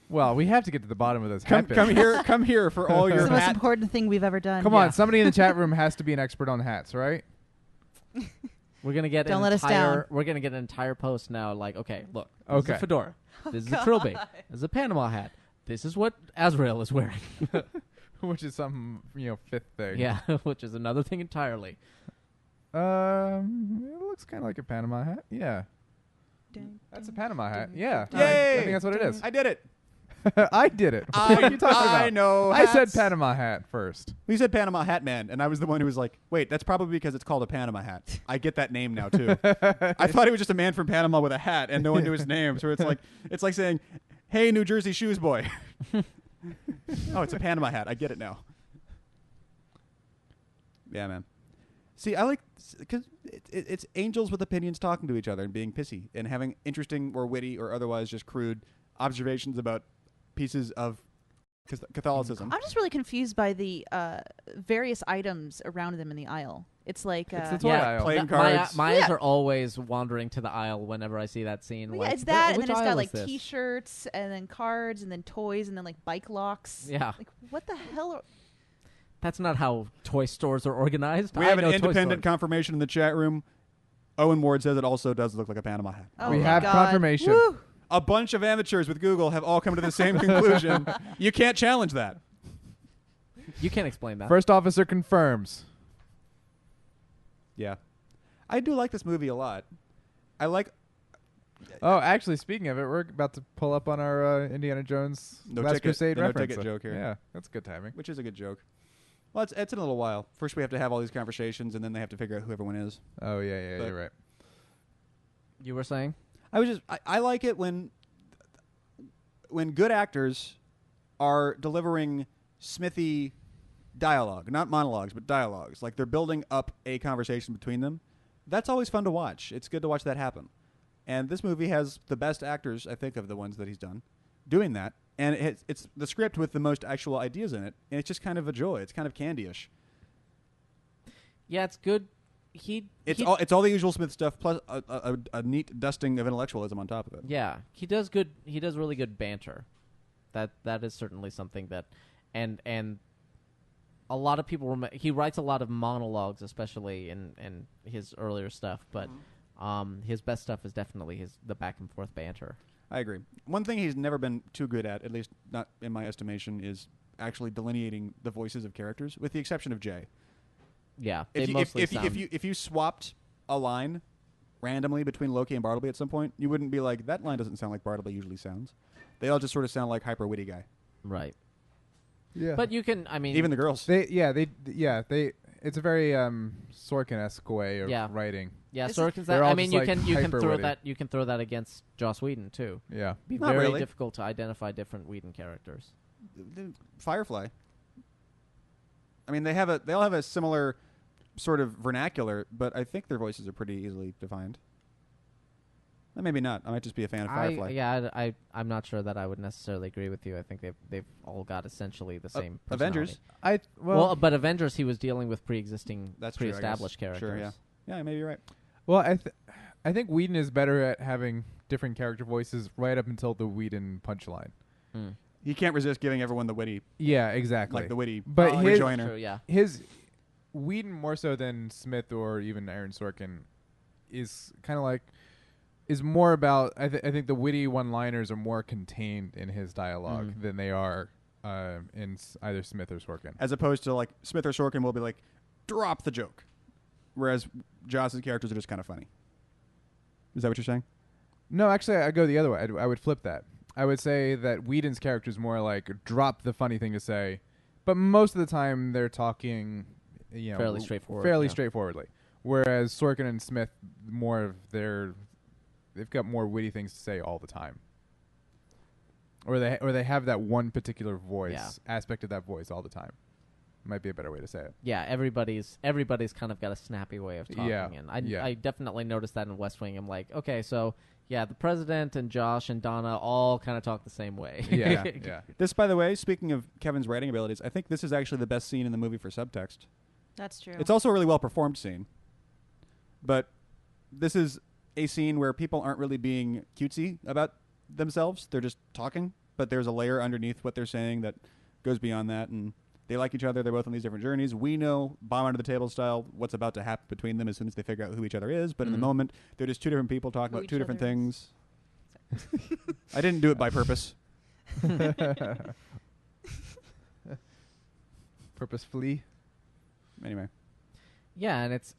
Well, we have to get to the bottom of this Come hat. come here for all It's your the most hat. important thing we've ever done. Come on, somebody in the chat room has to be an expert on hats, right? We're gonna get Don't an let us entire. down. We're gonna get an entire post now. Like, okay, look, this is Okay. a fedora. This is a trilby. This is a Panama hat. This is what Azrael is wearing. Which is some fifth thing. Yeah, which is another thing entirely. It looks kind of like a Panama hat. Yeah, that's a Panama hat. Yeah, Yay! I think that's what it is. I did it. I did it. What are you talking about? I know. I said hats. Panama hat first. You said Panama Hat Man, and I was the one who was like, wait, that's probably because it's called a Panama hat. I get that name now, too. I thought he was just a man from Panama with a hat, and no one knew his name. So it's like saying, hey, New Jersey shoes boy. Oh, it's a Panama hat. I get it now. Yeah, man. See, I like, because it's angels with opinions talking to each other and being pissy and having interesting or witty or otherwise just crude observations about pieces of Catholicism. I'm just really confused by the various items around them in the aisle. It's like It's the toy aisle. Playing My cards. eyes Yeah. are always wandering to the aisle whenever I see that scene. yeah, like, it's that, and which then it's aisle got is like this? T-shirts, and then cards, and then toys, and then like bike locks. Yeah, Like what the hell? that's not how toy stores are organized. We I have an know toy independent stores. confirmation in the chat room. Owen Ward says it also does look like a Panama hat. Oh We my have God. confirmation. Woo! A bunch of amateurs with Google have all come to the same conclusion. You can't challenge that. You can't explain that. First officer confirms. Yeah. I do like this movie a lot. I like... Oh, actually, speaking of it, we're about to pull up on our Indiana Jones No Last ticket- Crusade the no reference. ticket joke here. Yeah, that's good timing. Which is a good joke. Well, it's in a little while. First we have to have all these conversations, and then they have to figure out who everyone is. Oh, yeah, But- you're right. You were saying? I like it when good actors are delivering smithy dialogue, not monologues, but dialogues. Like they're building up a conversation between them. That's always fun to watch. It's good to watch that happen. And this movie has the best actors, I think, of the ones that he's done, doing that. And it's the script with the most actual ideas in it, and it's just kind of a joy. It's kind of candy-ish. Yeah, it's good. It's all the usual Smith stuff plus a neat dusting of intellectualism on top of it. Yeah, he does good. He does really good banter. That is certainly something that, and a lot of people. He writes a lot of monologues, especially in his earlier stuff. But his best stuff is definitely the back and forth banter. I agree. One thing he's never been too good at least not in my estimation, is actually delineating the voices of characters, with the exception of Jay. Yeah, If you swapped a line randomly between Loki and Bartleby at some point, you wouldn't be like, that line doesn't sound like Bartleby usually sounds. They all just sort of sound like hyper witty guy. right. Yeah. But you can. I mean, Even the girls. They it's a very Sorkin-esque way of Yeah. writing. yeah, This is- Sorkin's They're that. all I mean, just, you can hyper throw witty. that. You can throw that against Joss Whedon too. Yeah. Be Not very really. difficult to identify different Whedon characters. Firefly. I mean, they all have a similar sort of vernacular, but I think their voices are pretty easily defined. Maybe not. I might just be a fan of Firefly. I'm not sure that I would necessarily agree with you. I think they've all got essentially the same. Avengers. Well, but Avengers, he was dealing with pre-existing, That's true, I guess. pre-established characters. Sure, yeah. Yeah, maybe you're right. Well, I think Whedon is better at having different character voices right up until the Whedon punchline. Mm. He can't resist giving everyone the witty, Yeah, exactly. like the witty But his- rejoinder. True, yeah. His Whedon, more so than Smith or even Aaron Sorkin, is kind of like is more about. I think the witty one-liners are more contained in his dialogue than they are in either Smith or Sorkin. As opposed to like Smith or Sorkin will be like, drop the joke, whereas Joss's characters are just kind of funny. Is that what you're saying? No, actually, I go the other way. I would flip that. I would say that Whedon's character is more like drop the funny thing to say, but most of the time they're talking, Fairly straightforward. fairly straightforwardly. Whereas Sorkin and Smith, more of they've got more witty things to say all the time, or they have that one particular voice aspect of that voice all the time. Might be a better way to say it. Yeah, everybody's kind of got a snappy way of talking, and I definitely noticed that in West Wing. I'm like, okay, so yeah, the president and Josh and Donna all kind of talk the same way. Yeah. This, by the way, speaking of Kevin's writing abilities, I think this is actually the best scene in the movie for subtext. That's true. It's also a really well performed scene, but this is a scene where people aren't really being cutesy about themselves. They're just talking, but there's a layer underneath what they're saying that goes beyond that, and they like each other. They're both on these different journeys. We know, bomb under the table style, what's about to happen between them as soon as they figure out who each other is. But in the moment, they're just two different people talking Who about two each different other things. I didn't do it by purpose. Purposefully. Anyway, Yeah, and it's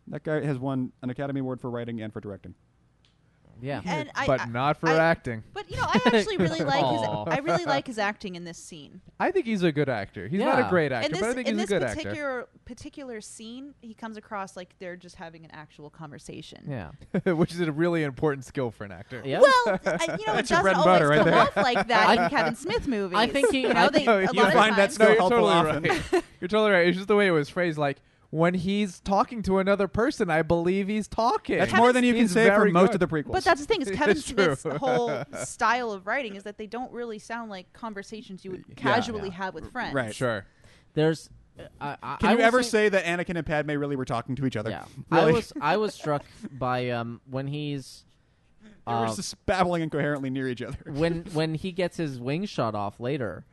that guy has won an Academy Award for writing and for directing. yeah. And But not for acting. But I actually really like Aw. I really like his acting in this scene. I think he's a good actor. He's not a Yeah. great actor, In this, but I think in he's a this good actor. particular scene, he comes across like they're just having an actual conversation. Yeah. Which is a really important skill for an actor. Yeah. Well, it That's your doesn't bread and always butter right come there. off like that in Kevin Smith movies. I think he- you I know, they, know, a you lot of find that times. skill you're helpful totally often. right. You're totally right. It's just the way it was phrased. Like when he's talking to another person, I believe he's talking. That's more than you can He's say for very most good. of the prequels. But that's the thing is Kevin It's true. Smith's whole style of writing is that they don't really sound like conversations you would casually have with friends. Right. Sure. There's. Can I you will ever say say that Anakin and Padme really were talking to each other? Yeah. Really? I was struck by when he's They were just babbling incoherently near each other. when he gets his wing shot off later.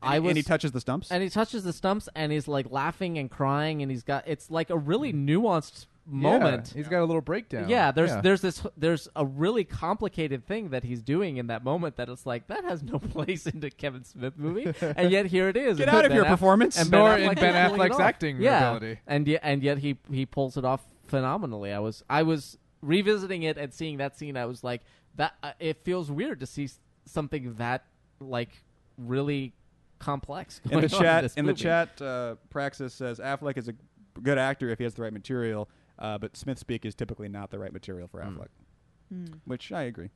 And he touches the stumps. and he touches the stumps and he's like laughing and crying and it's like a really nuanced moment. Yeah, he's got a little breakdown. Yeah, there's a really complicated thing that he's doing in that moment that it's like that has no place in a Kevin Smith movie, and yet here it is. Get And out of Ben your Aff- performance. and Nor Ben in Affleck Ben is pulling it Affleck's off. acting ability. and yet he pulls it off phenomenally. I was revisiting it and seeing that scene. I was like that. It feels weird to see something that like really complex in the going on chat, this movie. Praxis says Affleck is a good actor if he has the right material, but Smith speak is typically not the right material for Affleck. Which I agree.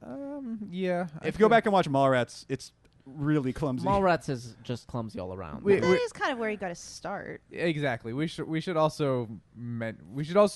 Yeah. If you go back and watch Mallrats, it's really clumsy. Mallrats is just clumsy all around. We- That is kind of where you got to start. Exactly. We should also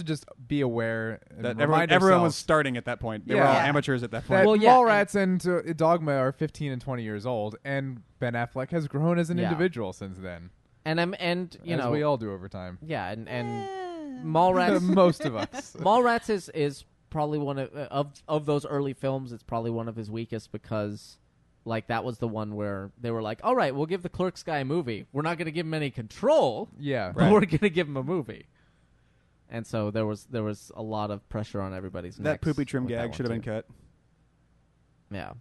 just be aware that and everyone remind was ourselves starting at that point. They were all Yeah. amateurs at that that point. Well, yeah, Mallrats and Dogma are 15 and 20 years old, and Ben Affleck has grown as an Yeah. individual since then, and you as know we all do over time. yeah and Eh. Mallrats Most of us. Mallrats is probably one of those early films. It's probably one of his weakest because like that was the one where they were like, all right, we'll give the Clerks guy a movie. We're not going to give him any control, Yeah. but we're going to give him a movie. And so there was a lot of pressure on everybody's that necks poopy trim with that gag one, should have been too. cut. Yeah.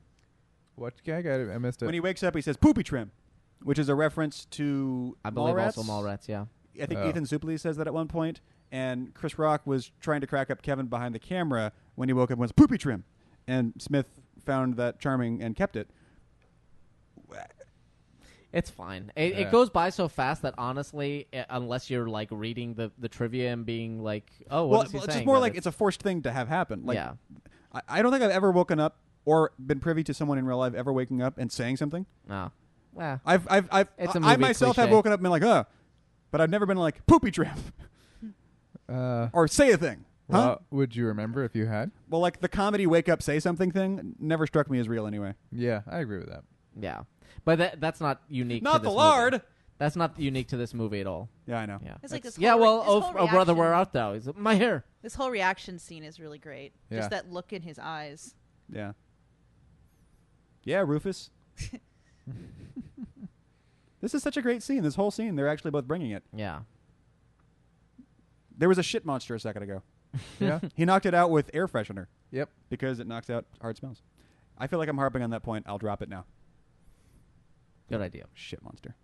What gag? I missed it. When he wakes up, he says "poopy trim," which is a reference to I believe Mallrats. also Mallrats, yeah. I think Oh. Ethan Suplee says that at one point, and Chris Rock was trying to crack up Kevin behind the camera when he woke up and was "poopy trim," and Smith found that charming and kept it. It's fine. It Yeah. goes by so fast that honestly, unless you're like reading the trivia and being like, oh, what is he it's saying? just more that like it's a forced thing to have happen. Like, yeah. I don't think I've ever woken up or been privy to someone in real life ever waking up and saying something. No. Well, I've It's a I movie myself have cliche. woken up and been like, but I've never been like poopy trim or say a thing. Huh? Well, would you remember if you had? Well, like the comedy wake up say something thing never struck me as real anyway. Yeah, I agree with that. yeah. But that's not unique to Not this the movie. lard. That's not unique to this movie at all. Yeah, I know. Yeah. It's like this yeah, whole well, this whole oh brother, we're reaction- out though. He's like, my hair. This whole reaction scene is really great. Yeah. Just that look in his eyes. Yeah. Yeah, Rufus. This is such a great scene. This whole scene, they're actually both bringing it. Yeah. There was a shit monster a second ago. Yeah. He knocked it out with air freshener Yep. because it knocks out hard smells. I feel like I'm harping on that point. I'll drop it now. Good idea. Shit monster.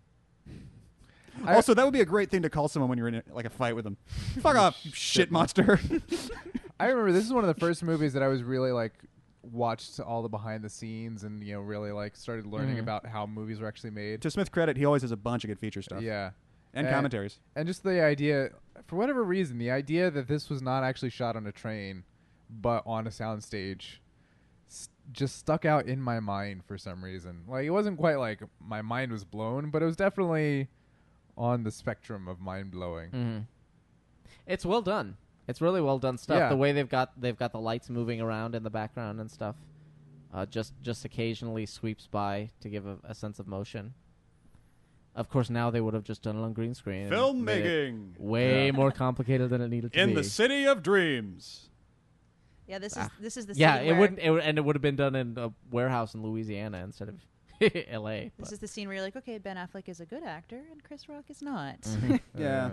I- Also, that would be a great thing to call someone when you're in a fight with them. Fuck off, you shit monster. I remember this is one of the first movies that I was really like watched all the behind the scenes and really like started learning about how movies were actually made. To Smith's credit, he always has a bunch of good feature stuff. Yeah. And commentaries. And just the idea, for whatever reason, the idea that this was not actually shot on a train, but on a soundstage, just stuck out in my mind for some reason. Like, it wasn't quite like my mind was blown, but it was definitely on the spectrum of mind blowing. Mm-hmm. It's well done. It's really well done stuff. Yeah. The way they've got the lights moving around in the background and stuff. Just occasionally sweeps by to give a sense of motion. Of course, now they would have just done it on green screen. and made it Filmmaking. way more complicated than it needed to be. In the city of dreams. Yeah, this is the Yeah, scene it where wouldn't, and it would have been done in a warehouse in Louisiana instead of L.A. this but- is the scene where you're like, okay, Ben Affleck is a good actor and Chris Rock is not. Yeah.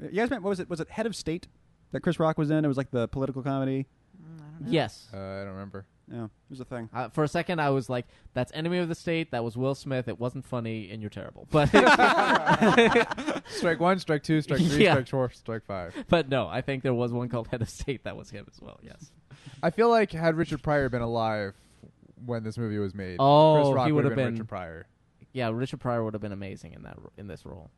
You guys remember, what was it? Was it Head of State that Chris Rock was in? It was like the political comedy. I don't know. Yes. I don't remember. Yeah, it was a thing. For a second, I was like, "That's Enemy of the State." That was Will Smith. It wasn't funny, and you're terrible. But Strike 1, strike 2, strike 3, Yeah. strike 4, strike 5. but no, I think there was one called Head of State that was him as well. Yes. I feel like had Richard Pryor been alive when this movie was made, Oh, Chris Rock he would would have have been been- Richard Pryor. Yeah, Richard Pryor would have been amazing in this role.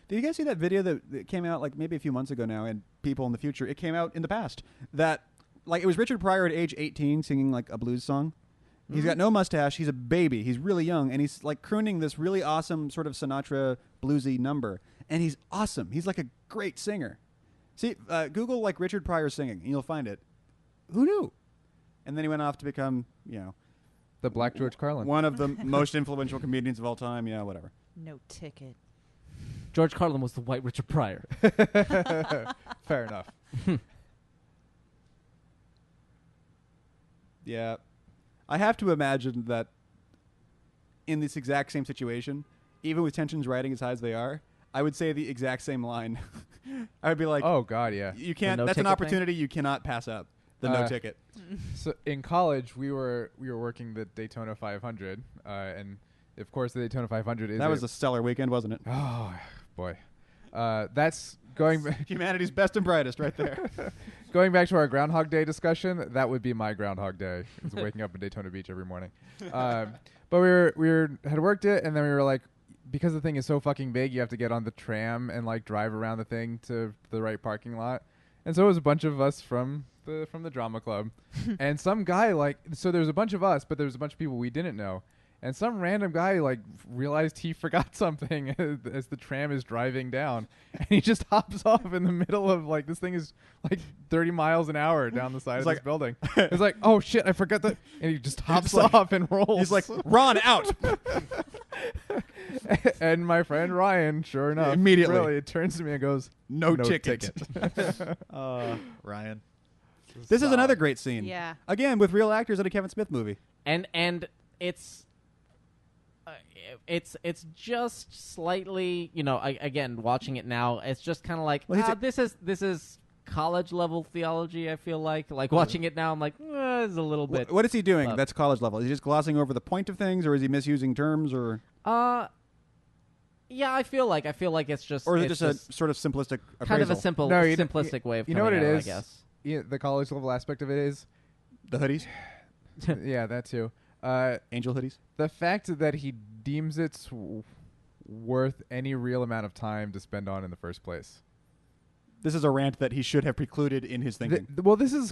Did you guys see that video that came out like maybe a few months ago now, and people in the future? It came out in the past. That like it was Richard Pryor at age 18 singing like a blues song. He's got no mustache. He's a baby. He's really young, and he's like crooning this really awesome sort of Sinatra bluesy number. And he's awesome. He's like a great singer. See, Google like Richard Pryor singing, and you'll find it. Who knew? And then he went off to become, The Black George Carlin. one of the most influential comedians of all time. Yeah, whatever. No ticket. George Carlin was the white Richard Pryor. Fair enough. Yeah. I have to imagine that in this exact same situation, even with tensions riding as high as they are, I would say the exact same line. I would be like, Oh God, yeah. you can't, no that's an ticket opportunity you cannot pass up. The no Uh, ticket. So in college, we were working the Daytona 500, and of course the Daytona 500 is That was a stellar weekend, wasn't it? oh boy, that's going Humanity's best and brightest right there. going back to our Groundhog Day discussion. That would be my Groundhog Day. Is waking up in Daytona Beach every morning. But we had worked it, and then we were like, because the thing is so fucking big, you have to get on the tram and like drive around the thing to the right parking lot. And so it was a bunch of us from the drama club, and some guy so there was a bunch of us, but there was a bunch of people we didn't know. And some random guy realized he forgot something as the tram is driving down, and he just hops off in the middle of this thing is 30 miles an hour down the side of this building. It's like, oh shit, I forgot that, and he just hops off and rolls. He's like, Ron, out. And my friend Ryan, sure enough, Immediately. really turns to me and goes, No ticket. Ryan. This is another great scene. Yeah. Again, with real actors in a Kevin Smith movie. And it's just slightly, again watching it now, it's just kind of like this is college level theology. I feel like watching it now, I'm like, it's a little bit. What is he doing? Love. That's college level. Is he just glossing over the point of things, or is he misusing terms, or Yeah, I feel like it's just, or is it it's just a sort of simplistic appraisal? kind of a simple, No, simplistic way of you know what coming it at is? I guess. Yeah, the college level aspect of it is, The hoodies, yeah, that too. angel hoodies. The fact that he deems it's worth any real amount of time to spend on in the first place. This is a rant that he should have precluded in his thinking. This is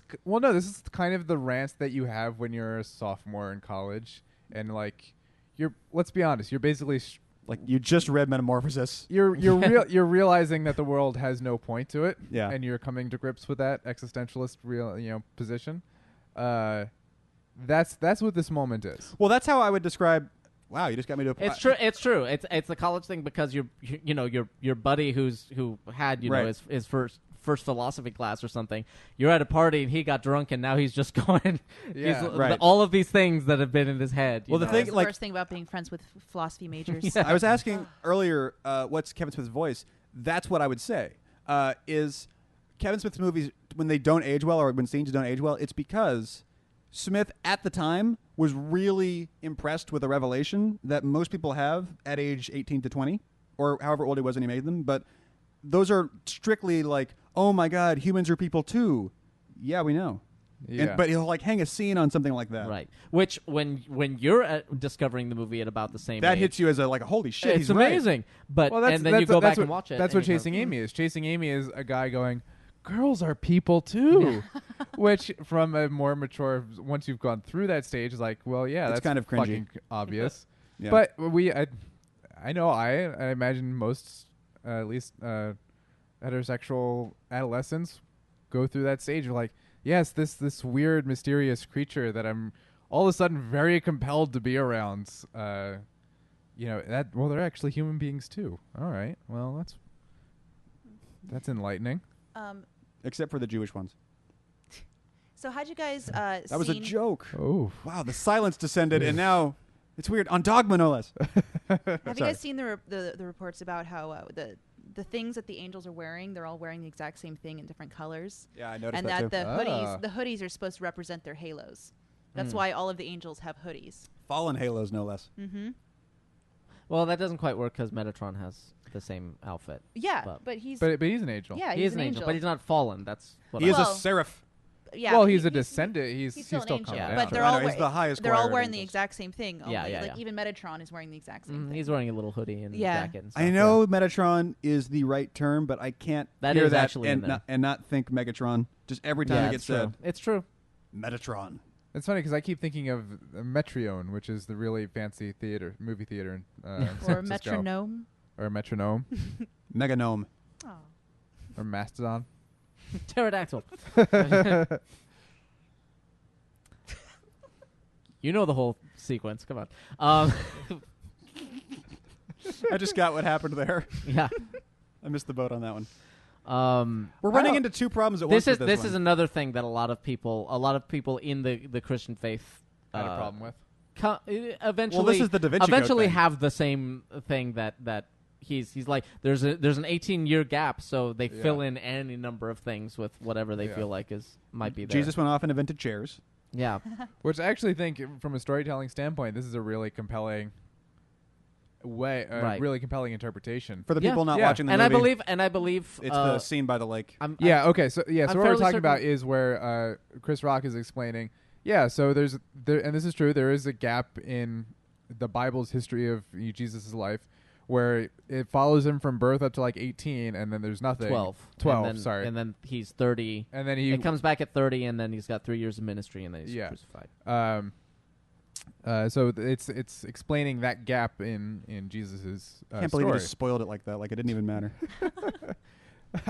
kind of the rant that you have when you're a sophomore in college, and let's be honest, you're basically like you just read Metamorphosis. you're realizing that the world has no point to it, Yeah. and you're coming to grips with that existentialist position. That's what this moment is. Well, that's how I would describe. Wow, you just got me to. It's true. It's true. It's the college thing because your buddy who had Right. his first philosophy class or something. You're at a party and he got drunk and now he's just going. Yeah, right. All of these things that have been in his head. Well, the That thing, was like- worst thing about being friends with philosophy majors. Yeah. I was asking earlier, what's Kevin Smith's voice? That's what I would say. Is Kevin Smith's movies when they don't age well or when scenes don't age well, it's because Smith at the time was really impressed with a revelation that most people have at age 18 to 20 or however old he was when he made them. But those are strictly like, oh my God, humans are people too. Yeah, we know. Yeah. But he'll like hang a scene on something like that. Right. Which when you're discovering the movie at about the same That age, hits you as a holy shit. it's he's right. amazing. But Well, and then you go back what, and watch it. That's and what you go, Chasing Amy is. Chasing Amy is a guy going, girls are people too. Which, from a more mature, once you've gone through that stage, is like, well, yeah, It's that's kind of cringy. fucking obvious. Yeah. But I know I imagine most, at least heterosexual adolescents go through that stage of like, yes, this weird, mysterious creature that I'm all of a sudden very compelled to be around. They're actually human beings too. All right, well, that's enlightening. Except for the Jewish ones. So how'd you guys That was a joke. Oh, Wow, the silence descended, and now it's weird. On Dogma, no less. Have you Sorry. guys seen the reports about how the things that the angels are wearing, they're all wearing the exact same thing in different colors? Yeah, I noticed And that that too. the hoodies are supposed to represent their halos. That's why all of the angels have hoodies. Fallen halos, no less. Mm-hmm. well, that doesn't quite work because Metatron has the same outfit. Yeah, But- but he's but he's an angel. yeah, he he's is an angel, but he's not fallen. That's what He I is Well, a seraph. yeah. well, but he's a he's descendant. He's still still an angel, coming Yeah, down. but Sure. they're I all know, he's the highest they're all choir of wearing the angels. exact same thing. Yeah, only. yeah, Like yeah. even Metatron is wearing the exact same thing. He's wearing a little hoodie and Yeah. jacket. And stuff, I know Metatron is the right term, but I can't That hear is that actually in there. and not think Megatron. Just every time Yeah, it it's gets true. said, It's true. Metatron. It's funny because I keep thinking of Metreon, which is the really fancy movie theater in San Or Francisco. metronome. Or Metronome, Meganome. Oh. or Mastodon. Pterodactyl. You know the whole sequence. Come on. I just got what happened there. Yeah. I missed the boat on that one. We're We're running into two problems at once. This is with this one. is another thing that a lot of people in the Christian faith Had a problem with. Eventually, Well, this is the Da Vinci Code eventually thing. have the same thing that he's like there's an 18-year gap, so they Yeah. fill in any number of things with whatever they Yeah. feel like might be there. Jesus went off and invented chairs. Yeah. Which I actually think, from a storytelling standpoint, this is a really compelling way, Right. really compelling interpretation. For the Yeah. people not Yeah. watching the And movie, I believe it's the scene by the lake. Yeah. Okay. So I'm what we're fairly talking about certain- is where Chris Rock is explaining. Yeah. So and this is true. There is a gap in the Bible's history of Jesus' life where it follows him from birth up to like 18, and then there's nothing. 12. 12, And then, sorry. And then he's 30. And then He comes back at 30, and then he's got 3 years of ministry, and then he's Yeah. crucified. So it's explaining that gap in Jesus's I can't believe you story. just spoiled it like that. Like it didn't even matter.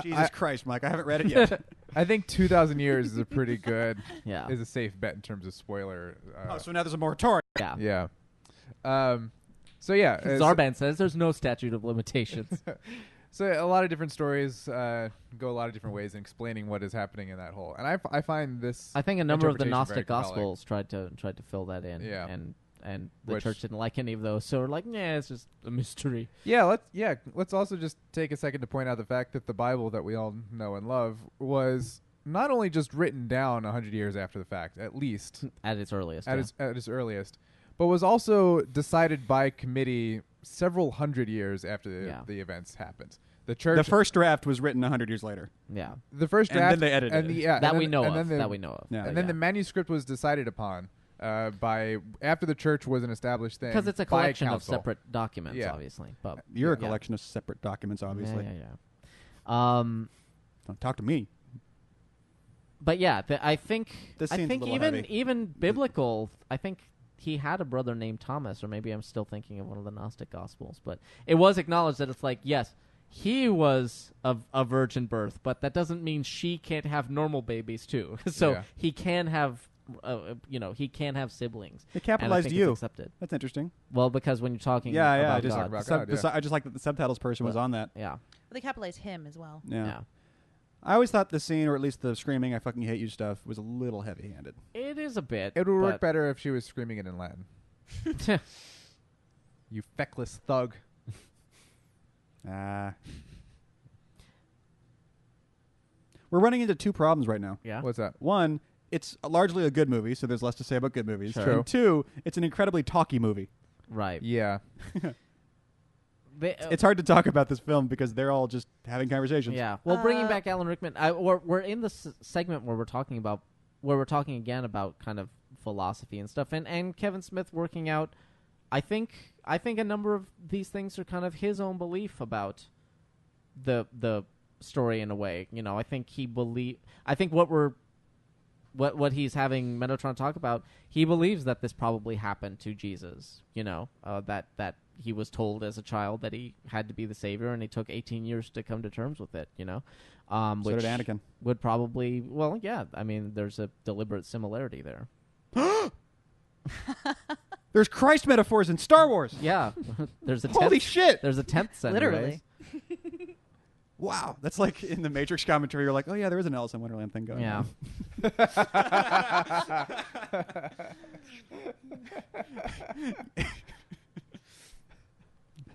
Jesus Christ, Mike! I haven't read it yet. I think 2,000 years is a pretty good, Yeah. is a safe bet in terms of spoiler. Oh, so now there's a moratorium. Yeah. Yeah. So yeah, Zarban says there's no statute of limitations. so a lot of different stories go a lot of different ways in explaining what is happening in that whole. And I find this. I think a number of the interpretation Gnostic very compelling. Gospels tried to fill that in. Yeah. And the Which- church didn't like any of those, so we're like, yeah, it's just a mystery. Let's also just take a second to point out the fact that the Bible that we all know and love was not only just written down 100 years after the fact, at least At its earliest. at yeah. its earliest, but was also decided by committee several hundred years after Yeah. the events happened. The church, The first draft was written 100 years later. Yeah. the first and draft, then they edited and it. yeah, That and we then- know and of. then the- That we know of. Yeah. And then the manuscript was decided upon by after the church was an established thing Because it's a by collection of council. separate documents, Yeah. obviously. But You're a yeah. collection of separate documents, obviously. Yeah. Don't talk to me. But yeah, I think This I scene's a think little even heavy. even biblical. I think he had a brother named Thomas, or maybe I'm still thinking of one of the Gnostic Gospels. But it was acknowledged that it's like, yes, he was a virgin birth, but that doesn't mean she can't have normal babies too. So Yeah. he can have, he can have siblings. They And I capitalized think you. it's accepted. That's interesting. Well, because when you're talking Yeah, about I just, God, about sub- God, yeah. I just like that the subtitles person was Well, on that. yeah, They capitalize him as well. Yeah. yeah. I always thought the scene, or at least the screaming, I fucking hate you stuff, was a little heavy-handed. It is a bit. It would work but- better if she was screaming it in Latin. You feckless thug. We're running into two problems right now. Yeah. What's that? One, it's largely a good movie, so there's less to say about good movies. Sure. True. And two, it's an incredibly talky movie. Right. Yeah. It's hard to talk about this film because they're all just having conversations. Yeah. Well, bringing back Alan Rickman, we're in this segment where we're talking again about kind of philosophy and stuff, and Kevin Smith working out. I think a number of these things are kind of his own belief about the story in a way. You know, I think what he's having Metatron talk about, he believes that this probably happened to Jesus. You know, that he was told as a child that he had to be the savior, and he took 18 years to come to terms with it. You know, So which did Anakin. would probably, well, yeah. I mean, there's a deliberate similarity there. There's Christ metaphors in Star Wars. Yeah, there's a Holy 10th shit! There's a 10th sense. Literally. Wow, that's like in the Matrix commentary. You're like, oh yeah, there is an Alice in Wonderland thing going Yeah. on.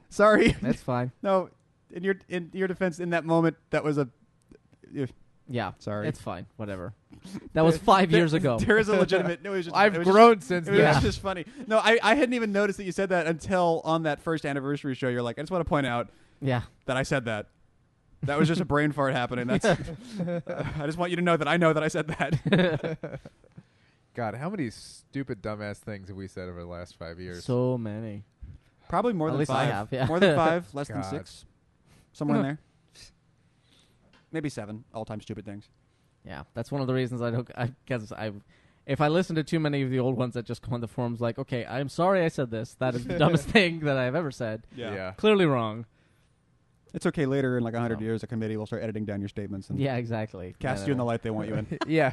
Sorry. That's fine. No, in your defense, in that moment, that was a. Yeah. Sorry. It's fine. Whatever. That was 5 years ago. There is a legitimate. No, it was just, I've it was grown since It was then. just funny. No, I hadn't even noticed that you said that until on that first anniversary show. You're like, I just want to point out Yeah. that I said that. That was just a brain fart happening. That's. I just want you to know that I know that I said that. God, how many stupid, dumbass things have we said over the last 5 years? So many. Probably more At than least I 5. have, yeah. More than 5, less than God. 6, somewhere in there. Maybe 7 all-time stupid things. Yeah. That's one of the reasons if I listen to too many of the old ones that just go on the forums like, okay, I'm sorry I said this. That is the dumbest thing that I've ever said. Yeah. Clearly wrong. It's okay. Later in like 100 No. years, a committee will start editing down your statements and Yeah, exactly. cast you in the light they want you in. Yeah.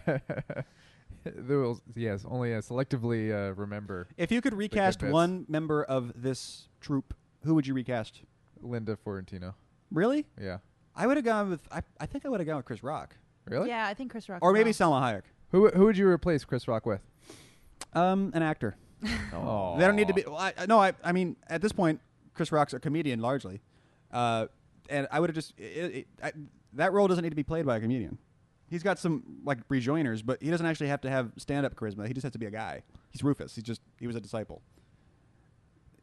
They will, yes, only selectively remember If you could recast bits. one member of this troupe, who would you recast? Linda Fiorentino. Really? Yeah. I would have gone with. I think I would have gone with Chris Rock, Really? Yeah, I think Chris Rock. or maybe as well. Salma Hayek. Who would you replace Chris Rock with? An actor. Oh. They don't need to be. Well, I mean, at this point, Chris Rock's a comedian largely, and I would have just. That role doesn't need to be played by a comedian. He's got some like rejoiners, but he doesn't actually have to have stand-up charisma. He just has to be a guy. He's Rufus. He was a disciple.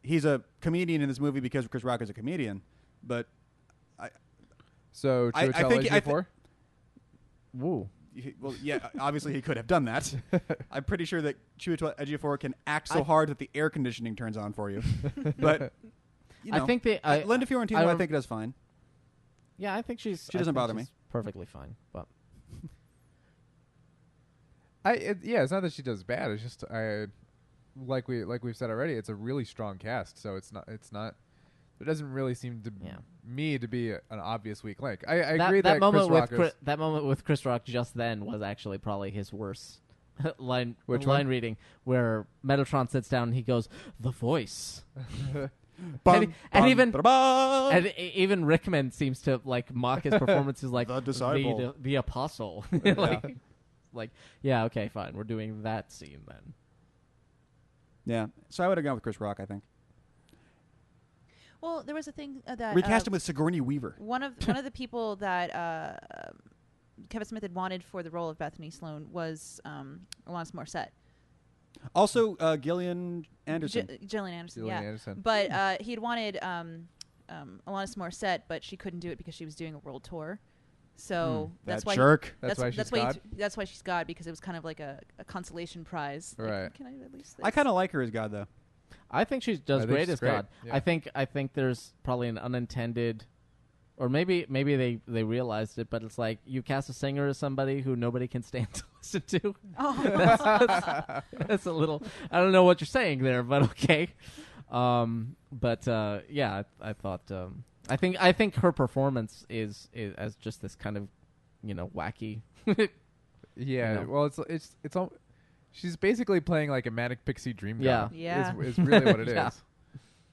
He's a comedian in this movie because Chris Rock is a comedian, but So I Chiwetel think- I Ejiofor? Woo. well, yeah, obviously he could have done that. I'm pretty sure that Chiwetel Ejiofor can act so hard that the air conditioning turns on for you. But you know, I think Linda Fiorentino, I think does fine. Yeah, I think she doesn't bother me. Perfectly fine, but It's not that she does bad. It's just like we've said already. It's a really strong cast, so it's not. There doesn't really seem to me to be an obvious weak link. I agree that moment Chris Rock with that moment with Chris Rock just then was actually probably his worst line reading, where Metatron sits down and he goes, "The voice." Even Rickman seems to like mock his performance as like The disciple. the apostle. like, yeah, okay, fine. We're doing that scene then. Yeah, so I would have gone with Chris Rock. I think Well, there was a thing that recast him with Sigourney Weaver. one of the people that Kevin Smith had wanted for the role of Bethany Sloan was Alanis Morissette. Also, Gillian Anderson. Gillian Anderson, Gillian yeah. Anderson. But he had wanted Alanis Morissette, but she couldn't do it because she was doing a world tour. So that's that why jerk. That's why she's God? That's why she's God, because it was kind of like a consolation prize. Like, Right. can I at least? I kind of like her as God, though. I think she does I think great she's as great, God. yeah. I think there's probably an unintended, or maybe they realized it, but it's like you cast a singer as somebody who nobody can stand to listen to. Oh. That's a little. I don't know what you're saying there, but okay. Yeah, I thought. I think her performance is as just this kind of, wacky. Yeah. You know. Well, it's all. She's basically playing like a manic pixie dream Yeah. god. Yeah. Is really what it is. Yeah.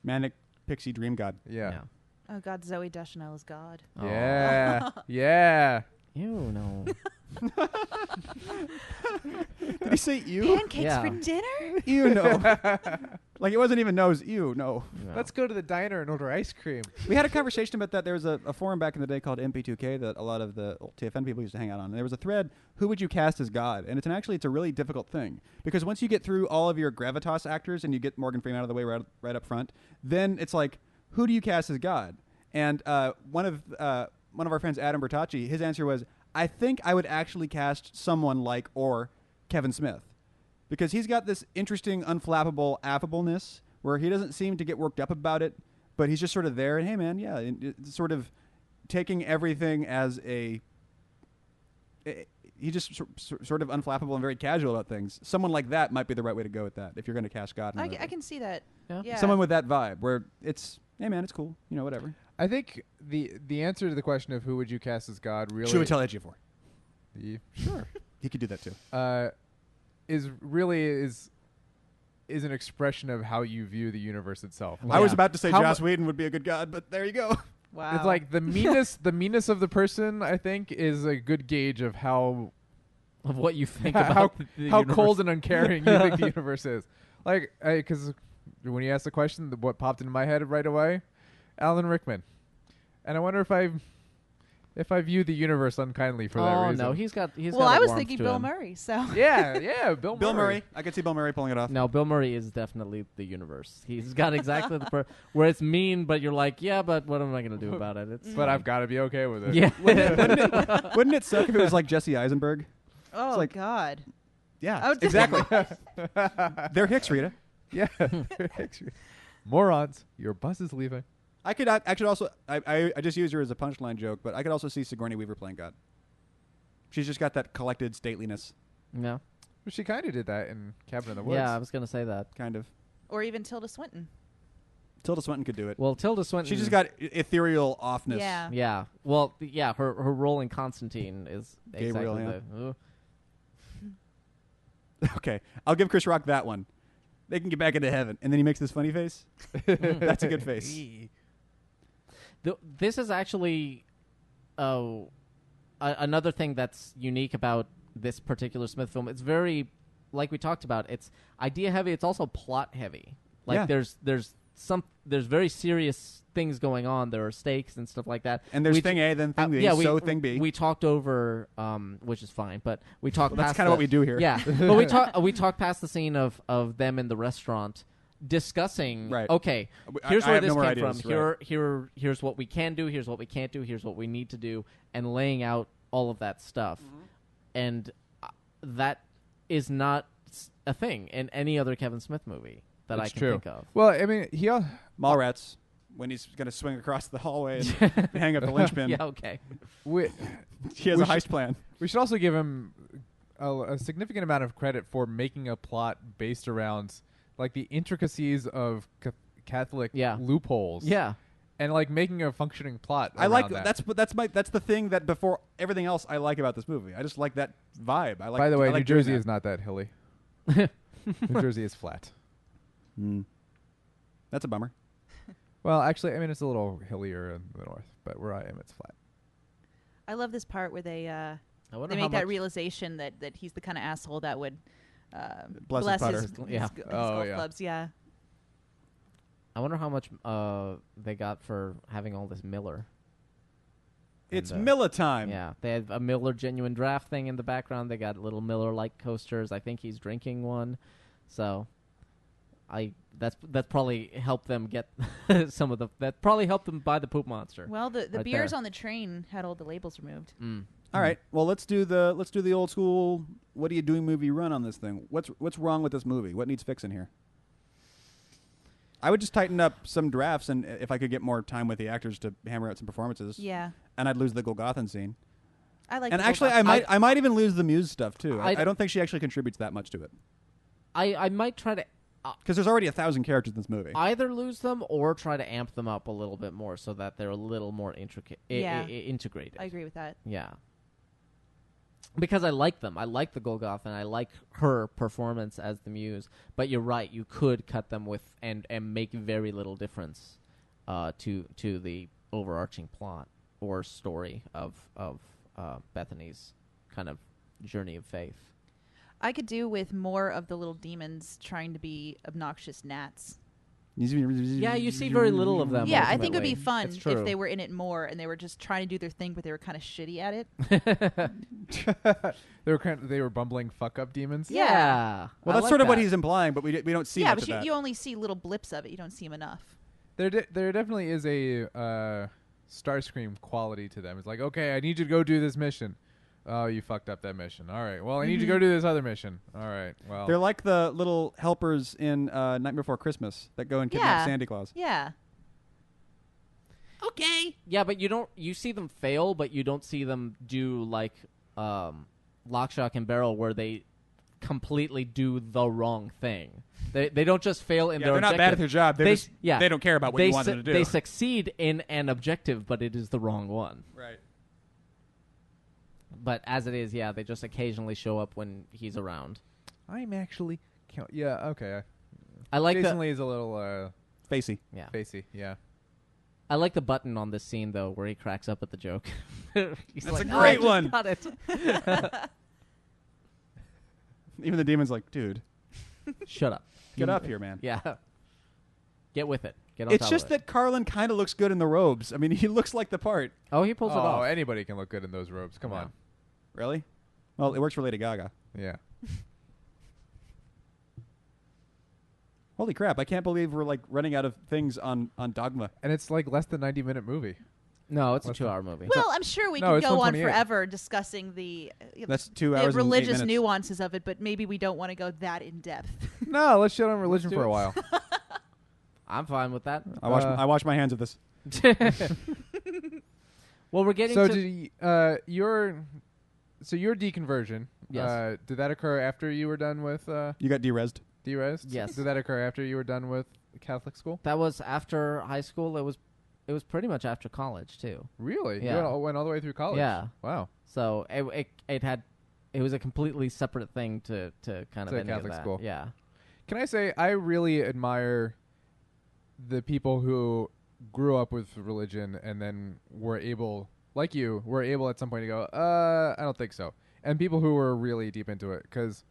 Manic Pixie Dream God. Yeah. Oh God, Zoe Deschanel is God. Yeah. Yeah. Ew, no. Did he say you? Pancakes Yeah. for dinner? You know. Like it wasn't even nose. Ew, no. No. Let's go to the diner and order ice cream. We had a conversation about that. There was a forum back in the day called MP2K that a lot of the old TFN people used to hang out on. And there was a thread, who would you cast as God? And it's a really difficult thing. Because once you get through all of your gravitas actors and you get Morgan Freeman out of the way right up front, then it's like, who do you cast as God? And one of our friends, Adam Bertacci, his answer was, I think I would actually cast someone like or Kevin Smith. Because he's got this interesting, unflappable affableness where he doesn't seem to get worked up about it, but he's just sort of there. And hey, man, yeah, it's sort of taking everything as he's just sort of unflappable and very casual about things. Someone like that might be the right way to go with that if you're going to cast God. I can see that. Yeah. Yeah. Someone with that vibe where it's, hey, man, it's cool. You know, whatever. I think the answer to the question of who would you cast as God really Chiwetel Ejiofor. Sure He could do that too. is an expression of how you view the universe itself. I was about to say How Joss Whedon would be a good God, but there you go. Wow. It's like the meanness of the person, I think, is a good gauge of how Of what you think how about the how universe. cold and uncaring you think the universe is. Like, because when you asked the question, what popped into my head right away, Alan Rickman, and I wonder if I view the universe unkindly for that Oh reason. no, he's got. well, got I a was warmth thinking to Bill him. Murray. So yeah, Bill Murray. I could see Bill Murray pulling it off. No, Bill Murray is definitely the universe. He's got exactly where it's mean, but you're like, yeah, but what am I gonna do about it? It's But I've got to be okay with it. yeah. Wouldn't it suck if it was like Jesse Eisenberg? oh like- God. Yeah, Oh, exactly. They're Hicks, Rita. Yeah. Morons, your bus is leaving. I could also. I just used her as a punchline joke, but I could also see Sigourney Weaver playing God. She's just got that collected stateliness, No. Well, she kind of did that in Cabin in the Woods. Yeah, I was gonna say that. kind of. Or even Tilda Swinton. Tilda Swinton could do it. Well, Tilda Swinton. She just got ethereal offness. Yeah. Yeah. Well, yeah. Her role in Constantine is Gabriel, exactly yeah. the. Okay, I'll give Chris Rock that one. They can get back into heaven, and then he makes this funny face. That's a good face. This is actually another thing that's unique about this particular Smith film. It's very, like we talked about, it's idea heavy. It's also plot heavy. Like Yeah. there's very serious things going on. There are stakes and stuff like that. And there's We thing A, then thing B, yeah, thing B. We talked over, which is fine, but we talked. Well, that's past kind of what we do here. Yeah, but we talked past the scene of them in the restaurant discussing. Right. Okay, I- here's I where have this no more came ideas, from. Here's what we can do. Here's what we can't do. Here's what we need to do, and laying out all of that stuff. And that is not a thing in any other Kevin Smith movie that That's I can true. think of. Well, I mean, he. Mallrats, when he's going to swing across the hallway and hang up the linchpin. Yeah. Okay. We, He has We a heist plan. we should also give him a significant amount of credit for making a plot based around like the intricacies of Catholic Yeah. loopholes. Yeah. And like making a functioning plot. I like around that. That's the thing that before everything else I like about this movie. I just like that vibe. I like. By the way, I like New doing Jersey that. is not that hilly. New Jersey is flat. That's a bummer. Well, actually, I mean it's a little hillier in the north, but where I am, it's flat. I love this part where they I wonder they how make that much- realization that he's the kind of asshole that would Bless his putter. his Yeah. his Oh, golf yeah. clubs. Yeah. I wonder how much they got for having all this Miller. It's And, Miller time. Yeah, they have a Miller genuine draft thing in the background. They got little Miller-like coasters. I think he's drinking one, so that's probably helped them get some of the. That probably helped them buy the Poop Monster. Well, the Right beers there. on the train had all the labels removed. All right. Well, let's do the old school. What are you doing? Movie run on this thing. What's wrong with this movie? What needs fixing here? I would just tighten up some drafts, and if I could get more time with the actors to hammer out some performances. Yeah. And I'd lose the Golgothan scene. I like. And the actually, Golgotha. I might even lose the Muse stuff too. I I- don't think she actually contributes that much to it I might try to because there's already 1,000 characters in this movie. either lose them or try to amp them up a little bit more so that they're a little more intricate, Yeah. integrated. I agree with that. Yeah. Because I like them. I like the Golgotha, and I like her performance as the Muse. But you're right. You could cut them with and make very little difference to the overarching plot or story of Bethany's kind of journey of faith. I could do with more of the little demons trying to be obnoxious gnats. Yeah, you see very little of them. Yeah, I think it would be ultimately. fun It's if true. they were in it more and they were just trying to do their thing, but they were kind of shitty at it. They were bumbling fuck up demons. Yeah. Well, I that's like sort of what that. he's implying, but we don't see Yeah, much but of that. you only see little blips of it. You don't see them enough. There definitely is a Starscream quality to them. It's like, okay, I need you to go do this mission. Oh, you fucked up that mission. All right. Well, I need you to go do this other mission. All right. Well, They're like the little helpers in Night Before Christmas that go and kidnap Yeah. Santa Claus. Yeah. Okay. Yeah, but you see them fail, but you don't see them do like Lock, Shock, and Barrel, where they completely do the wrong thing. They don't just fail in Yeah, their they're not objective. bad at their job. They just, yeah. they don't care about what they you want them to do. They succeed in an objective, but it is the wrong one. Right. But as it is, yeah, they just occasionally show up when he's around. I'm actually. Yeah. Okay. I like Jason the Lee is a little Facey. yeah. facey. Yeah. I like the button on this scene though, where he cracks up at the joke. He's That's like, a "Oh, I great just one." got it. Even the demon's like, dude, Shut up. get up here, man. Yeah. Get with it. Get on It's top just of it. that Carlin kind of looks good in the robes. I mean, he looks like the part. Oh, he pulls it off. Anybody can look good in those robes. Come Yeah. on. Really? Well, it works for Lady Gaga. Yeah. Holy crap! I can't believe we're like running out of things on Dogma. And it's like less than 90-minute movie. No, it's a What's 2-hour movie. Well, I'm sure we No, could it's go on 128. forever discussing the That's 2 the hours and 8 religious minutes. nuances of it, but maybe we don't want to go that in depth. No, let's shit on religion do for it. a while. I'm fine with that. I wash my hands of this. Well, we're getting So to your deconversion. Yes. Did that occur after you were done with You got derezzed. derezzed? Yes. Did that occur after you were done with Catholic school? that was after high school. It was pretty much after college too. Really? Yeah. You went all the way through college. Yeah. Wow. So it was a completely separate thing to kind of To any of Catholic that. school. Yeah. Can I say I really admire the people who grew up with religion and then were able, like you, were able at some point to go, I don't think so. And people who were really deep into it, because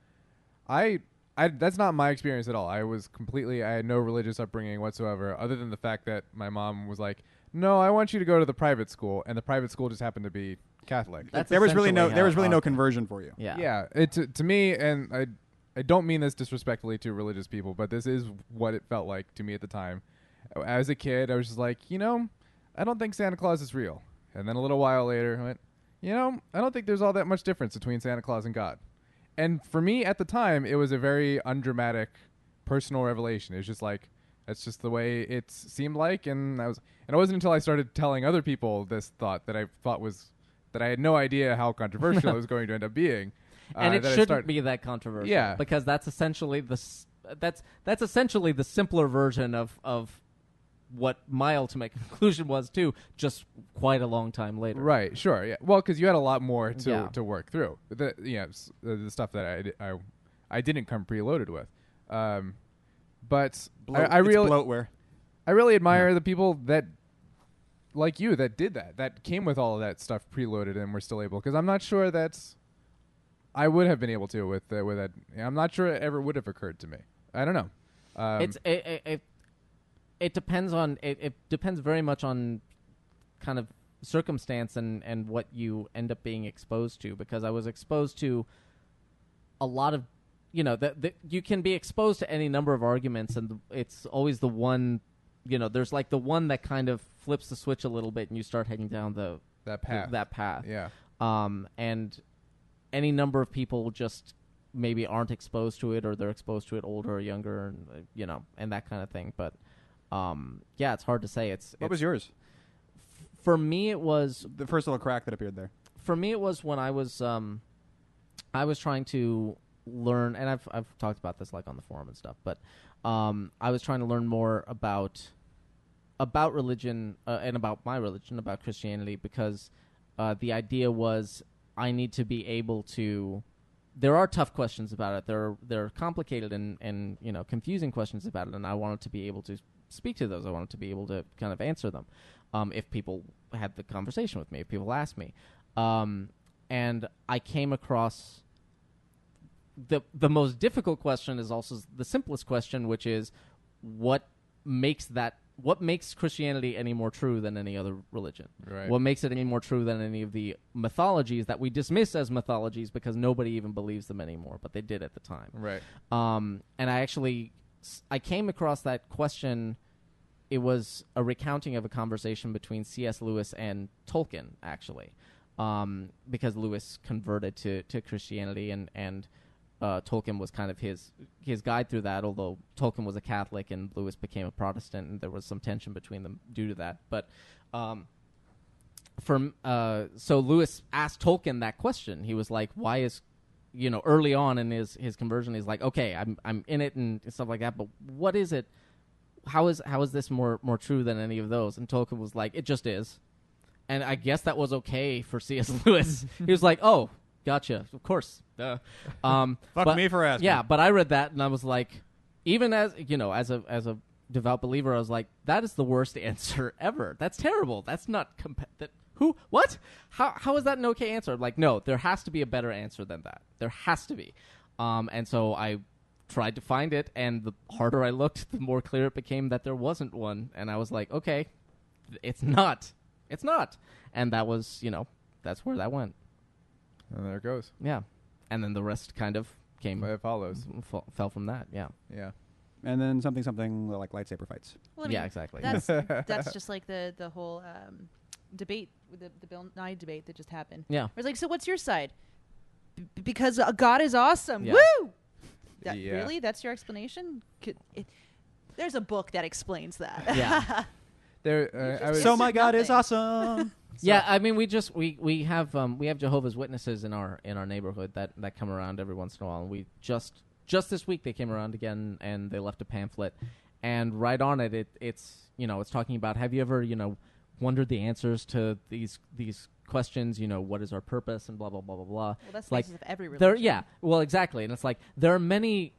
I that's not my experience at all. I had no religious upbringing whatsoever, other than the fact that my mom was like, no, I want you to go to the private school, and the private school just happened to be Catholic. That's There was really no essentially how- conversion for you. Yeah. Yeah, it to me, and I don't mean this disrespectfully to religious people, but this is what it felt like to me at the time. As a kid, I was just like, I don't think Santa Claus is real. And then a little while later, I went, I don't think there's all that much difference between Santa Claus and God. And for me at the time, it was a very undramatic personal revelation. It was just like, that's just the way it seemed like. And it wasn't until I started telling other people this thought that I thought was, that I had no idea how controversial it was going to end up being. And it that I shouldn't be that controversial. Yeah. Because that's essentially that's essentially the simpler version of what my ultimate conclusion was too, just quite a long time later. Right, sure, yeah. Well, because you had a lot more Yeah. to work through. The stuff that I didn't come preloaded with. But I It's really bloatware. I really admire the people that, like you, that did that came with all of that stuff preloaded and were still able. Because I'm not sure I would have been able to with that. I'm not sure it ever would have occurred to me. I don't know. It depends on it depends very much on kind of circumstance and what you end up being exposed to, because I was exposed to a lot of you can be exposed to any number of arguments, and it's always the one, there's like the one that kind of flips the switch a little bit and you start heading down that path. that path. Yeah. And any number of people just maybe aren't exposed to it, or they're exposed to it older or younger, and and that kind of thing. But yeah, it's hard to say. What was yours? For me, it was The first little crack that appeared there. for me it was when I was trying to learn, and I've talked about this like on the forum and stuff, but I was trying to learn more about religion and about my religion, about Christianity, because the idea was I need to be able to. There are tough questions about it. There are complicated and confusing questions about it, and I wanted to be able to speak to those. I wanted to be able to kind of answer them if people had the conversation with me, if people asked me. And I came across the most difficult question is also the simplest question, which is what makes Christianity any more true than any other religion? Right. What makes it any more true than any of the mythologies that we dismiss as mythologies because nobody even believes them anymore, but they did at the time. Right. And I came across that question. It was a recounting of a conversation between C.S. Lewis and Tolkien, actually, because Lewis converted to Christianity, and Tolkien was kind of his guide through that, although Tolkien was a Catholic and Lewis became a Protestant, and there was some tension between them due to that. But so Lewis asked Tolkien that question. He was like, why is, early on in his conversion, he's like, okay, I'm in it and stuff like that, but what is it? How is this more true than any of those? And Tolkien was like, it just is. And I guess that was okay for C.S. Lewis. He was like, oh, gotcha, of course. Fuck me for asking. Yeah, but I read that and I was like, even as a devout believer, I was like, that is the worst answer ever. That's terrible. That's not who? What? How is that an okay answer? Like, no, there has to be a better answer than that. There has to be. And so I tried to find it, and the harder I looked, the more clear it became that there wasn't one. And I was like, okay, it's not. It's not. And that was, that's where that went. And there it goes. Yeah. And then the rest kind of came. It follows. Fell from that, yeah. Yeah. And then something like lightsaber fights. Well, I mean, yeah, exactly. That's just like the whole debate, the Bill Nye debate that just happened. Yeah. Where it's like, so what's your side? Because God is awesome. Yeah. Woo! Yeah. Really? That's your explanation? There's a book that explains that. Yeah. So my God is awesome. Yeah, I mean, we have Jehovah's Witnesses in our neighborhood that come around every once in a while, and we just this week they came around again and they left a pamphlet, and right on it it's talking about, have you ever wondered the answers to these questions, what is our purpose, and blah blah blah blah blah. Well, that's like the basis of every religion. Yeah, well, exactly, and it's like there are many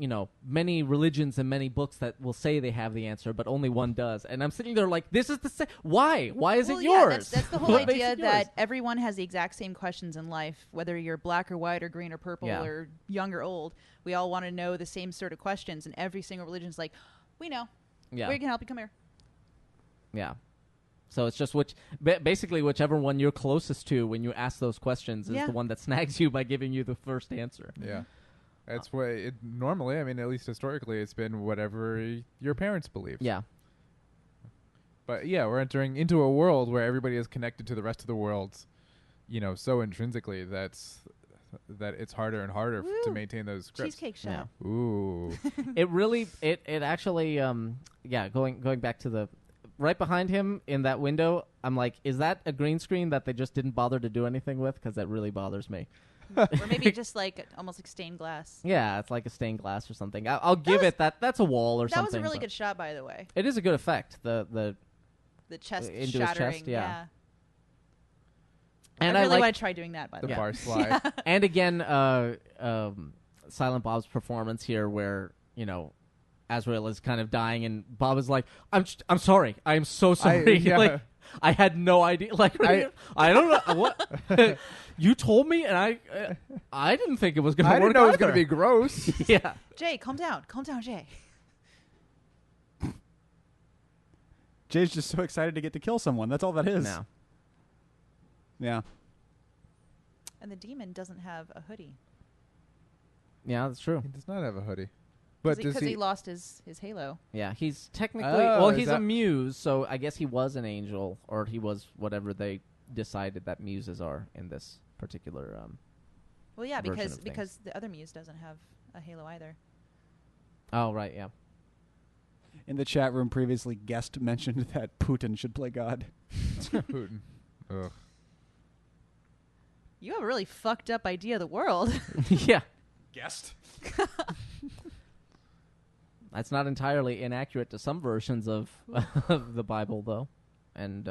religions and many books that will say they have the answer, but only one does. And I'm sitting there like, this is the why is it yours? That's the whole idea that everyone has the exact same questions in life, whether you're black or white or green or purple or young or old. We all want to know the same sort of questions, and every single religion's like, we know. Yeah, we can help you. Come here. Yeah. So it's just basically whichever one you're closest to when you ask those questions is the one that snags you by giving you the first answer. Yeah. That's what it normally, I mean, at least historically, it's been whatever your parents believe. Yeah. But yeah, we're entering into a world where everybody is connected to the rest of the world, so intrinsically that it's harder and harder to maintain those scripts. Cheesecake Shop. Yeah. Ooh. it actually going back to the right behind him in that window, I'm like, is that a green screen that they just didn't bother to do anything with? Because that really bothers me. Or maybe just like almost like stained glass. Yeah, it's like a stained glass or something. I'll give it that. That's a wall or something. That was a really good shot, by the way. It is a good effect. The chest into shattering. his chest, yeah. And I really want to try doing that, by the way. The bar slide. Yeah. And again, Silent Bob's performance here, where Azrael is kind of dying, and Bob is like, I'm sorry. I am so sorry. Like, I had no idea. Like, I don't know what you told me, and I didn't think it was going to work. I didn't know it was going to be gross. Yeah. Jay, calm down, Jay. Jay's just so excited to get to kill someone. That's all that is. No. Yeah. And the demon doesn't have a hoodie. Yeah, that's true. He does not have a hoodie. But because he lost his halo. Yeah, he's technically he's a that muse, so I guess he was an angel, or he was whatever they decided that muses are in this particular Well, yeah, version because the other muse doesn't have a halo either. Oh, right, yeah. In the chat room previously, Guest mentioned that Putin should play God. Putin. Ugh. You have a really fucked up idea of the world. Yeah. Guest? That's not entirely inaccurate to some versions of the Bible, though. And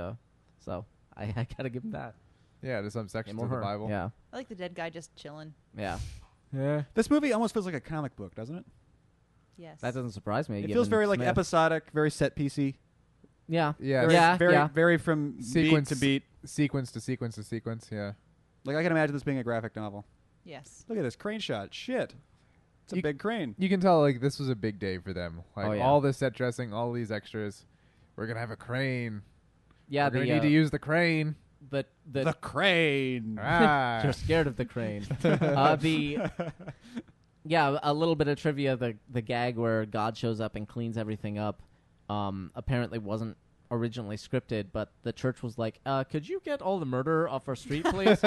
so I gotta give him that. Yeah, to some sections Him or of the her. Bible. Yeah. I like the dead guy just chilling. Yeah. Yeah. This movie almost feels like a comic book, doesn't it? Yes. That doesn't surprise me. It given feels very like Smith. episodic, very set piecey. Yeah. Yeah. Very from Sequence beat to beat. Sequence to sequence to sequence, yeah. Like, I can imagine this being a graphic novel. Yes. Look at this crane shot. Shit. It's a big crane. You can tell like this was a big day for them. Like Oh, yeah. all this set dressing, all these extras. We're gonna have a crane. Yeah, We're gonna need to use the crane. The crane. Ah. You're scared of the crane. Yeah, a little bit of trivia. The gag where God shows up and cleans everything up apparently wasn't originally scripted, but the church was like, could you get all the murder off our street, please?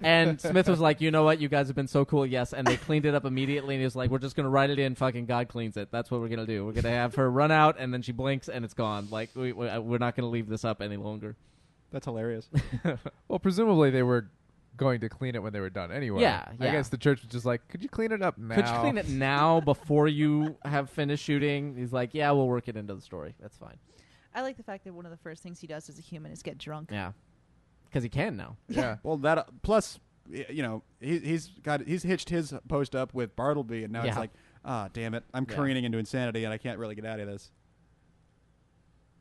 And Smith was like, you know what? You guys have been so cool, yes. And they cleaned it up immediately, and he was like, we're just going to write it in, fucking God cleans it. That's what we're going to do. We're going to have her run out, and then she blinks, and it's gone. Like, we're not going to leave this up any longer. That's hilarious. Well, presumably they were going to clean it when they were done anyway. Yeah. I guess the church was just like, could you clean it up now? Could you clean it now before you have finished shooting? He's like, yeah, we'll work it into the story. That's fine. I like the fact that one of the first things he does as a human is get drunk. Yeah. Because he can now. Yeah. Well, that plus, you know, he's hitched his post up with Bartleby, and now it's Yeah. like, damn it, I'm Yeah. careening into insanity, and I can't really get out of this.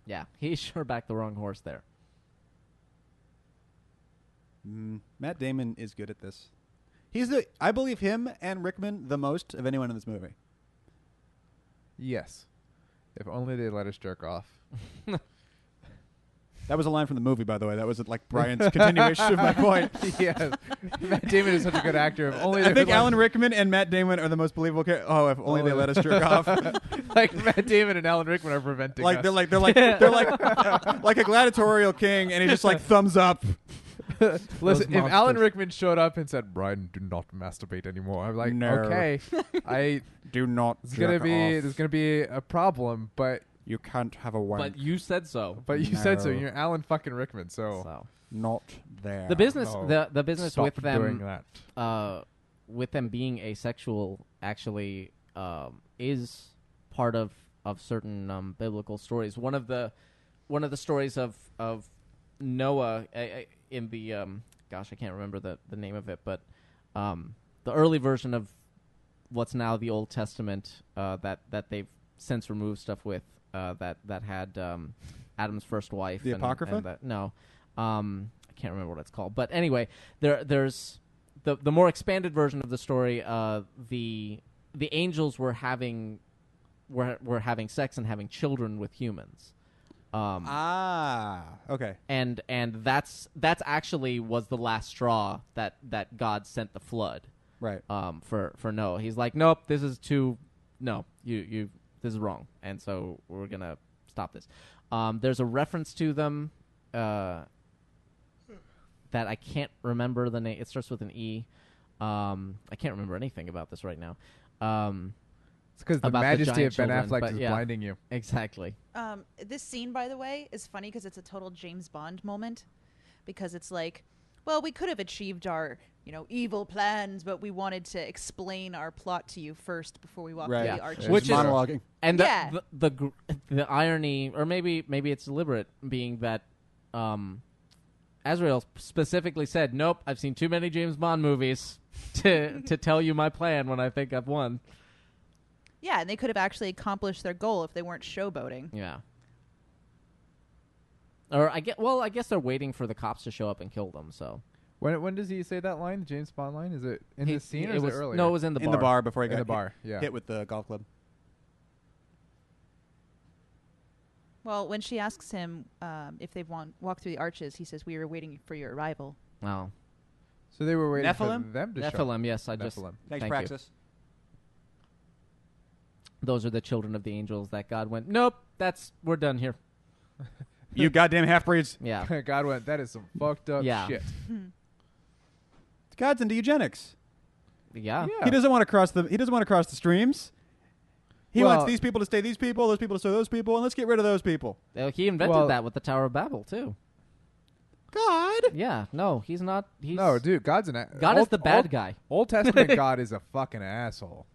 Yeah. He sure backed the wrong horse there. Matt Damon is good at this. I believe him and Rickman the most of anyone in this movie. Yes. If only they let us jerk off. That was a line from the movie, by the way. That was like Brian's continuation of my point. Yeah. Matt Damon is such a good actor. If only I think Alan Rickman and Matt Damon are the most believable characters. Oh, if only they let us jerk off. like Matt Damon and Alan Rickman are preventing Like us. they're like a gladiatorial king, and he's just like thumbs up. Listen, if Alan monsters. Rickman showed up and said, "Brian, do not masturbate anymore," I'm like, No. okay, Do not. there's jerk gonna be a problem, but You can't have a wank. But you said so. you said so. No. You're Alan fucking Rickman, so So Not there. the business, No. the business stop with doing them, that. with them being asexual, actually, is part of certain biblical stories. One of the stories of Noah in the gosh, I can't remember the name of it, but the early version of what's now the Old Testament that they've since removed stuff with that had Adam's first wife. The Apocrypha? And no, I can't remember what it's called. But anyway, there's the more expanded version of the story. The angels were having sex and having children with humans. Okay. And that's actually was the last straw that God sent the flood. Right. For Noah. He's like, nope, this is this is wrong, and so we're gonna stop this. There's a reference to them that I can't remember the name. It starts with an E. I can't remember anything about this right now. It's because the about the majesty giant of Ben children, Affleck but is yeah. blinding you. Exactly. This scene, by the way, is funny because it's a total James Bond moment, because it's like, well, we could have achieved our, evil plans, but we wanted to explain our plot to you first before we walk Right. through Yeah. the arches. Which is- monologuing. And Yeah. the irony, or maybe it's deliberate, being that Azrael specifically said, "Nope, I've seen too many James Bond movies to tell you my plan when I think I've won." Yeah, and they could have actually accomplished their goal if they weren't showboating. Yeah. Or I guess they're waiting for the cops to show up and kill them. So When does he say that line, the James Bond line? Is it in this scene or is it earlier? No, it was in the bar. In the bar before he In got the bar, yeah. hit with the golf club. Well, when she asks him if they've walked through the arches, he says, "We were waiting for your arrival." Oh, So they were waiting Nephilim? for them to show up. Nephilim. Yes, I just Nephilim. Thanks, thank Praxis. Those are the children of the angels that God went, nope, we're done here. You goddamn half breeds. Yeah. God went, that is some fucked up Yeah. shit. God's into eugenics. Yeah. Yeah. He doesn't want to cross the streams. He Well- wants these people to stay these people, those people to stay those people, and let's get rid of those people. He invented Well- that with the Tower of Babel, too. God. Yeah. No, he's not. No, dude, God's an God is the bad guy. Old Testament God is a fucking asshole.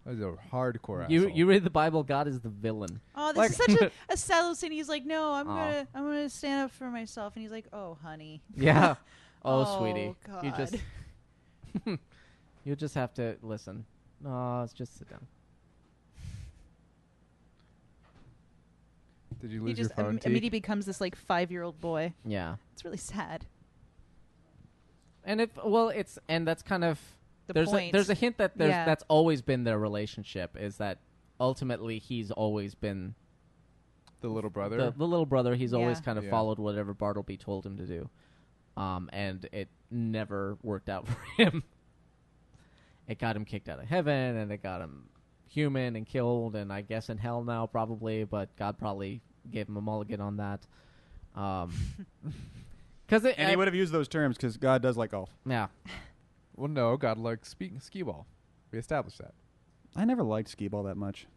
He's a hardcore asshole. You read the Bible, God is the villain. Oh, this Like- is such a sad little scene. He's like, "No, I'm Aw. gonna stand up for myself," and he's like, "Oh, honey." Yeah. Oh, Sweetie. You God. just you just have to listen. No, it's just sit down. Did you He lose your just phone, T? immediately becomes this like 5-year-old boy. Yeah. It's really sad. And that's kind of The there's point. there's a hint that Yeah. that's always been their relationship, is that ultimately he's always been The little brother. the little brother. He's always Yeah. kind of Yeah. followed whatever Bartleby told him to do, and it never worked out for him. It got him kicked out of heaven, and it got him human and killed, and I guess in hell now probably, but God probably gave him a mulligan on that. Because And he would have used those terms because God does like golf. yeah. Well, no, God likes skee ball. We established that. I never liked skee ball that much.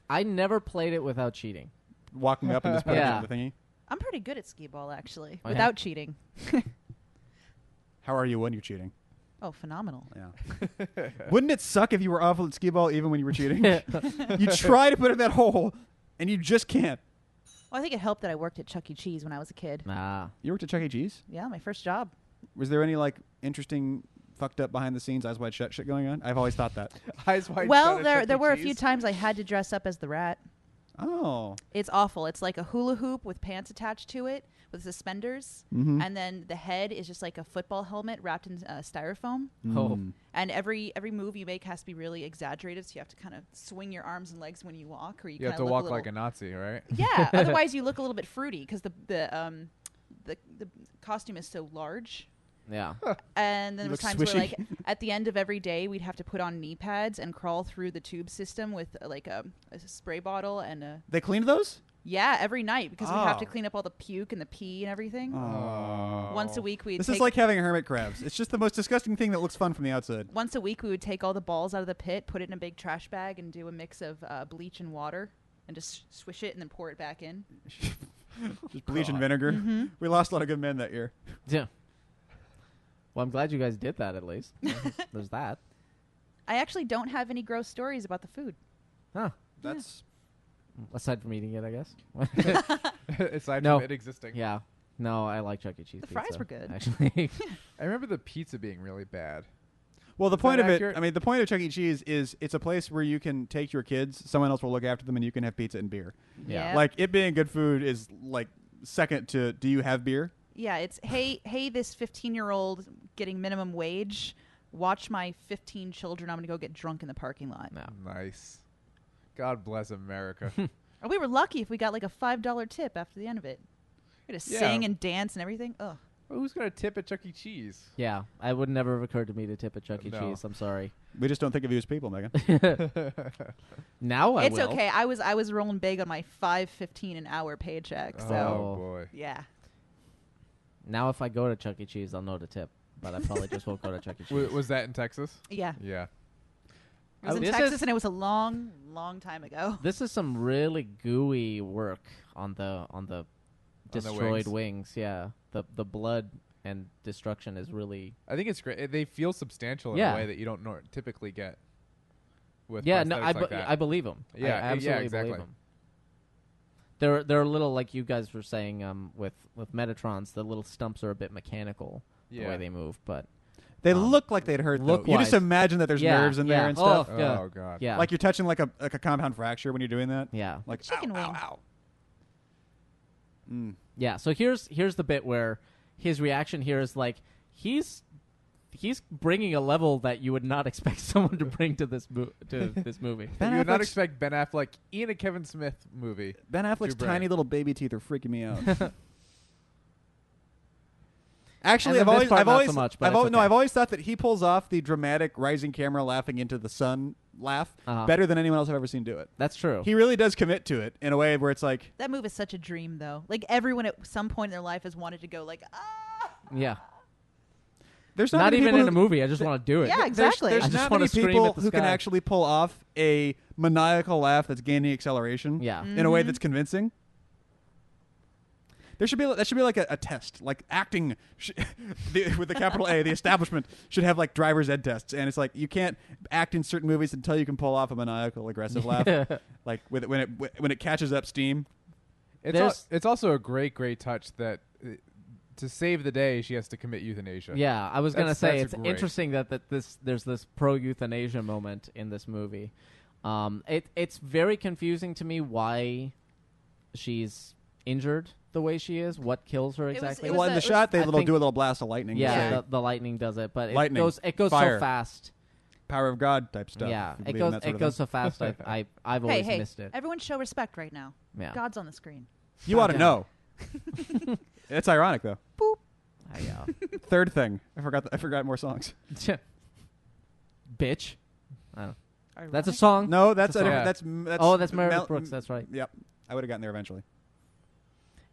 I never played it without cheating. Walking up and just putting it Yeah. in the thingy. I'm pretty good at skee ball, actually, Oh, yeah? without cheating. How are you when you're cheating? Oh, phenomenal. Yeah. Wouldn't it suck if you were awful at skee ball even when you were cheating? You try to put it in that hole, and you just can't. Well, I think it helped that I worked at Chuck E. Cheese when I was a kid. Nah. You worked at Chuck E. Cheese? Yeah, my first job. Was there any like interesting, fucked up behind the scenes eyes wide shut shit going on? I've always thought that. Eyes wide Well, shut at Chuck there E. were a few Cheese. times I had to dress up as the rat. Oh. It's awful. It's like a hula hoop with pants attached to it with suspenders, Mm-hmm. and then the head is just like a football helmet wrapped in styrofoam. Oh. And every move you make has to be really exaggerated, so you have to kind of swing your arms and legs when you walk, or you You have kind to of walk like a Nazi, right? yeah. Otherwise, you look a little bit fruity because the costume is so large. Yeah. And then You there was look times where, swishy. like, at the end of every day, we'd have to put on knee pads and crawl through the tube system with like a spray bottle and a They cleaned those? every night because we have to Oh. clean up all the puke and the pee and everything. Oh. Once a week, we'd This take, is like having hermit crabs. It's just the most disgusting thing that looks fun from the outside. once a week we would take all the balls out of the pit, put it in a big trash bag, and do a mix of bleach and water, and just swish it and then pour it back in. Just bleach and vinegar. Mm-hmm. We lost a lot of good men that year. Yeah. Well, I'm glad you guys did that at least. There's that. I actually don't have any gross stories about the food. Huh. That's Aside from eating it, I guess. Aside No. from it existing. Yeah. No, I like Chuck E. Cheese The pizza. fries were good. Actually. I remember the pizza being really bad. well. The Is point that of it. accurate? I mean, the point of Chuck E. Cheese is it's a place where you can take your kids. Someone else will look after them, and you can have pizza and beer. Yeah. Yep. Like it being good food is like second to do you have beer? Yeah, it's hey, this 15-year-old getting minimum wage. Watch my 15 children. I'm gonna go get drunk in the parking lot. No. Nice. God bless America. And we were lucky if we got like a $5 tip after the end of it. We had to Yeah. sing and dance and everything. Ugh. Well, who's gonna tip at Chuck E. Cheese? Yeah. I would never have occurred to me to tip at Chuck E. No. Cheese. I'm sorry. We just don't think of you as people, Megan. Now I It's will. okay. I was rolling big on my $5.15 an hour paycheck. So Oh boy. yeah. Now if I go to Chuck E. Cheese, I'll know to tip. But I probably just won't go to Chuck E. Cheese. Was that in Texas? Yeah. Yeah. It was in This Texas is- and it was a long, long time ago. This is some really gooey work on the destroyed wings. wings. Yeah. The blood and destruction is really. I think it's great. They feel substantial in Yeah. a way that you don't typically get with Yeah. No. prosthetics like that. I believe him. Yeah, I yeah, absolutely exactly. believe him. They're a little like you guys were saying with Metatrons. The little stumps are a bit mechanical the Yeah. way they move, but They Um, look like they'd hurt. Though. You look-wise. just imagine that there's Yeah, nerves in yeah. there and stuff. Oh, yeah. Oh god. yeah, Like you're touching like a compound fracture when you're doing that. yeah. Like Chicken ow, wing. Ow, ow. Mm. Yeah, so here's the bit where his reaction here is like he's bringing a level that you would not expect someone to bring to this movie. Ben you would not Affleck's- expect Ben Affleck in a Kevin Smith movie. Ben Affleck's Too bright. tiny little baby teeth are freaking me out. Actually, And I've then this always, part, I've not always, so much, but I've it's always, no, okay. I've always thought that he pulls off the dramatic rising camera laughing into the sun laugh Uh-huh. better than anyone else I've ever seen do it. That's true. He really does commit to it in a way where it's like, That move is such a dream, though. Like everyone at some point in their life has wanted to go like, ah. Yeah, there's not many even people in who- a movie. I just want to do it. Yeah, exactly. There's I just not wanna many scream people at the who can sky. actually pull off a maniacal laugh that's gaining acceleration. Yeah. In a way Mhm. that's convincing. That should be like a test, like acting with the capital A. The establishment should have like driver's ed tests, and it's like you can't act in certain movies until you can pull off a maniacal, aggressive laugh. Like when it catches up steam. It's also a great touch that to save the day she has to commit euthanasia. Yeah, I was gonna That's- say that's it's great. interesting that there's this pro euthanasia moment in this movie. It's very confusing to me why she's injured the way she is. What kills her was- exactly? it was Well, in a- the shot, they I do a think- little blast of lightning. to yeah, say the lightning does it, but Lightning, it goes fire. so fast. power of God type stuff. Yeah, if you it believe in goes that sort it of goes thing. so fast. I've always hey, missed it. everyone show respect right now. Yeah. God's on the screen. You ought to Yeah. know. It's ironic though. Third thing, I forgot more songs. Bitch. That's a Ironic. song. No, that's It's a a song. that's Oh, that's Meredith Mel- Brooks. That's right. Yep, I would have gotten there eventually.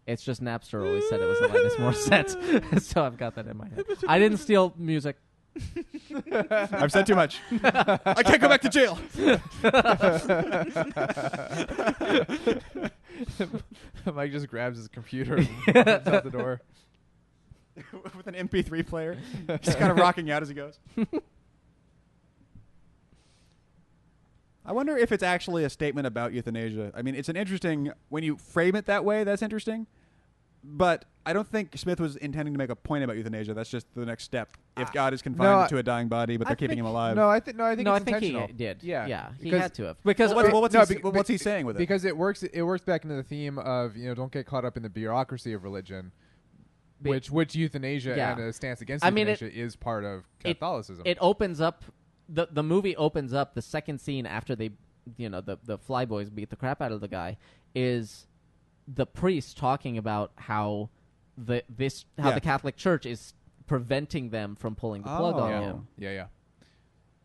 It's just Napster always said it was Alanis Morissette, so I've got that in my head. I didn't steal music. I've said too much. I can't go back to jail. Mike just grabs his computer and runs out the door. With an MP3 player, just kind of rocking out as he goes. I wonder if it's actually a statement about euthanasia. I mean, it's an interesting when you frame it that way. That's interesting, but I don't think Smith was intending to make a point about euthanasia. That's just the next step. If God is confined to a dying body, but they're keeping him alive. No, I think No, I it's think intentional. he did. Yeah, Yeah, he because- had to have. Because What's he saying with it? Because it works back into the theme of don't get caught up in the bureaucracy of religion, Be- which euthanasia Yeah. and a stance against I mean, euthanasia is part of Catholicism. it opens up the movie opens up the second scene after they the flyboys beat the crap out of the guy is the priest talking about how the Catholic Church is preventing them from pulling the plug on him. yeah.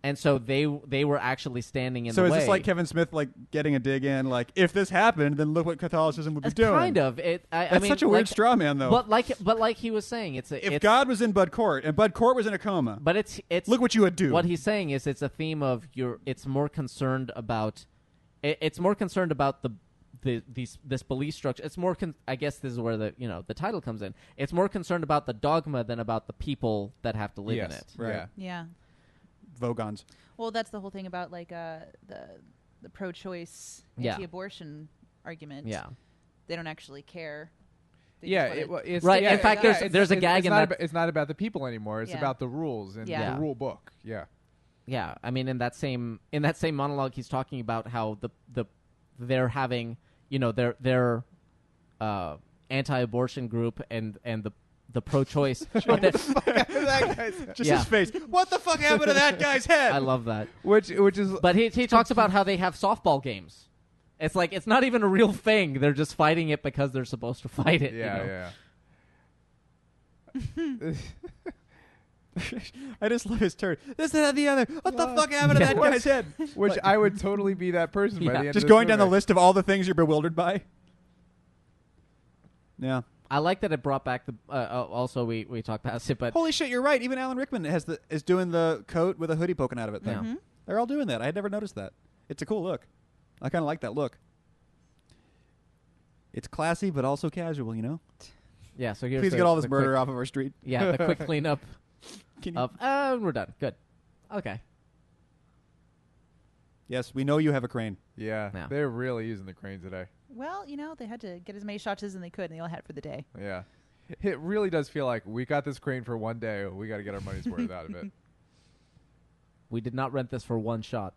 And so they were actually standing in So the is way. this like Kevin Smith like getting a dig in? Like if this happened, then look what Catholicism would be It's doing. kind of it. I That's mean, such a weird straw man, though. But like he was saying, if it's God was in Bud Court and Bud Court was in a coma, but it's look what you would do. What he's saying is it's a theme of it's more concerned about it's more concerned about this belief structure. It's more I guess this is where the title comes in. It's more concerned about the dogma than about the people that have to live in it. Right. Yeah. Yeah. Vogons. Well, that's the whole thing about like the pro-choice Yeah. anti-abortion argument. Yeah. They don't actually care. They Yeah, just wanna- it's Right, yeah, in fact, yeah, there's a gag it's in not that- about, it's not about the people anymore. It's Yeah. about the rules and Yeah. the rule book. Yeah, Yeah, I mean, in that same monologue, he's talking about how they're having their anti-abortion group and the pro-choice. but Just Yeah. his face. What the fuck happened to that guy's head? I love that. which is But he talks about how they have softball games. It's like it's not even a real thing. They're just fighting it because they're supposed to fight it. yeah. I just love his turn. This, that, and the other. What the fuck happened to that guy's head? Which I would totally be that person by Yeah. the end. Just of this going down the movie. list of all the things you're bewildered by. Yeah. I like that it brought back the. Also, we talked past it, but Holy shit, you're right. Even Alan Rickman is doing the coat with a hoodie poking out of it. Thing. Yeah. They're all doing that. I had never noticed that. It's a cool look. I kind of like that look. It's classy, but also casual. yeah. So here's Please the, get all this the murder quick- off of our street. Yeah, the quick cleanup Can you- of. We're done. Good. Okay. Yes, we know you have a crane. Yeah, Yeah. they're really using the crane today. Well, they had to get as many shots as they could, and they all had it for the day. Yeah, it really does feel like we got this crane for one day. We got to get our money's worth out of it. We did not rent this for one shot.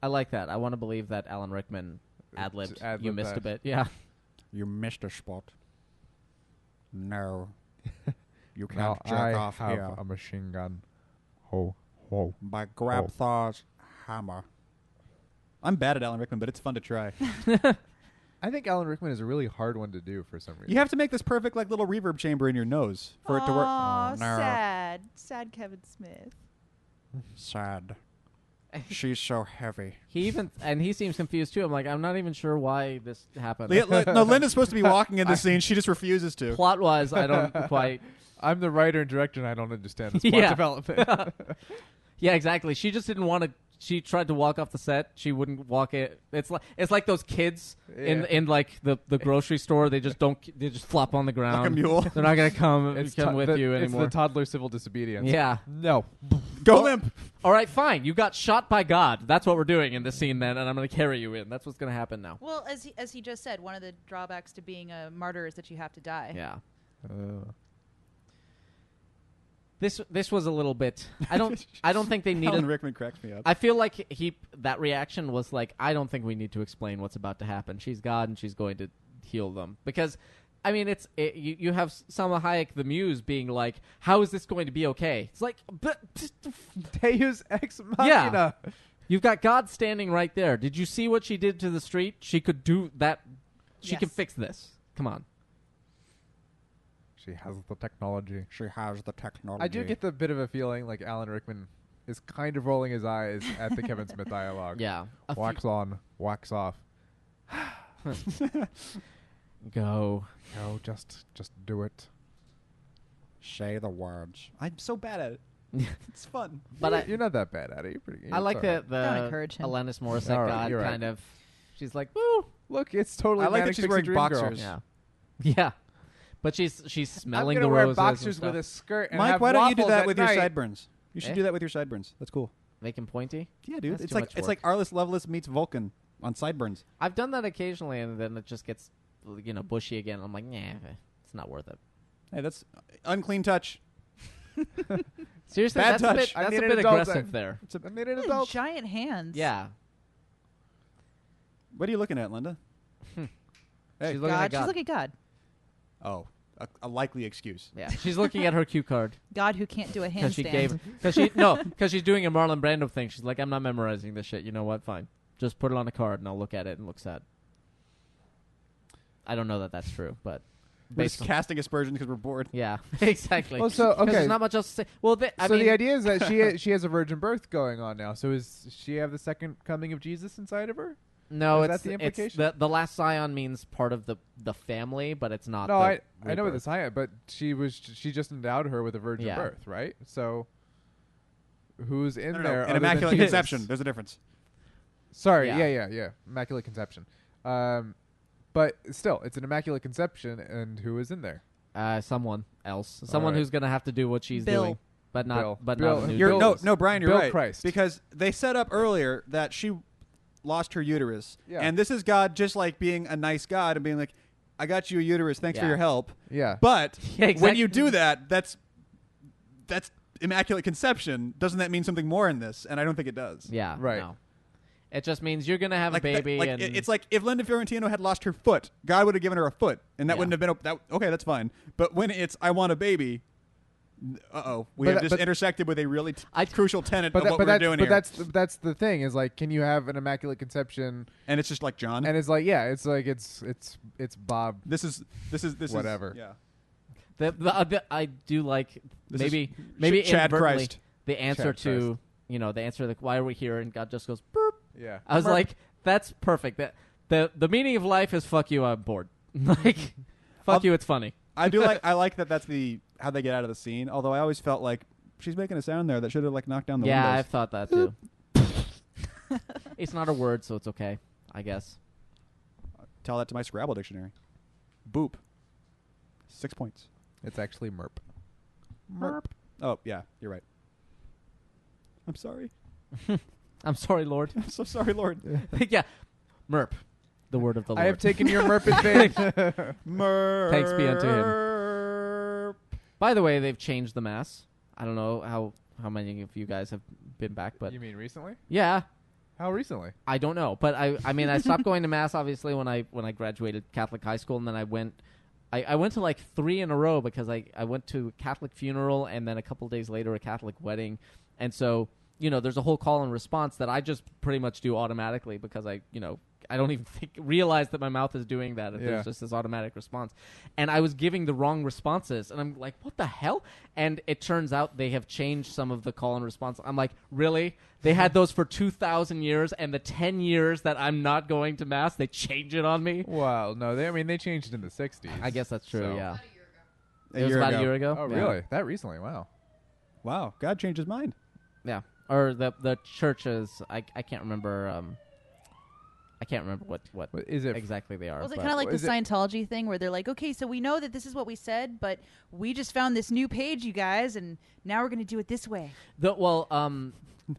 I like that. I want to believe that Alan Rickman ad-libbed. Ad-libbed You missed that. a bit. Yeah. You missed a spot. No. You can't Now jerk I off have here. a machine gun. Ho ho. By Grabthar's hammer. I'm bad at Alan Rickman, but it's fun to try. I think Alan Rickman is a really hard one to do for some reason. You have to make this perfect like little reverb chamber in your nose for it to work. Aw, No. sad Kevin Smith. Sad. She's so heavy. He seems confused too. I'm like, I'm not even sure why this happened. No, Linda's supposed to be walking in this scene. She just refuses to. Plot wise, I don't quite. I'm the writer and director, and I don't understand this plot Yeah. development. Yeah, exactly. She just didn't want to. She tried to walk off the set. She wouldn't walk it. It's like those kids Yeah. in like the grocery store. They just don't. They just flop on the ground. Like a mule. They're not gonna come with you It's anymore. the toddler civil disobedience. Yeah. No. Go limp. All right, fine. You got shot by God. That's what we're doing in this scene then, and I'm going to carry you in. That's what's going to happen now. Well, as he just said, one of the drawbacks to being a martyr is that you have to die. Yeah. This was a little bit. I don't think they Alan needed. Rickman cracks me up. I feel like that reaction was like, I don't think we need to explain what's about to happen. She's God, and heal them because. I mean, you have Salma Hayek, the muse, being like, "How is this going to be okay?" It's like, but Deus ex machina. yeah, you've got God standing right there. Did you see what she did to the street? She could do that. She can Yes. fix this. Come on. She has the technology. She has the technology. I do get the bit of a feeling like Alan Rickman is kind of rolling his eyes at the Kevin Smith dialogue. Yeah. Wax on, wax off. Go. No, just do it. Say the words. I'm so bad at it. It's fun. But You're not that bad at it. You're pretty. I like that. the Don't encourage him. Alanis Morissette All right, God you're right. kind of. She's like, woo. Look, it's totally. I like that Manic she's Pixie wearing Dream Girl. boxers. Yeah. Yeah. But she's smelling I'm the gonna wear roses boxers and with a stuff. skirt and Mike, have why don't you do waffles that at with night. your sideburns? You should Eh? do that with your sideburns. That's cool. Make him pointy. Yeah, dude. That's It's too like much it's work. like Arliss Lovelace meets Vulcan on sideburns. I've done that occasionally, and then it just gets, bushy again. I'm like, nah, it's not worth it. Hey, that's unclean touch. Seriously, Bad that's touch. a bit, I that's need a an bit adult aggressive then. there. I made an Ooh, adult. giant hands. Yeah. What are you looking at, Linda? Hey. She's looking at God. God. She's looking at God. Oh, a likely excuse. Yeah, she's looking at her cue card God who can't do a because handstand. she's doing a Marlon Brando thing. She's like, I'm not memorizing this shit. You know what? Fine, just put it on a card and I'll look at it and look sad. I don't know that that's true, but We're based just on, casting aspersions because we're bored. yeah, exactly. Well, so 'Cause okay. there's not much else to say. Well, I So mean, the idea is that she has a virgin birth going on now. So does she have the second coming of Jesus inside of her? no, is that it's the it's implication? the last scion means part of the family, but it's not. No, the I know what the rebirth. science, but she just endowed her with a virgin Yeah. birth, right? So who's in No, there? An other than immaculate Jesus? conception. There's a difference. Sorry, Yeah. yeah, immaculate conception. But still, it's an immaculate conception, and who is in there? Someone else, someone right. who's gonna have to do what she's Bill. doing, but not Bill. but Bill. not. a new You're- Jesus. No, Brian, you're Bill right. Christ. Because they set up earlier that she lost her uterus, Yeah. and this is God just like being a nice God and being like, "I got you a uterus. Thanks for Yeah. your help." Yeah, But Yeah, when you exactly. do that, that's immaculate conception. Doesn't that mean something more in this? And I don't think it does. Yeah, Right. No. It just means you're gonna have Like a baby, and it's like if Linda Fiorentino had lost her foot, God would have given her a foot, and that Yeah. wouldn't have been okay. That's fine. But when it's I want a baby, we But have that- just but- intersected with a really crucial tenet of what we're doing here. that's the thing is like, can you have an immaculate conception? And it's just like John. And it's like, yeah, it's like it's Bob. This is Whatever. Yeah. I do like This maybe is Chad inadvertently Christ. the answer Chad to the answer like why are we here, and God just goes boop. Yeah, I was like, that's perfect. That the meaning of life is fuck you, I'm bored. Like fuck you, it's funny. I like that. That's how they get out of the scene. Although I always felt like she's making a sound there that should have like knocked down the Yeah, windows. I've thought that too. It's not a word, so it's okay, I guess. Tell that to my Scrabble dictionary. Boop. 6 points. it's actually merp. Merp. Oh yeah, you're right. I'm sorry. I'm sorry, Lord. I'm so sorry, Lord. Yeah, merp, the word of the Lord. I have taken your merp in vain. Merp. Thanks be unto him. By the way, they've changed the mass. I don't know how many of you guys have been back, but You mean recently? yeah, How recently? I don't know. But I mean, I stopped going to mass obviously when I graduated Catholic high school, and then I went to like 3 in a row because I went to a Catholic funeral and then a couple days later a Catholic wedding, and so there's a whole call and response that I just pretty much do automatically because I don't even realize that my mouth is doing that. Yeah. There's just this automatic response. And I was giving the wrong responses. And I'm like, what the hell? And it turns out they have changed some of the call and response. I'm like, really? They had those for 2,000 years, and the 10 years that I'm not going to Mass, they change it on me? Well, no, they changed it in the 60s. I guess that's true, So- yeah. A It was year about ago. a year ago? Oh, Yeah. really? That recently? Wow. Wow, God changed his mind. Yeah. Or the churches, I can't remember... I can't remember what What is it? exactly they are. Was it but- kind of like the is it- Scientology thing where they're like, okay, so we know that this is what we said, but we just found this new page, you guys, and now we're going to do it this way.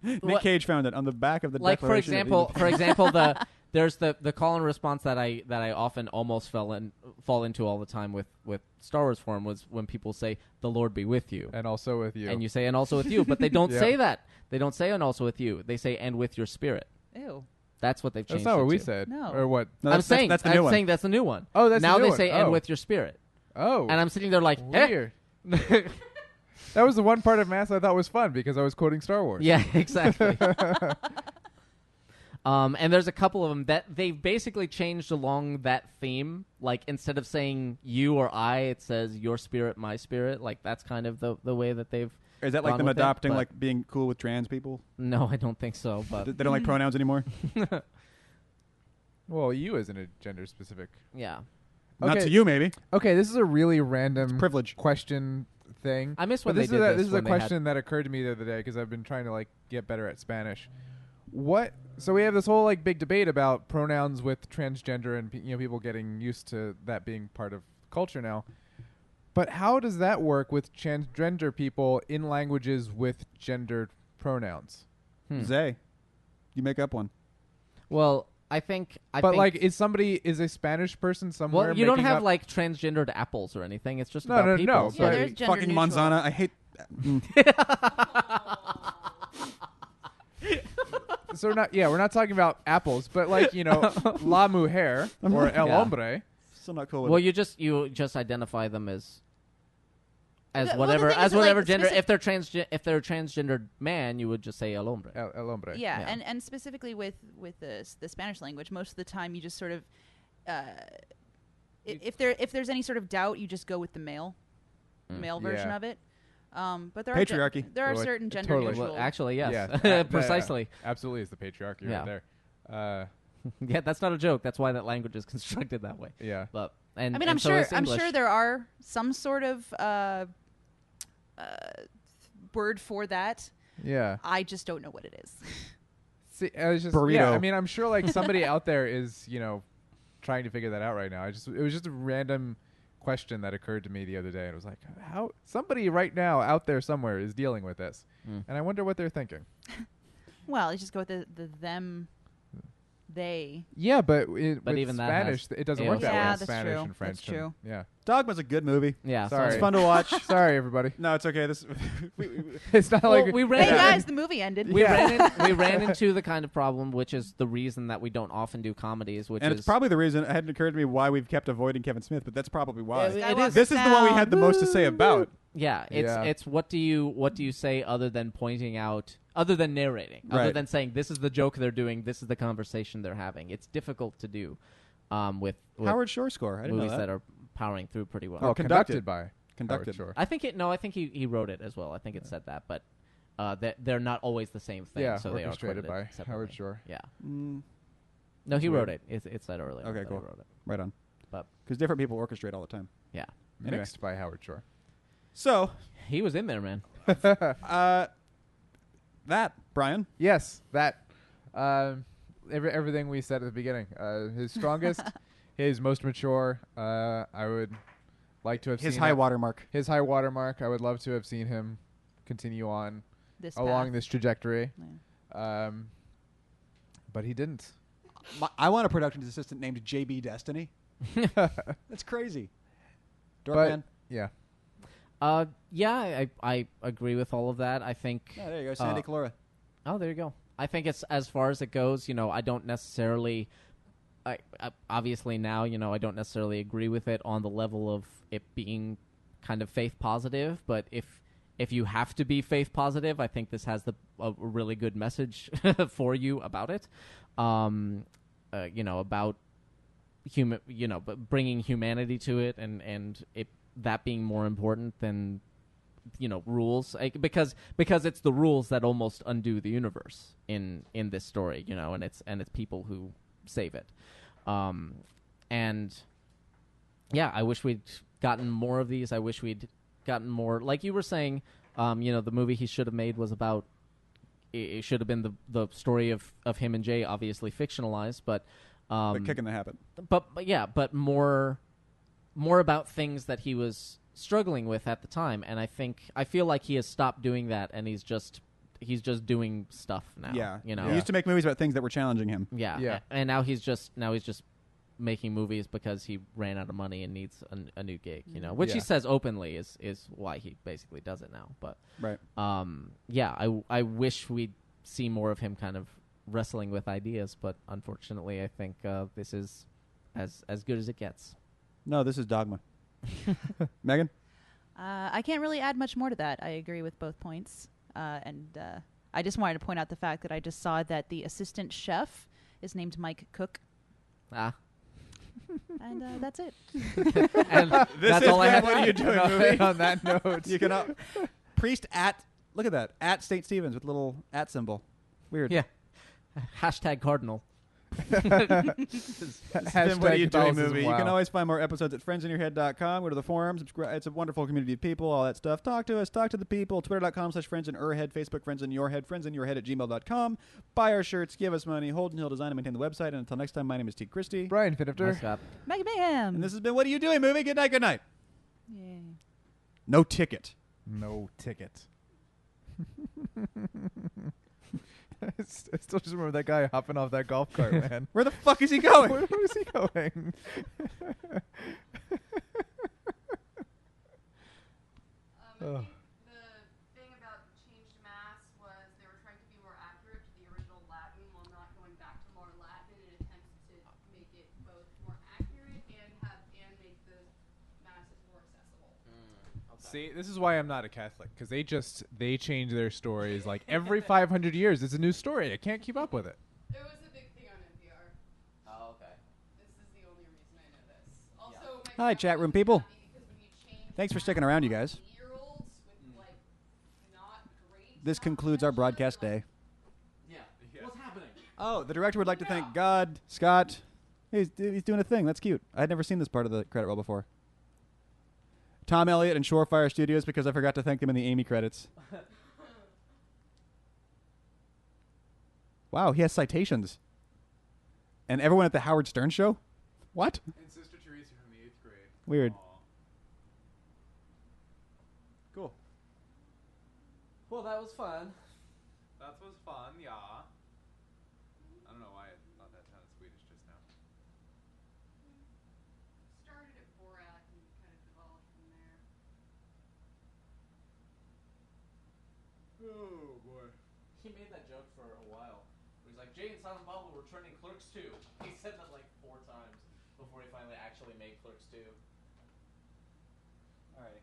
Nick What- Cage found it on the back of the like for Declaration of example, there's the call and response that I often almost fall into all the time with Star Wars forum was when people say the Lord be with you, And also with you. and you say and also with you, but they don't Yeah. say that. They don't say and also with you. They say and with your spirit. Ew. That's what they've changed. That's not what it we to. said. No. Or what? No, I'm saying that's the new I'm one. saying that's the new one. Oh, that's now the new they one. say and Oh. with your spirit. Oh. And I'm sitting there like, eh? Weird. That was the one part of Mass I thought was fun because I was quoting Star Wars. Yeah, exactly. And there's a couple of them that they've basically changed along that theme. Like instead of saying you or I, it says your spirit, my spirit. Like that's kind of the way that they've. Is that like gone them with it, adopting, but- like being cool with trans people? No, I don't think so. But They don't like pronouns anymore. Well, you isn't a gender specific. yeah, Not Okay. to you, maybe. Okay, this is a really random Privilege. question thing. I miss But when they this did is a, this. this is a when they had- question that occurred to me the other day because I've been trying to like get better at Spanish. What? So we have this whole like big debate about pronouns with transgender and people getting used to that being part of culture now. But how does that work with transgender people in languages with gendered pronouns? Zay, you make up one. Well, I think. But like, is a Spanish person somewhere? Well, you don't making have up- like transgendered apples or anything. It's just No, about no, people. no, Yeah, but- there's gender Fucking neutral. Manzana. I hate. So we're not talking about apples, but like la mujer or el Yeah. hombre. Still not cool with Well, it. you just identify them as Well, the whatever thing is that, whatever like, gender. specific- If they're transgendered man, you would just say el hombre. El hombre. Yeah, Yeah. and specifically with the Spanish language, most of the time you just sort of, if there's any sort of doubt, you just go with the male version Yeah. of it. But there Patriarchy. there are Well, certain gender totally. neutral. Well, actually, yes, Yeah, precisely. Absolutely, it's the patriarchy Yeah. right there. Yeah, that's not a joke. That's why that language is constructed that way. Yeah. But and I mean, and I'm so sure is English. there are some sort of word for that. Yeah. I just don't know what it is. See, I was just Burrito. Yeah, I mean, I'm sure like somebody out there is trying to figure that out right now. It was just a random question that occurred to me the other day, and it was like, how somebody right now out there somewhere is dealing with this, and I wonder what they're thinking. Well, you just go with the them, they. Yeah, but But with even that Spanish, has it doesn't work that way. Yeah, in that's Spanish true. and French. That's true. Yeah. Dogma's a good movie. Yeah, Sorry. It's fun to watch. Sorry, everybody. No, it's okay. This. It's not Well, like we Hey ran. guys, the movie ended. We ran into the kind of problem, which is the reason that we don't often do comedies. Which And is it's probably the reason it hadn't occurred to me why we've kept avoiding Kevin Smith, but that's probably why. It is. Skywalker This is the one we had the most to say sound. about. Yeah, it's what do you say other than pointing out, other than narrating, other Right. than saying this is the joke they're doing, this is the conversation they're having. It's difficult to do with Howard Shore score. I didn't know movies that. that are powering through pretty well. Oh, conducted by Conducted. Howard Shore. I think I think he wrote it as well. I think it said that, but they're not always the same thing. Yeah, so they are orchestrated credited by separately. Howard Shore. Yeah, Mm, no, he Weird. wrote it. It said earlier. Okay, that he cool. wrote it. right on. But Because different people orchestrate all the time. yeah, Anyway. Mixed by Howard Shore. So, he was in there, man. that, Brian. Yes, that. Everything we said at the beginning. His strongest, his most mature. I would like to have His seen high it. watermark. His high watermark. I would love to have seen him continue on This along path. this trajectory. Yeah. But he didn't. I want a production assistant named JB Destiny. That's crazy. But Dorkman. yeah, Yeah, I agree with all of that. I think. Yeah, there you go. Sandy Calora. Oh, there you go. I think it's as far as it goes. I don't necessarily. I obviously now I don't necessarily agree with it on the level of it being kind of faith positive. But if you have to be faith positive, I think this has a really good message for you about it. About human, but bringing humanity to it, and it that being more important than rules, because it's the rules that almost undo the universe in this story, and it's people who save it, and yeah, I wish we'd gotten more of these. I wish we'd gotten more, like you were saying. The movie he should have made was about. It should have been the story of him and Jay, obviously fictionalized, but Kicking the habit. but more about things that he was struggling with at the time, and I feel like he has stopped doing that, and he's just doing stuff now. Yeah. He He used to make movies about things that were challenging him. Yeah. Yeah. And now he's just making movies because he ran out of money and needs a new gig, which he Yeah. says openly is why he basically does it now. But Right. I wish we'd see more of him kind of wrestling with ideas, but unfortunately, I think this is as good as it gets. No, this is Dogma. Megan? I can't really add much more to that. I agree with both points. And I just wanted to point out the fact that I just saw that the assistant chef is named Mike Cook. Ah. And that's it. And that's all I have. What are you doing, movie? On that note, You can priest at, look at that, at St. Stephen's with a little at symbol. Weird. Yeah. Hashtag Cardinal. This has been What Are You Doing, Catholicism, movie. wow. You can always find more episodes at friendsinyourhead.com. Go to the forums. Subscribe. It's a wonderful community of people, all that stuff. Talk to us. Talk to the people. Twitter.com/friendsinyourhead. Facebook friendsinyourhead. Friendsinyourhead@gmail.com. Buy our shirts. Give us money. Holden Hill Design and maintain the website. And until next time, my name is T. Christie. Brian Finifter. Nice job. Mega Mayhem. And this has been What Are You Doing, movie. Good night. Good night. Yay. No ticket. No ticket. I still just remember that guy hopping off that golf cart, man. Where the fuck is he going? Where is he going? I think the thing about changed mass was they were trying to be more accurate to the original Latin while not going back to more Latin in attempts to make it both more accurate and make the masses more accessible. See, this is why I'm not a Catholic, because they change their stories like every 500 years. It's a new story. I can't keep up with it. It was a big thing on NPR. Oh, okay. This is the only reason I know this. Also, my Hi, grandma chat room was people. happy because when you change Thanks for sticking around, you guys. 8-year-olds with like not great This mouth concludes our protection, broadcast like, day. Yeah. What's happening? Oh, the director would like to thank God, Scott. He's doing a thing. That's cute. I'd never seen this part of the credit roll before. Tom Elliott and Shorefire Studios, because I forgot to thank them in the Amy credits. Wow, he has citations. And everyone at the Howard Stern show? What? And Sister Teresa from the 8th grade. Weird. Cool. Well, that was fun. That was fun, yeah. I don't know why I thought that sounded Swedish just now. started at Borat and kind of developed from there. Oh, boy. He made that joke for a while. He's like, Jay and Silent Bob will return in Clerks 2. He said that like 4 times before he finally actually made Clerks 2. Alrighty.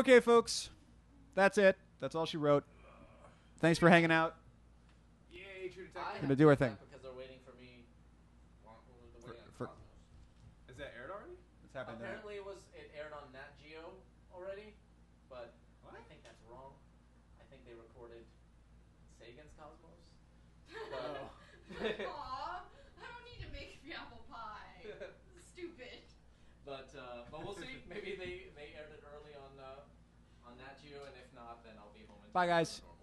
Okay, folks. That's it. That's all she wrote. Thanks for hanging out. Yay, True I Detective. Gonna do our thing. Because they're waiting for me. For- Is that aired already? What's happening there? Apparently it aired on Nat Geo already, but I think that's wrong. I think they recorded Sagan's Cosmos. Aw, I don't need to make the apple pie. Stupid. But we'll see. Maybe they aired it early on Nat Geo, and if not, then I'll be home in Bye, time guys. for normal.